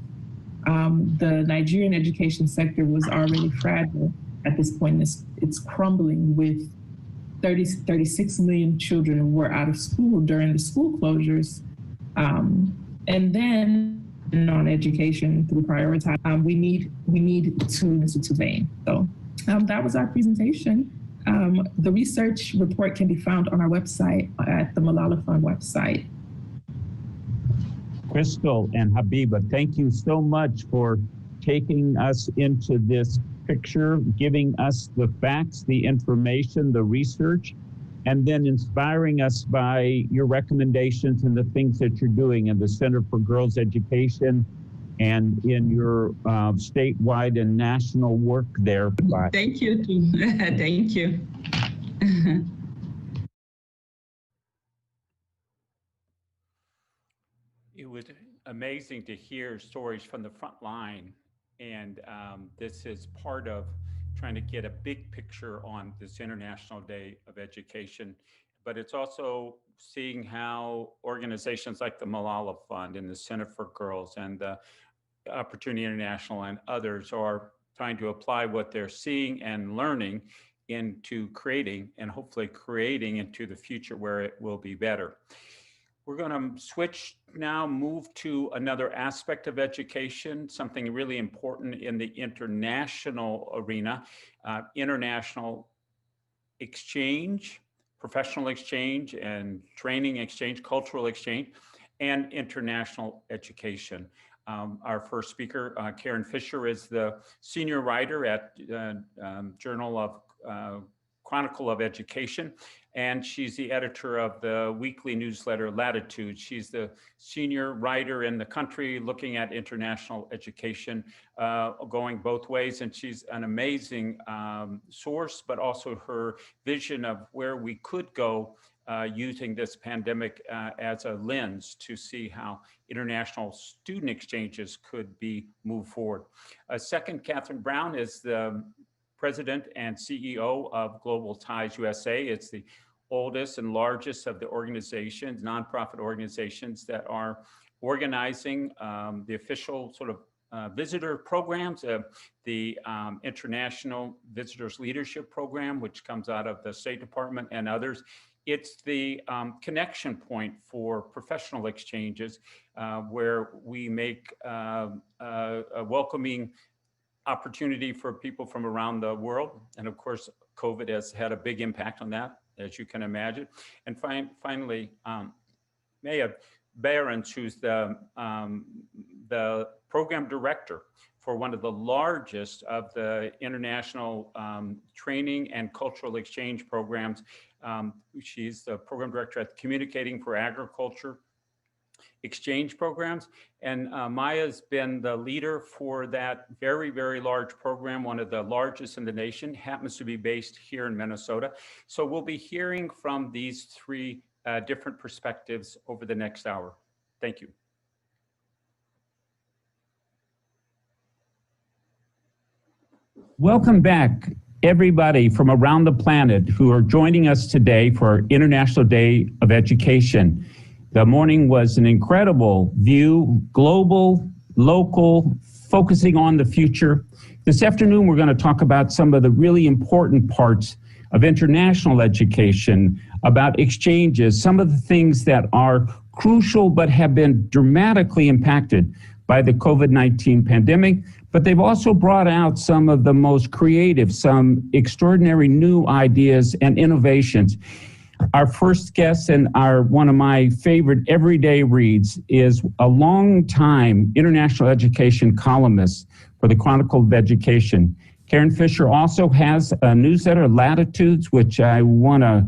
The Nigerian education sector was already fragile at this point. It's crumbling with 36 million children were out of school during the school closures. And then on education through prioritizing, we need to intervene. So that was our presentation. The research report can be found on our website at the Malala Fund website. Crystal and Habiba, thank you so much for taking us into this picture, giving us the facts, the information, the research, and then inspiring us by your recommendations and the things that you're doing in the Center for Girls Education and in your statewide and national work there. Thank you too. Thank you. It was amazing to hear stories from the front line, and this is part of trying to get a big picture on this International Day of Education, but it's also seeing how organizations like the Malala Fund and the Center for Girls and the Opportunity International and others are trying to apply what they're seeing and learning into creating, and hopefully creating into the future where it will be better. We're going to switch now, move to another aspect of education, something really important in the international arena, international exchange, professional exchange and training exchange, cultural exchange, and international education. Our first speaker, Karen Fisher, is the senior writer at Journal of Chronicle of Education, and she's the editor of the weekly newsletter Latitude. She's the senior writer in the country looking at international education, going both ways, and she's an amazing source, but also her vision of where we could go using this pandemic as a lens to see how international student exchanges could be moved forward. Second, Catherine Brown is the President and CEO of Global Ties USA. It's the oldest and largest of the organizations, nonprofit organizations that are organizing the official sort of visitor programs, the International Visitors Leadership Program, which comes out of the State Department and others. It's the connection point for professional exchanges where we make a welcoming opportunity for people from around the world. And of course, COVID has had a big impact on that, as you can imagine. And finally, Maya Behrens, who's the program director for one of the largest of the international training and cultural exchange programs. She's the program director at Communicating for Agriculture exchange programs. And Maya's been the leader for that very, very large program, one of the largest in the nation, happens to be based here in Minnesota. So we'll be hearing from these three different perspectives over the next hour. Thank you. Welcome back, everybody from around the planet who are joining us today for International Day of Education. The morning was an incredible view, global, local, focusing on the future. This afternoon, we're going to talk about some of the really important parts of international education, about exchanges, some of the things that are crucial but have been dramatically impacted by the COVID-19 pandemic, but they've also brought out some of the most creative, some extraordinary new ideas and innovations. Our first guest and one of my favorite everyday reads is a long-time international education columnist for the Chronicle of Education. Karen Fisher also has a newsletter, Latitudes, which I want to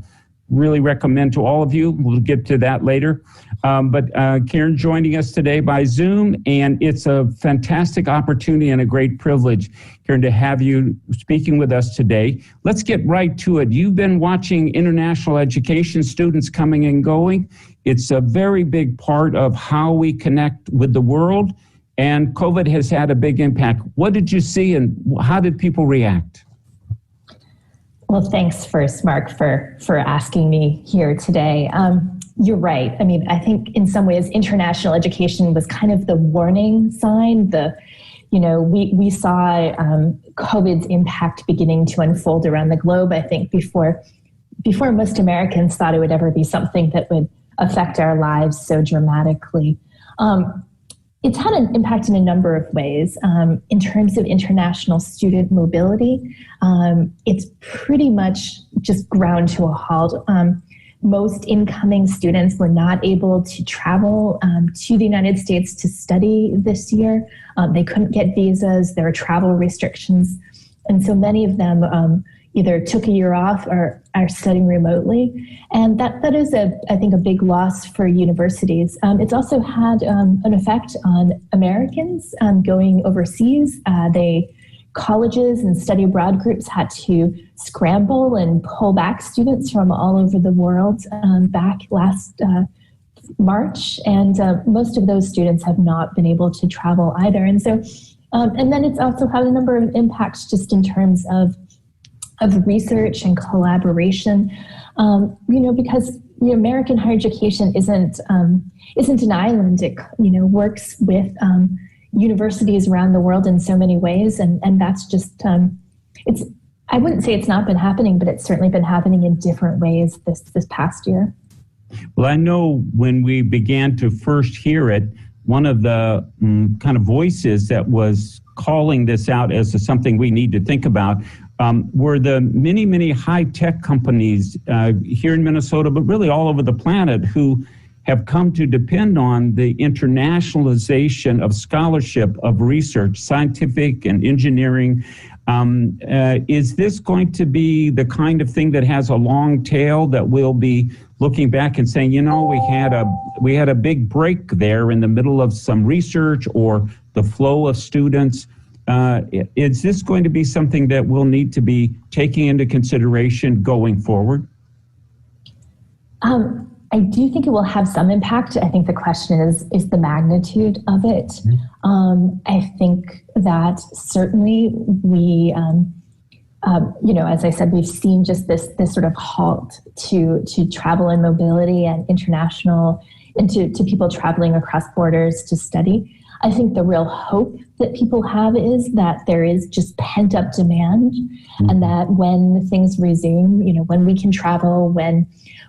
really recommend to all of you. We'll get to that later. But Karen joining us today by Zoom, and it's a fantastic opportunity and a great privilege, Karen, to have you speaking with us today. Let's get right to it. You've been watching international education students coming and going. It's a very big part of how we connect with the world, and COVID has had a big impact. What did you see and how did people react? Well, thanks first, Mark, for asking me here today. You're right. I mean, I think in some ways international education was kind of the warning sign. We saw COVID's impact beginning to unfold around the globe, I think, before most Americans thought it would ever be something that would affect our lives so dramatically. It's had an impact in a number of ways. In terms of international student mobility, it's pretty much just ground to a halt. Most incoming students were not able to travel to the United States to study this year. They couldn't get visas, there were travel restrictions. And so many of them, either took a year off or are studying remotely. And that is, I think, a big loss for universities. It's also had an effect on Americans going overseas. Colleges and study abroad groups had to scramble and pull back students from all over the world back last March. And most of those students have not been able to travel either. And so, and then it's also had a number of impacts just in terms of research and collaboration, because the American higher education isn't an island. It works with universities around the world in so many ways, and that's just I wouldn't say it's not been happening, but it's certainly been happening in different ways this past year. Well, I know when we began to first hear it, one of the kind of voices that was calling this out as something we need to think about were the many, many high-tech companies here in Minnesota, but really all over the planet, who have come to depend on the internationalization of scholarship, of research, scientific and engineering. Is this going to be the kind of thing that has a long tail that we'll be looking back and saying, we had a big break there in the middle of some research or the flow of students? Is this going to be something that we'll need to be taking into consideration going forward? I do think it will have some impact. I think the question is the magnitude of it. I think that certainly we, as I said, we've seen just this sort of halt to travel and mobility and international, and to people traveling across borders to study. I think the real hope that people have is that there is just pent up demand, and that when things resume, when we can travel, when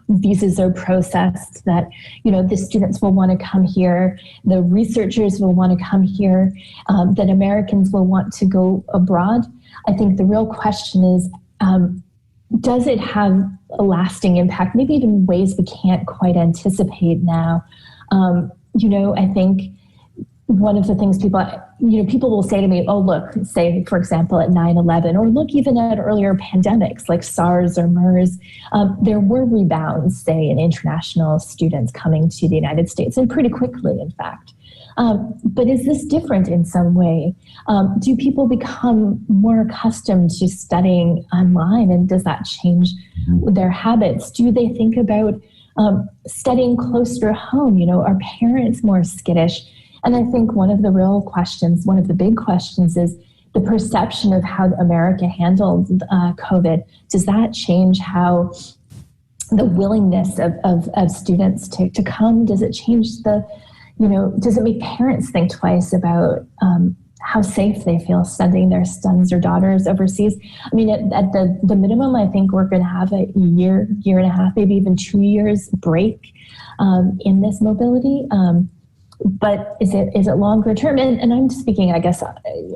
visas are processed, that, the students will want to come here, the researchers will want to come here, that Americans will want to go abroad. I think the real question is, does it have a lasting impact, maybe even in ways we can't quite anticipate now? I think one of the things people will say to me, oh, look, say, for example, at 9/11, or look even at earlier pandemics like SARS or MERS, there were rebounds, say, in international students coming to the United States, and pretty quickly, in fact. But is this different in some way? Do people become more accustomed to studying online, and does that change their habits? Do they think about studying closer to home? Are parents more skittish? And I think one of the big questions is the perception of how America handled COVID. Does that change how the willingness of students to come? Does it change does it make parents think twice about how safe they feel sending their sons or daughters overseas? I mean, at the minimum, I think we're going to have a year and a half, maybe even 2 years break in this mobility. But is it longer term? And I'm speaking, I guess,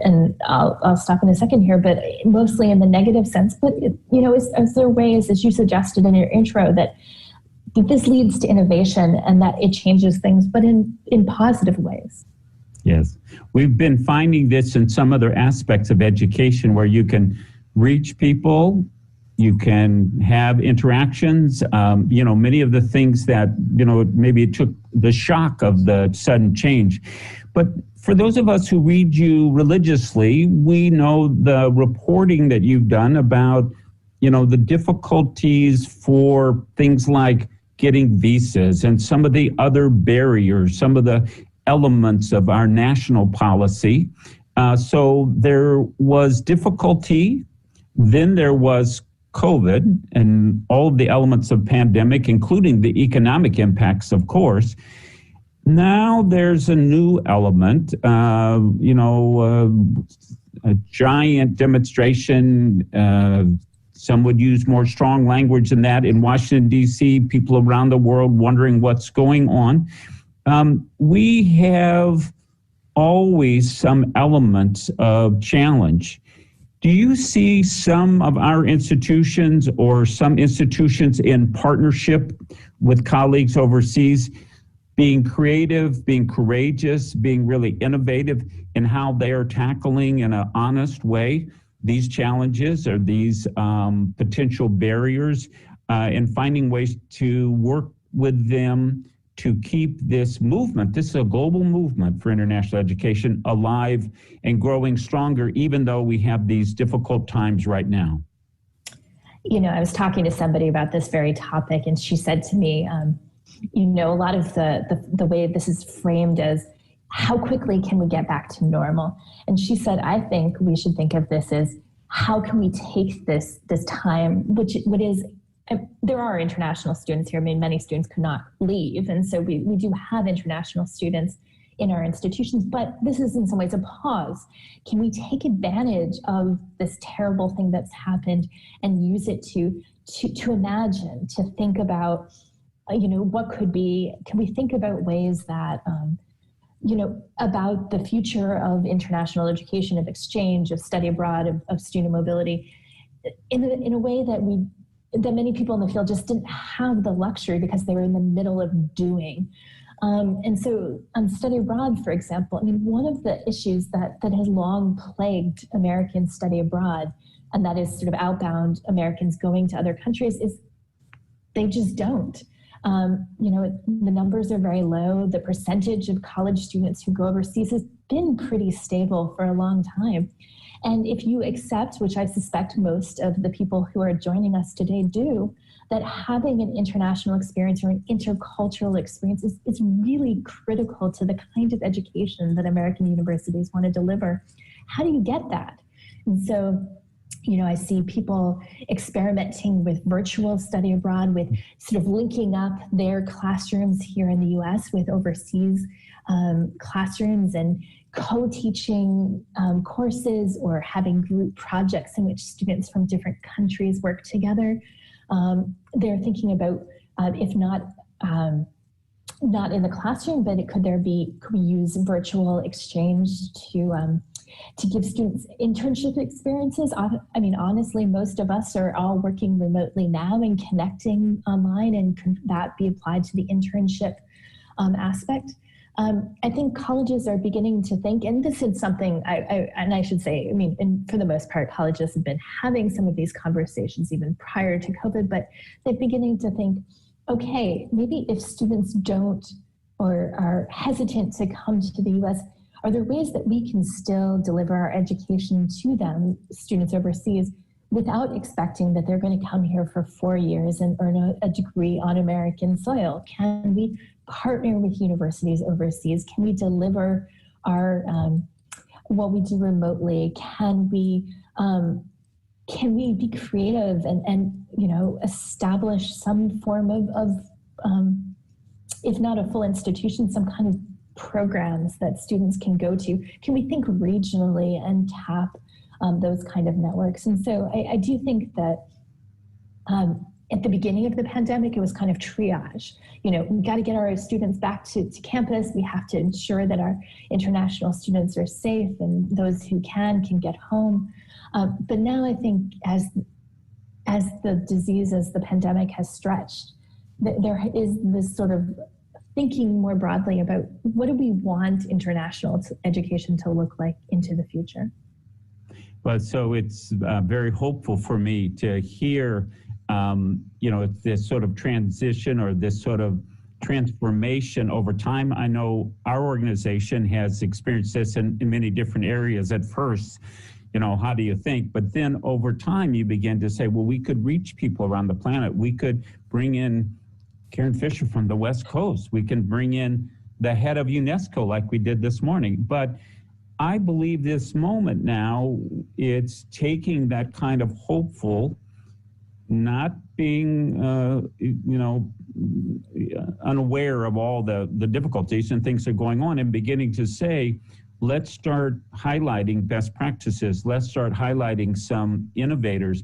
and I'll stop in a second here, but mostly in the negative sense. But is there ways, as you suggested in your intro, that this leads to innovation and that it changes things, but in positive ways? Yes, we've been finding this in some other aspects of education where you can reach people. You can have interactions, many of the things that, maybe it took the shock of the sudden change. But for those of us who read you religiously, we know the reporting that you've done about, the difficulties for things like getting visas and some of the other barriers, some of the elements of our national policy. So there was difficulty, then there was COVID and all of the elements of pandemic, including the economic impacts, of course. Now there's a new element, a giant demonstration. Some would use more strong language than that in Washington, D.C., people around the world wondering what's going on. We have always some elements of challenge. Do you see some of our institutions or some institutions in partnership with colleagues overseas being creative, being courageous, being really innovative in how they are tackling in an honest way these challenges or these potential barriers and finding ways to work with them to keep this movement, this is a global movement for international education, alive and growing stronger, even though we have these difficult times right now? You know, I was talking to somebody about this very topic, and she said to me, you know, a lot of the way this is framed as how quickly can we get back to normal? And she said, I think we should think of this as how can we take this time, what is, there are international students here. I mean, many students could not leave. And so we do have international students in our institutions, but this is in some ways a pause. Can we take advantage of this terrible thing that's happened and use it to imagine, to think about, you know, what could be, can we think about ways that, you know, about the future of international education, of exchange, of study abroad, of student mobility, in a way that many people in the field just didn't have the luxury because they were in the middle of doing. And so on study abroad, for example, I mean, one of the issues that has long plagued American study abroad, and that is sort of outbound Americans going to other countries, is they just don't. You know, the numbers are very low. The percentage of college students who go overseas has been pretty stable for a long time. And if you accept, which I suspect most of the people who are joining us today do, that having an international experience or an intercultural experience is really critical to the kind of education that American universities want to deliver. How do you get that? And so, you know, I see people experimenting with virtual study abroad, with sort of linking up their classrooms here in the US with overseas classrooms and co-teaching courses or having group projects in which students from different countries work together. They're thinking about, if not in the classroom, but could we use virtual exchange to give students internship experiences? I mean, honestly, most of us are all working remotely now and connecting online, and could that be applied to the internship aspect? I think colleges are beginning to think, and this is something I should say, I mean, and for the most part, colleges have been having some of these conversations even prior to COVID, but they're beginning to think, okay, maybe if students don't or are hesitant to come to the US, are there ways that we can still deliver our education to them, students overseas, without expecting that they're going to come here for 4 years and earn a degree on American soil? Can we partner with universities overseas? Can we deliver our what we do remotely? Can we be creative and you know, establish some form of if not a full institution, some kind of programs that students can go to? Can we think regionally and tap those kind of networks? And so I do think that at the beginning of the pandemic, it was kind of triage. You know, we got to get our students back to campus. We have to ensure that our international students are safe and those who can get home. But now I think as the disease, as the pandemic has stretched, there is this sort of thinking more broadly about what do we want international education to look like into the future. Well, so it's very hopeful for me to hear, you know, this sort of transition or this sort of transformation over time. I know our organization has experienced this in many different areas. At first, you know, how do you think? But then over time, you begin to say, well, we could reach people around the planet. We could bring in Karen Fisher from the West Coast. We can bring in the head of UNESCO like we did this morning. But I believe this moment now, it's taking that kind of hopeful, not being, you know, unaware of all the difficulties and things that are going on, and beginning to say, let's start highlighting best practices. Let's start highlighting some innovators.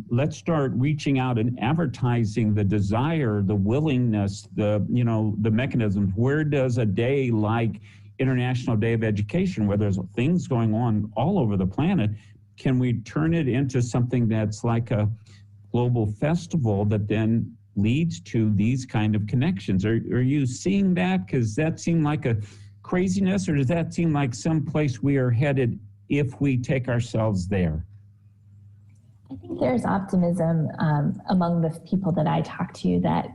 Let's start reaching out and advertising the desire, the willingness, the mechanisms. Where does a day like International Day of Education, where there's things going on all over the planet, can we turn it into something that's like a global festival that then leads to these kind of connections? Are you seeing that? Because that seemed like a craziness, or does that seem like some place we are headed if we take ourselves there? I think there's optimism among the people that I talk to that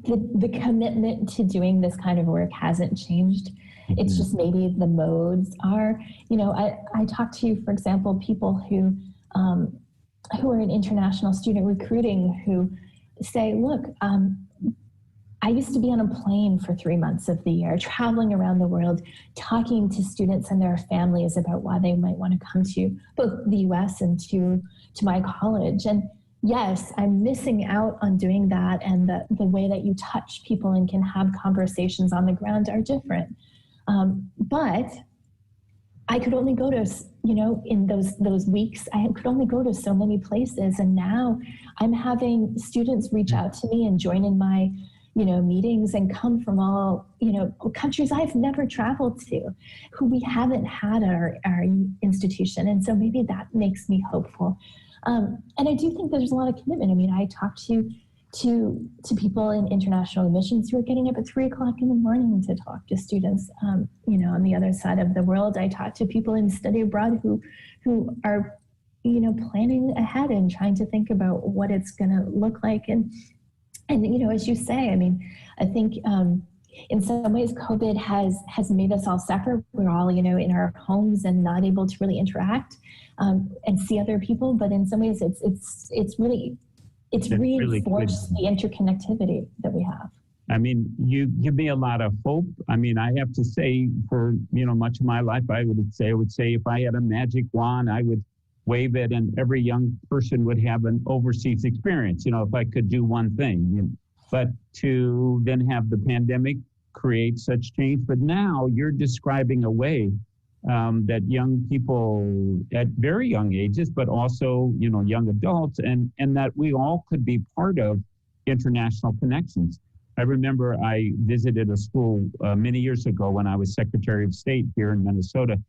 the commitment to doing this kind of work hasn't changed. It's just maybe the modes are. I talk to, for example, people who are in international student recruiting who say, look, I used to be on a plane for 3 months of the year, traveling around the world, talking to students and their families about why they might want to come to both the US and to my college. And yes, I'm missing out on doing that. And the way that you touch people and can have conversations on the ground are different. But I could only go to, in those weeks, I could only go to so many places. And now I'm having students reach out to me and join in my meetings and come from all, countries I've never traveled to, who we haven't had our institution. And so maybe that makes me hopeful. And I do think there's a lot of commitment. I mean, I talk to people in international admissions who are getting up at 3 o'clock in the morning to talk to students, on the other side of the world. I talk to people in study abroad who are, planning ahead and trying to think about what it's going to look like. And as you say, I mean, I think in some ways COVID has made us all suffer. We're all, in our homes and not able to really interact and see other people. But in some ways, it's reinforced the interconnectivity that we have. I mean, you give me a lot of hope. I mean, I have to say, for much of my life, I would say if I had a magic wand, I would wave it and every young person would have an overseas experience, if I could do one thing. But to then have the pandemic create such change. But now you're describing a way that young people at very young ages, but also, young adults, and that we all could be part of international connections. I remember I visited a school many years ago when I was Secretary of State here in Minnesota.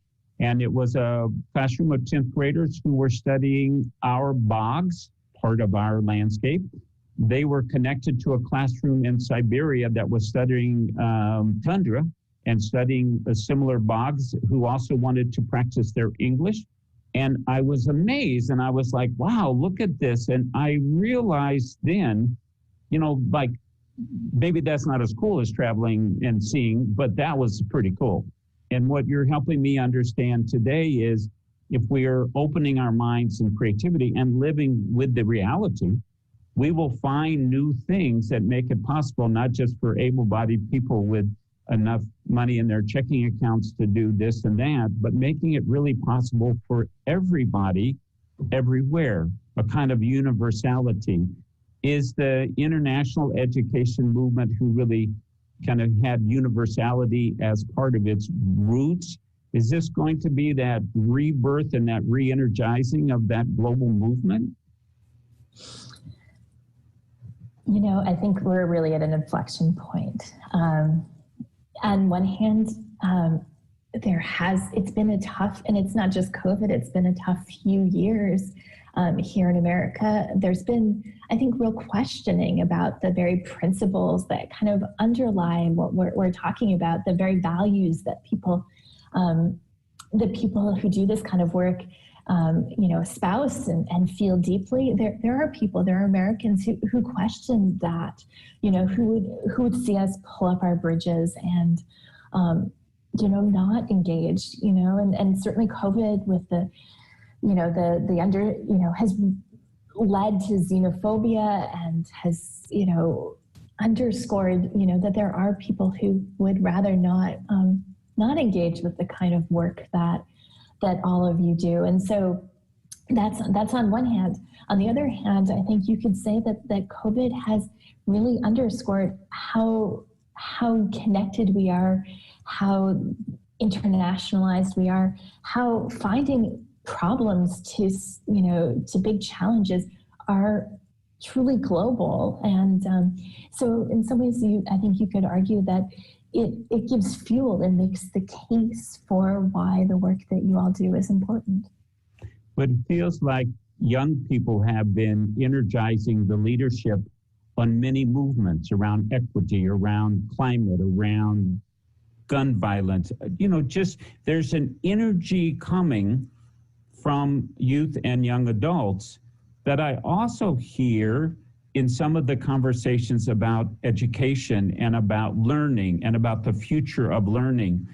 And it was a classroom of 10th graders who were studying our bogs, part of our landscape. They were connected to a classroom in Siberia that was studying tundra and studying similar bogs, who also wanted to practice their English. And I was amazed, and I was like, wow, look at this. And I realized then, maybe that's not as cool as traveling and seeing, but that was pretty cool. And what you're helping me understand today is if we are opening our minds and creativity and living with the reality, we will find new things that make it possible, not just for able-bodied people with enough money in their checking accounts to do this and that, but making it really possible for everybody, everywhere, a kind of universality. Is the international education movement, who really kind of had universality as part of its roots, is this going to be that rebirth and that re-energizing of that global movement? I think we're really at an inflection point. On one hand, it's been a tough, and it's not just COVID, it's been a tough few years here in America. There's been, I think, real questioning about the very principles that kind of underlie what we're talking about, the very values that the people who do this kind of work, espouse and feel deeply. There are Americans who question that, who would see us pull up our bridges and, not engaged, and certainly COVID with has led to xenophobia and has, underscored, that there are people who would rather not engage with the kind of work that all of you do. And so that's on one hand. On the other hand, I think you could say that COVID has really underscored how connected we are, how internationalized we are, how finding problems to big challenges are truly global. And so in some ways, I think you could argue that it gives fuel and makes the case for why the work that you all do is important. But it feels like young people have been energizing the leadership on many movements around equity, around climate, around gun violence. Just there's an energy coming from youth and young adults that I also hear in some of the conversations about education and about learning and about the future of learning.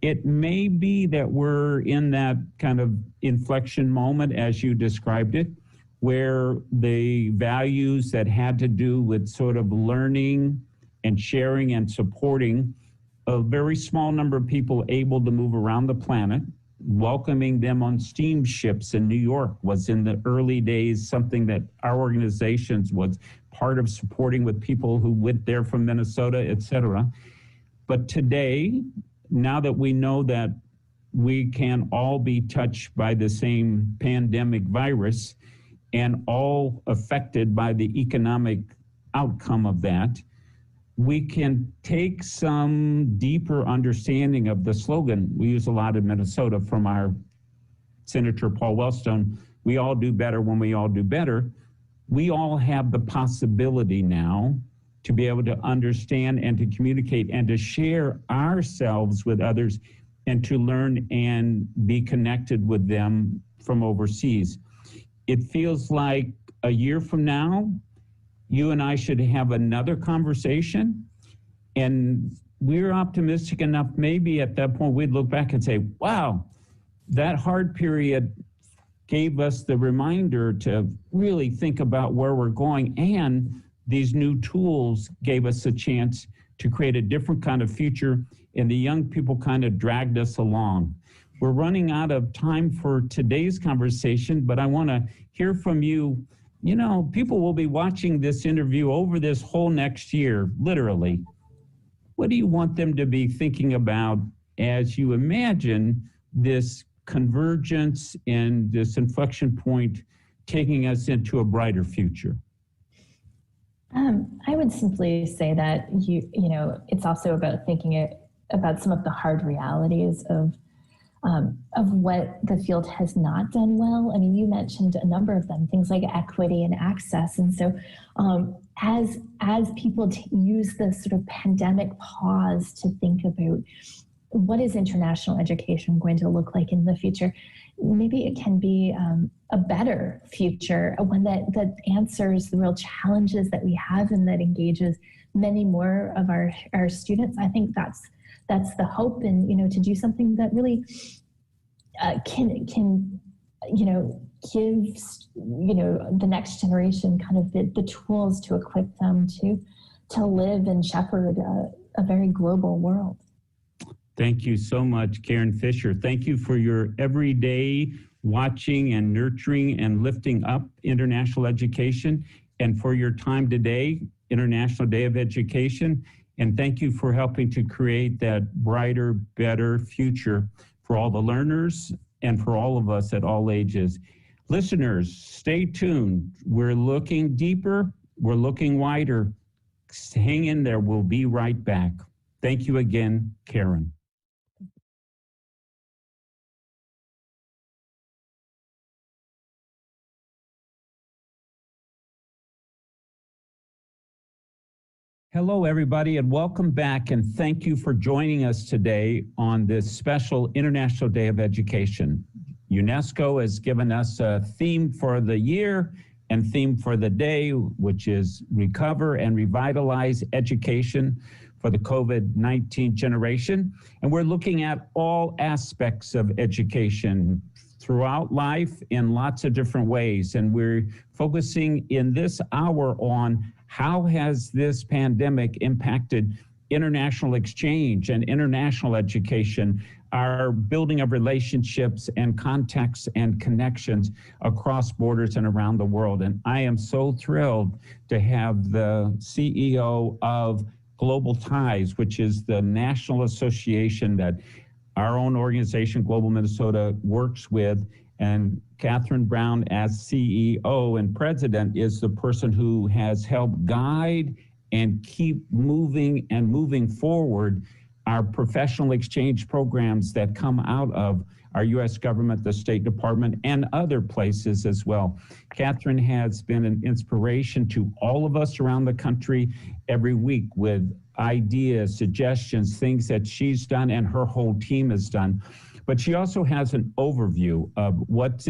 It may be that we're in that kind of inflection moment, as you described it, where the values that had to do with sort of learning and sharing and supporting a very small number of people able to move around the planet, welcoming them on steamships in New York was in the early days something that our organizations was part of supporting with people who went there from Minnesota, et cetera. But today, now that we know that we can all be touched by the same pandemic virus and all affected by the economic outcome of that, we can take some deeper understanding of the slogan we use a lot in Minnesota from our Senator Paul Wellstone, we all do better when we all do better. We all have the possibility now to be able to understand and to communicate and to share ourselves with others and to learn and be connected with them from overseas. It feels like a year from now, you and I should have another conversation, and we're optimistic enough maybe at that point we'd look back and say, wow, that hard period gave us the reminder to really think about where we're going, and these new tools gave us a chance to create a different kind of future, and the young people kind of dragged us along. We're running out of time for today's conversation, but I want to hear from you. You know, people will be watching this interview over this whole next year, literally. What do you want them to be thinking about as you imagine this convergence and this inflection point taking us into a brighter future? I would simply say that it's also about thinking about some of the hard realities of what the field has not done well. I mean, you mentioned a number of them, things like equity and access. And so as people use this sort of pandemic pause to think about what is international education going to look like in the future, maybe it can be a better future, one that answers the real challenges that we have and that engages many more of our students. I think that's the hope, and to do something that really can gives the next generation kind of the tools to equip them to live and shepherd a very global world. Thank you so much, Karen Fisher. Thank you for your everyday watching and nurturing and lifting up international education, and for your time today, International Day of Education. And thank you for helping to create that brighter, better future for all the learners and for all of us at all ages. Listeners, stay tuned. We're looking deeper, we're looking wider. Hang in there, we'll be right back. Thank you again, Karen. Hello, everybody, and welcome back, and thank you for joining us today on this special International Day of Education. UNESCO has given us a theme for the year and theme for the day, which is Recover and Revitalize Education for the COVID-19 generation. And we're looking at all aspects of education throughout life in lots of different ways. And we're focusing in this hour on how has this pandemic impacted international exchange and international education, our building of relationships and contacts and connections across borders and around the world. And I am so thrilled to have the CEO of Global Ties, which is the national association that our own organization, Global Minnesota, works with. And Catherine Brown, as CEO and president, is the person who has helped guide and keep moving forward our professional exchange programs that come out of our U.S. government, the State Department, and other places as well. Catherine has been an inspiration to all of us around the country every week with ideas, suggestions, things that she's done and her whole team has done. But she also has an overview of what's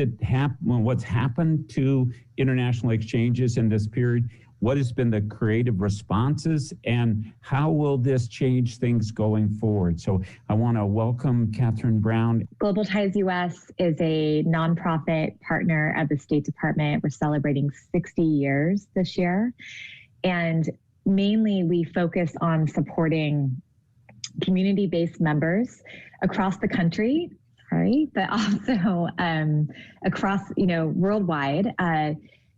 happened to international exchanges in this period, what has been the creative responses, and how will this change things going forward. So I want to welcome Catherine Brown. Global Ties US is a nonprofit partner of the State Department. We're celebrating 60 years this year. And mainly we focus on supporting community-based members across the country, right? But also across, worldwide,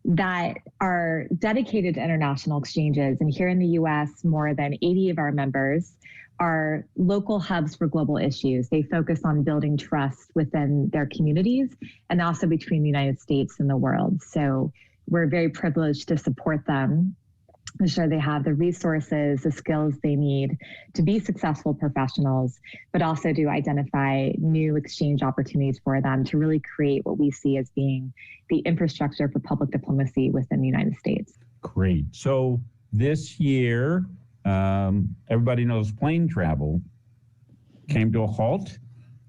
that are dedicated to international exchanges. And here in the US, more than 80 of our members are local hubs for global issues. They focus on building trust within their communities and also between the United States and the world. So we're very privileged to support them, ensure they have the resources, the skills they need to be successful professionals, but also to identify new exchange opportunities for them to really create what we see as being the infrastructure for public diplomacy within the United States. Great. So this year, everybody knows plane travel came to a halt.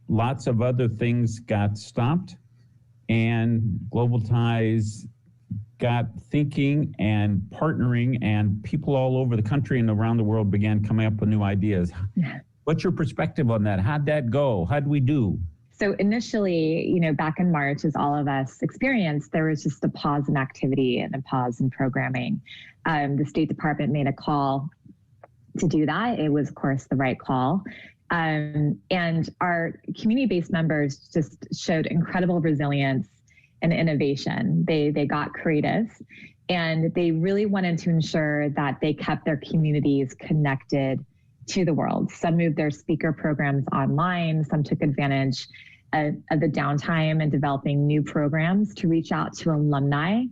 Lots of other things got stopped, and Global Ties got thinking and partnering, and people all over the country and around the world began coming up with new ideas. What's your perspective on that? How'd that go? How'd we do? So initially, back in March, as all of us experienced, there was just a pause in activity and a pause in programming. The State Department made a call to do that. It was, of course, the right call. And our community-based members just showed incredible resilience and innovation. They got creative, and they really wanted to ensure that they kept their communities connected to the world. Some moved their speaker programs online. Some took advantage of the downtime and developing new programs to reach out to alumni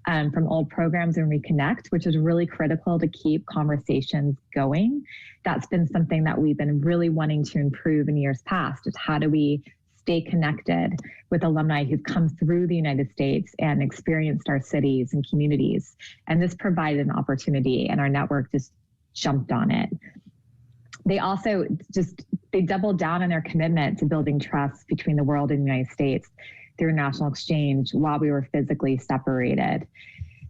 from old programs and reconnect, which is really critical to keep conversations going. That's been something that we've been really wanting to improve in years past, is how do we stay connected with alumni who've come through the United States and experienced our cities and communities. And this provided an opportunity, and our network just jumped on it. They also they doubled down on their commitment to building trust between the world and the United States through national exchange while we were physically separated.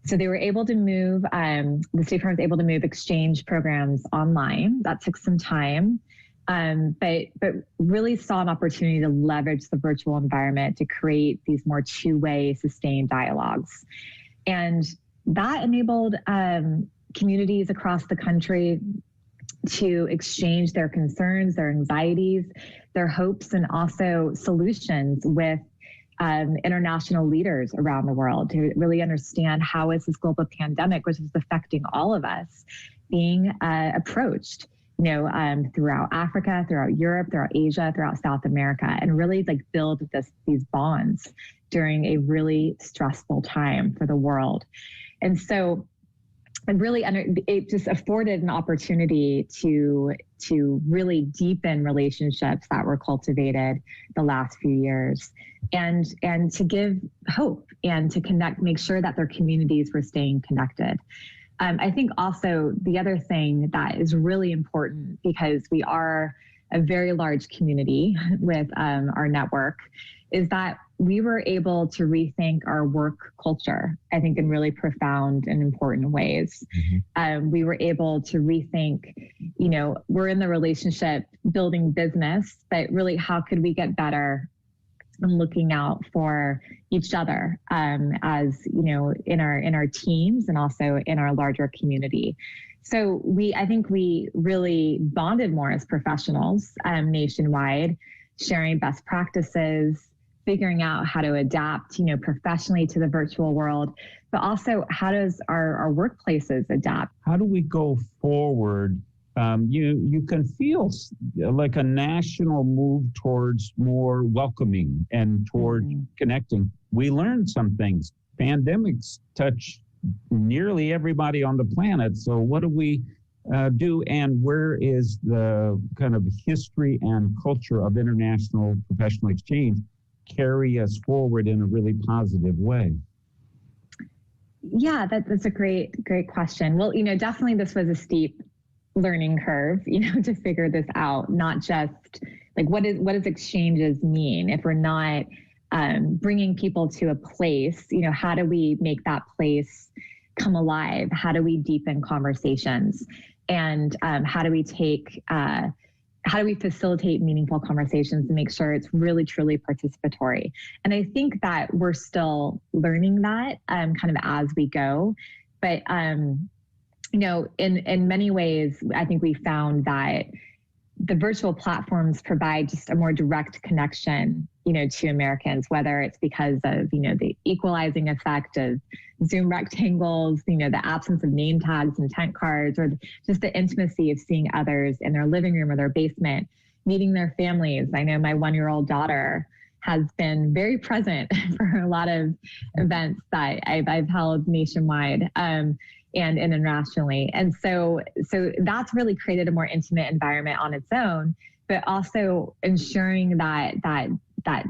So they were able to move, the State Department was able to move exchange programs online. That took some time. But really saw an opportunity to leverage the virtual environment to create these more two-way sustained dialogues. And that enabled communities across the country to exchange their concerns, their anxieties, their hopes, and also solutions with international leaders around the world to really understand how is this global pandemic, which is affecting all of us, being approached. Throughout Africa, throughout Europe, throughout Asia, throughout South America, and really build these bonds during a really stressful time for the world. And so it just afforded an opportunity to really deepen relationships that were cultivated the last few years, and to give hope and to connect, make sure that their communities were staying connected. I think also the other thing that is really important, because we are a very large community with our network, is that we were able to rethink our work culture, I think, in really profound and important ways. We were able to rethink, we're in the relationship building business, but really how could we get better and looking out for each other, as in our teams and also in our larger community. So I think we really bonded more as professionals nationwide, sharing best practices, figuring out how to adapt, professionally to the virtual world, but also how does our workplaces adapt? How do we go forward? You can feel like a national move towards more welcoming and toward connecting. We learned some things. Pandemics touch nearly everybody on the planet. So what do we do, and where is the kind of history and culture of international professional exchange carry us forward in a really positive way? Yeah, that's a great question. Well, definitely this was a steep learning curve, to figure this out, not just like what does exchanges mean if we're not bringing people to a place, how do we make that place come alive? How do we deepen conversations? And how do we facilitate meaningful conversations and make sure it's really, truly participatory? And I think that we're still learning that kind of as we go. But, in many ways, I think we found that the virtual platforms provide just a more direct connection, to Americans, whether it's because of, the equalizing effect of Zoom rectangles, the absence of name tags and tent cards, or just the intimacy of seeing others in their living room or their basement, meeting their families. I know my 1-year-old daughter has been very present for a lot of events that I've held nationwide and internationally. And so that's really created a more intimate environment on its own, but also ensuring that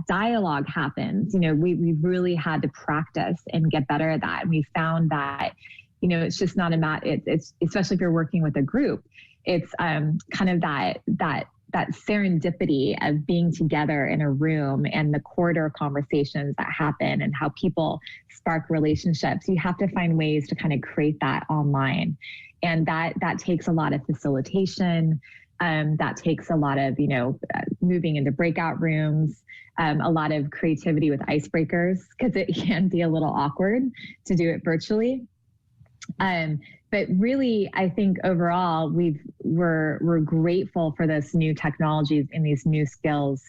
dialogue happens. We've really had to practice and get better at that. And we found that, it's just not it's especially if you're working with a group, it's kind of that serendipity of being together in a room and the corridor conversations that happen and how people spark relationships. You have to find ways to kind of create that online. And that takes a lot of facilitation. That takes a lot of, moving into breakout rooms, a lot of creativity with icebreakers, because it can be a little awkward to do it virtually. But really, I think overall, we're grateful for this new technologies and these new skills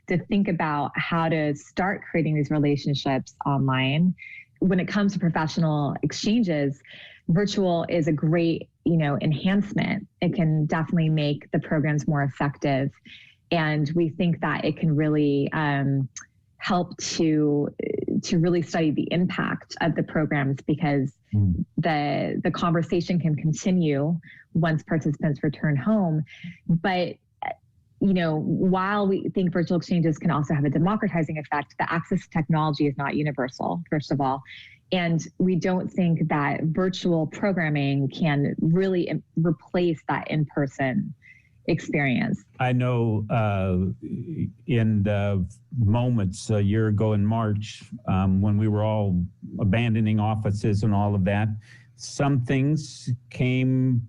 to think about how to start creating these relationships online. When it comes to professional exchanges, virtual is a great, enhancement. It can definitely make the programs more effective. And we think that it can really help to really study the impact of the programs, because the conversation can continue once participants return home. But while we think virtual exchanges can also have a democratizing effect, the access to technology is not universal, first of all. And we don't think that virtual programming can really replace that in-person experience. I know in the moments a year ago in March, when we were all abandoning offices and all of that, some things came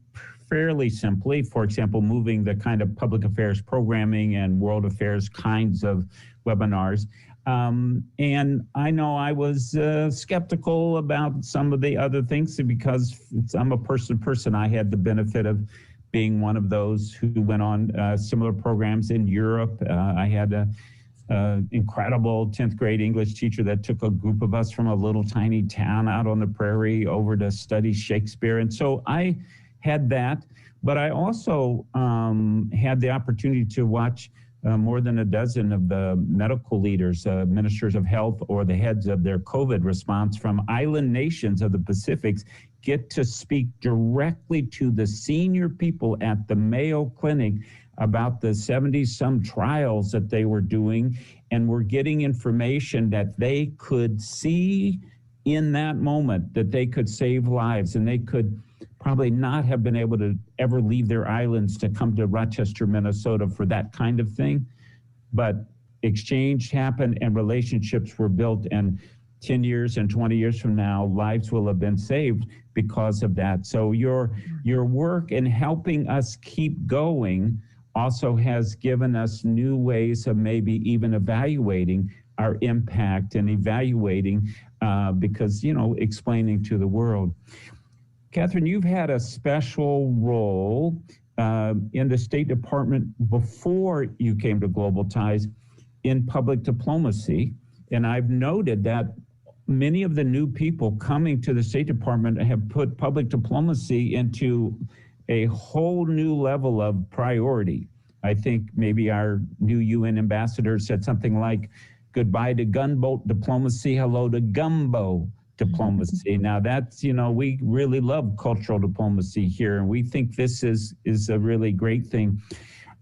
fairly simply. For example, moving the kind of public affairs programming and world affairs kinds of webinars. And I know I was skeptical about some of the other things because I'm a person. I had the benefit of being one of those who went on similar programs in Europe. I had an incredible 10th grade English teacher that took a group of us from a little tiny town out on the prairie over to study Shakespeare. And so I had that, but I also had the opportunity to watch more than a dozen of the medical leaders, ministers of health, or the heads of their COVID response from island nations of the Pacifics get to speak directly to the senior people at the Mayo Clinic about the 70-some trials that they were doing, and were getting information that they could see in that moment, that they could save lives, and they could probably not have been able to ever leave their islands to come to Rochester, Minnesota for that kind of thing. But exchange happened and relationships were built, and 10 years and 20 years from now, lives will have been saved because of that. So your work in helping us keep going also has given us new ways of maybe even evaluating our impact and evaluating because, explaining to the world. Catherine, you've had a special role in the State Department before you came to Global Ties in public diplomacy. And I've noted that many of the new people coming to the State Department have put public diplomacy into a whole new level of priority. I think maybe our new UN ambassador said something like, goodbye to gunboat diplomacy, hello to gumbo diplomacy. Now that's, we really love cultural diplomacy here, and we think this is a really great thing.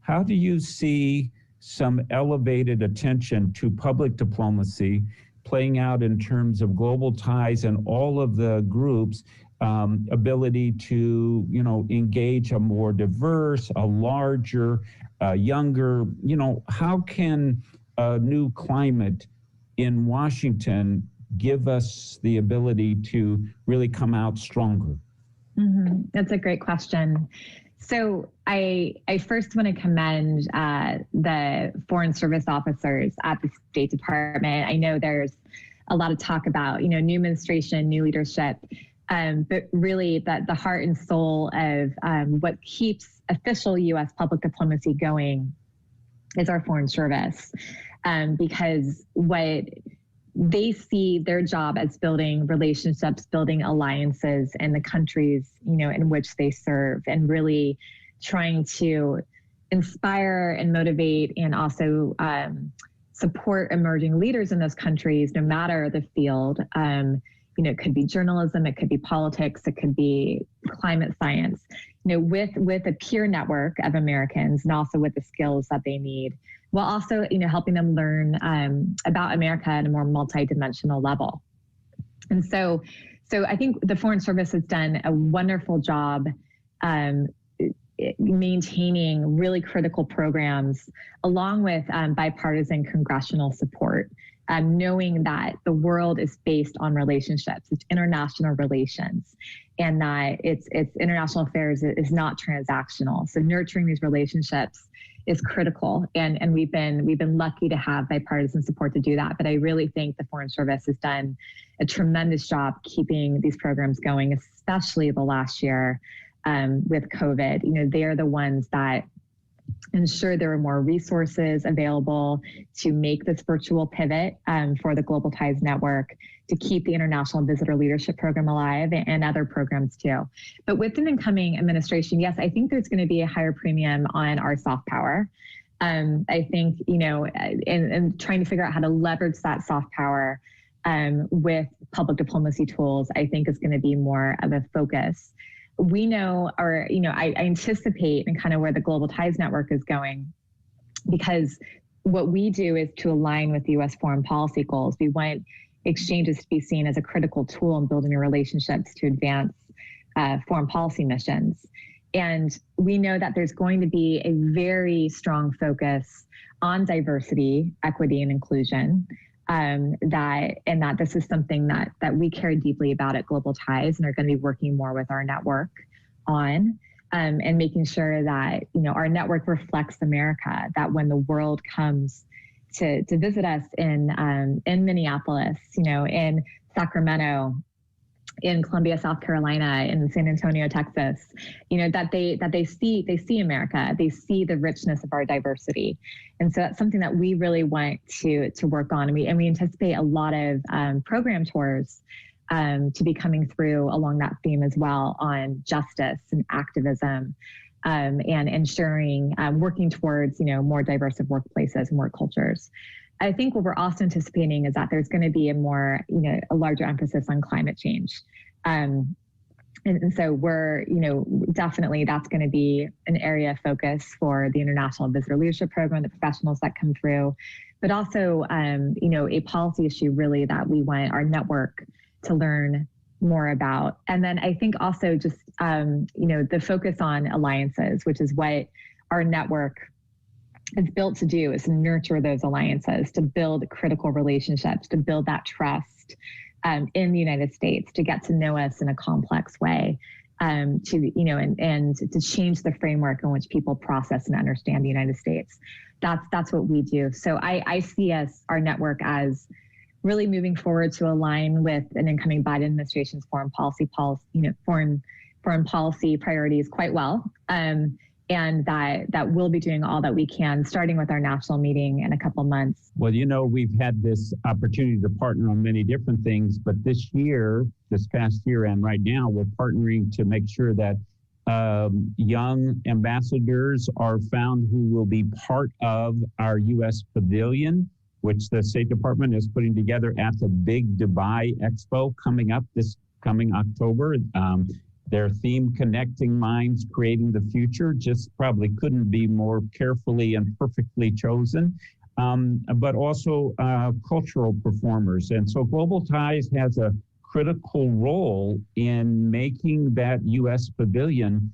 How do you see some elevated attention to public diplomacy playing out in terms of Global Ties and all of the groups ability to, engage a more diverse, a larger, younger, how can a new climate in Washington give us the ability to really come out stronger? Mm-hmm. That's a great question. So I first want to commend the Foreign Service officers at the State Department. I know there's a lot of talk about, new administration, new leadership, but really the heart and soul of what keeps official U.S. public diplomacy going is our Foreign Service, because what they see their job as building relationships, building alliances in the countries, in which they serve, and really trying to inspire and motivate and also support emerging leaders in those countries, no matter the field. It could be journalism, it could be politics, it could be climate science, with a peer network of Americans, and also with the skills that they need, while also, helping them learn about America at a more multidimensional level. And so I think the Foreign Service has done a wonderful job maintaining really critical programs, along with bipartisan congressional support, knowing that the world is based on relationships, it's international relations, and that it's international affairs is not transactional. So nurturing these relationships is critical, and we've been lucky to have bipartisan support to do that. But I really think the Foreign Service has done a tremendous job keeping these programs going, especially the last year with COVID. They are the ones that ensure there are more resources available to make this virtual pivot for the Global Ties Network, to keep the International Visitor Leadership Program alive, and other programs too. But with an incoming administration, yes, I think there's going to be a higher premium on our soft power. I think, and trying to figure out how to leverage that soft power with public diplomacy tools, I think is going to be more of a focus. We know, or, I anticipate, and kind of where the Global Ties Network is going, because what we do is to align with the U.S. foreign policy goals. We want exchanges to be seen as a critical tool in building relationships to advance foreign policy missions. And we know that there's going to be a very strong focus on diversity, equity, and inclusion. That this is something that we care deeply about at Global Ties, and are going to be working more with our network on, and making sure that our network reflects America. That when the world comes to visit us in Minneapolis, in Sacramento, in Columbia, South Carolina, in San Antonio, Texas, that they see America, they see the richness of our diversity. And so that's something that we really want to work on. And we anticipate a lot of program tours to be coming through along that theme as well, on justice and activism, and ensuring, working towards, more diverse workplaces and work cultures. I think what we're also anticipating is that there's going to be a larger emphasis on climate change. And so we're, definitely that's going to be an area of focus for the International Visitor Leadership Program, the professionals that come through, but also, a policy issue really that we want our network to learn more about. And then I think also just, the focus on alliances, which is what our network is built to do, is to nurture those alliances, to build critical relationships, to build that trust in the United States, to get to know us in a complex way, and to change the framework in which people process and understand the United States. That's what we do. So I see our network as really moving forward to align with an incoming Biden administration's foreign policy priorities quite well. And that we'll be doing all that we can, starting with our national meeting in a couple months. Well, we've had this opportunity to partner on many different things, but this past year and right now, we're partnering to make sure that young ambassadors are found who will be part of our U.S. pavilion, which the State Department is putting together at the big Dubai Expo coming up this coming October. Their theme, Connecting Minds, Creating the Future, just probably couldn't be more carefully and perfectly chosen, but also cultural performers. And so Global Ties has a critical role in making that U.S. pavilion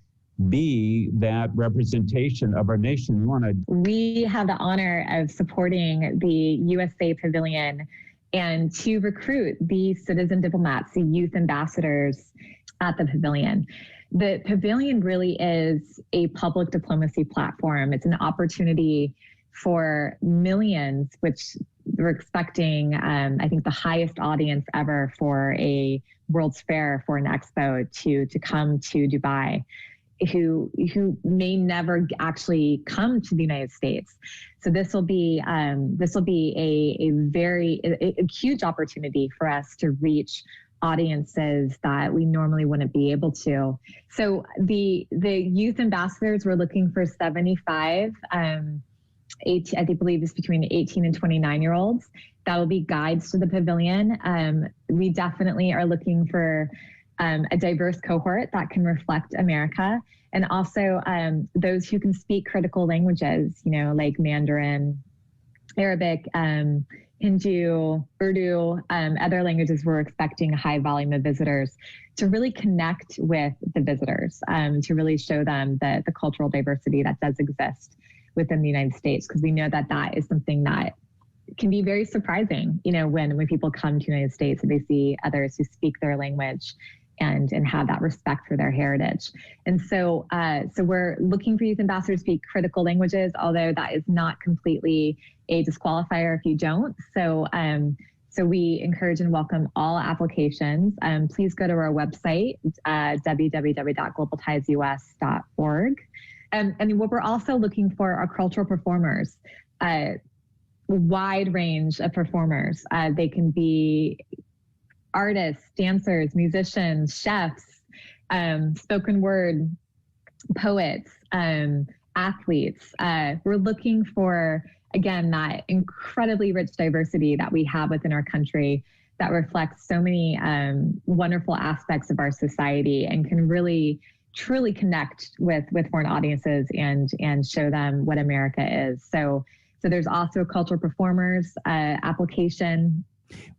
be that representation of our nation. We have the honor of supporting the USA Pavilion and to recruit the citizen diplomats, the youth ambassadors at the pavilion. The pavilion really is a public diplomacy platform. It's an opportunity for millions, which we're expecting, I think, the highest audience ever for a World's Fair, for an expo, to come to Dubai, who may never actually come to the United States. So this will be a very huge opportunity for us to reach audiences that we normally wouldn't be able to. So the youth ambassadors, we're looking for 75. I believe it's between 18 and 29-year-olds. That will be guides to the pavilion. We definitely are looking for a diverse cohort that can reflect America, and also those who can speak critical languages, like Mandarin, Arabic, Hindu, Urdu, other languages. We're expecting a high volume of visitors to really connect with the visitors, to really show them the cultural diversity that does exist within the United States, because we know that that is something that can be very surprising, when people come to the United States and they see others who speak their language and have that respect for their heritage. And so we're looking for youth ambassadors to speak critical languages, although that is not completely a disqualifier if you don't. So we encourage and welcome all applications. Please go to our website, www.globaltiesus.org. And what we're also looking for are cultural performers, a wide range of performers. They can be artists, dancers, musicians, chefs, spoken word, poets, athletes. We're looking for, again, that incredibly rich diversity that we have within our country that reflects so many wonderful aspects of our society and can really truly connect with foreign audiences and show them what America is. So there's also cultural performers application.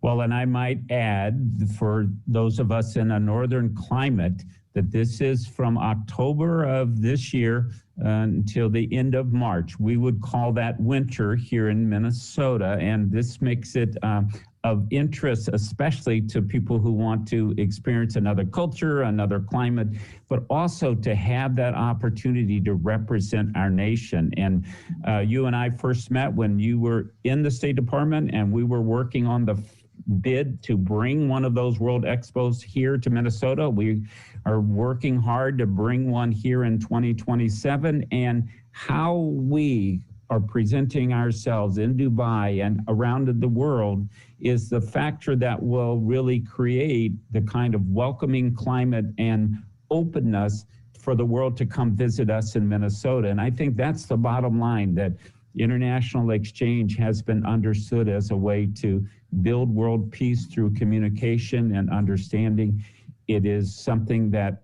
Well, and I might add, for those of us in a northern climate, that this is from October of this year until the end of March. We would call that winter here in Minnesota, and this makes it of interest, especially to people who want to experience another culture, another climate, but also to have that opportunity to represent our nation. And you and I first met when you were in the State Department, and we were working on the bid to bring one of those World Expos here to Minnesota. We are working hard to bring one here in 2027, and how we are presenting ourselves in Dubai and around the world is the factor that will really create the kind of welcoming climate and openness for the world to come visit us in Minnesota. And I think that's the bottom line, that international exchange has been understood as a way to build world peace through communication and understanding. It is something that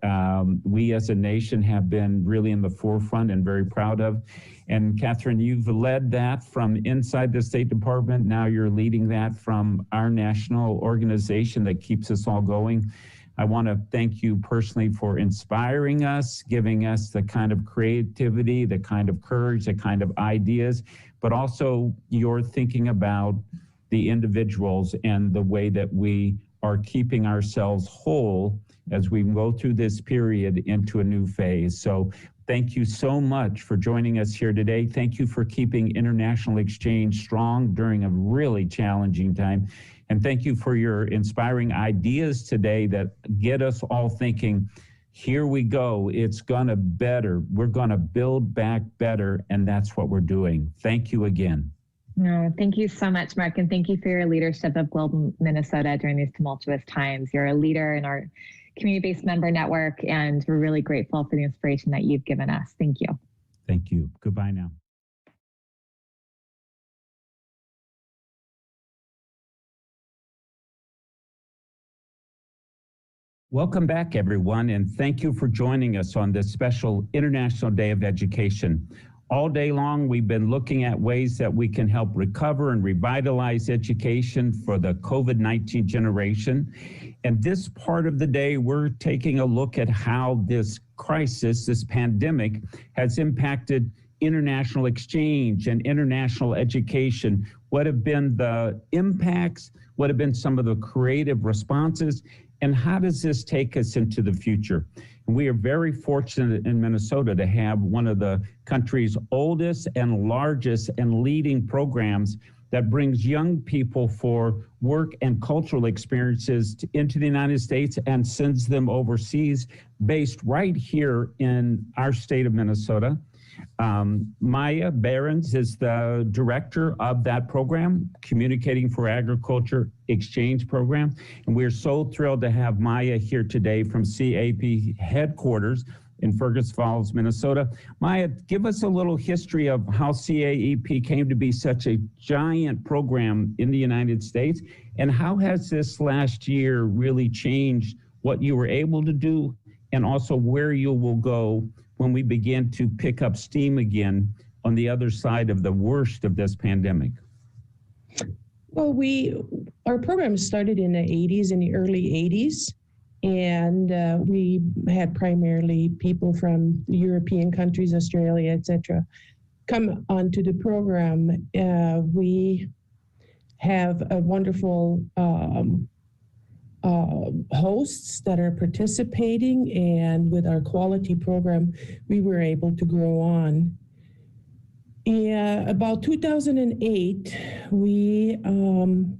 we as a nation have been really in the forefront and very proud of. And Catherine, you've led that from inside the State Department. Now you're leading that from our national organization that keeps us all going. I want to thank you personally for inspiring us, giving us the kind of creativity, the kind of courage, the kind of ideas, but also your thinking about the individuals and the way that we are keeping ourselves whole as we go through this period into a new phase. So thank you so much for joining us here today. Thank you for keeping international exchange strong during a really challenging time. And thank you for your inspiring ideas today that get us all thinking, here we go, it's gonna better. We're gonna build back better, and that's what we're doing. Thank you again. No, thank you so much, Mark, and thank you for your leadership of Global Minnesota during these tumultuous times. You're a leader in our community-based member network, and we're really grateful for the inspiration that you've given us. Thank you. Thank you. Goodbye now. Welcome back, everyone, and thank you for joining us on this special International Day of Education. All day long, we've been looking at ways that we can help recover and revitalize education for the COVID-19 generation. And this part of the day, we're taking a look at how this crisis, this pandemic, has impacted international exchange and international education. What have been the impacts? What have been some of the creative responses? And how does this take us into the future? And we are very fortunate in Minnesota to have one of the country's oldest and largest and leading programs that brings young people for work and cultural experiences into the United States and sends them overseas, based right here in our state of Minnesota. Maya Behrens is the director of that program, Communicating for Agriculture Exchange Program. And we're so thrilled to have Maya here today from CAP headquarters in Fergus Falls, Minnesota. Maya, give us a little history of how CAEP came to be such a giant program in the United States, and how has this last year really changed what you were able to do, and also where you will go when we begin to pick up steam again on the other side of the worst of this pandemic? Well, our program started in the 80s, in the early 80s. And we had primarily people from European countries, Australia, etc., come onto the program. We have a wonderful hosts that are participating, and with our quality program, we were able to grow on. About 2008, we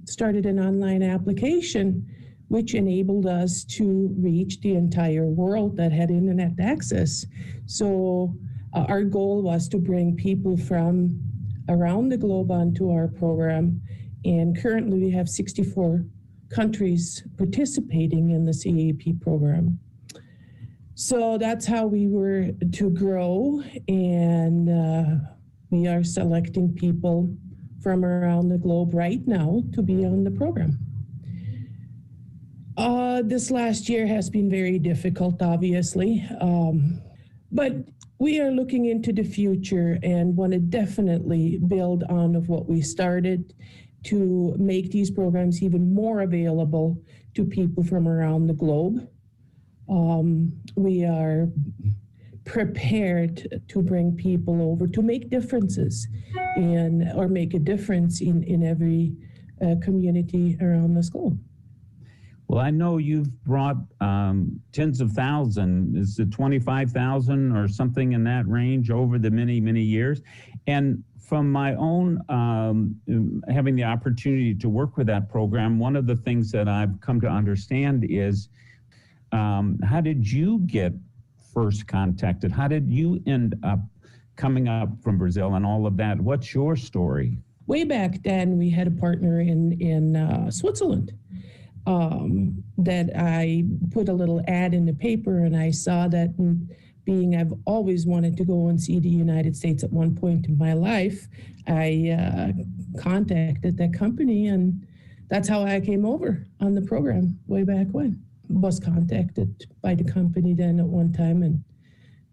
started an online application which enabled us to reach the entire world that had internet access. So our goal was to bring people from around the globe onto our program, and currently we have 64 countries participating in the CAP program. So that's how we were to grow, and we are selecting people from around the globe right now to be on the program. This last year has been very difficult, obviously, but we are looking into the future and want to definitely build on of what we started to make these programs even more available to people from around the globe. We are prepared to bring people over to make differences or make a difference in every community around this globe. Well, I know you've brought tens of thousands, is it 25,000 or something in that range over the many, many years. And from my own having the opportunity to work with that program, one of the things that I've come to understand is how did you get first contacted? How did you end up coming up from Brazil and all of that? What's your story? Way back then, we had a partner in Switzerland. That I put a little ad in the paper, and I saw that, being I've always wanted to go and see the United States at one point in my life, I contacted that company, and that's how I came over on the program way back when. Was contacted by the company then at one time and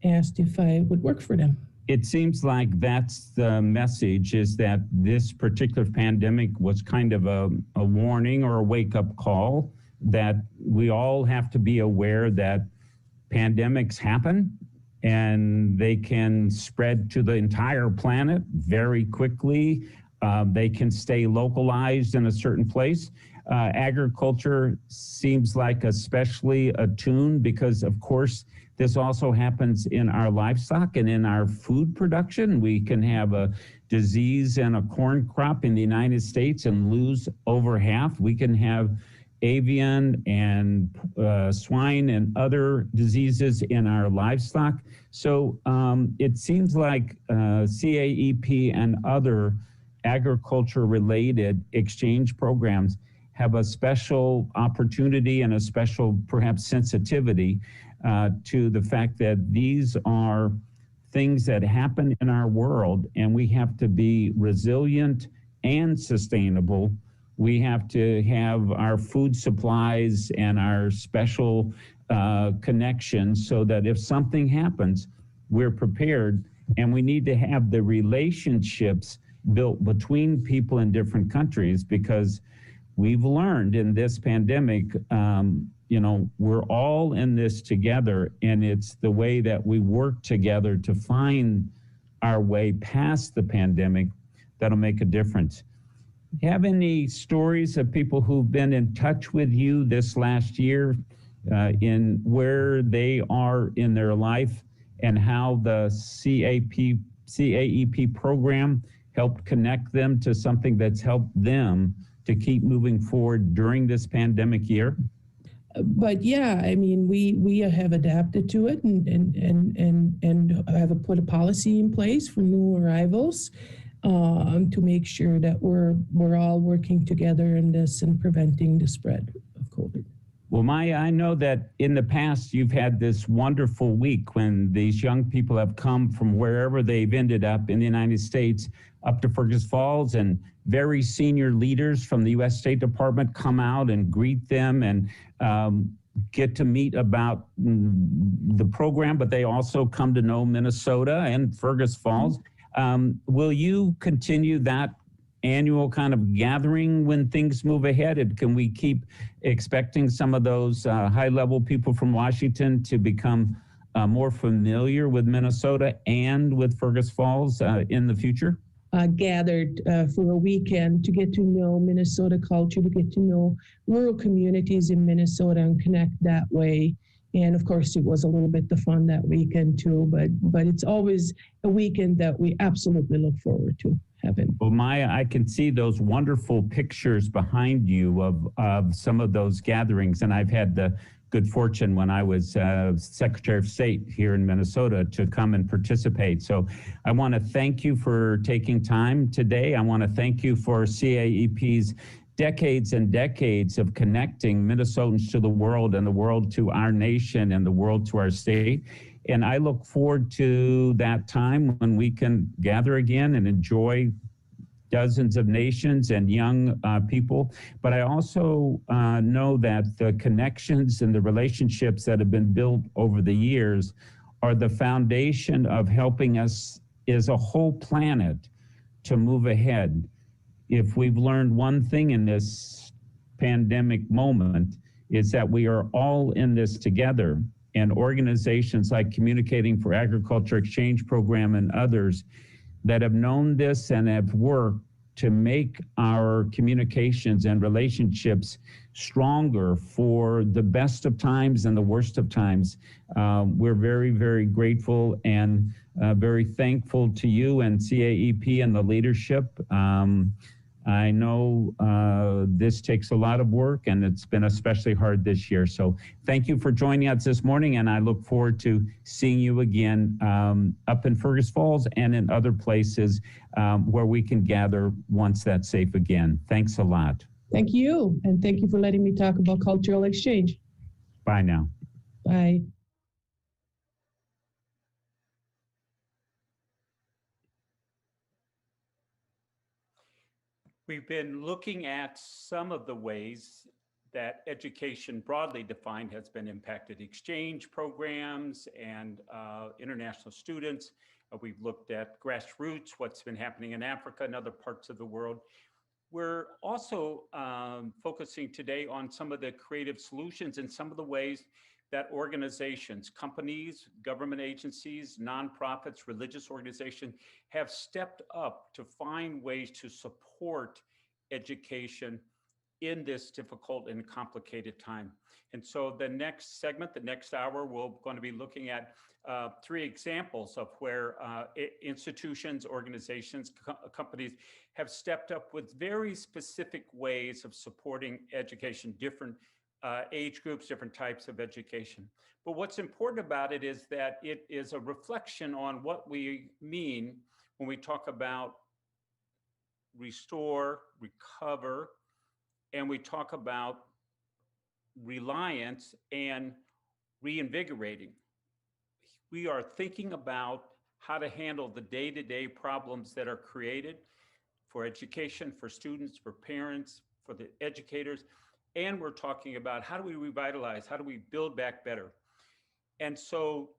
asked if I would work for them. It seems like that's the message, is that this particular pandemic was kind of a warning or a wake-up call, that we all have to be aware that pandemics happen and they can spread to the entire planet very quickly. They can stay localized in a certain place. Agriculture seems like especially attuned because, of course, this also happens in our livestock and in our food production. We can have a disease in a corn crop in the United States and lose over half. We can have avian and swine and other diseases in our livestock. So it seems like CAEP and other agriculture-related exchange programs have a special opportunity and a special, perhaps, sensitivity to the fact that these are things that happen in our world, and we have to be resilient and sustainable. We have to have our food supplies and our special connections so that if something happens, we're prepared. And we need to have the relationships built between people in different countries, because we've learned in this pandemic, we're all in this together, and it's the way that we work together to find our way past the pandemic that'll make a difference. Have any stories of people who've been in touch with you this last year in where they are in their life and how the CAEP program helped connect them to something that's helped them to keep moving forward during this pandemic year? But yeah, I mean, we have adapted to it and have put a policy in place for new arrivals to make sure that we're all working together in this and preventing the spread of COVID. Well, Maya, I know that in the past you've had this wonderful week when these young people have come from wherever they've ended up in the United States up to Fergus Falls, and very senior leaders from the U.S. State Department come out and greet them and get to meet about the program, but they also come to know Minnesota and Fergus Falls. Will you continue that annual kind of gathering when things move ahead? And can we keep expecting some of those high-level people from Washington to become more familiar with Minnesota and with Fergus Falls in the future? Gathered for a weekend to get to know Minnesota culture, to get to know rural communities in Minnesota and connect that way. And of course, it was a little bit the fun that weekend too, but it's always a weekend that we absolutely look forward to having. Well, Maya, I can see those wonderful pictures behind you of some of those gatherings, and I've had the good fortune when I was Secretary of State here in Minnesota to come and participate. So I want to thank you for taking time today. I want to thank you for CAEP's decades and decades of connecting Minnesotans to the world and the world to our nation and the world to our state. And I look forward to that time when we can gather again and enjoy dozens of nations and young people. But I also know that the connections and the relationships that have been built over the years are the foundation of helping us as a whole planet to move ahead. If we've learned one thing in this pandemic moment, is that we are all in this together, and organizations like Communicating for Agriculture Exchange Program and others that have known this and have worked to make our communications and relationships stronger for the best of times and the worst of times. We're very, very grateful and very thankful to you and CAEP and the leadership. I know this takes a lot of work, and it's been especially hard this year. So thank you for joining us this morning, and I look forward to seeing you again up in Fergus Falls and in other places where we can gather once that's safe again. Thanks a lot. Thank you, and thank you for letting me talk about cultural exchange. Bye now. Bye. We've been looking at some of the ways that education broadly defined has been impacted. Exchange programs and international students. We've looked at grassroots, what's been happening in Africa and other parts of the world. We're also focusing today on some of the creative solutions and some of the ways that organizations, companies, government agencies, nonprofits, religious organizations have stepped up to find ways to support education in this difficult and complicated time. And so the next segment, the next hour, we're going to be looking at 3 examples of where institutions, organizations, companies have stepped up with very specific ways of supporting education, different age groups, different types of education. But what's important about it is that it is a reflection on what we mean when we talk about restore, recover, and we talk about reliance and reinvigorating. We are thinking about how to handle the day-to-day problems that are created for education, for students, for parents, for the educators. And we're talking about how do we revitalize, how do we build back better? And so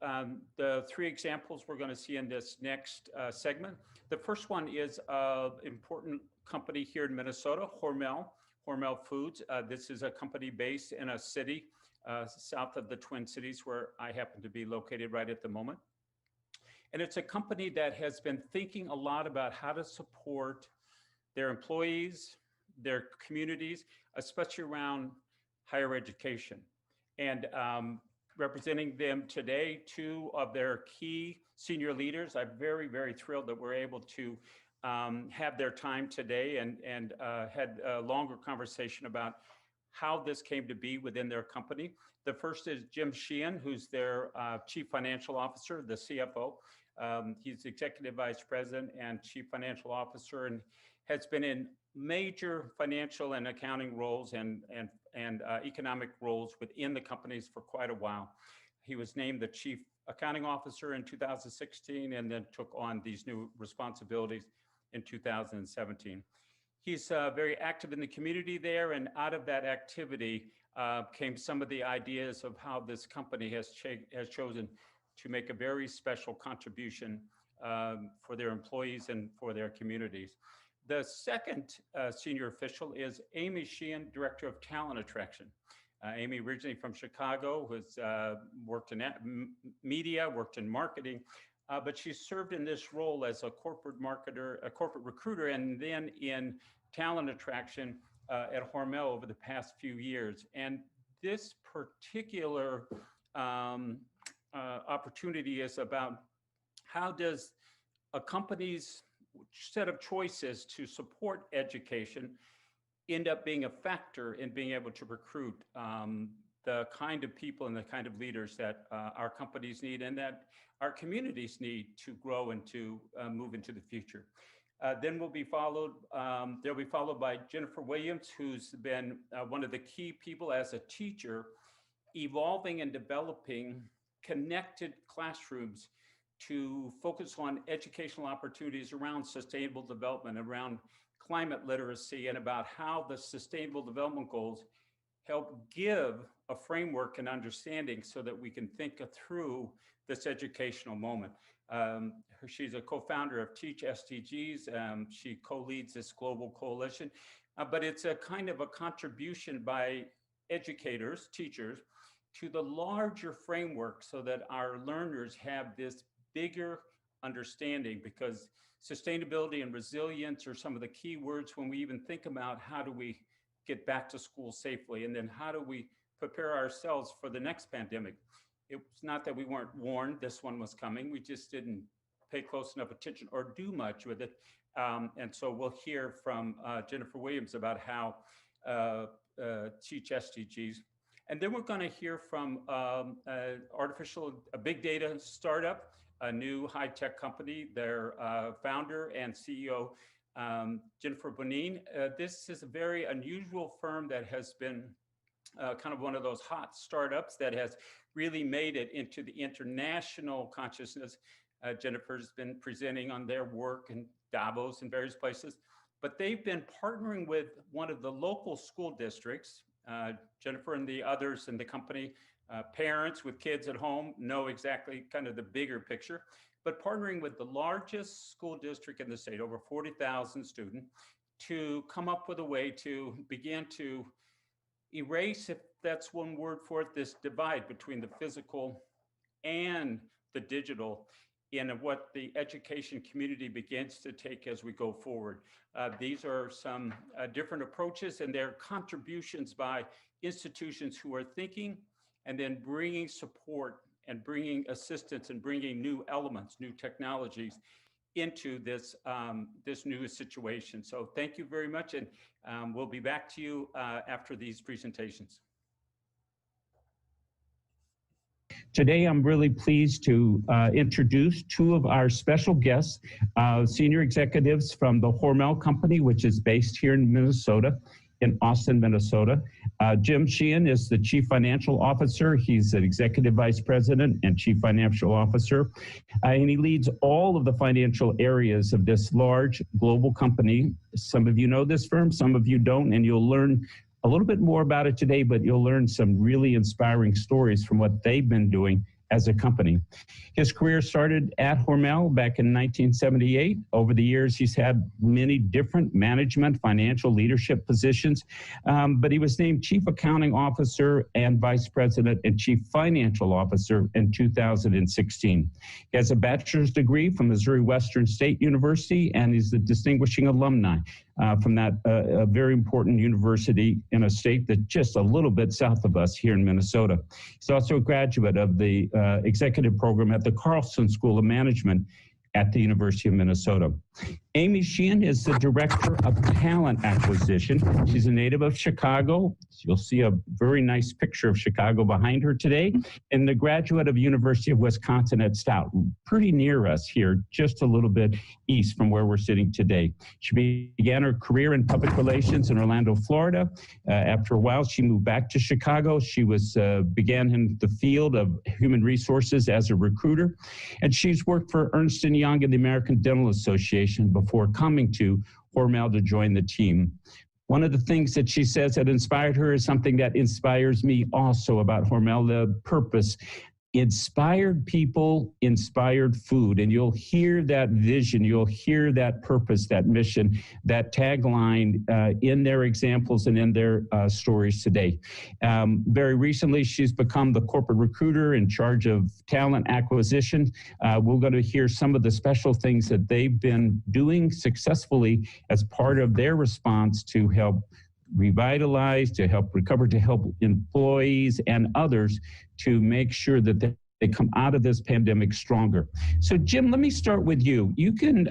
the 3 examples we're going to see in this next segment. The first one is an important company here in Minnesota, Hormel, Hormel Foods. This is a company based in a city south of the Twin Cities where I happen to be located right at the moment. And it's a company that has been thinking a lot about how to support their employees, their communities, especially around higher education. And representing them today, two of their key senior leaders. I'm very, very thrilled that we're able to have their time today and had a longer conversation about how this came to be within their company. The first is Jim Sheehan, who's their Chief Financial Officer, the CFO. He's Executive Vice President and Chief Financial Officer, and has been in major financial and accounting roles and economic roles within the companies for quite a while. He was named the Chief Accounting Officer in 2016 and then took on these new responsibilities in 2017. He's very active in the community there, and out of that activity came some of the ideas of how this company has chosen to make a very special contribution for their employees and for their communities. The second senior official is Amy Sheehan, Director of Talent Attraction. Amy, originally from Chicago, was worked in media, worked in marketing, but she served in this role as a corporate marketer, a corporate recruiter, and then in talent attraction at Hormel over the past few years. And this particular opportunity is about how does a company's set of choices to support education end up being a factor in being able to recruit the kind of people and the kind of leaders that our companies need and that our communities need to grow and to move into the future. Then they'll be followed by Jennifer Williams, who's been one of the key people as a teacher, evolving and developing connected classrooms to focus on educational opportunities around sustainable development, around climate literacy, and about how the Sustainable Development Goals help give a framework and understanding so that we can think through this educational moment. She's a co-founder of Teach SDGs. She co-leads this global coalition, but it's a kind of a contribution by educators, teachers, to the larger framework so that our learners have this bigger understanding, because sustainability and resilience are some of the key words when we even think about how do we get back to school safely, and then how do we prepare ourselves for the next pandemic. It was not that we weren't warned this one was coming, we just didn't pay close enough attention or do much with it. And so we'll hear from Jennifer Williams about how Teach SDGs. And then we're going to hear from a big data startup, a new high-tech company, their founder and CEO, Jennifer Bonin. This is a very unusual firm that has been kind of one of those hot startups that has really made it into the international consciousness. Jennifer's been presenting on their work in Davos and various places, but they've been partnering with one of the local school districts. Jennifer and the others in the company, parents with kids at home, know exactly kind of the bigger picture, but partnering with the largest school district in the state, over 40,000 students, to come up with a way to begin to erase, if that's one word for it, this divide between the physical and the digital in what the education community begins to take as we go forward. These are some different approaches, and they're contributions by institutions who are thinking and then bringing support and bringing assistance and bringing new elements, new technologies into this, this new situation. So thank you very much, and we'll be back to you after these presentations. Today, I'm really pleased to introduce two of our special guests, senior executives from the Hormel Company, which is based here in Minnesota, in Austin, Minnesota. Jim Sheehan is the Chief Financial Officer. He's an Executive Vice President and Chief Financial Officer. And he leads all of the financial areas of this large global company. Some of you know this firm, some of you don't, and you'll learn a little bit more about it today, but you'll learn some really inspiring stories from what they've been doing as a company. His career started at Hormel back in 1978. Over the years, he's had many different management, financial leadership positions, but he was named Chief Accounting Officer and Vice President and Chief Financial Officer in 2016. He has a bachelor's degree from Missouri Western State University, and he's the distinguishing alumni from that a very important university in a state that's just a little bit south of us here in Minnesota. He's also a graduate of the executive program at the Carlson School of Management at the University of Minnesota. Amy Sheehan is the Director of Talent Acquisition. She's a native of Chicago. You'll see a very nice picture of Chicago behind her today, and the graduate of University of Wisconsin at Stout, pretty near us here, just a little bit east from where we're sitting today. She began her career in public relations in Orlando, Florida. After a while, she moved back to Chicago. She began in the field of human resources as a recruiter, and she's worked for Ernst & Young and the American Dental Association before coming to Hormel to join the team. One of the things that she says that inspired her is something that inspires me also about Hormel, the purpose. Inspired people, inspired food. And you'll hear that vision, you'll hear that purpose, that mission, that tagline in their examples and in their stories today. Very recently, she's become the corporate recruiter in charge of talent acquisition. We're going to hear some of the special things that they've been doing successfully as part of their response to help revitalize, to help recover, to help employees and others to make sure that they come out of this pandemic stronger. So Jim, let me start with you. You can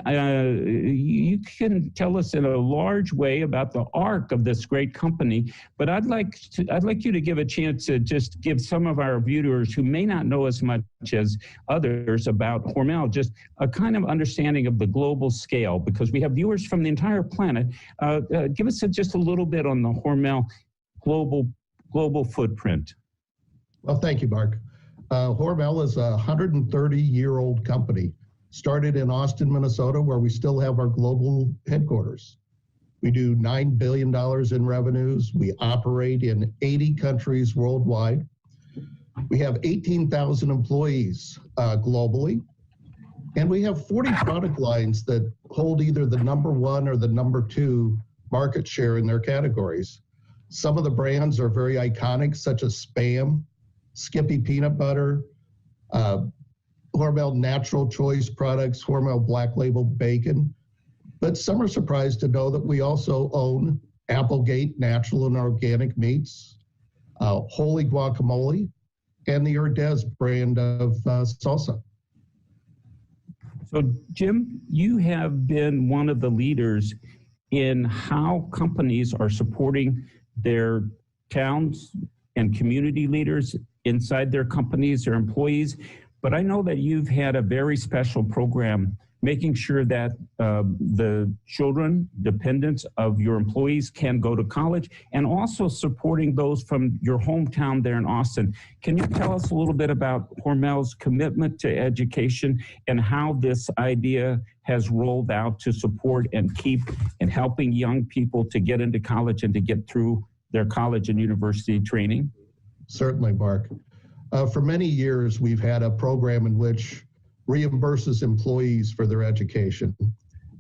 tell us in a large way about the arc of this great company, but I'd like you to give a chance to just give some of our viewers who may not know as much as others about Hormel, just a kind of understanding of the global scale, because we have viewers from the entire planet. Give us just a little bit on the Hormel global footprint. Well, thank you, Mark. Hormel is a 130-year-old company, started in Austin, Minnesota, where we still have our global headquarters. We do $9 billion in revenues. We operate in 80 countries worldwide. We have 18,000 employees globally, and we have 40 product lines that hold either the #1 or the #2 market share in their categories. Some of the brands are very iconic, such as Spam, Skippy Peanut Butter, Hormel Natural Choice products, Hormel Black Label Bacon. But some are surprised to know that we also own Applegate Natural and Organic Meats, Holy Guacamole, and the Herdez brand of salsa. So Jim, you have been one of the leaders in how companies are supporting their towns and community leaders inside their companies, their employees. But I know that you've had a very special program making sure that the children, dependents of your employees can go to college, and also supporting those from your hometown there in Austin. Can you tell us a little bit about Hormel's commitment to education and how this idea has rolled out to support and keep and helping young people to get into college and to get through their college and university training? Certainly, Mark. For many years, we've had a program in which reimburses employees for their education.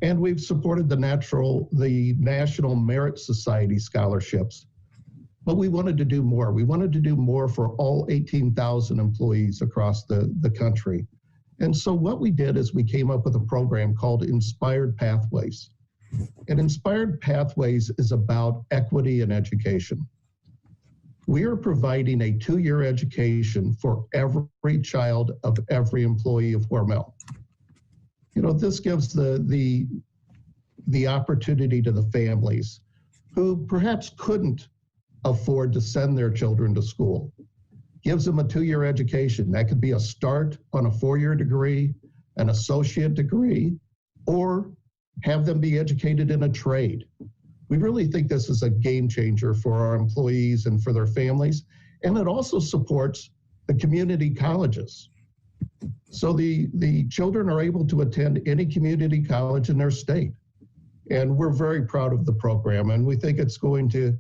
And we've supported the National Merit Society scholarships. But we wanted to do more. We wanted to do more for all 18,000 employees across the country. And so what we did is we came up with a program called Inspired Pathways. And Inspired Pathways is about equity in education. We are providing a 2-year education for every child of every employee of Hormel. You know, this gives the opportunity to the families who perhaps couldn't afford to send their children to school. Gives them a 2-year education. That could be a start on a 4-year degree, an associate degree, or have them be educated in a trade. We really think this is a game changer for our employees and for their families. And it also supports the community colleges. So the children are able to attend any community college in their state. And we're very proud of the program, and we think it's going to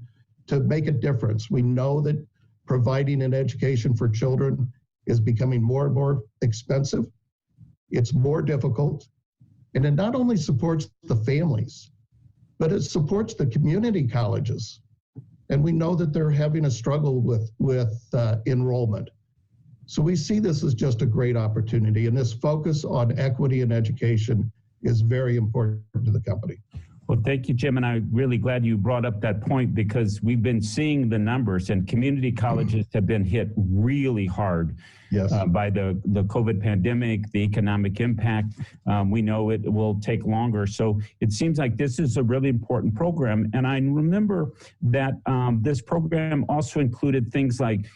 make a difference. We know that providing an education for children is becoming more and more expensive. It's more difficult. And it not only supports the families, but it supports the community colleges. And we know that they're having a struggle with enrollment. So we see this as just a great opportunity. And this focus on equity in education is very important to the company. Well, thank you, Jim. And I'm really glad you brought up that point, because we've been seeing the numbers, and community colleges have been hit really hard by the COVID pandemic, the economic impact. We know it will take longer. So it seems like this is a really important program. And I remember that this program also included things like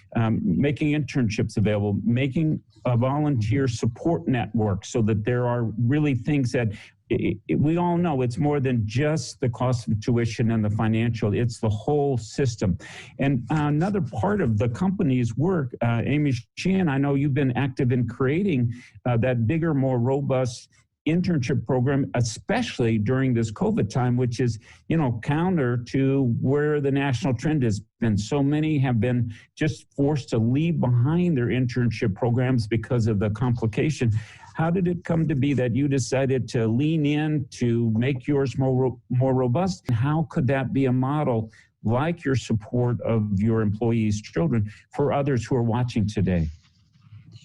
making internships available, making a volunteer support network, so that there are really things that we all know it's more than just the cost of tuition and the financial, it's the whole system. And another part of the company's work, Amy Sheehan, I know you've been active in creating that bigger, more robust internship program, especially during this COVID time, which is, counter to where the national trend has been. So many have been just forced to leave behind their internship programs because of the complication. How did it come to be that you decided to lean in to make yours more robust? How could that be a model, like your support of your employees' children, for others who are watching today?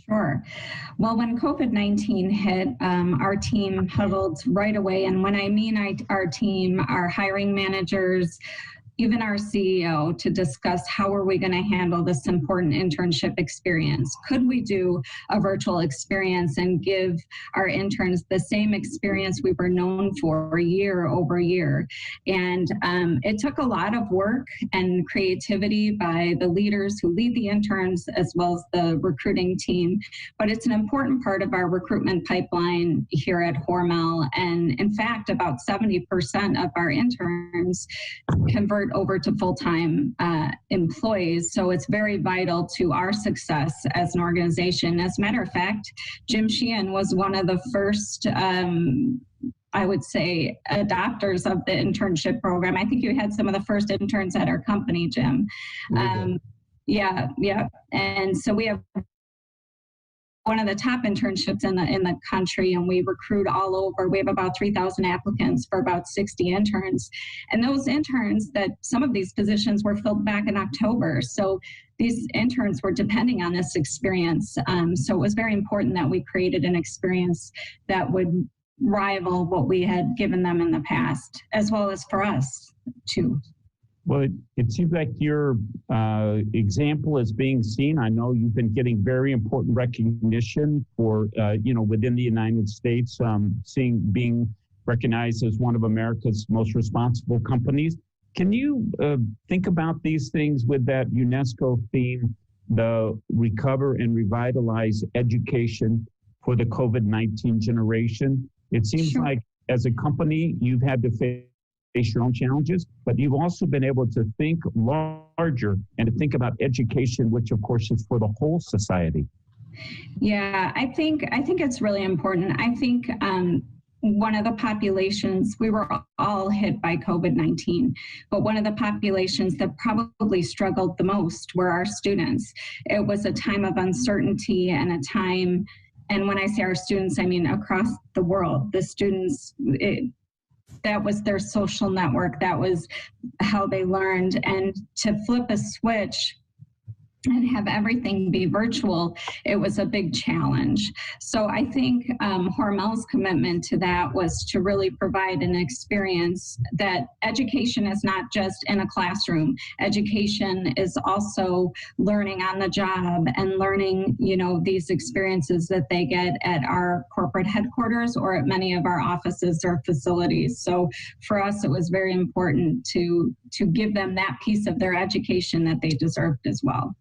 Sure. Well, when COVID-19 hit, our team huddled right away. And when I mean our team, our hiring managers, even our CEO, to discuss how are we going to handle this important internship experience. Could we do a virtual experience and give our interns the same experience we were known for year over year? And it took a lot of work and creativity by the leaders who lead the interns, as well as the recruiting team. But it's an important part of our recruitment pipeline here at Hormel. And in fact, about 70% of our interns convert over to full-time employees. So it's very vital to our success as an organization. As a matter of fact, Jim Sheehan was one of the first, I would say, adopters of the internship program. I think you had some of the first interns at our company, Jim. Yeah. And so we have one of the top internships in the country, and we recruit all over. We have about 3,000 applicants for about 60 interns. And those interns, that some of these positions were filled back in October. So these interns were depending on this experience. So it was very important that we created an experience that would rival what we had given them in the past, as well as for us too. Well, it seems like your example is being seen. I know you've been getting very important recognition for, within the United States, being recognized as one of America's most responsible companies. Can you think about these things with that UNESCO theme, the recover and revitalize education for the COVID-19 generation? It seems like as a company, you've had to face your own challenges, but you've also been able to think larger and to think about education, which of course is for the whole society. Yeah, I think it's really important. I think one of the populations, we were all hit by COVID-19, but one of the populations that probably struggled the most were our students. It was a time of uncertainty and a time, and when I say our students, I mean across the world. The students, that was their social network. That was how they learned. And to flip a switch and have everything be virtual, it was a big challenge. So I think Hormel's commitment to that was to really provide an experience that education is not just in a classroom. Education is also learning on the job and learning, these experiences that they get at our corporate headquarters or at many of our offices or facilities. So for us, it was very important to give them that piece of their education that they deserved as well.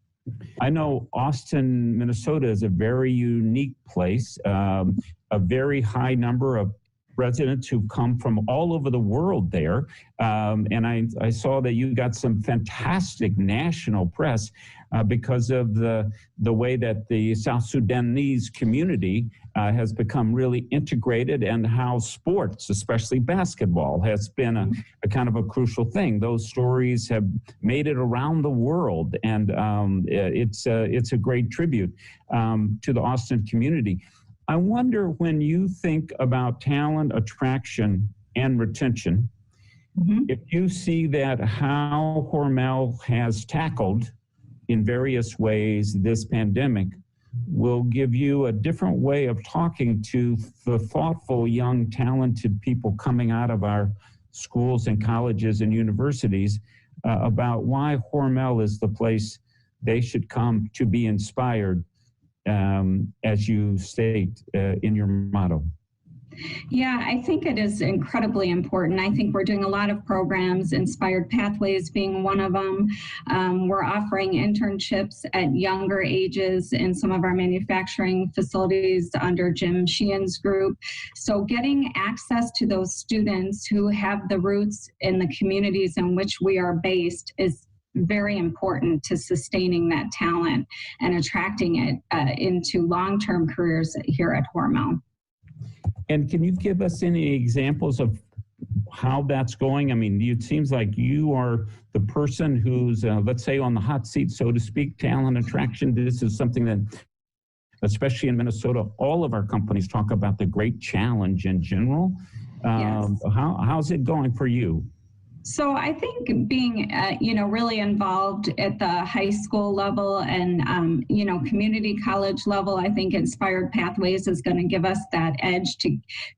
I know Austin, Minnesota is a very unique place, a very high number of residents who've come from all over the world there. And I saw that you got some fantastic national press because of the way that the South Sudanese community has become really integrated, and how sports, especially basketball, has been a kind of a crucial thing. Those stories have made it around the world, and it's a great tribute to the Austin community. I wonder, when you think about talent attraction and retention, if you see that how Hormel has tackled in various ways this pandemic will give you a different way of talking to the thoughtful, young, talented people coming out of our schools and colleges and universities about why Hormel is the place they should come to be inspired, as you state in your motto. Yeah, I think it is incredibly important. I think we're doing a lot of programs, Inspired Pathways being one of them. We're offering internships at younger ages in some of our manufacturing facilities under Jim Sheehan's group. So getting access to those students who have the roots in the communities in which we are based is very important to sustaining that talent and attracting it into long-term careers here at Hormel. And can you give us any examples of how that's going? I mean, it seems like you are the person who's, let's say, on the hot seat, so to speak, talent attraction. This is something that, especially in Minnesota, all of our companies talk about the great challenge in general. Yes. How's it going for you? So I think being, really involved at the high school level and, community college level, I think Inspired Pathways is going to give us that edge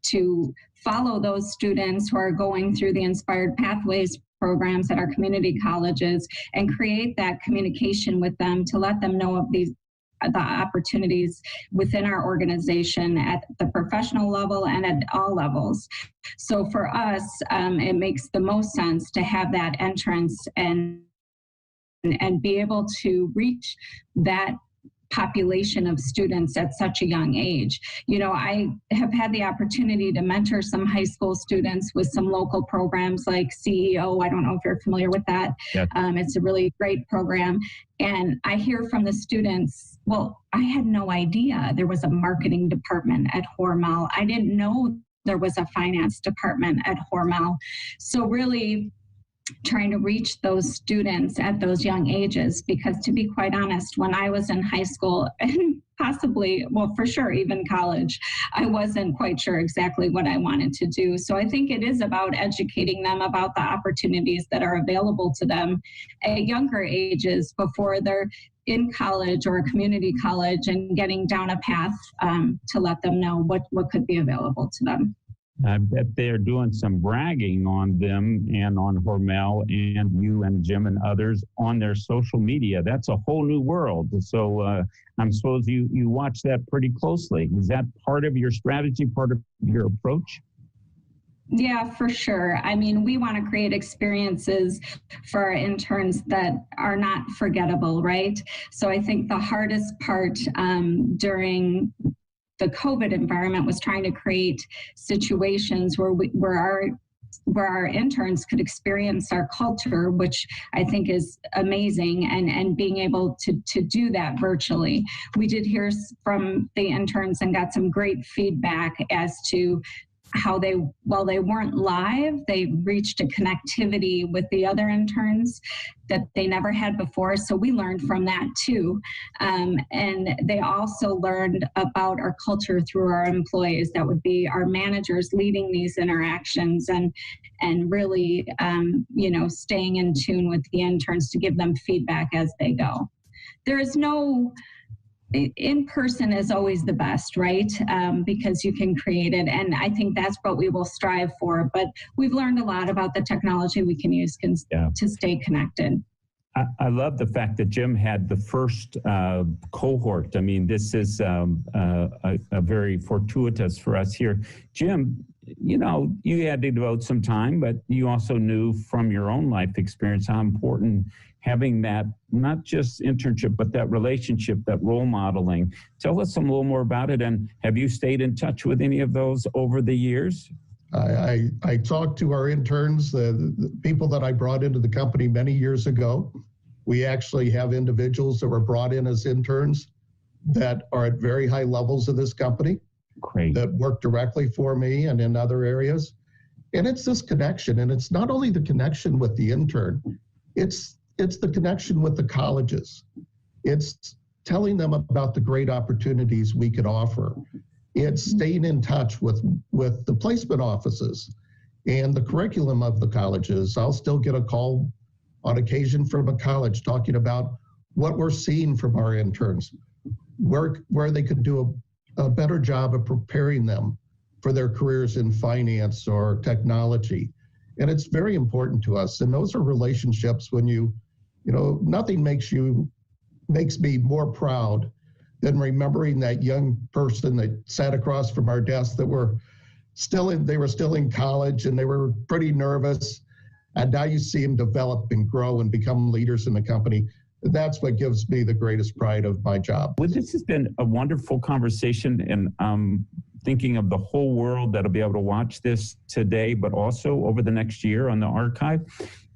to follow those students who are going through the Inspired Pathways programs at our community colleges and create that communication with them to let them know of the opportunities within our organization at the professional level and at all levels. So for us, it makes the most sense to have that entrance and be able to reach that population of students at such a young age. I have had the opportunity to mentor some high school students with some local programs like CEO. I don't know if you're familiar with that. Yes. It's a really great program. And I hear from the students, well, I had no idea there was a marketing department at Hormel. I didn't know there was a finance department at Hormel. So really trying to reach those students at those young ages, because to be quite honest, when I was in high school and possibly, well, for sure, even college, I wasn't quite sure exactly what I wanted to do. So I think it is about educating them about the opportunities that are available to them at younger ages before they're in college or community college, and getting down a path to let them know what could be available to them. I bet they're doing some bragging on them and on Hormel and you and Jim and others on their social media. That's a whole new world. So I suppose you watch that pretty closely. Is that part of your strategy, part of your approach? Yeah, for sure. I mean, we want to create experiences for our interns that are not forgettable, right? So I think the hardest part during the COVID environment was trying to create situations where our interns could experience our culture, which I think is amazing, and being able to do that virtually. We did hear from the interns and got some great feedback as to how while they weren't live, they reached a connectivity with the other interns that they never had before. So we learned from that too. And they also learned about our culture through our employees. That would be our managers leading these interactions and really, staying in tune with the interns to give them feedback as they go. There is no in person is always the best, right? Because you can create it. And I think that's what we will strive for. But we've learned a lot about the technology we can use to stay connected. I love the fact that Jim had the first cohort. I mean, this is a very fortuitous for us here. Jim, you had to devote some time, but you also knew from your own life experience how important having that, not just internship, but that relationship, that role modeling. Tell us a little more about it. And have you stayed in touch with any of those over the years? I talked to our interns, the people that I brought into the company many years ago. We actually have individuals that were brought in as interns that are at very high levels of this company. Great. That work directly for me and in other areas. And it's this connection, and it's not only the connection with the intern, it's the connection with the colleges. It's telling them about the great opportunities we could offer. It's staying in touch with the placement offices and the curriculum of the colleges. I'll still get a call on occasion from a college talking about what we're seeing from our interns, where they could do a better job of preparing them for their careers in finance or technology. And it's very important to us. And those are relationships when nothing makes me more proud than remembering that young person that sat across from our desk that were still in college and they were pretty nervous. And now you see them develop and grow and become leaders in the company. That's what gives me the greatest pride of my job. Well, this has been a wonderful conversation, and thinking of the whole world that'll be able to watch this today, but also over the next year on the archive.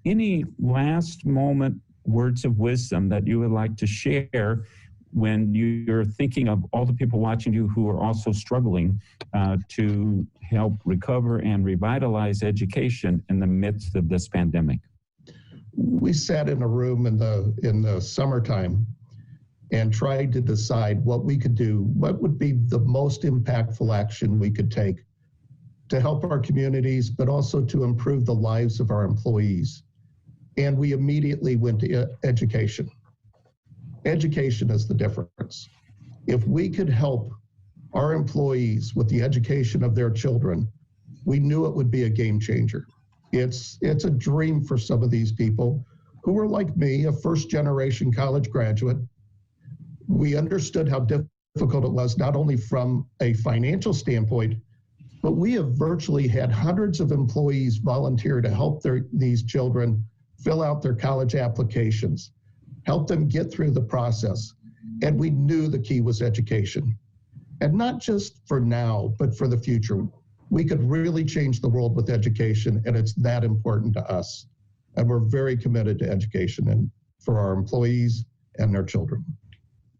Any last moment words of wisdom that you would like to share when you're thinking of all the people watching you who are also struggling to help recover and revitalize education in the midst of this pandemic? We sat in a room in the summertime and tried to decide what we could do, what would be the most impactful action we could take to help our communities, but also to improve the lives of our employees. And we immediately went to education. Education is the difference. If we could help our employees with the education of their children, we knew it would be a game changer. It's a dream for some of these people who were like me, a first-generation college graduate. We understood how difficult it was, not only from a financial standpoint, but we have virtually had hundreds of employees volunteer to help these children fill out their college applications, help them get through the process. And we knew the key was education. And not just for now, but for the future. We could really change the world with education, and it's that important to us. And we're very committed to education and for our employees and their children.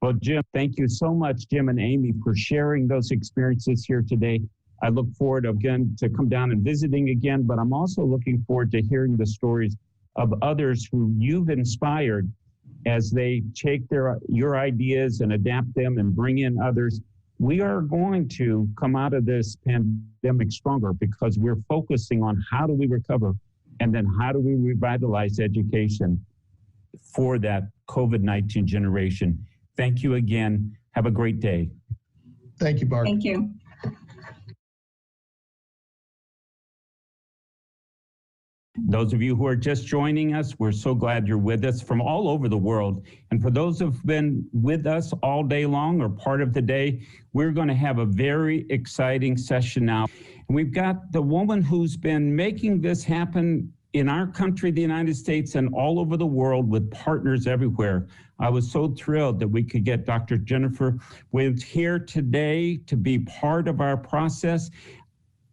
Well, Jim, thank you so much, Jim and Amy, for sharing those experiences here today. I look forward again to come down and visiting again, but I'm also looking forward to hearing the stories of others who you've inspired as they take your ideas and adapt them and bring in others. We are going to come out of this pandemic stronger because we're focusing on how do we recover and then how do we revitalize education for that COVID-19 generation. Thank you again. Have a great day. Thank you, Bart. Thank you. Those of you who are just joining us, we're so glad you're with us from all over the world. And for those who've been with us all day long or part of the day, we're going to have a very exciting session now. And we've got the woman who's been making this happen in our country, the United States, and all over the world with partners everywhere. I was so thrilled that we could get Dr. Jennifer Williams here today to be part of our process.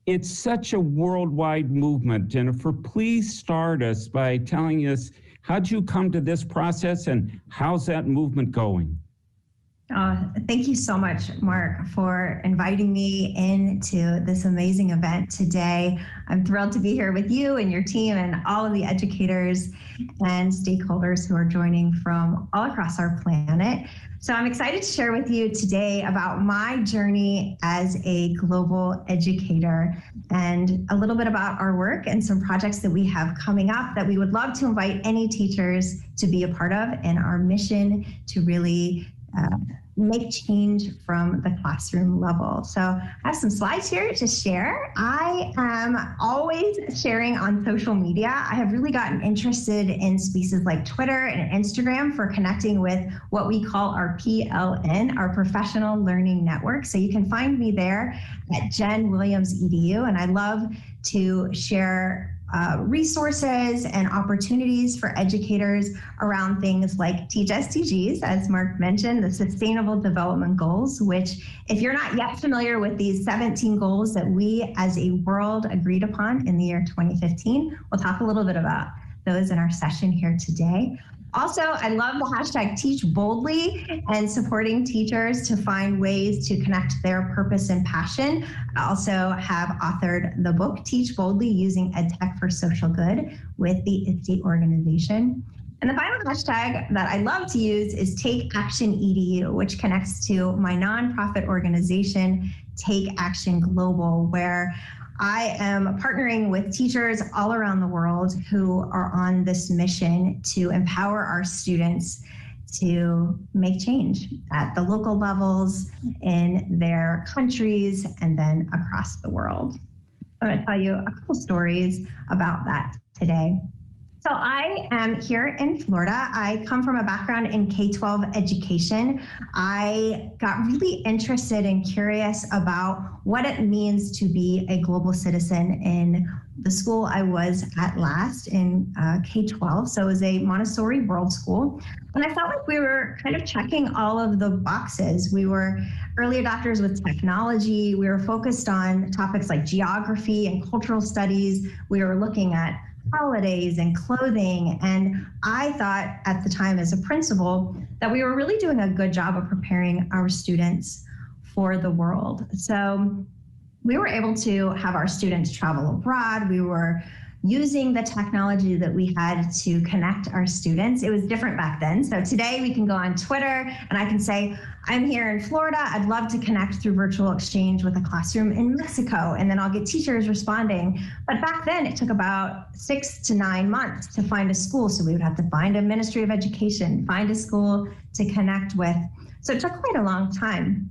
It's such a worldwide movement. Jennifer, please start us by telling us, how'd you come to this process and how's that movement going? Thank you so much, Mark, for inviting me into this amazing event today. I'm thrilled to be here with you and your team and all of the educators and stakeholders who are joining from all across our planet. So I'm excited to share with you today about my journey as a global educator and a little bit about our work and some projects that we have coming up that we would love to invite any teachers to be a part of in our mission to really make change from the classroom level. So I have some slides here to share. I am always sharing on social media. I have really gotten interested in spaces like Twitter and Instagram for connecting with what we call our PLN, our Professional Learning Network. So you can find me there at JenWilliams.edu, and I love to share resources and opportunities for educators around things like Teach SDGs, as Mark mentioned, the Sustainable Development Goals, which if you're not yet familiar with these 17 goals that we as a world agreed upon in the year 2015, we'll talk a little bit about those in our session here today. Also, I love the hashtag Teach Boldly and supporting teachers to find ways to connect their purpose and passion. I also have authored the book Teach Boldly Using EdTech for Social Good with the ISTE organization. And the final hashtag that I love to use is Take Action EDU, which connects to my nonprofit organization, Take Action Global, where I am partnering with teachers all around the world who are on this mission to empower our students to make change at the local levels, in their countries, and then across the world. I'm going to tell you a couple stories about that today. So I am here in Florida. I come from a background in K-12 education. I got really interested and curious about what it means to be a global citizen in the school I was at last in K-12. So it was a Montessori world school. And I felt like we were kind of checking all of the boxes. We were early adopters with technology. We were focused on topics like geography and cultural studies. We were looking at holidays and clothing. And I thought at the time as a principal that we were really doing a good job of preparing our students for the world. So we were able to have our students travel abroad. We were using the technology that we had to connect our students. It was different back then. So today we can go on Twitter and I can say, I'm here in Florida. I'd love to connect through virtual exchange with a classroom in Mexico. And then I'll get teachers responding. But back then it took about 6 to 9 months to find a school. So we would have to find a Ministry of Education, find a school to connect with. So it took quite a long time.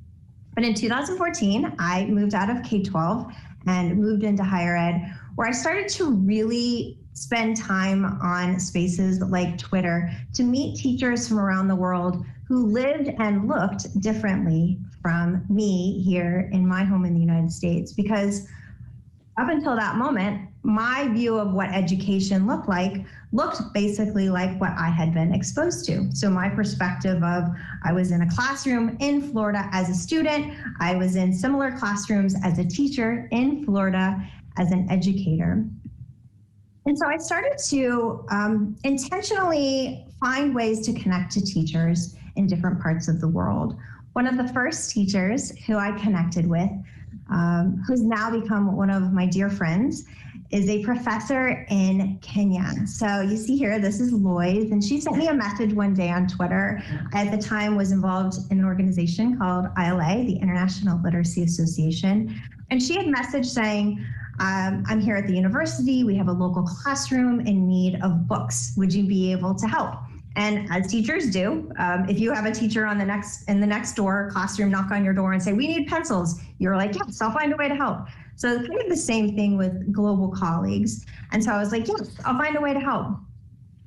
But in 2014, I moved out of K-12 and moved into higher ed, where I started to really spend time on spaces like Twitter to meet teachers from around the world who lived and looked differently from me here in my home in the United States. Because up until that moment, my view of what education looked basically like what I had been exposed to. So my perspective of, I was in a classroom in Florida as a student, I was in similar classrooms as a teacher in Florida as an educator. And so I started to intentionally find ways to connect to teachers in different parts of the world. One of the first teachers who I connected with, who's now become one of my dear friends, is a professor in Kenya. So you see here, this is Lois, and she sent me a message one day on Twitter. I, at the time, was involved in an organization called ILA, the International Literacy Association. And she had messaged saying, I'm here at the university. We have a local classroom in need of books. Would you be able to help? And as teachers do, if you have a teacher in the next door classroom knock on your door and say, we need pencils, you're like, yes, I'll find a way to help. So it's kind of the same thing with global colleagues. And so I was like, yes, I'll find a way to help.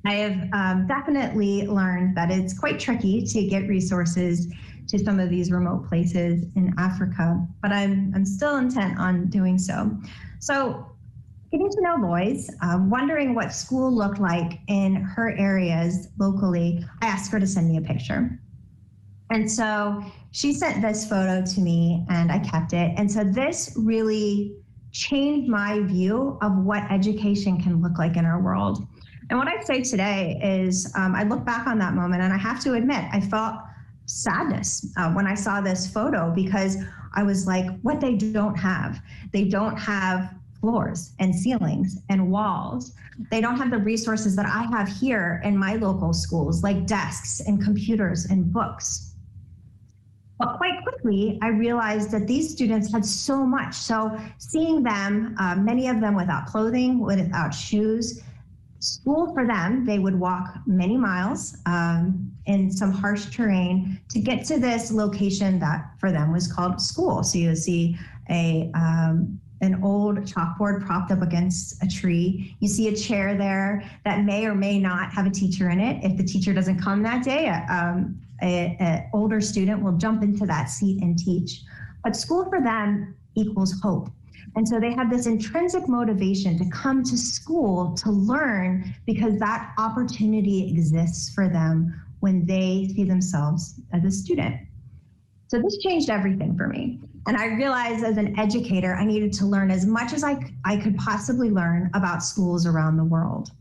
I have definitely learned that it's quite tricky to get resources to some of these remote places in Africa, but I'm still intent on doing so. So getting to know Lois, wondering what school looked like in her areas locally, I asked her to send me a picture. And so she sent this photo to me and I kept it. And so this really changed my view of what education can look like in our world. And what I'd say today is I look back on that moment and I have to admit, I felt sadness when I saw this photo, because I was like, what they don't have floors and ceilings and walls. They don't have the resources that I have here in my local schools, like desks and computers and books. But quite quickly, I realized that these students had so much. So seeing them, many of them without clothing, without shoes, school for them, they would walk many miles in some harsh terrain to get to this location that for them was called school. So you would see an old chalkboard propped up against a tree. You see a chair there that may or may not have a teacher in it. If the teacher doesn't come that day, an older student will jump into that seat and teach. But school for them equals hope. And so they have this intrinsic motivation to come to school to learn because that opportunity exists for them when they see themselves as a student. So this changed everything for me. And I realized as an educator, I needed to learn as much as I could possibly learn about schools around the world.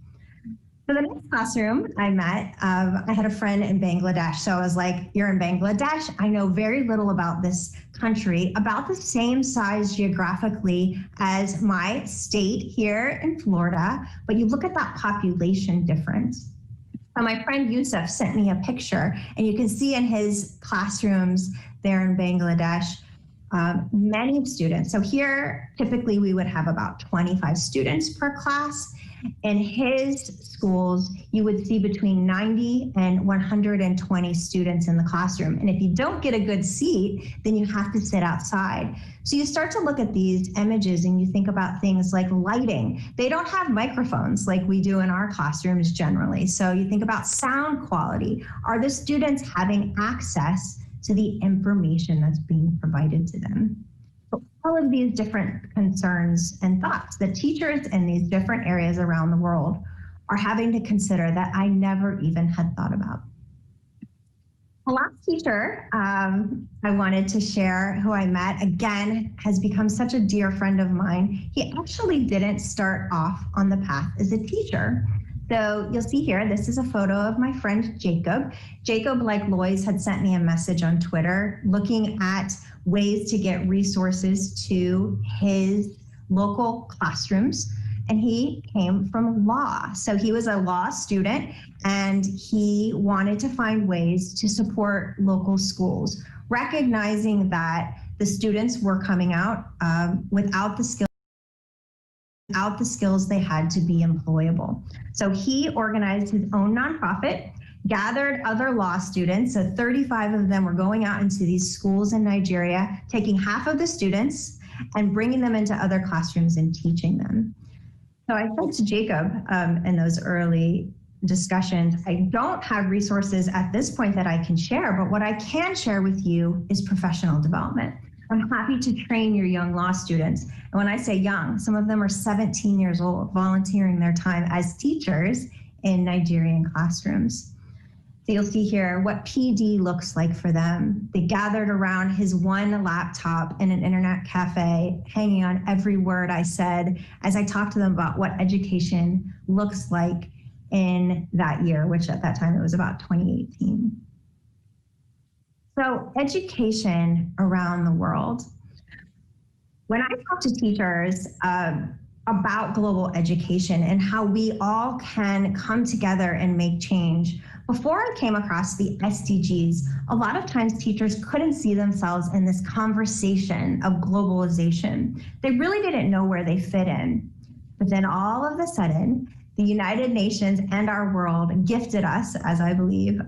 For the next classroom I met, I had a friend in Bangladesh. So I was like, you're in Bangladesh? I know very little about this country, about the same size geographically as my state here in Florida, but you look at that population difference. So my friend Yusuf sent me a picture, and you can see in his classrooms there in Bangladesh, many students. So here, typically we would have about 25 students per class. In his schools, you would see between 90 and 120 students in the classroom. And if you don't get a good seat, then you have to sit outside. So you start to look at these images and you think about things like lighting. They don't have microphones like we do in our classrooms generally. So you think about sound quality. Are the students having access to the information that's being provided to them? All of these different concerns and thoughts that teachers in these different areas around the world are having to consider that I never even had thought about. The last teacher I wanted to share, who I met, again, has become such a dear friend of mine. He actually didn't start off on the path as a teacher. So you'll see here, this is a photo of my friend Jacob. Jacob, like Lois, had sent me a message on Twitter looking at ways to get resources to his local classrooms. And he came from law. So he was a law student and he wanted to find ways to support local schools, recognizing that the students were coming out without the skills they had to be employable. So he organized his own nonprofit, gathered other law students, so 35 of them were going out into these schools in Nigeria, taking half of the students and bringing them into other classrooms and teaching them. So I said to Jacob in those early discussions, I don't have resources at this point that I can share, but what I can share with you is professional development. I'm happy to train your young law students. And when I say young, some of them are 17 years old, volunteering their time as teachers in Nigerian classrooms. So you'll see here what PD looks like for them. They gathered around his one laptop in an internet cafe, hanging on every word I said as I talked to them about what education looks like in that year, which at that time it was about 2018. So education around the world. When I talk to teachers about global education and how we all can come together and make change, before I came across the SDGs, a lot of times teachers couldn't see themselves in this conversation of globalization. They really didn't know where they fit in. But then all of a sudden, the United Nations and our world gifted us, as I believe,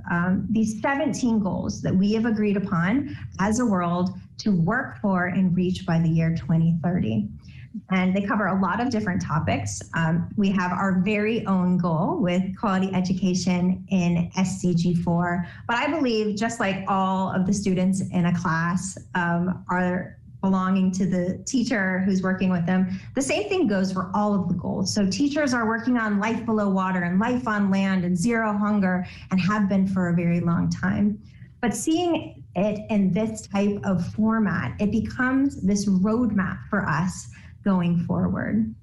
these 17 goals that we have agreed upon as a world to work for and reach by the year 2030. And they cover a lot of different topics. We have our very own goal with quality education in SDG 4. But I believe just like all of the students in a class are belonging to the teacher who's working with them, the same thing goes for all of the goals. So teachers are working on life below water and life on land and zero hunger and have been for a very long time. But seeing it in this type of format, it becomes this roadmap for us going forward.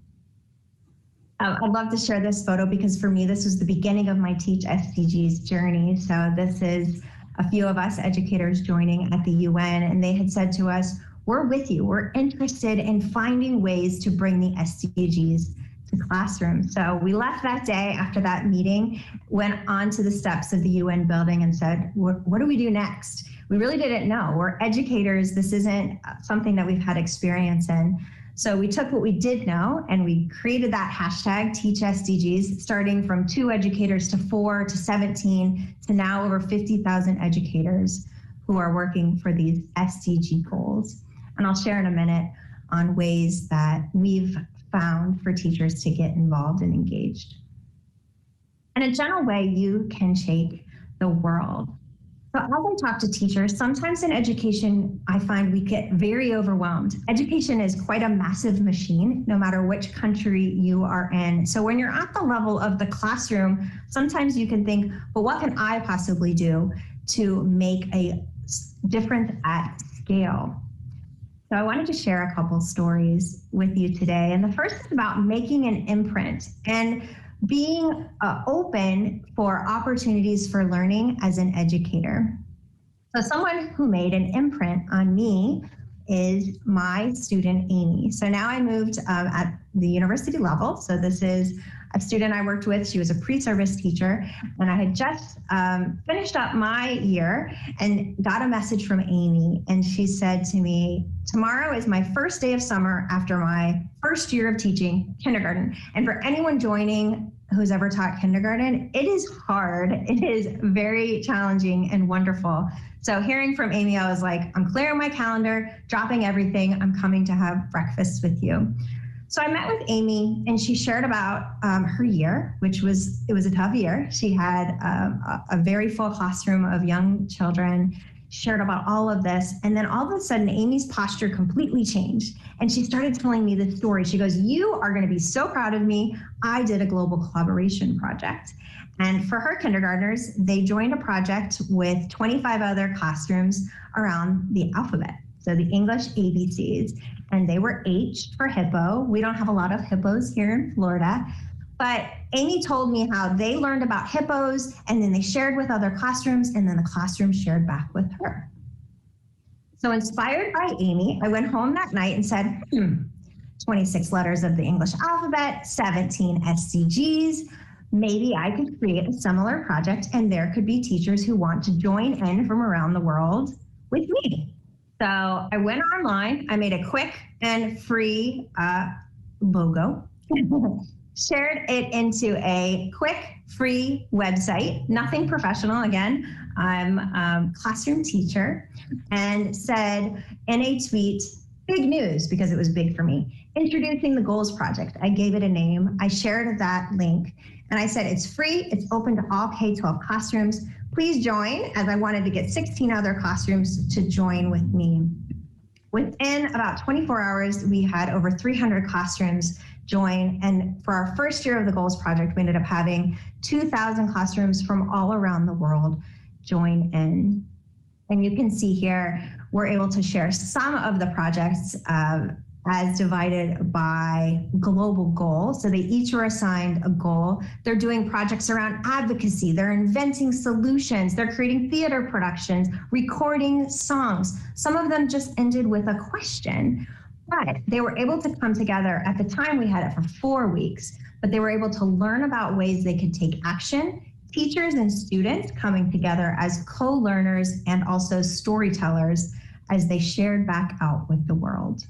I'd love to share this photo because for me, this was the beginning of my Teach SDGs journey. So this is a few of us educators joining at the UN, and they had said to us, we're with you. We're interested in finding ways to bring the SDGs to classrooms. So we left that day after that meeting, went onto the steps of the UN building and said, what do we do next? We really didn't know. We're educators. This isn't something that we've had experience in. So we took what we did know and we created that hashtag Teach SDGs, starting from 2 educators to 4 to 17 to now over 50,000 educators who are working for these SDG goals. And I'll share in a minute on ways that we've found for teachers to get involved and engaged. In a general way, you can shake the world. So as I talk to teachers, sometimes in education, I find we get very overwhelmed. Education is quite a massive machine, no matter which country you are in. So when you're at the level of the classroom, sometimes you can think, well, what can I possibly do to make a difference at scale? So I wanted to share a couple stories with you today. And the first is about making an imprint and being open for opportunities for learning as an educator. So someone who made an imprint on me is my student, Amy. So now I moved at the university level. So this is a student I worked with. She was a pre-service teacher, and I had just finished up my year and got a message from Amy. And she said to me, tomorrow is my first day of summer after my first year of teaching kindergarten. And for anyone joining who's ever taught kindergarten, it is hard. It is very challenging and wonderful. So hearing from Amy, I was like, I'm clearing my calendar, dropping everything. I'm coming to have breakfast with you. So I met with Amy, and she shared about her year, it was a tough year. She had a very full classroom of young children, shared about all of this. And then all of a sudden, Amy's posture completely changed. And she started telling me this story. She goes, you are going to be so proud of me. I did a global collaboration project. And for her kindergartners, they joined a project with 25 other classrooms around the alphabet. So the English ABCs, and they were H for hippo. We don't have a lot of hippos here in Florida, but Amy told me how they learned about hippos, and then they shared with other classrooms, and then the classroom shared back with her. So inspired by Amy, I went home that night and said, 26 letters of the English alphabet, 17 SDGs. Maybe I could create a similar project, and there could be teachers who want to join in from around the world with me. So I went online, I made a quick and free logo, shared it into a quick free website, nothing professional again. I'm a classroom teacher, and said in a tweet, big news, because it was big for me, introducing the Goals Project. I gave it a name, I shared that link, and I said it's free, it's open to all K-12 classrooms. Please join, as I wanted to get 16 other classrooms to join with me. Within about 24 hours, we had over 300 classrooms join. And for our first year of the Goals Project, we ended up having 2,000 classrooms from all around the world join in. And you can see here, we're able to share some of the projects as divided by global goal. So they each were assigned a goal. They're doing projects around advocacy. They're inventing solutions. They're creating theater productions, recording songs. Some of them just ended with a question, but they were able to come together. At the time, we had it for 4 weeks, but they were able to learn about ways they could take action. Teachers and students coming together as co-learners and also storytellers as they shared back out with the world.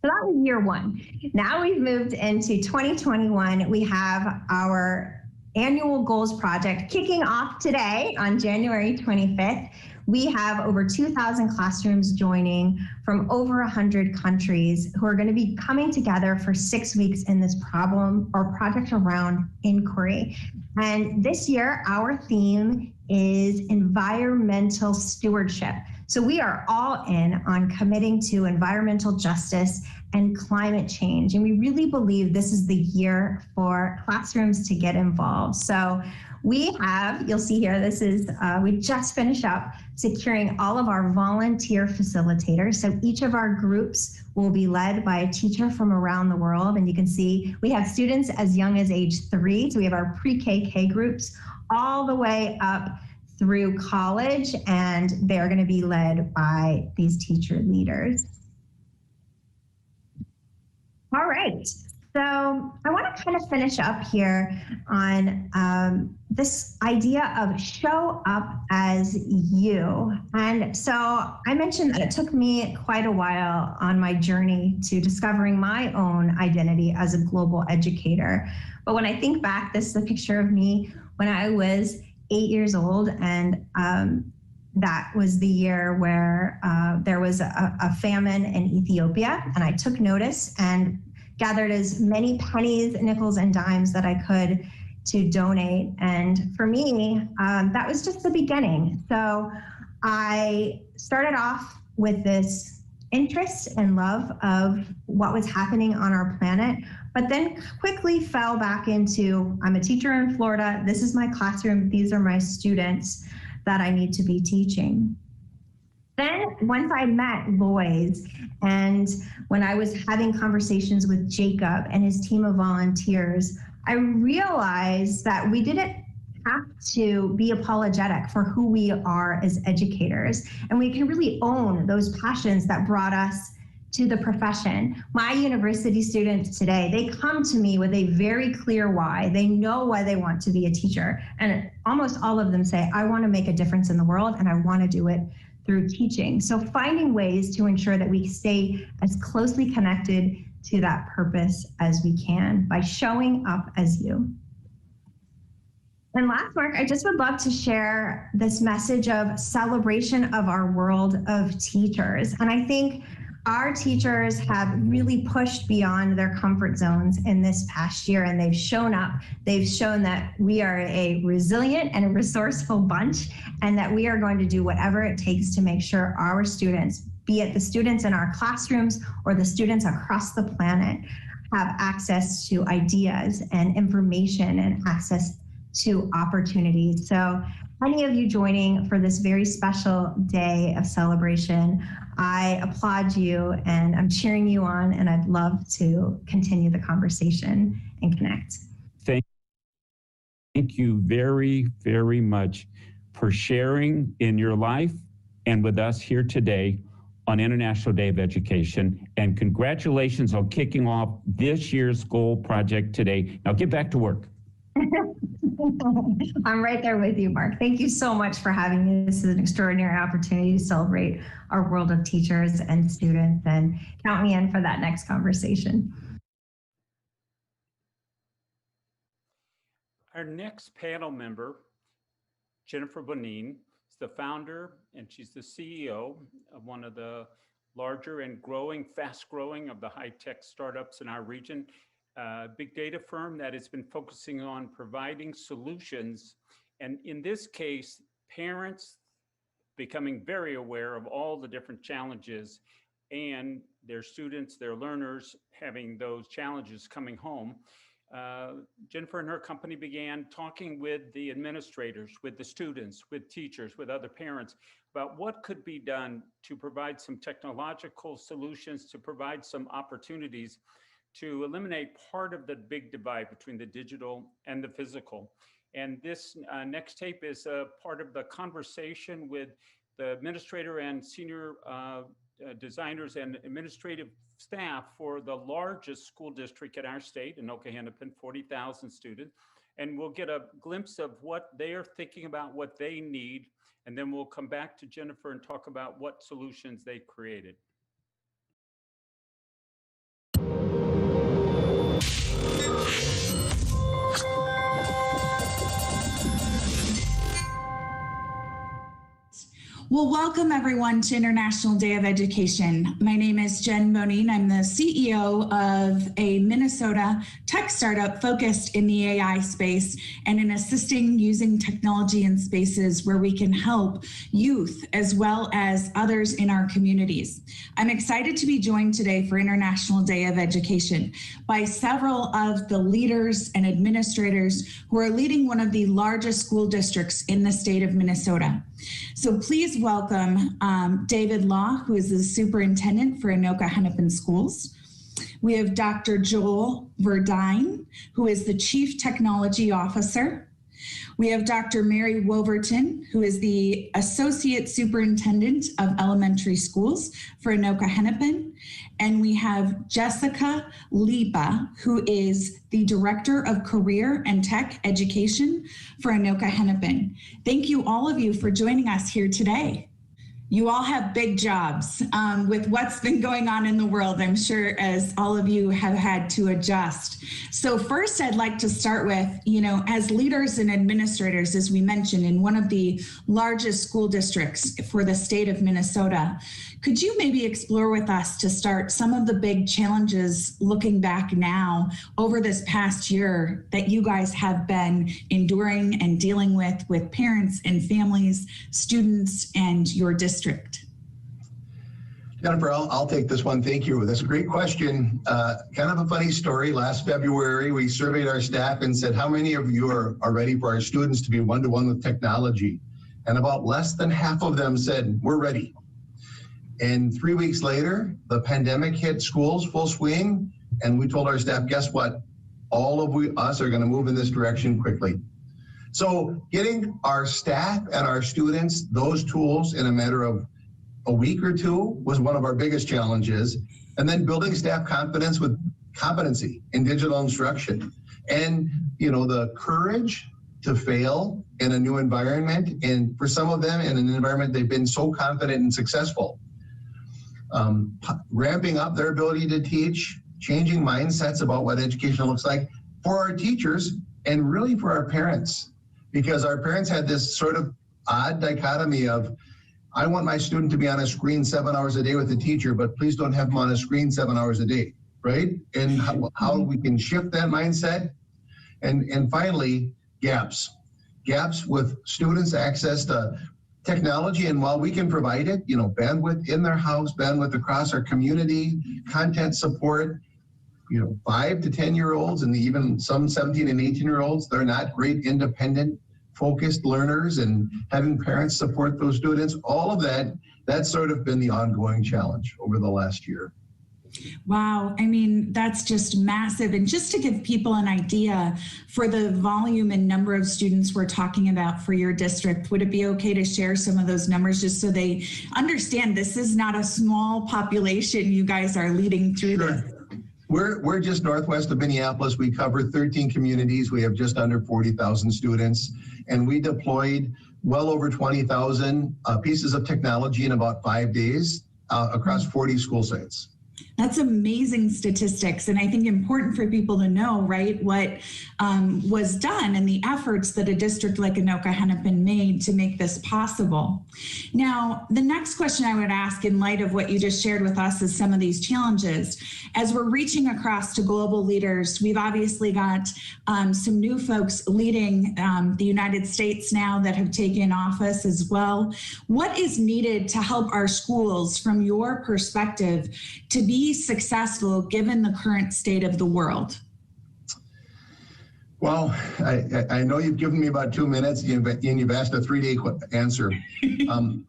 So that was year one. Now we've moved into 2021. We have our annual goals project kicking off today on January 25th. We have over 2,000 classrooms joining from over 100 countries who are going to be coming together for 6 weeks in this problem or project around inquiry. And this year, our theme is environmental stewardship. So we are all in on committing to environmental justice and climate change. And we really believe this is the year for classrooms to get involved. So we have, you'll see here, this is, we just finished up securing all of our volunteer facilitators. So each of our groups will be led by a teacher from around the world. And you can see we have students as young as age 3. So we have our pre-KK groups all the way up through college, and they're going to be led by these teacher leaders. All right, so I want to kind of finish up here on this idea of show up as you. And so I mentioned that it took me quite a while on my journey to discovering my own identity as a global educator. But when I think back, this is a picture of me when I was 8 years old, and that was the year where there was a famine in Ethiopia, and I took notice and gathered as many pennies, nickels, and dimes that I could to donate. And for me, that was just the beginning. So I started off with this interest and love of what was happening on our planet, but then quickly fell back into, I'm a teacher in Florida, this is my classroom, these are my students that I need to be teaching. Then once I met Lois, and when I was having conversations with Jacob and his team of volunteers, I realized that we didn't have to be apologetic for who we are as educators, and we can really own those passions that brought us to the profession. My university students today, they come to me with a very clear why. They know why they want to be a teacher, and almost all of them say, I want to make a difference in the world and I want to do it through teaching. So finding ways to ensure that we stay as closely connected to that purpose as we can by showing up as you. And last, Mark, I just would love to share this message of celebration of our world of teachers. And I think our teachers have really pushed beyond their comfort zones in this past year, and they've shown up. They've shown that we are a resilient and a resourceful bunch, and that we are going to do whatever it takes to make sure our students, be it the students in our classrooms or the students across the planet, have access to ideas and information and access to opportunities. So any of you joining for this very special day of celebration, I applaud you and I'm cheering you on, and I'd love to continue the conversation and connect. Thank you very, very much for sharing in your life and with us here today on International Day of Education. And congratulations on kicking off this year's goal project today. Now get back to work. I'm right there with you, Mark. Thank you so much for having me. This is an extraordinary opportunity to celebrate our world of teachers and students, and count me in for that next conversation. Our next panel member, Jennifer Bonin, is the founder and she's the CEO of one of the larger and growing, fast growing of the high-tech startups in our region. Big data firm that has been focusing on providing solutions. And in this case, parents becoming very aware of all the different challenges and their students, their learners having those challenges coming home. Jennifer and her company began talking with the administrators, with the students, with teachers, with other parents about what could be done to provide some technological solutions, to provide some opportunities to eliminate part of the big divide between the digital and the physical. And this next tape is a part of the conversation with the administrator and senior designers and administrative staff for the largest school district in our state, Anoka-Hennepin, 40,000 students. And we'll get a glimpse of what they are thinking about, what they need, and then we'll come back to Jennifer and talk about what solutions they created. Well, welcome everyone to International Day of Education. My name is Jen Bonin. I'm the CEO of a Minnesota tech startup focused in the AI space and in assisting using technology in spaces where we can help youth as well as others in our communities. I'm excited to be joined today for International Day of Education by several of the leaders and administrators who are leading one of the largest school districts in the state of Minnesota. So please welcome David Law, who is the superintendent for Anoka-Hennepin Schools. We have Dr. Joel Verdine, who is the chief technology officer. We have Dr. Mary Woverton, who is the associate superintendent of elementary schools for Anoka-Hennepin. And we have Jessica Lipa, who is the director of career and tech education for Anoka-Hennepin. Thank you, all of you, for joining us here today. You all have big jobs with what's been going on in the world, I'm sure, as all of you have had to adjust. So first, I'd like to start with, as leaders and administrators, as we mentioned, in one of the largest school districts for the state of Minnesota, Could you maybe explore with us to start some of the big challenges looking back now over this past year that you guys have been enduring and dealing with parents and families, students, and your district? Jennifer, I'll take this one. Thank you. That's a great question. Kind of a funny story. Last February, we surveyed our staff and said, how many of you are ready for our students to be one-to-one with technology? And about less than half of them said, we're ready. And 3 weeks later, the pandemic hit schools full swing, and we told our staff, guess what? All of us are going to move in this direction quickly. So getting our staff and our students those tools in a matter of a week or two was one of our biggest challenges. And then building staff confidence with competency in digital instruction. And, you know, the courage to fail in a new environment. And for some of them in an environment they've been so confident and successful. Ramping up their ability to teach, changing mindsets about what education looks like for our teachers and really for our parents. Because our parents had this sort of odd dichotomy of, I want my student to be on a screen 7 hours a day with the teacher, but please don't have them on a screen 7 hours a day, right? And how we can shift that mindset. And finally, gaps with students' access to technology. And while we can provide it, you know, bandwidth in their house, bandwidth across our community, content support, you know, 5 to 10-year-olds and even some 17 and 18-year-olds, they're not great independent focused learners, and having parents support those students, all of that's sort of been the ongoing challenge over the last year. Wow, I mean, that's just massive. And just to give people an idea for the volume and number of students we're talking about for your district, would it be okay to share some of those numbers just so they understand this is not a small population you guys are leading through this? We're just northwest of Minneapolis. We cover 13 communities. We have just under 40,000 students, and we deployed well over 20,000 pieces of technology in about 5 days across 40 school sites. That's amazing statistics, and I think important for people to know, right, what was done and the efforts that a district like Anoka have been made to make this possible. Now, the next question I would ask in light of what you just shared with us is some of these challenges. As we're reaching across to global leaders, we've obviously got some new folks leading the United States now that have taken office as well. What is needed to help our schools, from your perspective, to be successful given the current state of the world? Well, I know you've given me about 2 minutes and you've asked a 3-day answer.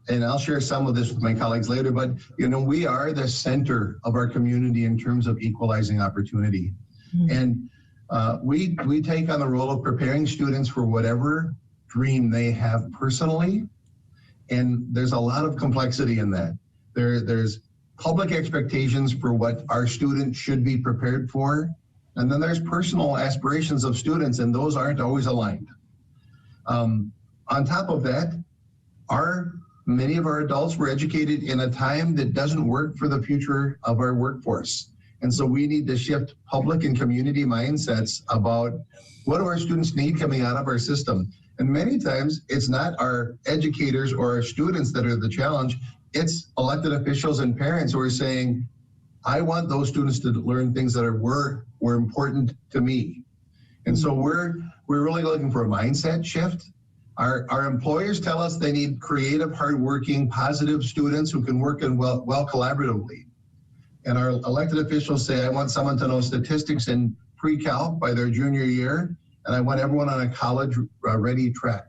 And I'll share some of this with my colleagues later, but you know, we are the center of our community in terms of equalizing opportunity. And we take on the role of preparing students for whatever dream they have personally. And there's a lot of complexity in that. There's public expectations for what our students should be prepared for. And then there's personal aspirations of students, and those aren't always aligned. On top of that, many of our adults were educated in a time that doesn't work for the future of our workforce. And so we need to shift public and community mindsets about what do our students need coming out of our system. And many times it's not our educators or our students that are the challenge. It's elected officials and parents who are saying, I want those students to learn things that were important to me. And so we're really looking for a mindset shift. Our employers tell us they need creative, hardworking, positive students who can work well collaboratively. And our elected officials say, I want someone to know statistics in pre-calc by their junior year, and I want everyone on a college-ready track.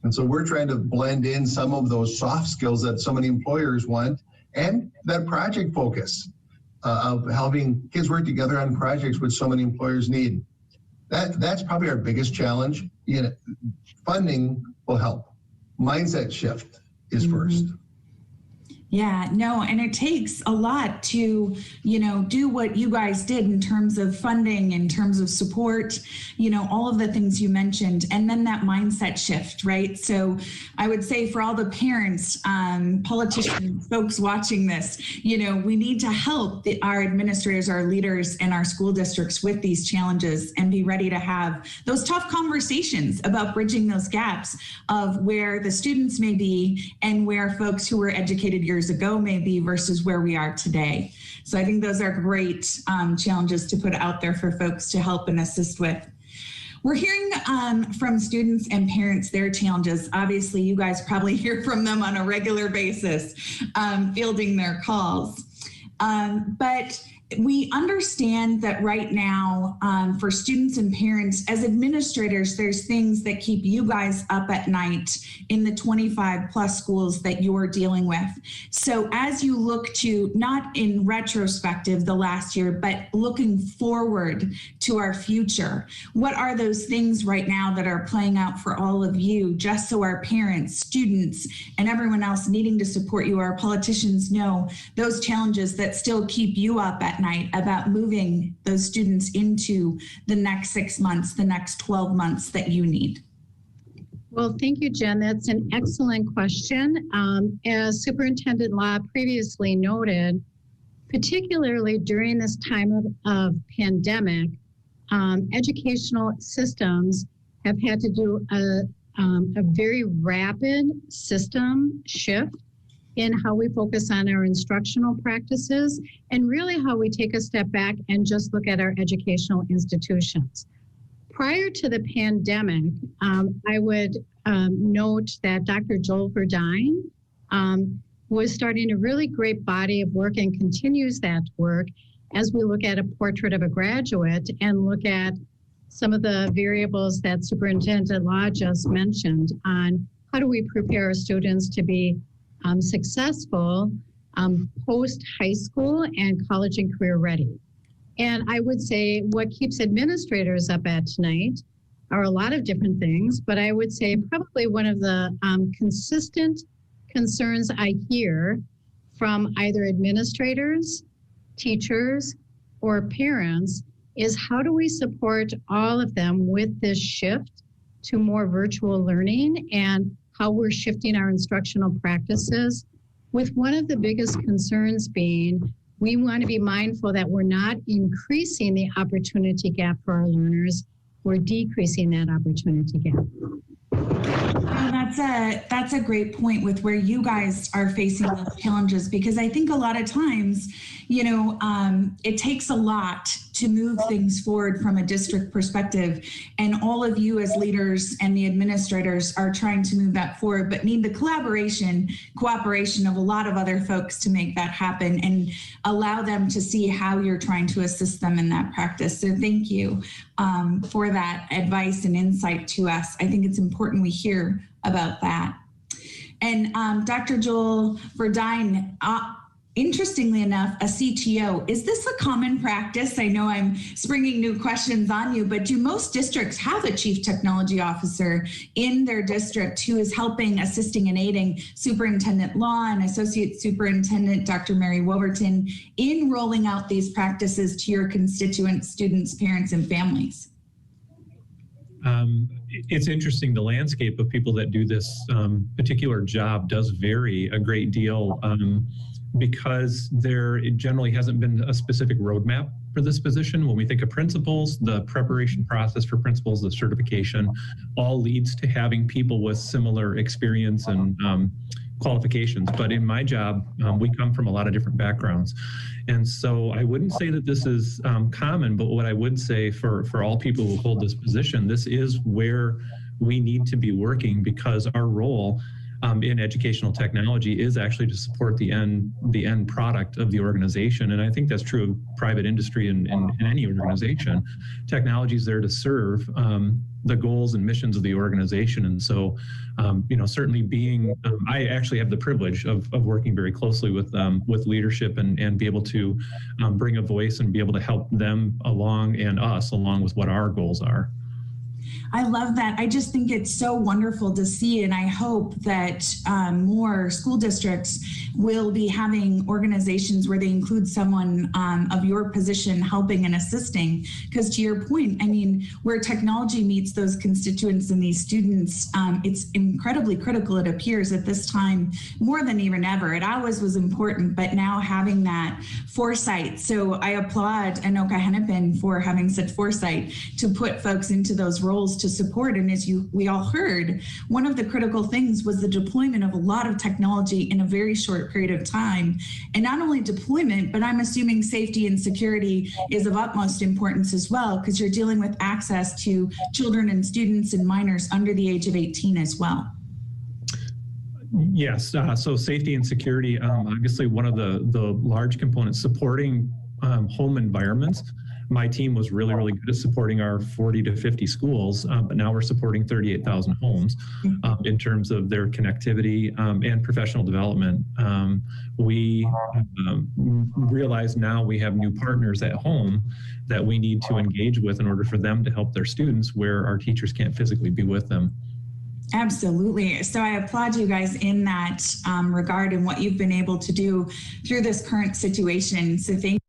And so we're trying to blend in some of those soft skills that so many employers want, and that project focus of helping kids work together on projects which so many employers need. That's probably our biggest challenge. You know, funding will help. Mindset shift is first. Yeah, no, and it takes a lot to, you know, do what you guys did in terms of funding, in terms of support, you know, all of the things you mentioned, and then that mindset shift, right? So I would say for all the parents, politicians, folks watching this, you know, we need to help our administrators, our leaders, and our school districts with these challenges and be ready to have those tough conversations about bridging those gaps of where the students may be and where folks who were educated years years ago maybe versus where we are today. So I think those are great challenges to put out there for folks to help and assist with. We're hearing from students and parents their challenges. Obviously, you guys probably hear from them on a regular basis, fielding their calls. But we understand that right now, for students and parents, as administrators, there's things that keep you guys up at night in the 25 plus schools that you're dealing with. So as you look to, not in retrospective the last year, but looking forward to our future, what are those things right now that are playing out for all of you, just so our parents, students, and everyone else needing to support you, our politicians, know those challenges that still keep you up at night about moving those students into the next 6 months, the next 12 months that you need? Well, thank you, Jen. That's an excellent question. As Superintendent Law previously noted, particularly during this time of pandemic, educational systems have had to do a very rapid system shift in how we focus on our instructional practices and really how we take a step back and just look at our educational institutions. Prior to the pandemic, I would note that Dr. Joel Verdine was starting a really great body of work and continues that work as we look at a portrait of a graduate and look at some of the variables that Superintendent Law just mentioned on how do we prepare our students to be successful post high school and college and career ready. And I would say what keeps administrators up at night are a lot of different things, but I would say probably one of the consistent concerns I hear from either administrators, teachers, or parents is how do we support all of them with this shift to more virtual learning and how we're shifting our instructional practices, with one of the biggest concerns being we want to be mindful that we're not increasing the opportunity gap for our learners, we're decreasing that opportunity gap. That's a great point with where you guys are facing those challenges, because I think a lot of times, it takes a lot to move things forward from a district perspective, and all of you as leaders and the administrators are trying to move that forward, but need the cooperation of a lot of other folks to make that happen and allow them to see how you're trying to assist them in that practice. So thank you for that advice and insight to us. I think it's important we hear about that. And Dr. Joel Verdine, interestingly enough, a CTO, is this a common practice? I know I'm springing new questions on you, but do most districts have a chief technology officer in their district who is helping, assisting, and aiding Superintendent Law and Associate Superintendent Dr. Mary Wolverton in rolling out these practices to your constituents, students, parents, and families? It's interesting, the landscape of people that do this particular job does vary a great deal because there generally hasn't been a specific roadmap for this position. When we think of principals, the preparation process for principals, the certification, all leads to having people with similar experience and qualifications. But in my job, we come from a lot of different backgrounds. And so I wouldn't say that this is common, but what I would say for all people who hold this position, this is where we need to be working, because our role in educational technology is actually to support the end product of the organization. And I think that's true of private industry and any organization. Technology is there to serve the goals and missions of the organization. And so, certainly being, I actually have the privilege of working very closely with leadership and be able to bring a voice and be able to help them along and us along with what our goals are. I love that. I just think it's so wonderful to see, and I hope that more school districts will be having organizations where they include someone of your position helping and assisting. Because to your point, I mean, where technology meets those constituents and these students, it's incredibly critical, it appears, at this time, more than even ever. It always was important, but now having that foresight. So I applaud Anoka Hennepin for having such foresight to put folks into those roles tools to support. And as we all heard, one of the critical things was the deployment of a lot of technology in a very short period of time. And not only deployment, but I'm assuming safety and security is of utmost importance as well, because you're dealing with access to children and students and minors under the age of 18 as well. Yes, so safety and security, obviously one of the large components, supporting home environments. My team was really, really good at supporting our 40 to 50 schools, but now we're supporting 38,000 homes in terms of their connectivity and professional development. We realize now we have new partners at home that we need to engage with in order for them to help their students where our teachers can't physically be with them. Absolutely. So I applaud you guys in that regard and what you've been able to do through this current situation. So thank you.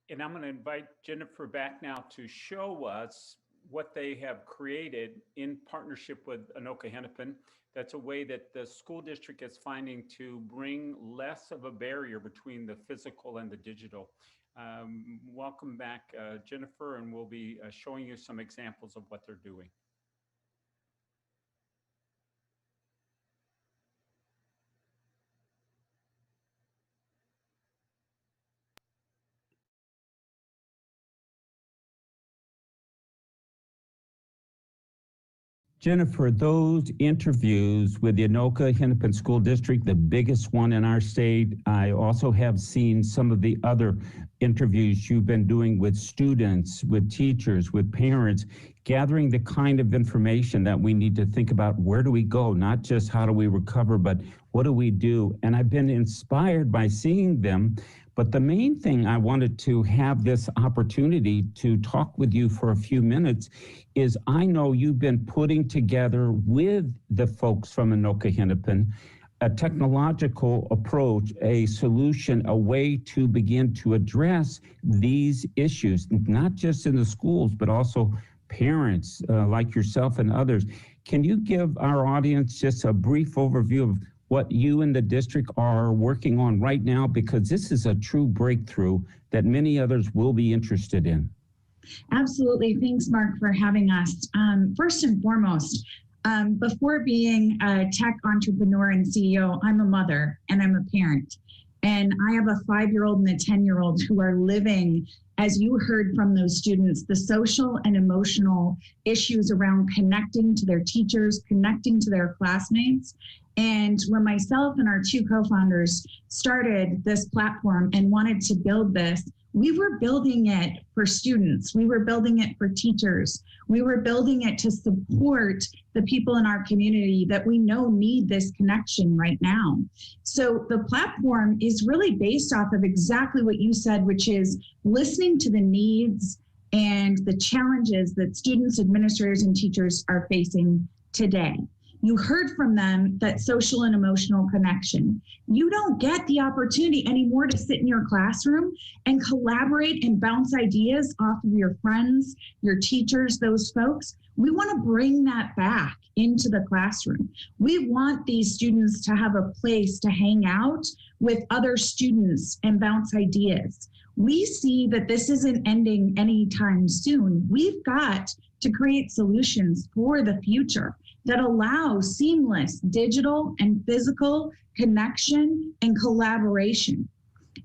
And I'm going to invite Jennifer back now to show us what they have created in partnership with Anoka Hennepin. That's a way that the school district is finding to bring less of a barrier between the physical and the digital. Welcome back, Jennifer, and we'll be showing you some examples of what they're doing. Jennifer, those interviews with the Anoka Hennepin School District, the biggest one in our state, I also have seen some of the other interviews you've been doing with students, with teachers, with parents, gathering the kind of information that we need to think about. Where do we go? Not just how do we recover, but what do we do? And I've been inspired by seeing them. But the main thing I wanted to have this opportunity to talk with you for a few minutes is I know you've been putting together with the folks from Anoka Hennepin a technological approach, a solution, a way to begin to address these issues, not just in the schools, but also parents like yourself and others. Can you give our audience just a brief overview of what you and the district are working on right now? Because this is a true breakthrough that many others will be interested in. Absolutely. Thanks, Mark, for having us. First and foremost, before being a tech entrepreneur and CEO, I'm a mother and I'm a parent. And I have a 5-year-old and a 10-year-old who are living, as you heard from those students, the social and emotional issues around connecting to their teachers, connecting to their classmates. And when myself and our 2 co-founders started this platform and wanted to build this, we were building it for students. We were building it for teachers. We were building it to support the people in our community that we know need this connection right now. So the platform is really based off of exactly what you said, which is listening to the needs and the challenges that students, administrators, and teachers are facing today. You heard from them that social and emotional connection. You don't get the opportunity anymore to sit in your classroom and collaborate and bounce ideas off of your friends, your teachers, those folks. We want to bring that back into the classroom. We want these students to have a place to hang out with other students and bounce ideas. We see that this isn't ending anytime soon. We've got to create solutions for the future that allow seamless digital and physical connection and collaboration.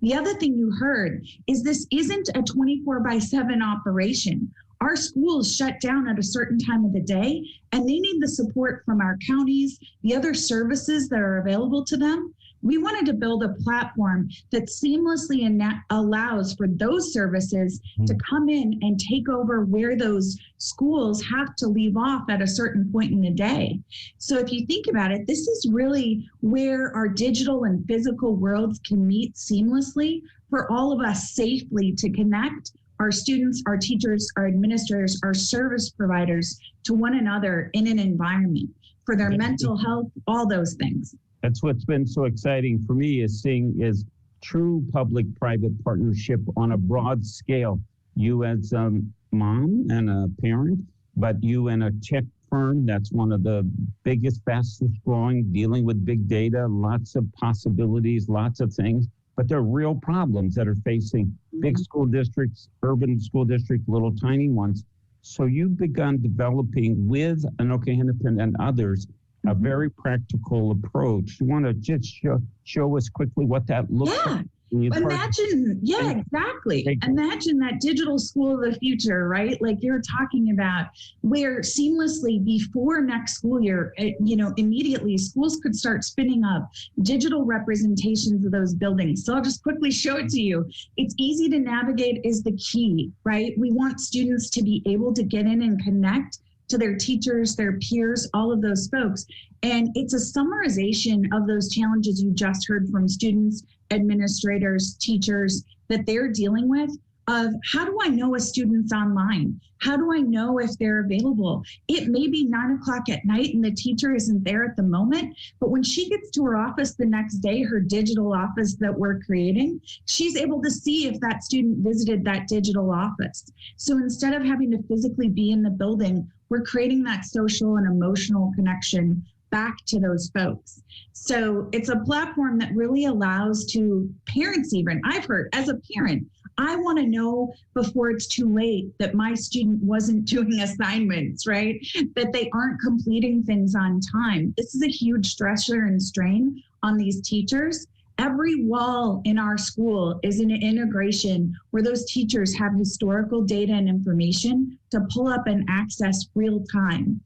The other thing you heard is this isn't a 24/7 operation. Our schools shut down at a certain time of the day, and they need the support from our counties, the other services that are available to them. We wanted to build a platform that seamlessly allows for those services to come in and take over where those schools have to leave off at a certain point in the day. So if you think about it, this is really where our digital and physical worlds can meet seamlessly for all of us safely to connect our students, our teachers, our administrators, our service providers to one another in an environment for their mental health, all those things. That's what's been so exciting for me is seeing is true public-private partnership on a broad scale. You as a mom and a parent, but you and a tech firm that's one of the biggest, fastest growing, dealing with big data, lots of possibilities, lots of things. but there are real problems that are facing big school districts, urban school districts, little tiny ones. So you've begun developing with Anoka Hennepin and others a very practical approach. You want to just show us quickly what that looks like? Imagine, exactly. Imagine that digital school of the future, right? Like you're talking about, where seamlessly before next school year, immediately schools could start spinning up digital representations of those buildings. So I'll just quickly show it to you. It's easy to navigate is the key, right? We want students to be able to get in and connect to their teachers, their peers, all of those folks. And it's a summarization of those challenges you just heard from students, administrators, teachers that they're dealing with, of how do I know a student's online? How do I know if they're available? It may be 9 o'clock at night and the teacher isn't there at the moment, but when she gets to her office the next day, her digital office that we're creating, she's able to see if that student visited that digital office. So instead of having to physically be in the building, we're creating that social and emotional connection back to those folks. So it's a platform that really allows to parents even. I've heard as a parent, I want to know before it's too late that my student wasn't doing assignments, right? That they aren't completing things on time. This is a huge stressor and strain on these teachers. Every wall in our school is an integration where those teachers have historical data and information to pull up and access real time.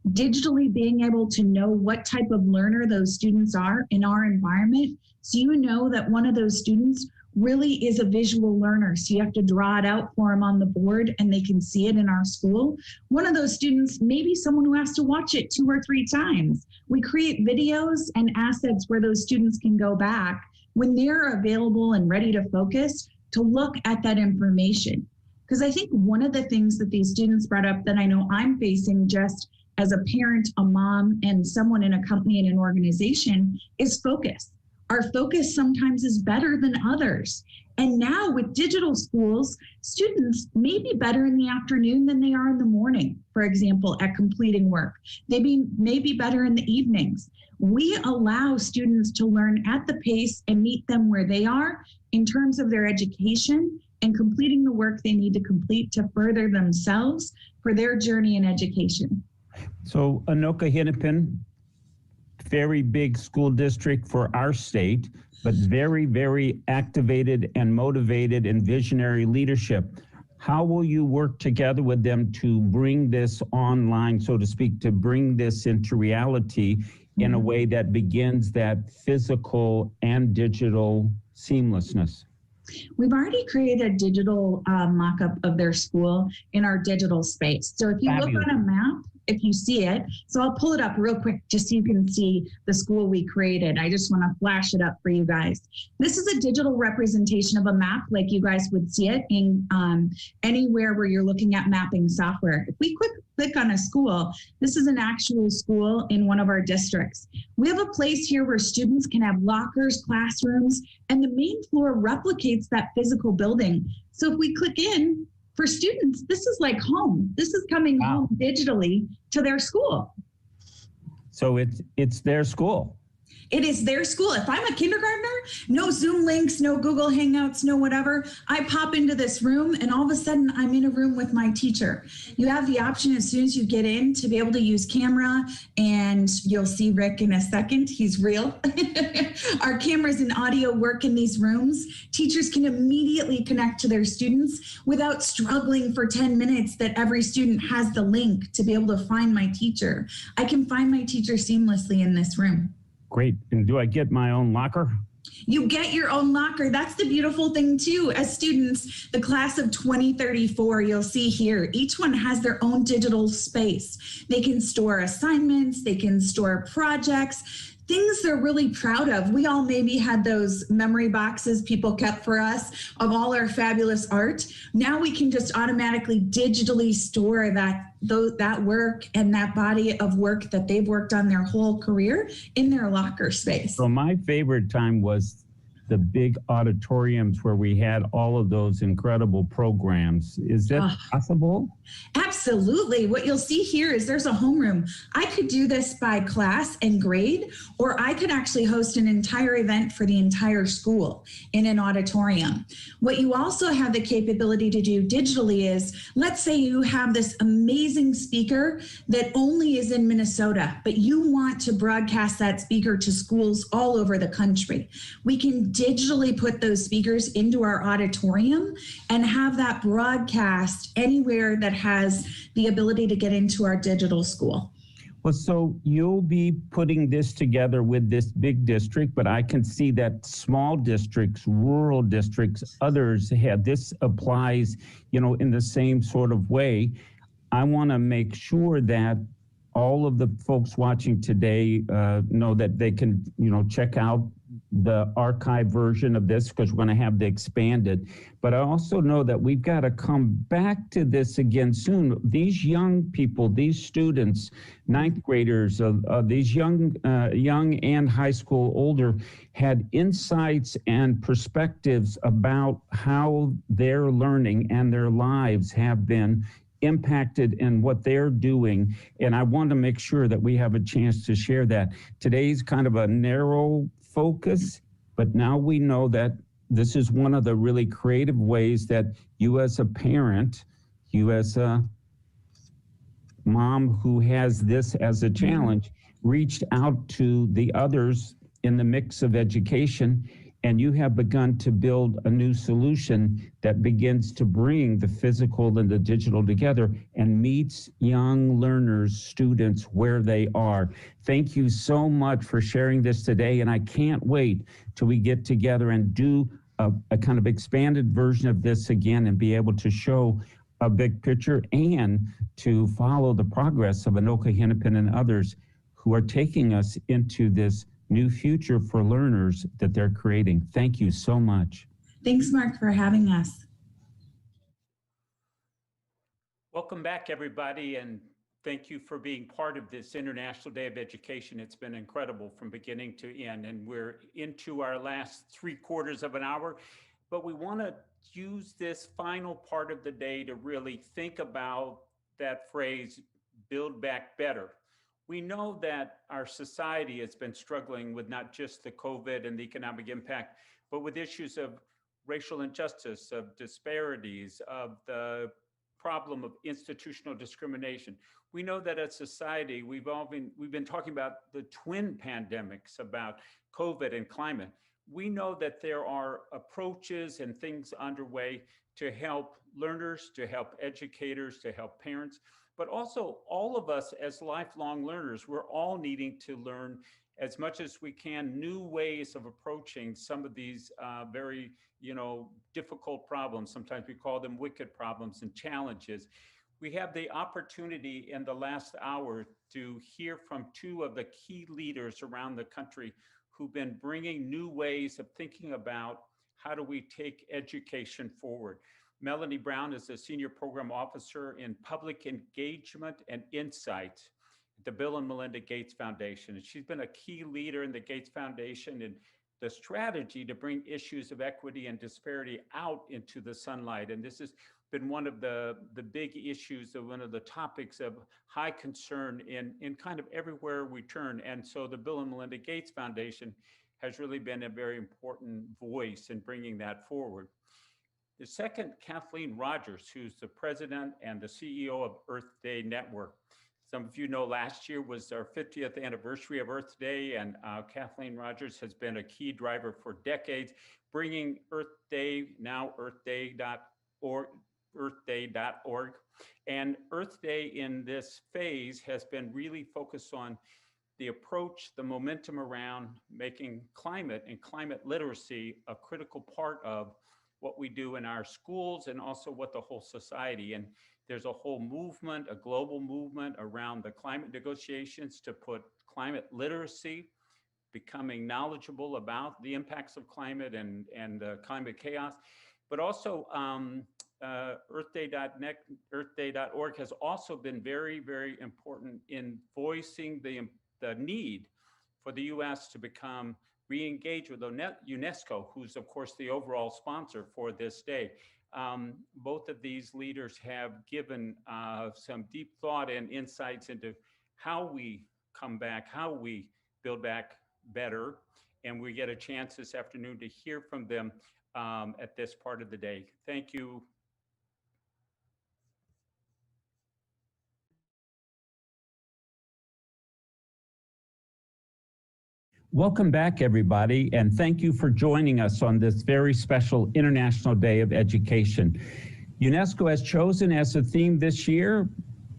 Digitally being able to know what type of learner those students are in our environment. So you know that one of those students really is a visual learner. So you have to draw it out for them on the board and they can see it in our school. One of those students may be someone who has to watch it 2 or 3 times. We create videos and assets where those students can go back when they're available and ready to focus to look at that information. Because I think one of the things that these students brought up that I know I'm facing just as a parent, a mom, and someone in a company and an organization is focus. Our focus sometimes is better than others. And now with digital schools, students may be better in the afternoon than they are in the morning, for example, at completing work. They may be better in the evenings. We allow students to learn at the pace and meet them where they are in terms of their education and completing the work they need to complete to further themselves for their journey in education. So Anoka Hennepin, very big school district for our state, but very, very activated and motivated and visionary leadership. How will you work together with them to bring this online, so to speak, to bring this into reality in a way that begins that physical and digital seamlessness? We've already created a digital mock-up of their school in our digital space. So if you look on a map, if you see it, so I'll pull it up real quick just so you can see the school we created. I just want to flash it up for you guys. This is a digital representation of a map like you guys would see it in anywhere where you're looking at mapping software. If we click on a school, this is an actual school in one of our districts. We have a place here where students can have lockers, classrooms, and the main floor replicates that physical building. So if we click in, for students, this is like home. This is coming home digitally to their school. So it's their school. It is their school. If I'm a kindergartner, no Zoom links, no Google Hangouts, no whatever. I pop into this room and all of a sudden I'm in a room with my teacher. You have the option as soon as you get in to be able to use camera, and you'll see Rick in a second. He's real. Our cameras and audio work in these rooms. Teachers can immediately connect to their students without struggling for 10 minutes that every student has the link to be able to find my teacher. I can find my teacher seamlessly in this room. Great. And do I get my own locker? You get your own locker. That's the beautiful thing too. As students, the class of 2034, you'll see here, each one has their own digital space. They can store assignments, they can store projects, things they're really proud of. We all maybe had those memory boxes people kept for us of all our fabulous art. Now we can just automatically digitally store that work and that body of work that they've worked on their whole career in their locker space. So my favorite time was the big auditoriums where we had all of those incredible programs. Is that possible? Absolutely. What you'll see here is there's a homeroom. I could do this by class and grade, or I could actually host an entire event for the entire school in an auditorium. What you also have the capability to do digitally is, let's say you have this amazing speaker that only is in Minnesota, but you want to broadcast that speaker to schools all over the country. We can digitally put those speakers into our auditorium and have that broadcast anywhere that has the ability to get into our digital school. Well, so you'll be putting this together with this big district, but I can see that small districts, rural districts, others have, this applies, you know, in the same sort of way. I want to make sure that all of the folks watching today know that they can, you know, check out the archive version of this because we're going to have the expanded. But I also know that we've got to come back to this again soon. These young people, these students, ninth graders, these young and high school older, had insights and perspectives about how their learning and their lives have been impacted in what they're doing. And I want to make sure that we have a chance to share that. Today's kind of a narrow focus, but now we know that this is one of the really creative ways that you as a parent, you as a mom who has this as a challenge, reached out to the others in the mix of education, and you have begun to build a new solution that begins to bring the physical and the digital together and meets young learners, students where they are. Thank you so much for sharing this today, and I can't wait till we get together and do a kind of expanded version of this again and be able to show a big picture and to follow the progress of Anoka Hennepin and others who are taking us into this new future for learners that they're creating. Thank you so much. Thanks, Mark, for having us. Welcome back, everybody, and thank you for being part of this International Day of Education. It's been incredible from beginning to end, and we're into our last 3/4 of an hour, but we want to use this final part of the day to really think about that phrase, build back better. We know that our society has been struggling with not just the COVID and the economic impact, but with issues of racial injustice, of disparities, of the problem of institutional discrimination. We know that as society, we've been talking about the twin pandemics, about COVID and climate. We know that there are approaches and things underway to help learners, to help educators, to help parents, but also all of us as lifelong learners. We're all needing to learn as much as we can new ways of approaching some of these very, difficult problems. Sometimes we call them wicked problems and challenges. We have the opportunity in the last hour to hear from two of the key leaders around the country who've been bringing new ways of thinking about how do we take education forward. Melanie Brown is a Senior Program Officer in Public Engagement and Insight at the Bill and Melinda Gates Foundation. And she's been a key leader in the Gates Foundation in the strategy to bring issues of equity and disparity out into the sunlight. And this has been one of the big issues, one of the topics of high concern in kind of everywhere we turn. And so the Bill and Melinda Gates Foundation has really been a very important voice in bringing that forward. The second, Kathleen Rogers, who's the president and the CEO of Earth Day Network. Some of you know last year was our 50th anniversary of Earth Day, and Kathleen Rogers has been a key driver for decades, bringing Earth Day, now earthday.org, and Earth Day in this phase has been really focused on the approach, the momentum around making climate and climate literacy a critical part of what we do in our schools and also what the whole society. And there's a whole movement, a global movement around the climate negotiations to put climate literacy, becoming knowledgeable about the impacts of climate and climate chaos. But also earthday.net, earthday.org has also been very, very important in voicing the need for the US to become re-engage with UNESCO, who's of course the overall sponsor for this day. Both of these leaders have given some deep thought and insights into how we come back, how we build back better. And we get a chance this afternoon to hear from them at this part of the day. Thank you. Welcome back, everybody, and thank you for joining us on this very special International Day of Education. UNESCO has chosen as a theme this year,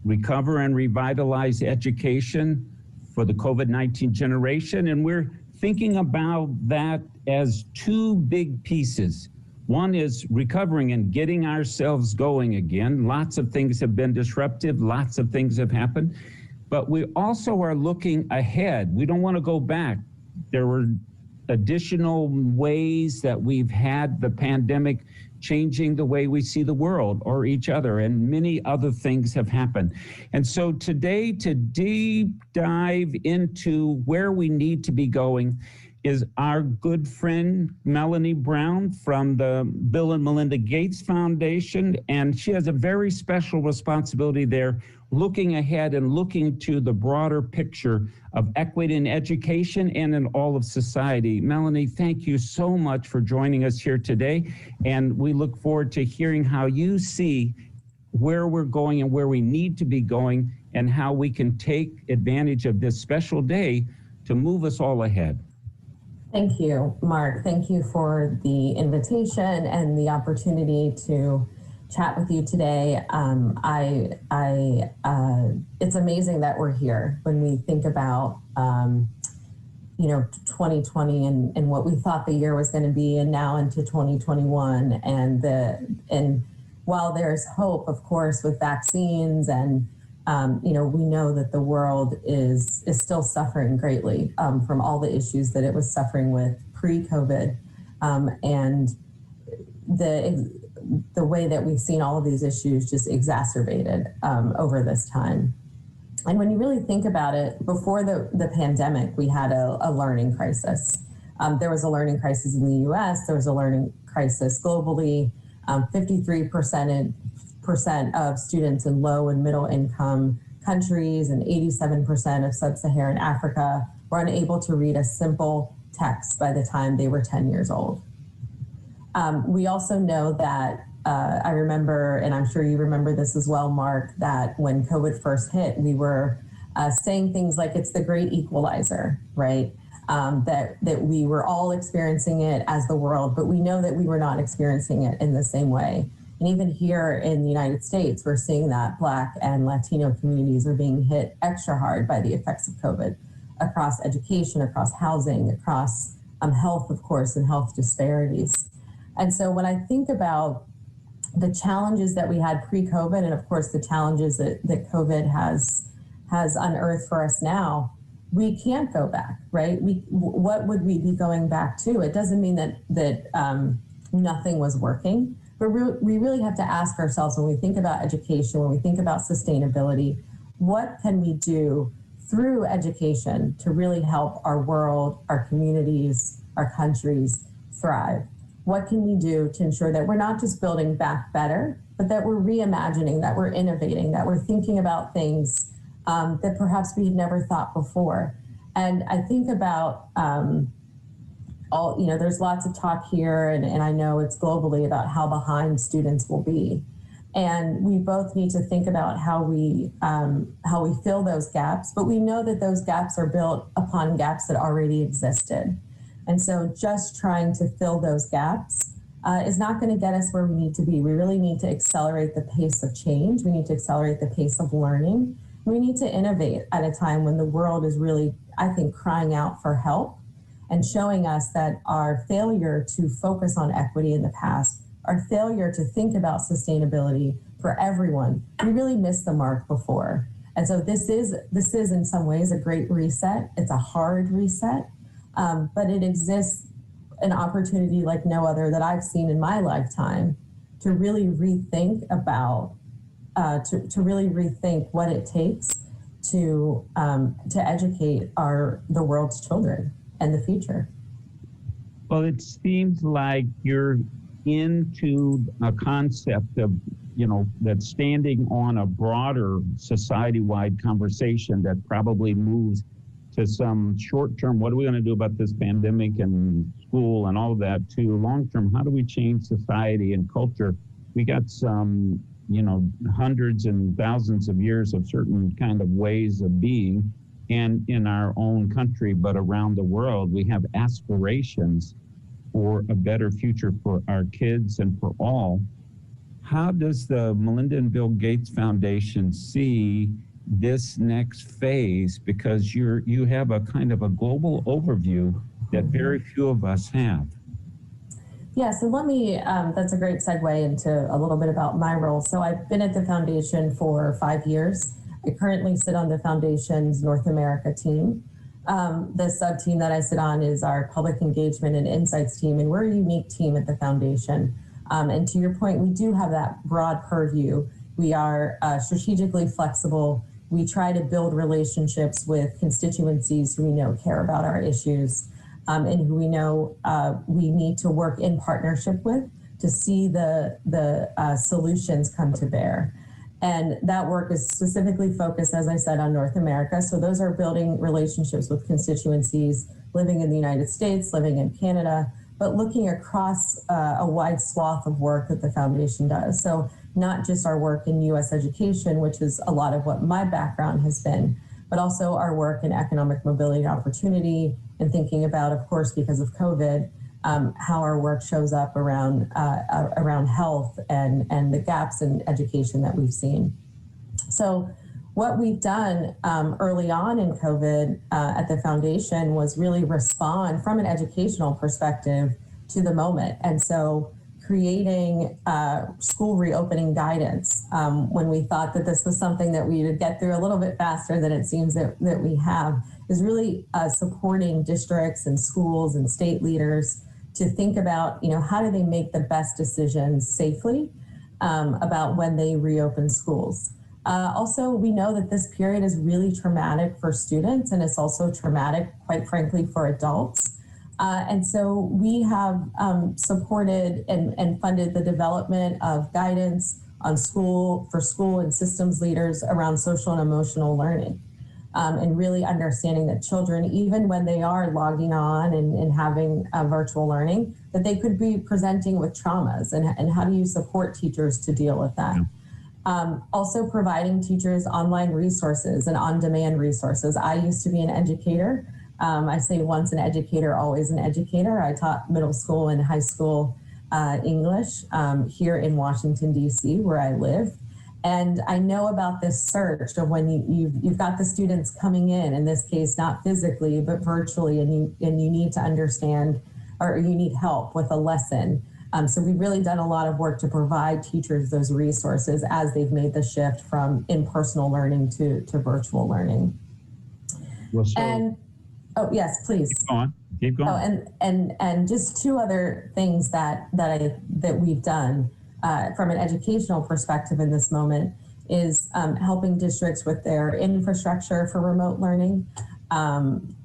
Recover and Revitalize Education for the COVID-19 generation, and we're thinking about that as two big pieces. One is recovering and getting ourselves going again. Lots of things have been disruptive, lots of things have happened, but we also are looking ahead. We don't want to go back. There were additional ways that we've had the pandemic changing the way we see the world or each other, and many other things have happened. And so today, to deep dive into where we need to be going is our good friend, Melanie Brown from the Bill and Melinda Gates Foundation. And she has a very special responsibility there, looking ahead and looking to the broader picture of equity in education and in all of society. Melanie, thank you so much for joining us here today. And we look forward to hearing how you see where we're going and where we need to be going, and how we can take advantage of this special day to move us all ahead. Thank you, Mark. Thank you for the invitation and the opportunity to chat with you today. It's amazing that we're here when we think about, 2020 and what we thought the year was going to be, and now into 2021. And while there's hope, of course, with vaccines and we know that the world is still suffering greatly from all the issues that it was suffering with pre-COVID, and the way that we've seen all of these issues just exacerbated over this time. And when you really think about it, before the pandemic, we had a learning crisis. There was a learning crisis in the US, there was a learning crisis globally. 53% of students in low and middle income countries and 87% of sub-Saharan Africa were unable to read a simple text by the time they were 10 years old. We also know that, I remember, and I'm sure you remember this as well, Mark, that when COVID first hit, we were saying things like it's the great equalizer, right? That we were all experiencing it as the world, but we know that we were not experiencing it in the same way. And even here in the United States, we're seeing that Black and Latino communities are being hit extra hard by the effects of COVID across education, across housing, across health, of course, and health disparities. And so when I think about the challenges that we had pre-COVID, and of course the challenges that COVID has unearthed for us now, we can't go back, right? What would we be going back to? It doesn't mean that nothing was working, but we really have to ask ourselves, when we think about education, when we think about sustainability, what can we do through education to really help our world, our communities, our countries thrive? What can we do to ensure that we're not just building back better, but that we're reimagining, that we're innovating, that we're thinking about things that perhaps we had never thought before? And I think about there's lots of talk here, and I know it's globally, about how behind students will be. And we both need to think about how we fill those gaps, but we know that those gaps are built upon gaps that already existed. And so just trying to fill those gaps is not going to get us where we need to be. We really need to accelerate the pace of change. We need to accelerate the pace of learning. We need to innovate at a time when the world is really, I think, crying out for help and showing us that our failure to focus on equity in the past, our failure to think about sustainability for everyone, we really missed the mark before. And so this is in some ways a great reset. It's a hard reset. But it exists an opportunity like no other that I've seen in my lifetime to really rethink about, to really rethink what it takes to educate the world's children and the future. Well, it seems like you're into a concept of, that's standing on a broader society-wide conversation that probably moves to some short-term, what are we going to do about this pandemic and school and all of that, to long-term, how do we change society and culture? We got some, hundreds and thousands of years of certain kind of ways of being, and in our own country, but around the world, we have aspirations for a better future for our kids and for all. How does the Melinda and Bill Gates Foundation see this next phase? Because you have a kind of a global overview that very few of us have. Yeah, so let me, that's a great segue into a little bit about my role. So I've been at the foundation for 5 years. I currently sit on the foundation's North America team. The sub-team that I sit on is our public engagement and insights team, and we're a unique team at the foundation. And to your point, we do have that broad purview. We are strategically flexible. We try to build relationships with constituencies who we know care about our issues, and who we know we need to work in partnership with to see the solutions come to bear. And that work is specifically focused, as I said, on North America. So those are building relationships with constituencies living in the United States, living in Canada, but looking across a wide swath of work that the foundation does. So not just our work in U.S. education, which is a lot of what my background has been, but also our work in economic mobility and opportunity, and thinking about, of course, because of COVID, how our work shows up around health and the gaps in education that we've seen. So what we've done early on in COVID at the foundation was really respond from an educational perspective to the moment. And so creating school reopening guidance when we thought that this was something that we would get through a little bit faster than it seems that we have, is really supporting districts and schools and state leaders to think about, how do they make the best decisions safely about when they reopen schools. Also, we know that this period is really traumatic for students, and it's also traumatic, quite frankly, for adults. And so we have supported and funded the development of guidance on school and systems leaders around social and emotional learning. And really understanding that children, even when they are logging on and having virtual learning, that they could be presenting with traumas, and how do you support teachers to deal with that? Also providing teachers online resources and on-demand resources. I used to be an educator. I say once an educator, always an educator. I taught middle school and high school English here in Washington, D.C., where I live. And I know about this search of when you've got the students coming in this case, not physically, but virtually, and you need to understand, or you need help with a lesson. So we've really done a lot of work to provide teachers those resources as they've made the shift from in-personal learning to virtual learning. Well, so, and oh yes, please. Keep going. Oh, and just two other things that we've done from an educational perspective in this moment is helping districts with their infrastructure for remote learning,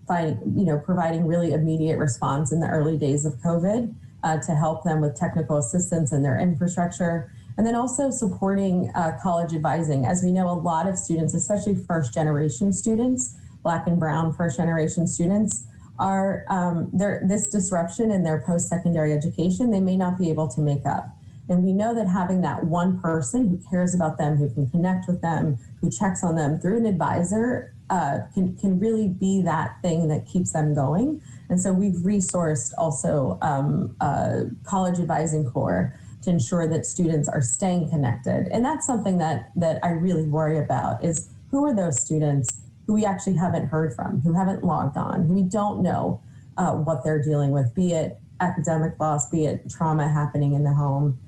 providing really immediate response in the early days of COVID to help them with technical assistance in their infrastructure, and then also supporting college advising. As we know, a lot of students, especially first-generation students, Black and Brown first-generation students, are this disruption in their post-secondary education, they may not be able to make up. And we know that having that one person who cares about them, who can connect with them, who checks on them through an advisor can really be that thing that keeps them going. And so we've resourced also College Advising Corps to ensure that students are staying connected. And that's something that I really worry about, is who are those students who we actually haven't heard from, who haven't logged on, who we don't know what they're dealing with, be it academic loss, be it trauma happening in the home,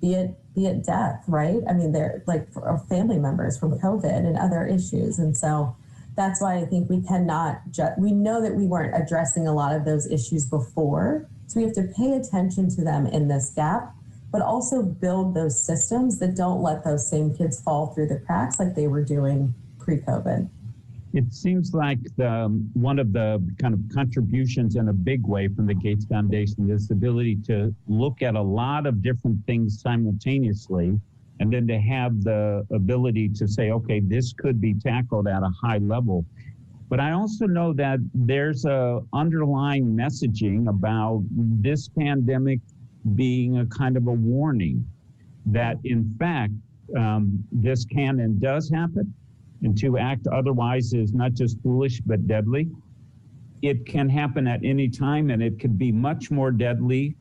be it death, right? I mean, they're like family members from COVID and other issues. And so that's why I think we cannot we know that we weren't addressing a lot of those issues before. So we have to pay attention to them in this gap, but also build those systems that don't let those same kids fall through the cracks like they were doing pre-COVID. It seems like one of the kind of contributions in a big way from the Gates Foundation is the ability to look at a lot of different things simultaneously, and then to have the ability to say, okay, this could be tackled at a high level. But I also know that there's a underlying messaging about this pandemic being a kind of a warning that in fact, this can and does happen, and to act otherwise is not just foolish, but deadly. It can happen at any time, and it could be much more deadly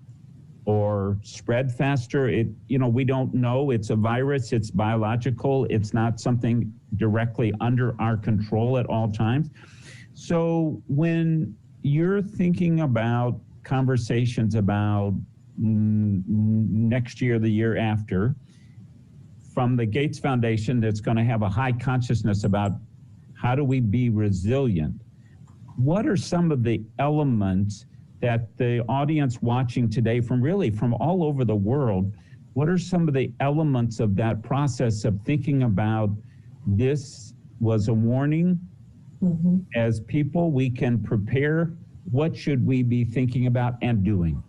or spread faster. We don't know. It's a virus, it's biological, it's not something directly under our control at all times. So when you're thinking about conversations about next year, the year after, from the Gates Foundation that's going to have a high consciousness about how do we be resilient, what are some of the elements that the audience watching today from all over the world, what are some of the elements of that process of thinking about this was a warning? Mm-hmm. As people, we can prepare. What should we be thinking about and doing?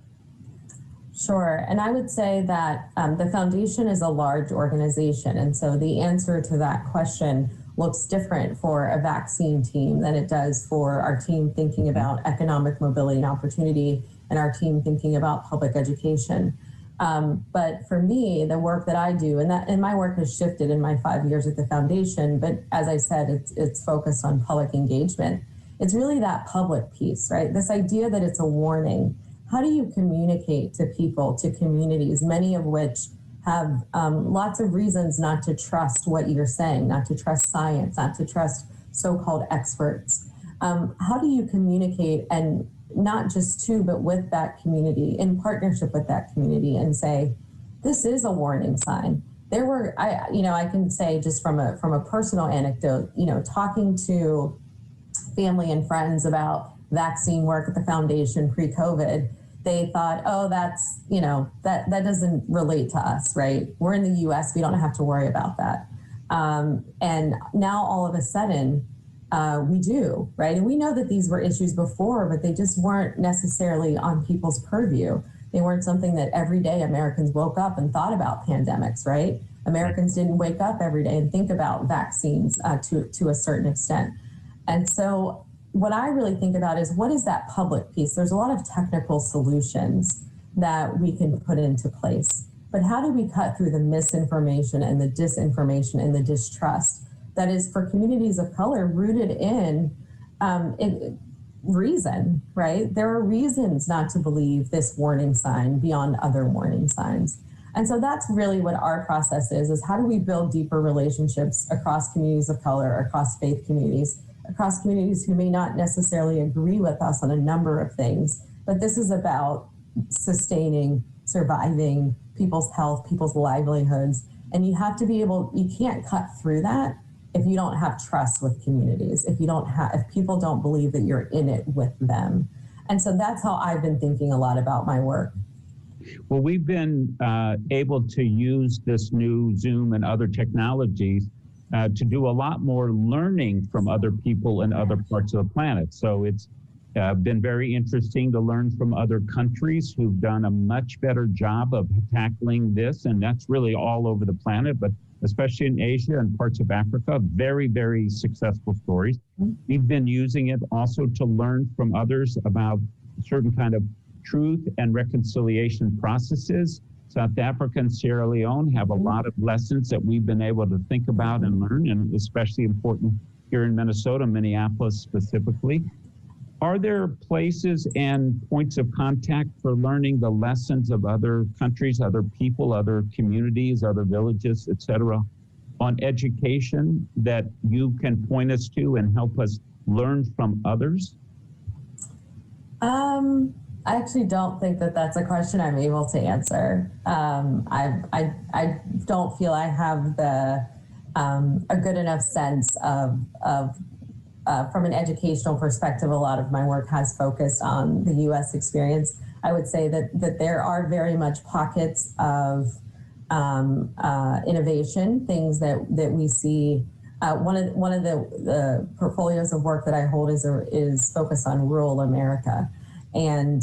Sure. And I would say that the foundation is a large organization. And so the answer to that question looks different for a vaccine team than it does for our team thinking about economic mobility and opportunity and our team thinking about public education. But for me, the work that I do, and my work has shifted in my 5 years at the foundation, but as I said, it's focused on public engagement. It's really that public piece, right? This idea that it's a warning. How do you communicate to people, to communities, many of which have lots of reasons not to trust what you're saying, not to trust science, not to trust so-called experts? How do you communicate, and not just to, but with that community, in partnership with that community, and say, this is a warning sign? There were, I can say just from a personal anecdote, talking to family and friends about vaccine work at the foundation pre-COVID, they thought, oh, that's, that doesn't relate to us, right? We're in the US, we don't have to worry about that. And now all of a sudden, we do, right? And we know that these were issues before, but they just weren't necessarily on people's purview. They weren't something that every day Americans woke up and thought about pandemics, right? Americans didn't wake up every day and think about vaccines to a certain extent. And so what I really think about is, what is that public piece? There's a lot of technical solutions that we can put into place, but how do we cut through the misinformation and the disinformation and the distrust that is for communities of color rooted in reason, right? There are reasons not to believe this warning sign beyond other warning signs. And so that's really what our process is how do we build deeper relationships across communities of color, across faith communities, across communities who may not necessarily agree with us on a number of things, but this is about sustaining, surviving people's health, people's livelihoods. And you have to be you can't cut through that if you don't have trust with communities, if people don't believe that you're in it with them. And so that's how I've been thinking a lot about my work. Well, we've been able to use this new Zoom and other technologies to do a lot more learning from other people in other parts of the planet. So it's been very interesting to learn from other countries who've done a much better job of tackling this. And that's really all over the planet, but especially in Asia and parts of Africa, very, very successful stories. We've been using it also to learn from others about certain kind of truth and reconciliation processes. South Africa and Sierra Leone have a lot of lessons that we've been able to think about and learn, and especially important here in Minnesota, Minneapolis specifically. Are there places and points of contact for learning the lessons of other countries, other people, other communities, other villages, et cetera, on education that you can point us to and help us learn from others? I actually don't think that that's a question I'm able to answer. I don't feel I have a good enough sense of from an educational perspective. A lot of my work has focused on the U.S. experience. I would say that there are very much pockets of innovation, things that we see One of the portfolios of work that I hold is focused on rural America. And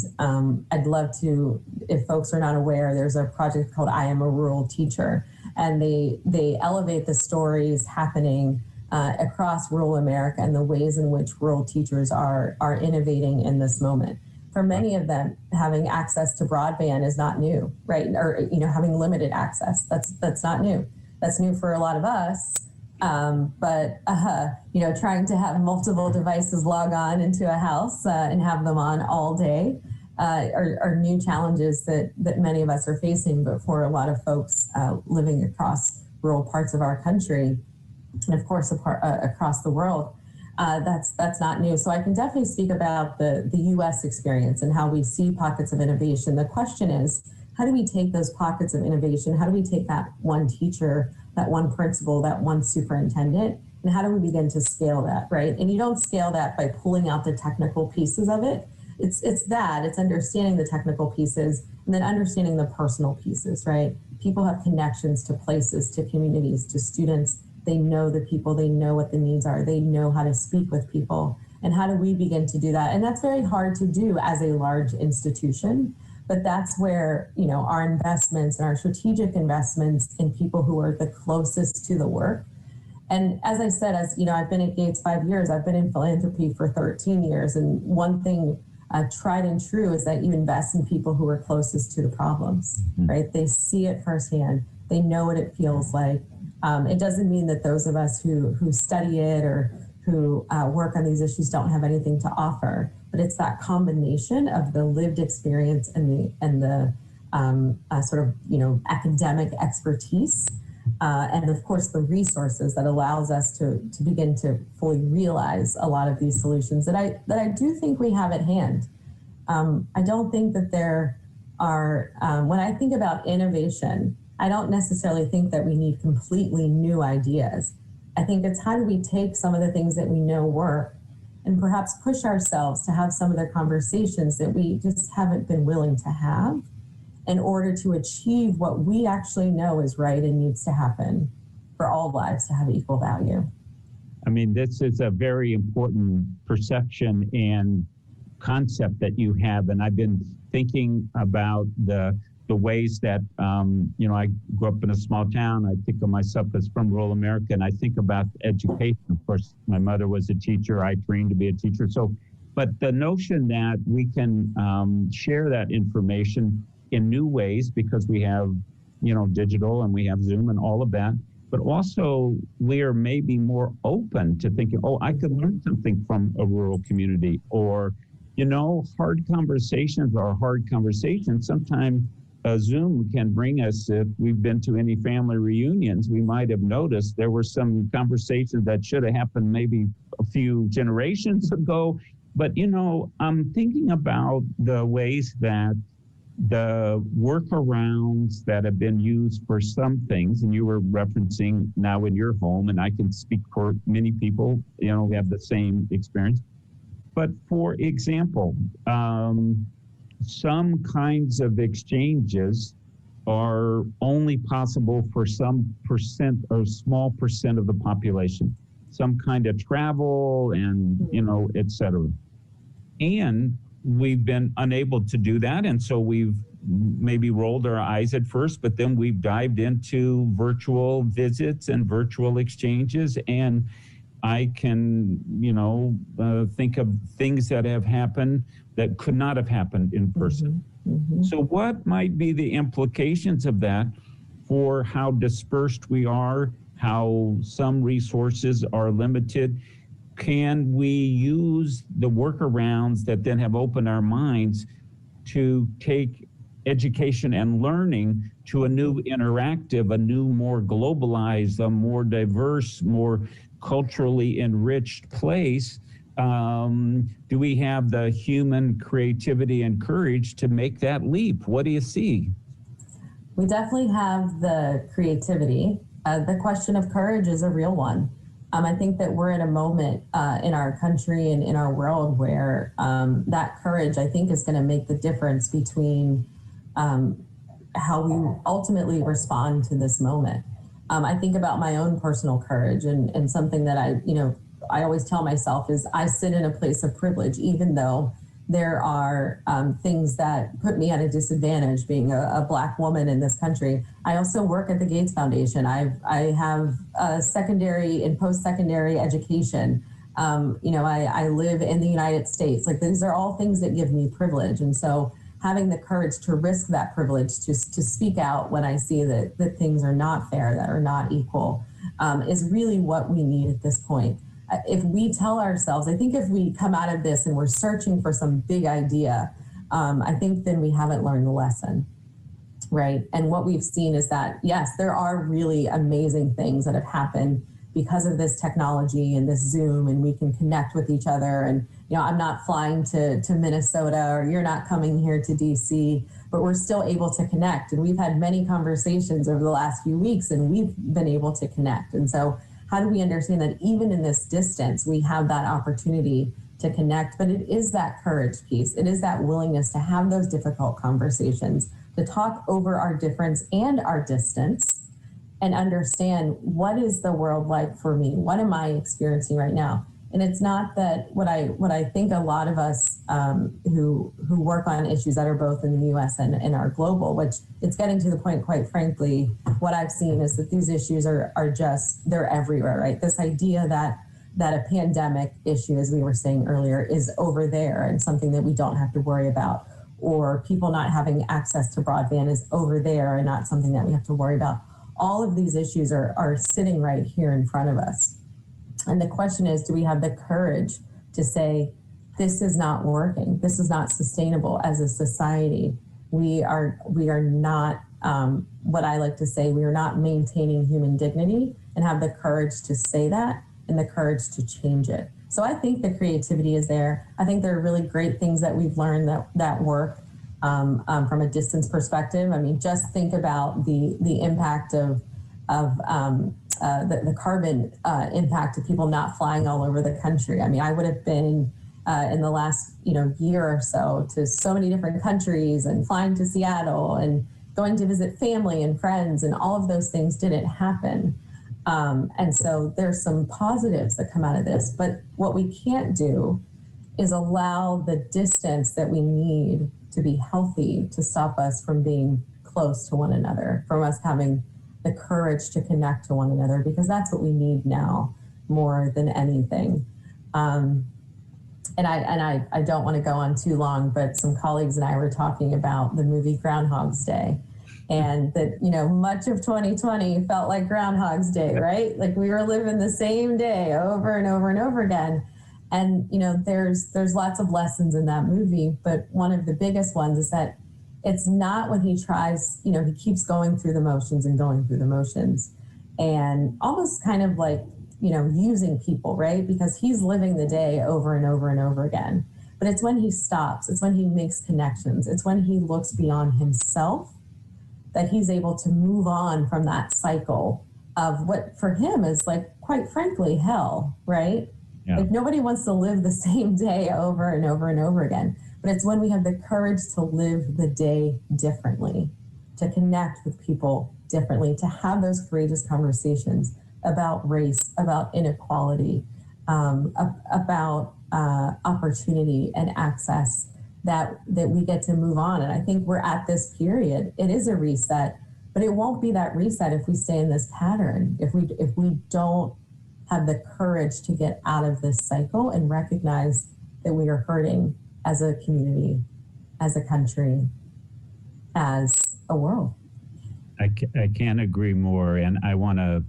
I'd love to, if folks are not aware, there's a project called I Am a Rural Teacher. And they elevate the stories happening across rural America and the ways in which rural teachers are innovating in this moment. For many of them, having access to broadband is not new, right? Or having limited access, that's not new. That's new for a lot of us. But trying to have multiple devices log on into a house and have them on all day are new challenges that many of us are facing. But for a lot of folks living across rural parts of our country, and of course across the world, that's not new. So I can definitely speak about the U.S. experience and how we see pockets of innovation. The question is, how do we take those pockets of innovation? How do we take that one teacher, that one principal, that one superintendent, and how do we begin to scale that, right? And you don't scale that by pulling out the technical pieces of it. It's understanding the technical pieces and then understanding the personal pieces, right? People have connections to places, to communities, to students. They know the people, they know what the needs are, they know how to speak with people. And how do we begin to do that? And that's very hard to do as a large institution, but that's where, our investments and our strategic investments in people who are the closest to the work. And as I said, I've been at Gates 5 years, I've been in philanthropy for 13 years. And one thing tried and true is that you invest in people who are closest to the problems, right? They see it firsthand. They know what it feels like. It doesn't mean that those of us who study it or who work on these issues don't have anything to offer, but it's that combination of the lived experience and the sort of academic expertise, and of course the resources that allows us to begin to fully realize a lot of these solutions that I do think we have at hand. I don't think that there are when I think about innovation, I don't necessarily think that we need completely new ideas. I think it's how do we take some of the things that we know work and perhaps push ourselves to have some of the conversations that we just haven't been willing to have in order to achieve what we actually know is right and needs to happen for all lives to have equal value. I mean, this is a very important perception and concept that you have. And I've been thinking about the ways that, I grew up in a small town. I think of myself as from rural America, and I think about education. Of course, my mother was a teacher. I trained to be a teacher. So, but the notion that we can share that information in new ways because we have, digital and we have Zoom and all of that, but also we are maybe more open to thinking, I could learn something from a rural community, or, hard conversations are hard conversations. Sometimes Zoom can bring us, if we've been to any family reunions, we might have noticed there were some conversations that should have happened maybe a few generations ago. But, I'm thinking about the ways that the workarounds that have been used for some things, and you were referencing now in your home, and I can speak for many people, we have the same experience. But for example, some kinds of exchanges are only possible for some percent or small percent of the population, some kind of travel and, et cetera. And we've been unable to do that. And so we've maybe rolled our eyes at first, but then we've dived into virtual visits and virtual exchanges. And I can, think of things that have happened that could not have happened in person. Mm-hmm. So what might be the implications of that for how dispersed we are, how some resources are limited? Can we use the workarounds that then have opened our minds to take education and learning to a new interactive, a new, more globalized, a more diverse, more culturally enriched place? Do we have the human creativity and courage to make that leap? What do you see? We definitely have the creativity. The question of courage is a real one. I think that we're in a moment in our country and in our world where that courage, I think, is going to make the difference between how we ultimately respond to this moment. I think about my own personal courage and something that I always tell myself is I sit in a place of privilege, even though there are things that put me at a disadvantage being a Black woman in this country. I also work at the Gates Foundation. I have a secondary and post-secondary education. I live in the United States. Like, these are all things that give me privilege. And so having the courage to risk that privilege, to speak out when I see that things are not fair, that are not equal, is really what we need at this point. If we tell ourselves, I think if we come out of this and we're searching for some big idea, I think then we haven't learned the lesson, right? And what we've seen is that, yes, there are really amazing things that have happened because of this technology and this Zoom, and we can connect with each other. And, I'm not flying to Minnesota, or you're not coming here to DC, but we're still able to connect. And we've had many conversations over the last few weeks, and we've been able to connect. And so how do we understand that even in this distance, we have that opportunity to connect? But it is that courage piece. It is that willingness to have those difficult conversations, to talk over our difference and our distance, and understand, what is the world like for me? What am I experiencing right now? And it's not that what I think a lot of us who work on issues that are both in the US and are global, which it's getting to the point, quite frankly, what I've seen is that these issues are just, they're everywhere, right? This idea that a pandemic issue, as we were saying earlier, is over there and something that we don't have to worry about, or people not having access to broadband is over there and not something that we have to worry about. All of these issues are sitting right here in front of us. And the question is, do we have the courage to say, this is not working, this is not sustainable as a society? We are not, what I like to say, we are not maintaining human dignity, and have the courage to say that and the courage to change it. So I think the creativity is there. I think there are really great things that we've learned that work from a distance perspective. I mean, just think about the impact of the carbon impact of people not flying all over the country. I mean, I would have been in the last year or so to so many different countries, and flying to Seattle and going to visit family and friends, and all of those things didn't happen. And so there's some positives that come out of this, but what we can't do is allow the distance that we need to be healthy to stop us from being close to one another, from us having the courage to connect to one another, because that's what we need now more than anything. And I don't want to go on too long, but some colleagues and I were talking about the movie Groundhog's Day, and that, much of 2020 felt like Groundhog's Day, right? Like we were living the same day over and over and over again. And, there's lots of lessons in that movie, but one of the biggest ones is that it's not when he tries, he keeps going through the motions and going through the motions, and almost kind of like, using people, right? Because he's living the day over and over and over again. But it's when he stops, it's when he makes connections, it's when he looks beyond himself that he's able to move on from that cycle of what for him is, like, quite frankly, hell, right? Yeah. Like, nobody wants to live the same day over and over and over again. But it's when we have the courage to live the day differently, to connect with people differently, to have those courageous conversations about race, about inequality, about opportunity and access, that we get to move on. And I think we're at this period. It is a reset, but it won't be that reset if we stay in this pattern, if we don't have the courage to get out of this cycle and recognize that we are hurting as a community, as a country, as a world. I can't agree more. And I want to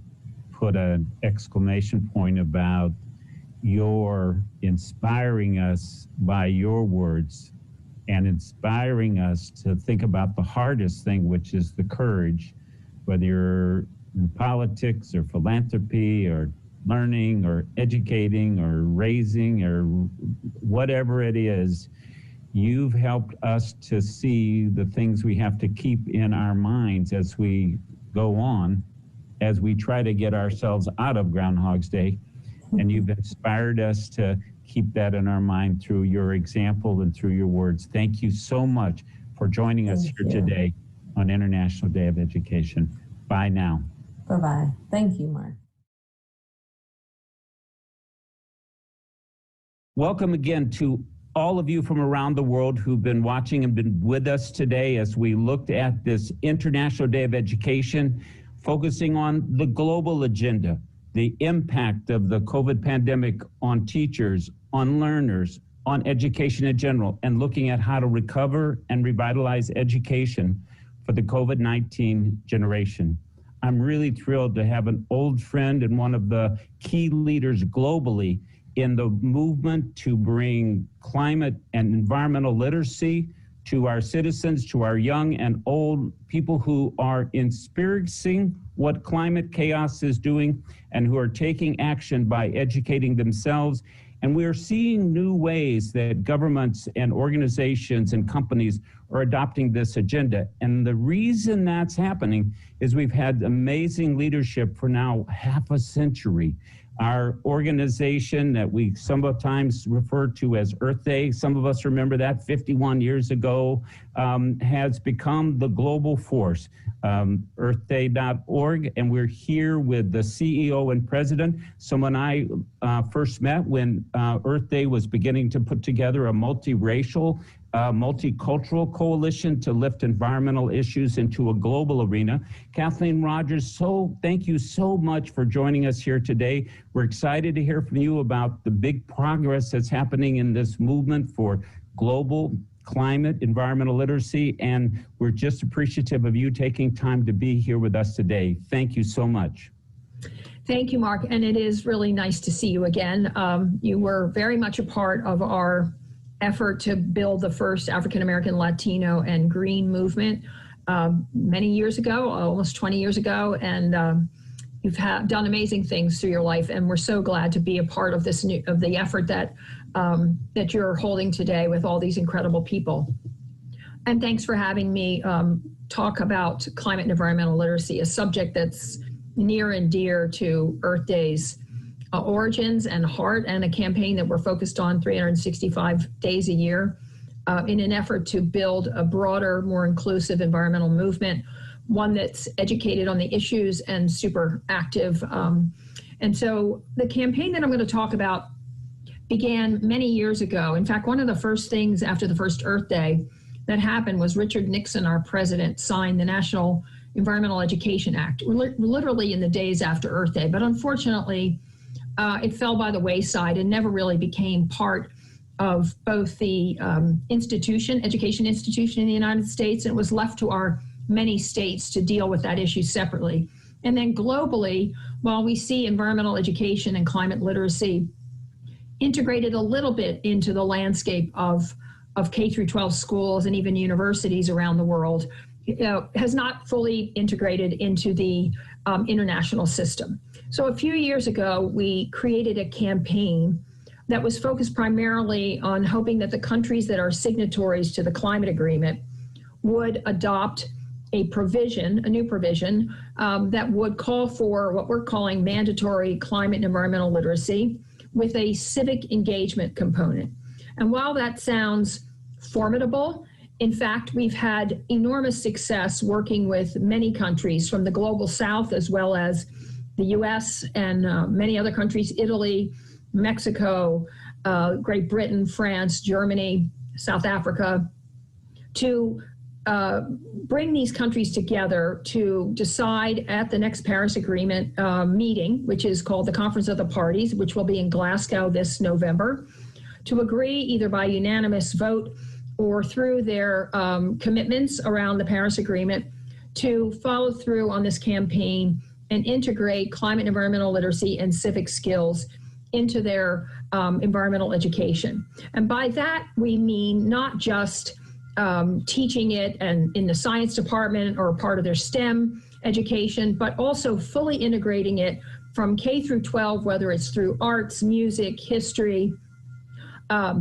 put an exclamation point about your inspiring us by your words, and inspiring us to think about the hardest thing, which is the courage, whether you're in politics or philanthropy or learning or educating or raising or whatever it is. You've helped us to see the things we have to keep in our minds as we go on, as we try to get ourselves out of Groundhog's Day. And you've inspired us to keep that in our mind through your example and through your words. Thank you so much for joining us here today on International Day of Education. Bye now. Bye-bye. Thank you, Mark. Welcome again to all of you from around the world who've been watching and been with us today as we looked at this International Day of Education, focusing on the global agenda, the impact of the COVID pandemic on teachers, on learners, on education in general, and looking at how to recover and revitalize education for the COVID-19 generation. I'm really thrilled to have an old friend and one of the key leaders globally in the movement to bring climate and environmental literacy to our citizens, to our young and old people who are experiencing what climate chaos is doing and who are taking action by educating themselves. And we are seeing new ways that governments and organizations and companies are adopting this agenda. And the reason that's happening is we've had amazing leadership for now half a century. Our organization that we sometimes refer to as Earth Day, some of us remember that 51 years ago, has become the global force, earthday.org, and we're here with the CEO and president. So when I first met, when Earth Day was beginning to put together a multiracial, multicultural coalition to lift environmental issues into a global arena. Kathleen Rogers, thank you so much for joining us here today. We're excited to hear from you about the big progress that's happening in this movement for global climate, environmental literacy, and we're just appreciative of you taking time to be here with us today. Thank you so much. Thank you, Mark, and it is really nice to see you again. You were very much a part of our effort to build the first African-American, Latino, and Green movement many years ago, almost 20 years ago, and you've done amazing things through your life, and we're so glad to be a part of this of the effort that that you're holding today with all these incredible people. And thanks for having me talk about climate and environmental literacy, a subject that's near and dear to Earth Day's origins and heart, and a campaign that we're focused on 365 days a year in an effort to build a broader, more inclusive environmental movement, one that's educated on the issues and super active. And so the campaign that I'm going to talk about began many years ago. In fact, one of the first things after the first Earth Day that happened was Richard Nixon, our president, signed the National Environmental Education Act, literally in the days after Earth Day. But unfortunately, it fell by the wayside and never really became part of both the education institution in the United States, and it was left to our many states to deal with that issue separately. And then globally, while we see environmental education and climate literacy integrated a little bit into the landscape of K through 12 schools and even universities around the world, has not fully integrated into the international system. So a few years ago, we created a campaign that was focused primarily on hoping that the countries that are signatories to the climate agreement would adopt a new provision that would call for what we're calling mandatory climate and environmental literacy with a civic engagement component. And while that sounds formidable, in fact, we've had enormous success working with many countries from the global south as well as the US and many other countries, Italy, Mexico, Great Britain, France, Germany, South Africa, to bring these countries together to decide at the next Paris Agreement meeting, which is called the Conference of the Parties, which will be in Glasgow this November, to agree either by unanimous vote or through their commitments around the Paris Agreement to follow through on this campaign and integrate climate and environmental literacy and civic skills into their environmental education. And by that, we mean not just teaching it and in the science department or part of their STEM education, but also fully integrating it from K through 12, whether it's through arts, music, history,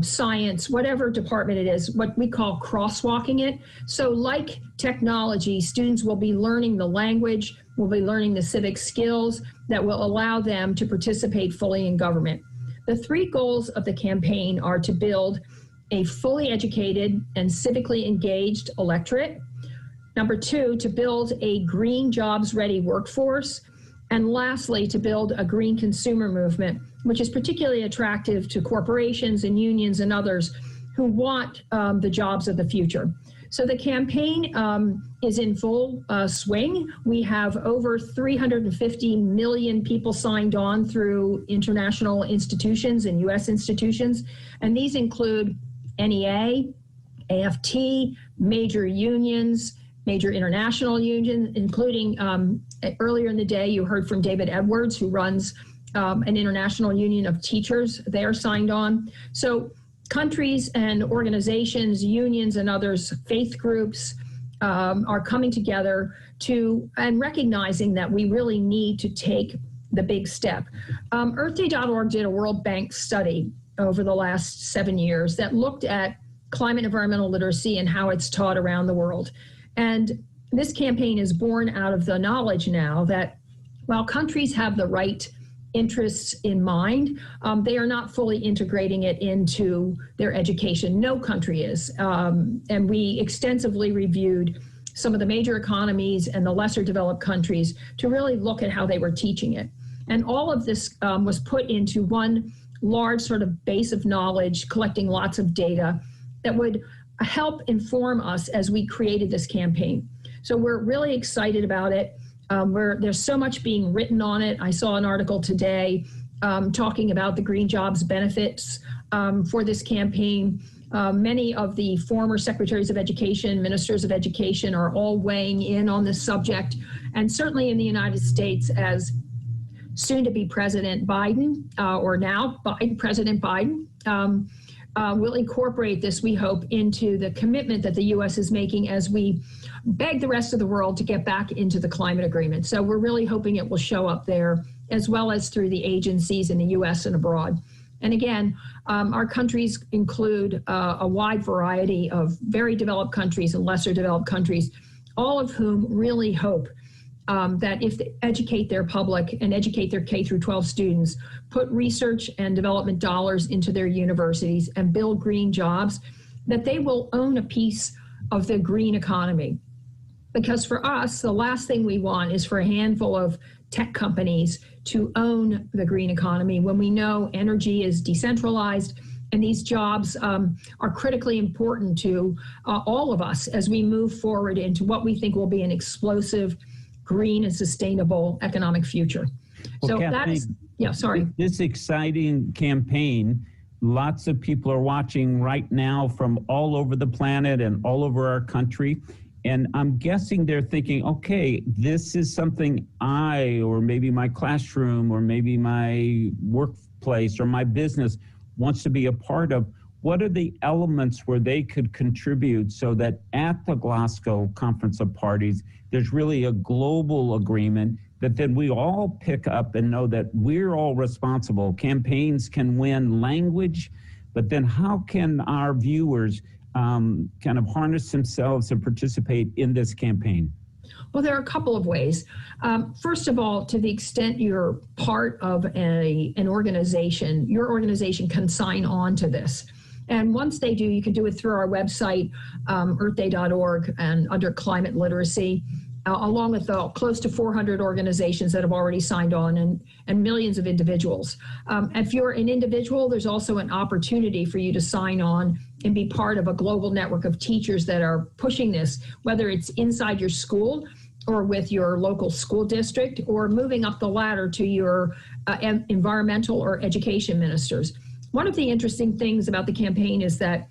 science, whatever department it is, what we call crosswalking it. So like technology, students will be learning the language, will be learning the civic skills that will allow them to participate fully in government. The three goals of the campaign are to build a fully educated and civically engaged electorate. Number two, to build a green jobs ready workforce. And lastly, to build a green consumer movement, which is particularly attractive to corporations and unions and others who want the jobs of the future. So the campaign is in full swing. We have over 350 million people signed on through international institutions and US institutions. And these include NEA, AFT, major unions, major international unions, including earlier in the day, you heard from David Edwards, who runs an international union of teachers. They are signed on. So countries and organizations, unions and others, faith groups are coming together and recognizing that we really need to take the big step. EarthDay.org did a World Bank study over the last 7 years that looked at climate environmental literacy and how it's taught around the world. And this campaign is born out of the knowledge now that while countries have the right interests in mind, they are not fully integrating it into their education. No country is. And we extensively reviewed some of the major economies and the lesser developed countries to really look at how they were teaching it. And all of this was put into one large sort of base of knowledge, collecting lots of data that would help inform us as we created this campaign. So we're really excited about it. There's so much being written on it. I saw an article today talking about the green jobs benefits for this campaign. Many of the former secretaries of education, ministers of education are all weighing in on this subject. And certainly in the United States, as soon to be President Biden, or now President Biden, will incorporate this, we hope, into the commitment that the U.S. is making as we beg the rest of the world to get back into the climate agreement. So we're really hoping it will show up there, as well as through the agencies in the U.S. and abroad. And again, our countries include a wide variety of very developed countries and lesser developed countries, all of whom really hope that if they educate their public and educate their K through 12 students, put research and development dollars into their universities and build green jobs, that they will own a piece of the green economy. Because for us, the last thing we want is for a handful of tech companies to own the green economy when we know energy is decentralized and these jobs are critically important to all of us as we move forward into what we think will be an explosive, green and sustainable economic future. Well, So Kathleen, that is, yeah, sorry. This exciting campaign, lots of people are watching right now from all over the planet and all over our country. And I'm guessing they're thinking, okay, this is something I, or maybe my classroom, or maybe my workplace, or my business wants to be a part of. What are the elements where they could contribute so that at the Glasgow Conference of Parties, there's really a global agreement that then we all pick up and know that we're all responsible. Campaigns can win language, but then how can our viewers kind of harness themselves and participate in this campaign? Well, there are a couple of ways. First of all, to the extent you're part of an organization, your organization can sign on to this. And once they do, you can do it through our website, earthday.org, and under climate literacy, along with close to 400 organizations that have already signed on and millions of individuals. If you're an individual, there's also an opportunity for you to sign on and be part of a global network of teachers that are pushing this, whether it's inside your school or with your local school district, or moving up the ladder to your environmental or education ministers. One of the interesting things about the campaign is that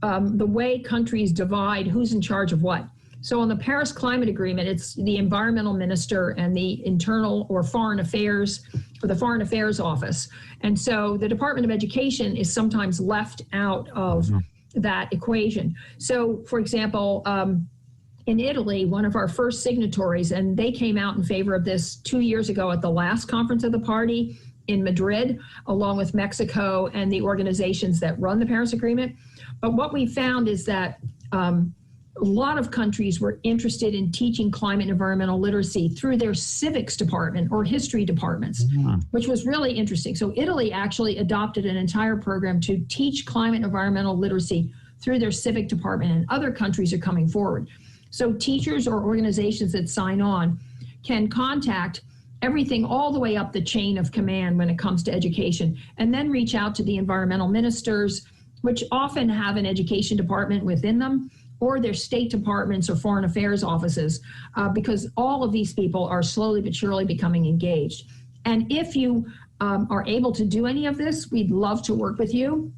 the way countries divide who's in charge of what. So on the Paris Climate Agreement, it's the environmental minister and the internal or foreign affairs, or the foreign affairs office. And so the Department of Education is sometimes left out of that equation. So for example, in Italy, one of our first signatories, and they came out in favor of this 2 years ago at the last conference of the party in Madrid, along with Mexico and the organizations that run the Paris Agreement. But what we found is that a lot of countries were interested in teaching climate and environmental literacy through their civics department or history departments, which was really interesting. So Italy actually adopted an entire program to teach climate and environmental literacy through their civic department, and other countries are coming forward. So teachers or organizations that sign on can contact everything all the way up the chain of command when it comes to education, and then reach out to the environmental ministers, which often have an education department within them, or their state departments or foreign affairs offices, because all of these people are slowly but surely becoming engaged. And if you are able to do any of this, we'd love to work with you.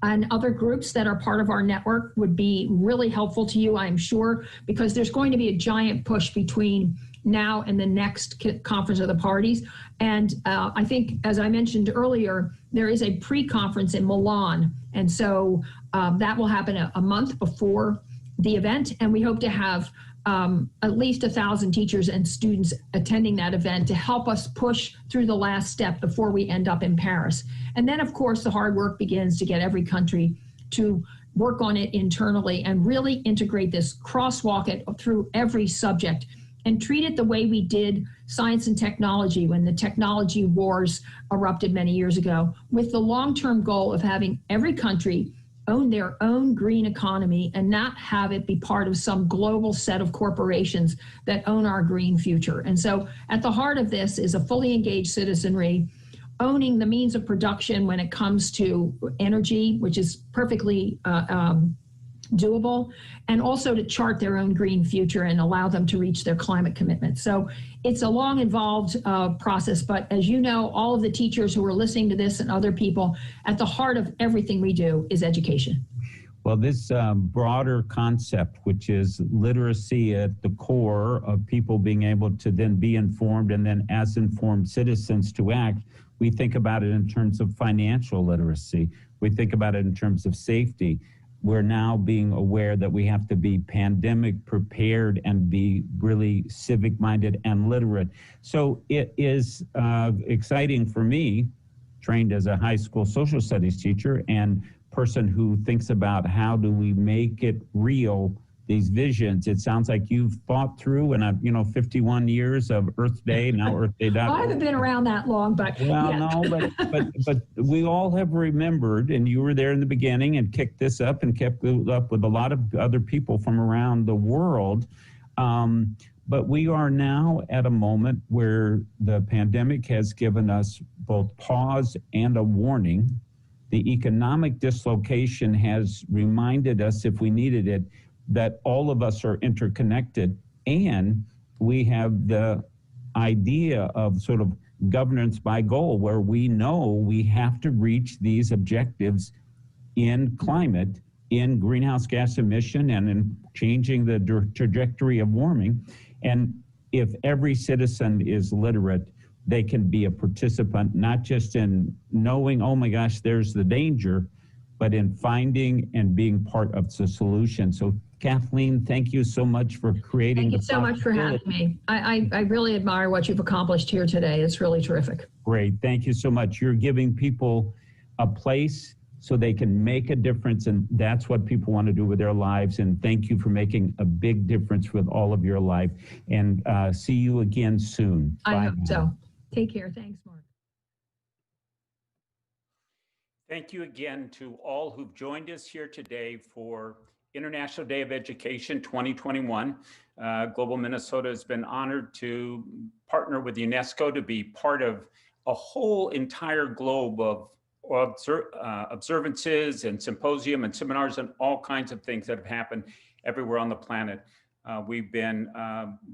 And other groups that are part of our network would be really helpful to you, I'm sure, because there's going to be a giant push between now and the next Conference of the Parties. And I think, as I mentioned earlier, there is a pre-conference in Milan. And so that will happen a month before the event. And we hope to have at least 1,000 teachers and students attending that event to help us push through the last step before we end up in Paris. And then, of course, the hard work begins to get every country to work on it internally and really integrate this, crosswalk it through every subject, and treat it the way we did science and technology when the technology wars erupted many years ago, with the long-term goal of having every country own their own green economy and not have it be part of some global set of corporations that own our green future. And so at the heart of this is a fully engaged citizenry, owning the means of production when it comes to energy, which is perfectly doable, and also to chart their own green future and allow them to reach their climate commitments. So it's a long, involved process, but as you know, all of the teachers who are listening to this and other people, at the heart of everything we do is education. Well, this broader concept, which is literacy at the core of people being able to then be informed and then as informed citizens to act, we think about it in terms of financial literacy. We think about it in terms of safety. We're now being aware that we have to be pandemic prepared and be really civic minded and literate. So it is exciting for me, trained as a high school social studies teacher and person who thinks about how do we make it real, these visions. It sounds like you've thought through, and 51 years of Earth Day, now Earth Day. Well, I haven't been around that long, but well, no, but we all have remembered, and you were there in the beginning and kicked this up and kept it up with a lot of other people from around the world. But we are now at a moment where the pandemic has given us both pause and a warning. The economic dislocation has reminded us, if we needed it, that all of us are interconnected, and we have the idea of sort of governance by goal, where we know we have to reach these objectives in climate, in greenhouse gas emission, and in changing the trajectory of warming. And if every citizen is literate, they can be a participant, not just in knowing, oh my gosh, there's the danger, but in finding and being part of the solution. So Kathleen, thank you so much for creating. Thank you so much for having me. I really admire what you've accomplished here today. It's really terrific. Great, thank you so much. You're giving people a place so they can make a difference, and that's what people want to do with their lives. And thank you for making a big difference with all of your life. And see you again soon. I Bye hope now. so. Take care. Thanks, Mark. Thank you again to all who've joined us here today for International Day of Education 2021. Global Minnesota has been honored to partner with UNESCO to be part of a whole entire globe of observances and symposium and seminars and all kinds of things that have happened everywhere on the planet. We've been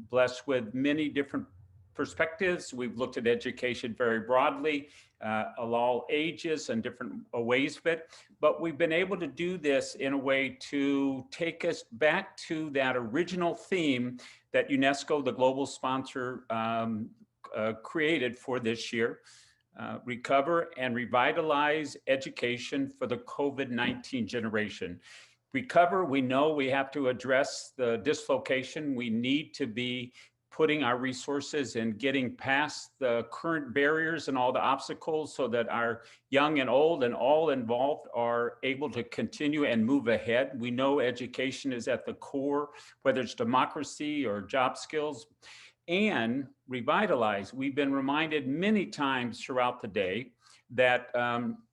blessed with many different perspectives. We've looked at education very broadly, of all ages and different ways of it, but we've been able to do this in a way to take us back to that original theme that UNESCO, the global sponsor, created for this year. Recover and revitalize education for the COVID-19 generation. Recover, we know we have to address the dislocation. We need to be putting our resources and getting past the current barriers and all the obstacles so that our young and old and all involved are able to continue and move ahead. We know education is at the core, whether it's democracy or job skills. And revitalize. We've been reminded many times throughout the day that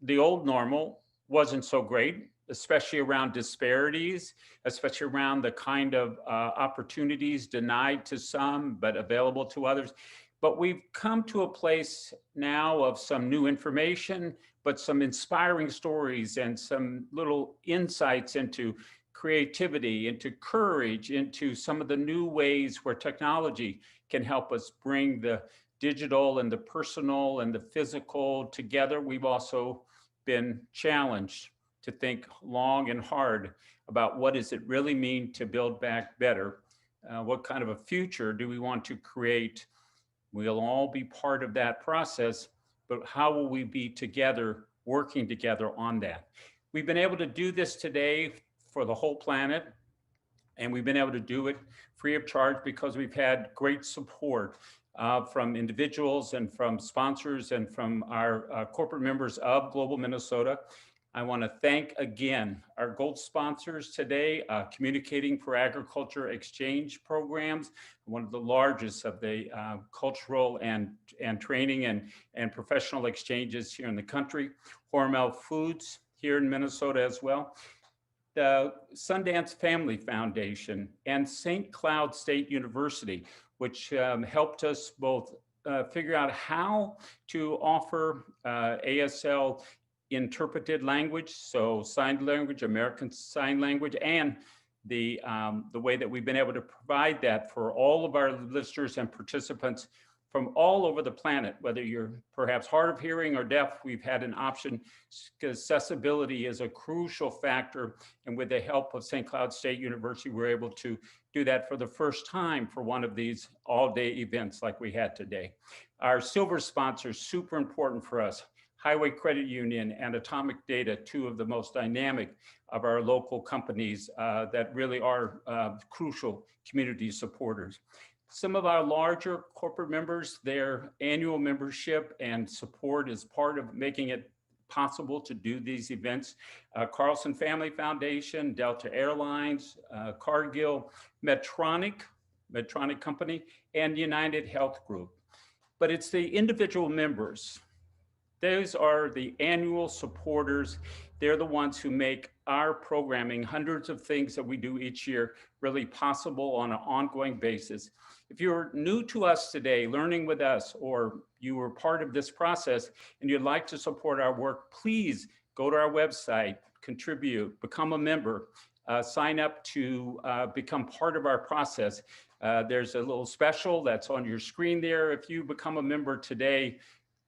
the old normal wasn't so great, especially around disparities, especially around the kind of opportunities denied to some but available to others. But we've come to a place now of some new information, but some inspiring stories and some little insights into creativity, into courage, into some of the new ways where technology can help us bring the digital and the personal and the physical together. We've also been challenged to think long and hard about what does it really mean to build back better? What kind of a future do we want to create? We'll all be part of that process, but how will we be together, working together on that? We've been able to do this today for the whole planet, and we've been able to do it free of charge because we've had great support from individuals and from sponsors and from our corporate members of Global Minnesota. I want to thank again our gold sponsors today, Communicating for Agriculture Exchange Programs, one of the largest of the cultural and training and professional exchanges here in the country, Hormel Foods here in Minnesota as well, the Sundance Family Foundation, and St. Cloud State University, which helped us both figure out how to offer ASL interpreted language, so sign language, American Sign Language, and the way that we've been able to provide that for all of our listeners and participants from all over the planet, whether you're perhaps hard of hearing or deaf, we've had an option because accessibility is a crucial factor. And with the help of St. Cloud State University, we're able to do that for the first time for one of these all-day events like we had today. Our silver sponsors, super important for us. Highway Credit Union and Atomic Data, two of the most dynamic of our local companies that really are crucial community supporters. Some of our larger corporate members, their annual membership and support is part of making it possible to do these events. Carlson Family Foundation, Delta Airlines, Cargill, Medtronic Company, and United Health Group. But it's the individual members. Those are the annual supporters. They're the ones who make our programming, hundreds of things that we do each year, really possible on an ongoing basis. If you're new to us today, learning with us, or you were part of this process and you'd like to support our work, please go to our website, contribute, become a member, sign up to become part of our process. There's a little special that's on your screen there. If you become a member today,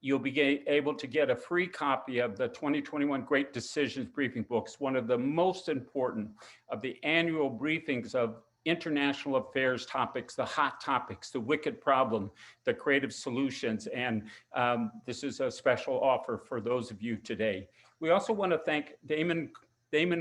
you'll be able to get a free copy of the 2021 Great Decisions Briefing Books, one of the most important of the annual briefings of international affairs topics, the hot topics, the wicked problem, the creative solutions. And this is a special offer for those of you today. We also want to thank Damon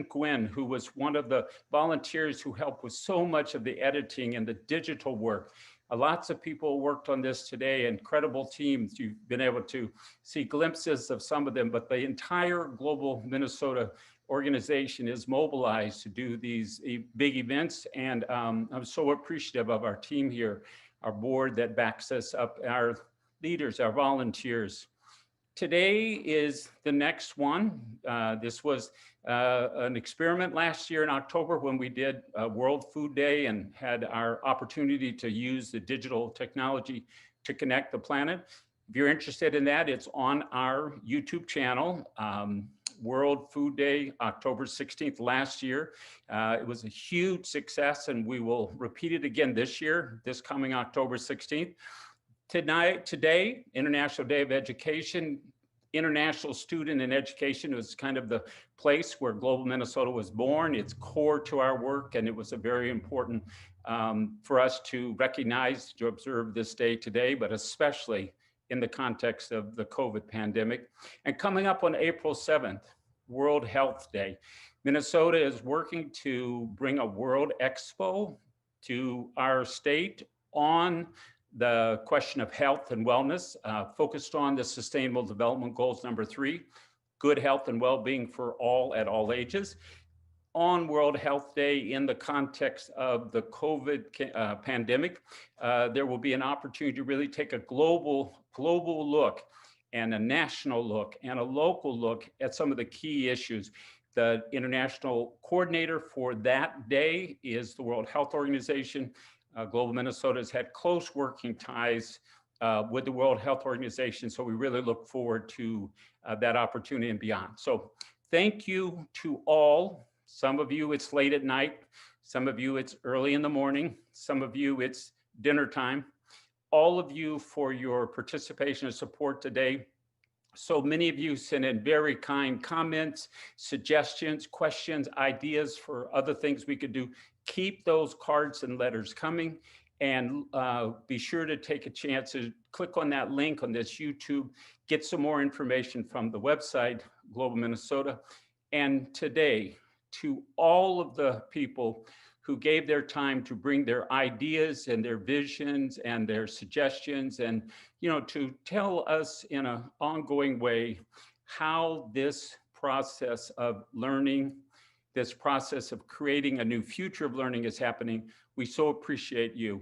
Gwynn, who was one of the volunteers who helped with so much of the editing and the digital work. Lots of people worked on this today, incredible teams. You've been able to see glimpses of some of them, but the entire Global Minnesota organization is mobilized to do these big events. And I'm so appreciative of our team here, our board that backs us up, our leaders, our volunteers. Today is the next one. This was an experiment last year in October when we did World Food Day and had our opportunity to use the digital technology to connect the planet. If you're interested in that, it's on our YouTube channel. World Food Day, October 16th last year. It was a huge success, and we will repeat it again this year, this coming October 16th. Today, International Day of Education, International Student in Education was kind of the place where Global Minnesota was born. It's core to our work, and it was a very important for us to recognize, to observe this day today, but especially in the context of the COVID pandemic. And coming up on April 7th, World Health Day. Minnesota is working to bring a World Expo to our state on the question of health and wellness, focused on the Sustainable Development Goals #3, good health and well-being for all at all ages. On World Health Day, in the context of the COVID pandemic, there will be an opportunity to really take a global look and a national look and a local look at some of the key issues. The international coordinator for that day is the World Health Organization. Global Minnesota has had close working ties with the World Health Organization. So we really look forward to that opportunity and beyond. So thank you to all. Some of you, it's late at night. Some of you, it's early in the morning. Some of you, it's dinner time. All of you for your participation and support today. So many of you sent in very kind comments, suggestions, questions, ideas for other things we could do. Keep those cards and letters coming, and be sure to take a chance to click on that link on this YouTube, get some more information from the website, Global Minnesota. And today, to all of the people who gave their time to bring their ideas and their visions and their suggestions, and to tell us in an ongoing way how this process of learning, this process of creating a new future of learning is happening. We so appreciate you.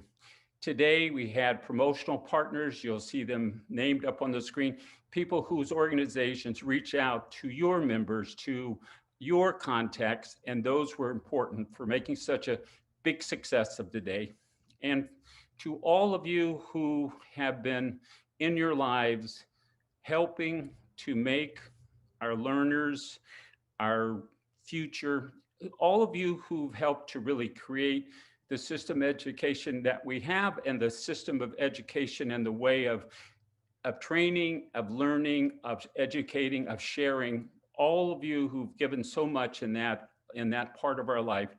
Today we had promotional partners. You'll see them named up on the screen, people whose organizations reach out to your members, to your contacts, and those were important for making such a big success of the day. And to all of you who have been in your lives helping to make our learners, our future, all of you who've helped to really create the system of education that we have, and the system of education and the way of training, of learning, of educating, of sharing, all of you who've given so much in that part of our life.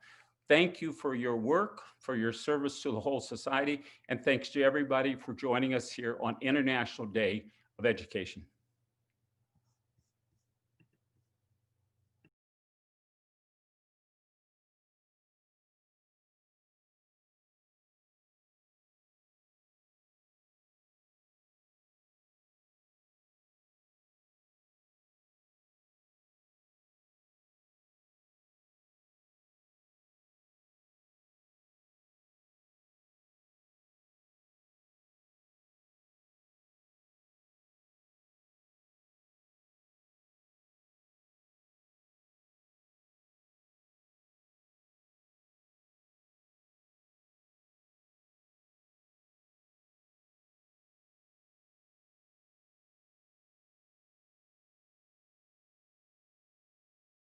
Thank you for your work, for your service to the whole society, and thanks to everybody for joining us here on International Day of Education.